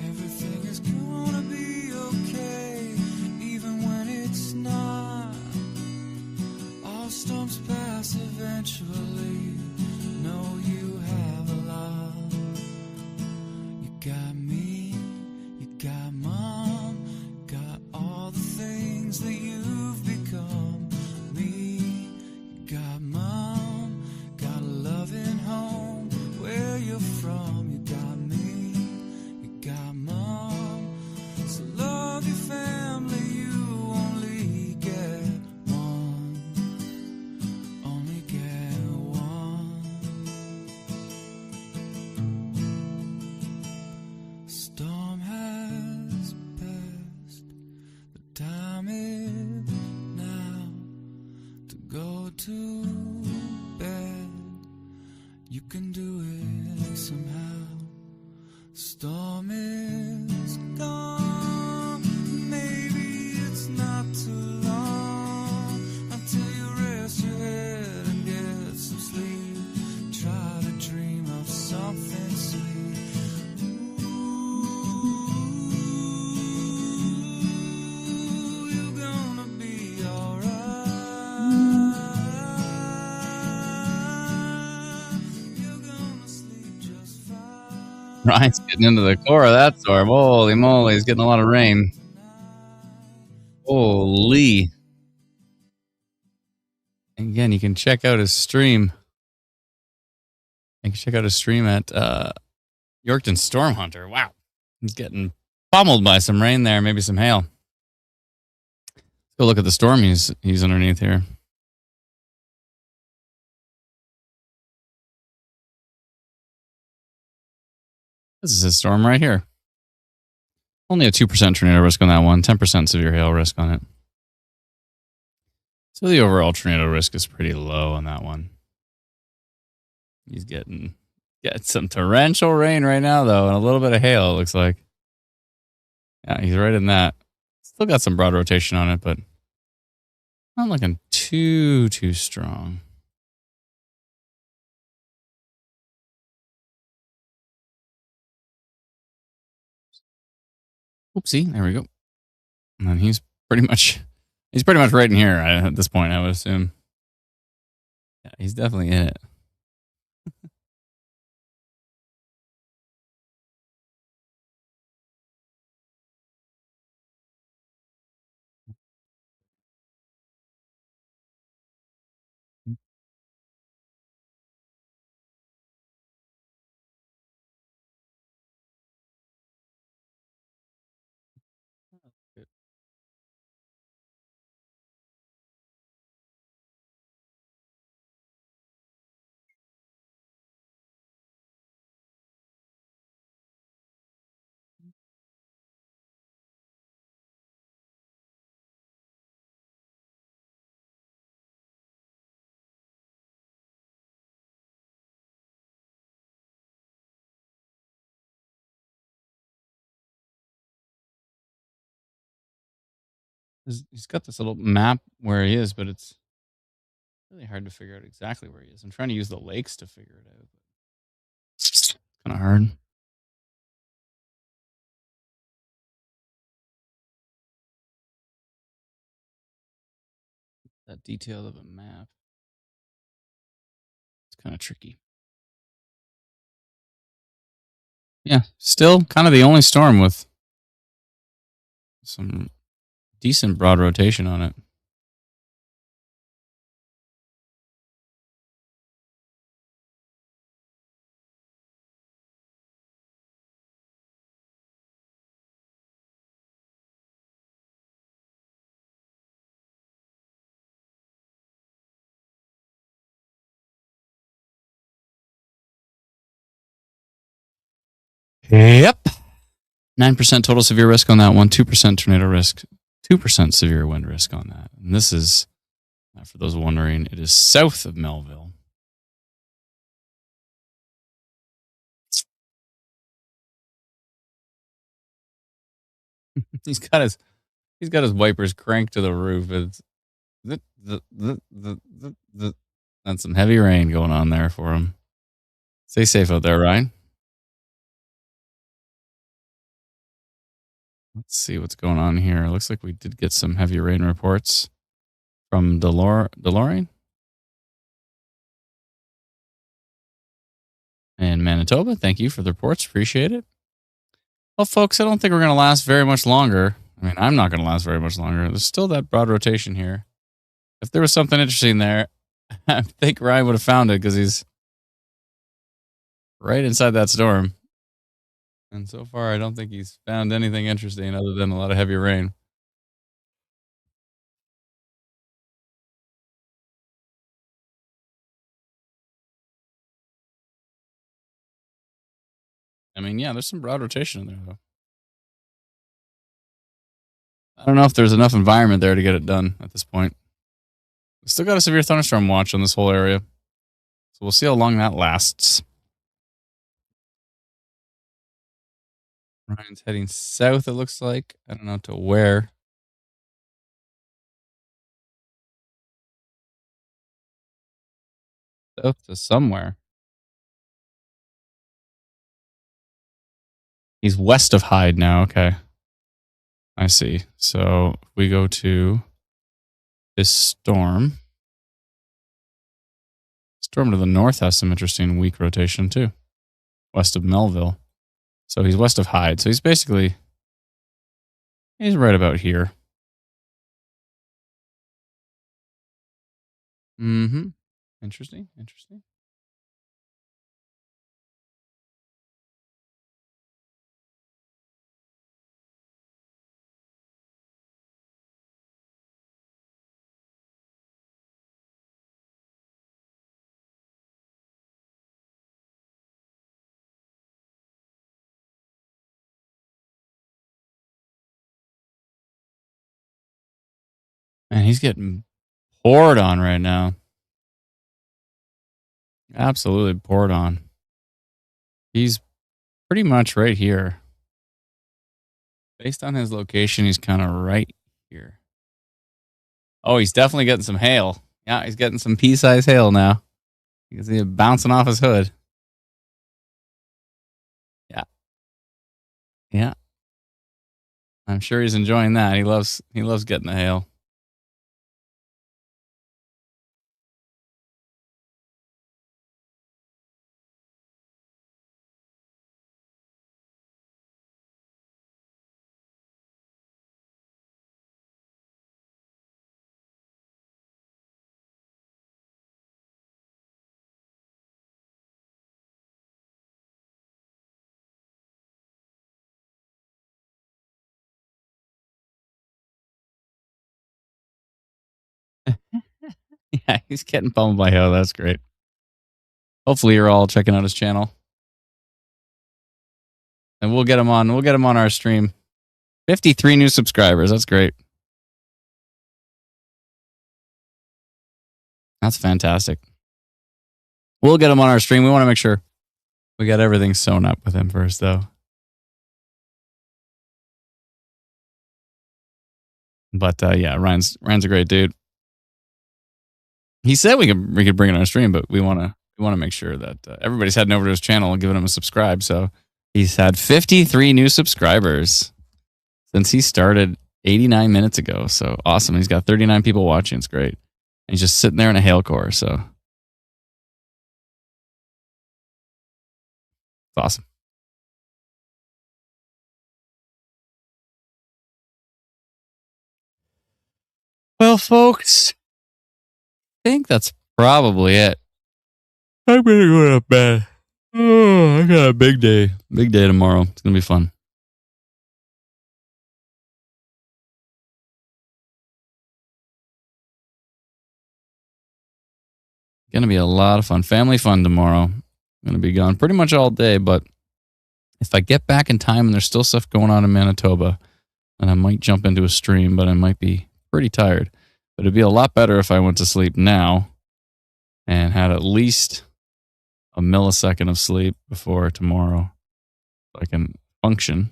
Everything is gonna be okay, even when it's not. All storms pass eventually. Know you have a lot. You got me, you got mom, got all the things that you've become. Me, you got mom, got a loving home where you're from. You got me, you got mom. So love your family, you only get one. Only get one. Storm has passed. The time is now to go to bed. You can do it somehow. Storm is gone. Maybe it's not too long until you rest your head and get some sleep. Try to dream of something sweet. Ooh, you're gonna be alright. You're gonna sleep just fine.
Ryan's getting into the core of that storm. Holy moly, he's getting a lot of rain. Holy. Again, you can check out his stream. You can check out his stream at Yorkton Storm Hunter. Wow. He's getting pummeled by some rain there, maybe some hail. Let's go look at the storm he's underneath here. This is his storm right here. Only a 2% tornado risk on that one, 10% severe hail risk on it. So the overall tornado risk is pretty low on that one. He's getting some torrential rain right now, though, and a little bit of hail, it looks like. Yeah, he's right in that. Still got some broad rotation on it, but not looking too strong. Oopsie, there we go. And then he's pretty much right in here at this point, I would assume. Yeah, he's definitely in it. He's got this little map where he is, but it's really hard to figure out exactly where he is. I'm trying to use the lakes to figure it out. Kind of hard. that detail of a map. It's kind of tricky. Yeah, still kind of the only storm with some decent broad rotation on it. Yep. 9% total severe risk on that one, 2% tornado risk, 2% severe wind risk on that. And this is, for those wondering, it is south of Melville. He's got his wipers cranked to the roof. It's that's some heavy rain going on there for him. Stay safe out there, Ryan. Let's see what's going on here. It looks like we did get some heavy rain reports from DeLorean and Manitoba. Thank you for the reports. Appreciate it. Well, folks, I don't think we're going to last very much longer. I mean, I'm not going to last very much longer. There's still that broad rotation here. If there was something interesting there, I think Ryan would have found it because he's right inside that storm. And so far, I don't think he's found anything interesting other than a lot of heavy rain. I mean, yeah, there's some broad rotation in there, though. I don't know if there's enough environment there to get it done at this point. We still got a severe thunderstorm watch on this whole area. So we'll see how long that lasts. Ryan's heading south, it looks like. I don't know to where. South to somewhere. He's west of Hyde now. Okay. I see. So we go to this storm. Storm to the north has some interesting weak rotation too. West of Melville. So he's west of Hyde. So he's right about here. Mm-hmm. Interesting. Man, he's getting poured on right now. Absolutely poured on. He's pretty much right here. Based on his location, he's kind of right here. Oh, he's definitely getting some hail. Yeah, he's getting some pea-sized hail now. You can see it bouncing off his hood. Yeah. I'm sure he's enjoying that. He loves getting the hail. Yeah, he's getting bummed by hail. That's great. Hopefully you're all checking out his channel. And we'll get him on our stream. 53 new subscribers. That's great. That's fantastic. We'll get him on our stream. We want to make sure we got everything sewn up with him first, though. But yeah, Ryan's a great dude. He said we could bring it on our stream, but we want to make sure that everybody's heading over to his channel and giving him a subscribe. So he's had 53 new subscribers since he started 89 minutes ago. So awesome. He's got 39 people watching. It's great. he's just sitting there in a hail core. So it's awesome. Well, folks, I think that's probably it. I'm gonna go to bed. Oh, I got a big day. Big day tomorrow. It's gonna be fun. Gonna be a lot of fun. Family fun tomorrow. I'm gonna be gone pretty much all day, but if I get back in time and there's still stuff going on in Manitoba, then I might jump into a stream, but I might be pretty tired. But it'd be a lot better if I went to sleep now and had at least a millisecond of sleep before tomorrow so I can function.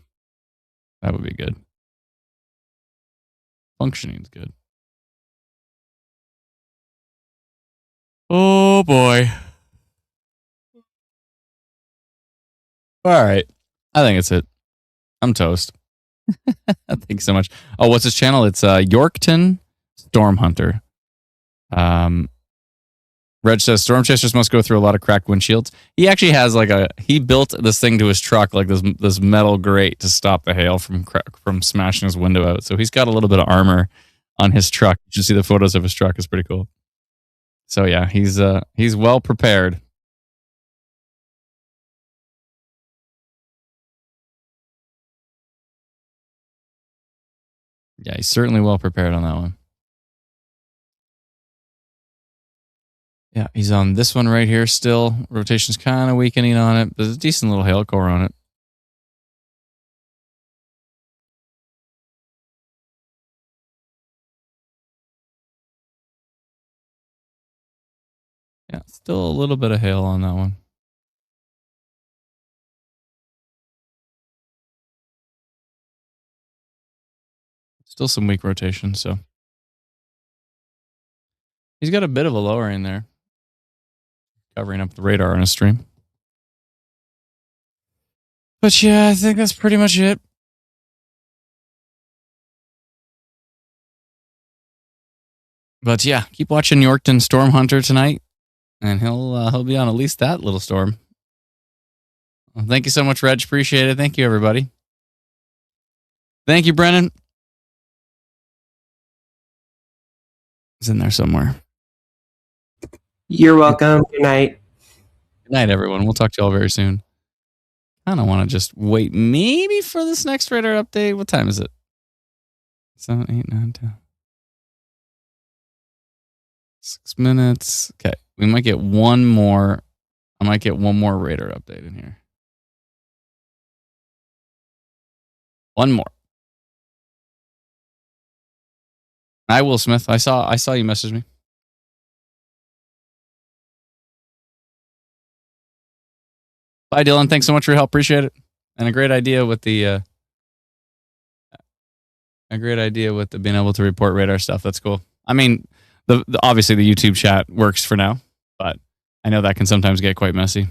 That would be good. Functioning's good. Oh boy. All right. I think it's it. I'm toast. Thanks so much. Oh, what's his channel? It's Yorkton Storm Hunter. Reg says storm chasers must go through a lot of cracked windshields. He actually has he built this thing to his truck, like this metal grate to stop the hail from smashing his window out. So he's got a little bit of armor on his truck. You should see the photos of his truck. It's pretty cool. So yeah, he's well prepared. Yeah, he's certainly well prepared on that one. Yeah, he's on this one right here still. Rotation's kind of weakening on it. There's a decent little hail core on it. Yeah, still a little bit of hail on that one. Still some weak rotation, so. He's got a bit of a lower in there. Covering up the radar on a stream. But yeah, I think that's pretty much it. But yeah, keep watching Yorkton Storm Hunter tonight. And he'll be on at least that little storm. Well, thank you so much, Reg. Appreciate it. Thank you, everybody. Thank you, Brennan. It's in there somewhere.
You're welcome. Good night.
Good night, everyone. We'll talk to you all very soon. I don't want to just wait maybe for this next radar update. What time is it? 7, 8, 9, 10. 6 minutes. Okay. We might get one more. I might get one more radar update in here. One more. Hi, Will Smith. I saw you message me. Bye, Dylan. Thanks so much for your help. Appreciate it. And a great idea with the being able to report radar stuff. That's cool. I mean, the obviously the YouTube chat works for now, but I know that can sometimes get quite messy.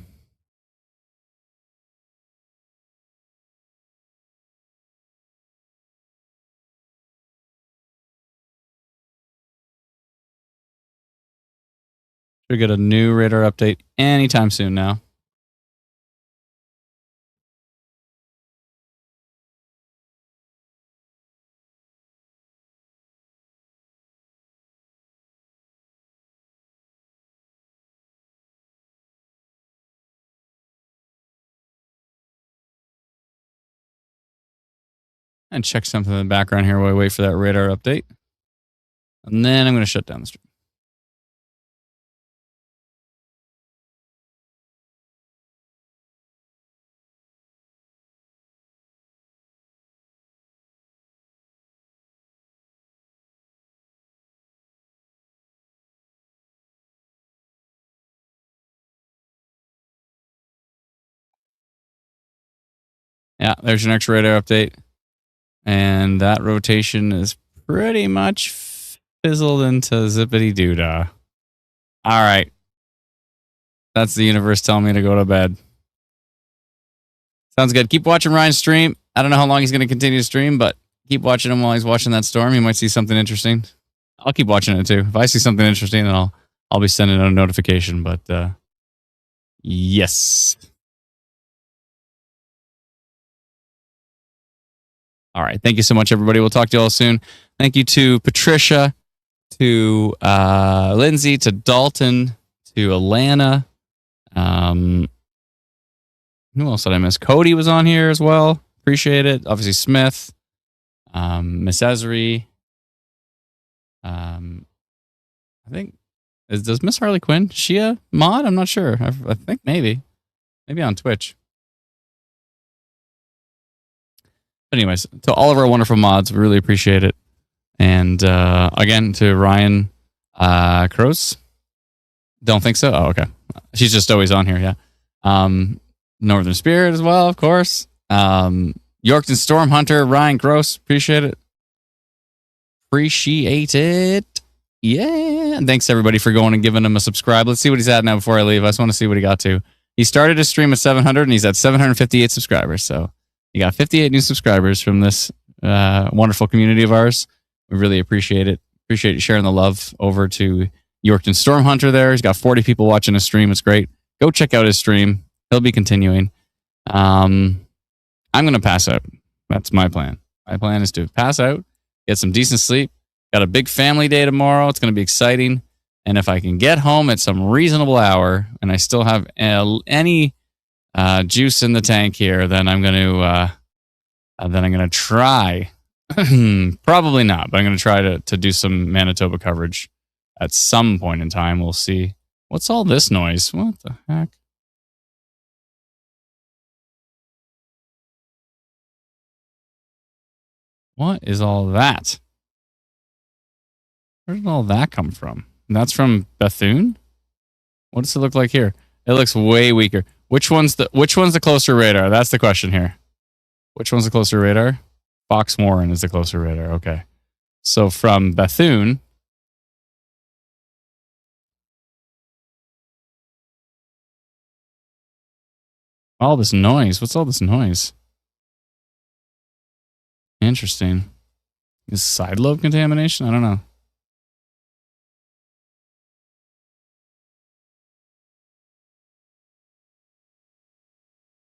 Should get a new radar update anytime soon now. And check something in the background here while I wait for that radar update. And then I'm going to shut down the stream. Yeah, there's your next radar update. And that rotation is pretty much fizzled into zippity doodah. All right. That's the universe telling me to go to bed. Sounds good. Keep watching Ryan's stream. I don't know how long he's going to continue to stream, but keep watching him while he's watching that storm. You might see something interesting. I'll keep watching it too. If I see something interesting, then I'll be sending out a notification. But yes. All right. Thank you so much, everybody. We'll talk to you all soon. Thank you to Patricia, to Lindsay, to Dalton, to Alana. Who else did I miss? Cody was on here as well. Appreciate it. Obviously, Smith, Miss Esri. I think does Miss Harley Quinn? Is she a mod? I'm not sure. I think maybe on Twitch. But anyways, to all of our wonderful mods, we really appreciate it. And again, to Ryan Kroos. Don't think so. Oh, okay. She's just always on here. Yeah. Northern Spirit as well, of course. Yorkton Storm Hunter, Ryan Gross, appreciate it. Yeah. And thanks everybody for going and giving him a subscribe. Let's see what he's at now before I leave. I just want to see what he got to. He started his stream at 700 and he's at 758 subscribers. So he got 58 new subscribers from this wonderful community of ours. We really appreciate it. Appreciate you sharing the love over to Yorkton Storm Hunter there. He's got 40 people watching his stream. It's great. Go check out his stream. He'll be continuing. I'm going to pass out. That's my plan. My plan is to pass out, get some decent sleep. Got a big family day tomorrow. It's going to be exciting. And if I can get home at some reasonable hour and I still have any juice in the tank here, then I'm going to try. Probably not, but I'm going to try to do some Manitoba coverage at some point in time. We'll see. What's all this noise? What the heck? What is all that? Where did all that come from? And that's from Bethune? What does it look like here? It looks way weaker. Which one's the closer radar? That's the question here. Which one's the closer radar? Fox Warren is the closer radar. Okay. So from Bethune. All this noise. What's all this noise? Interesting. Is side lobe contamination? I don't know.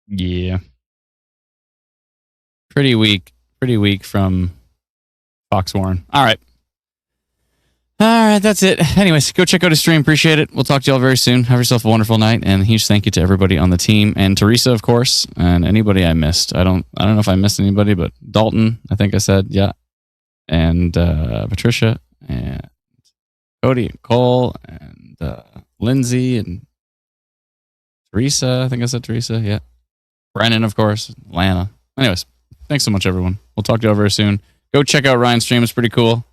Yeah. Pretty weak from Fox Warren. All right, that's it. Anyways, go check out his stream. Appreciate it. We'll talk to y'all very soon. Have yourself a wonderful night, and a huge thank you to everybody on the team and Teresa, of course, and anybody I missed. I don't know if I missed anybody, but Dalton, I think I said, yeah, and Patricia and Cody and Cole and Lindsay and Teresa. I think I said Teresa. Yeah, Brennan, of course, Lana. Anyways, thanks so much, everyone. We'll talk to y'all very soon. Go check out Ryan's stream. It's pretty cool.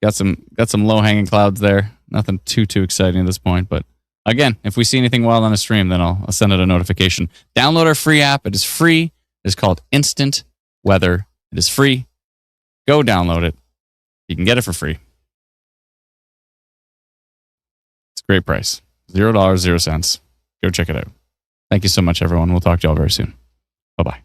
Got some low-hanging clouds there. Nothing too exciting at this point. But again, if we see anything wild on a stream, then I'll send out a notification. Download our free app. It is free. It is called Instant Weather. It is free. Go download it. You can get it for free. It's a great price. $0, 0 cents. Go check it out. Thank you so much, everyone. We'll talk to y'all very soon. Bye-bye.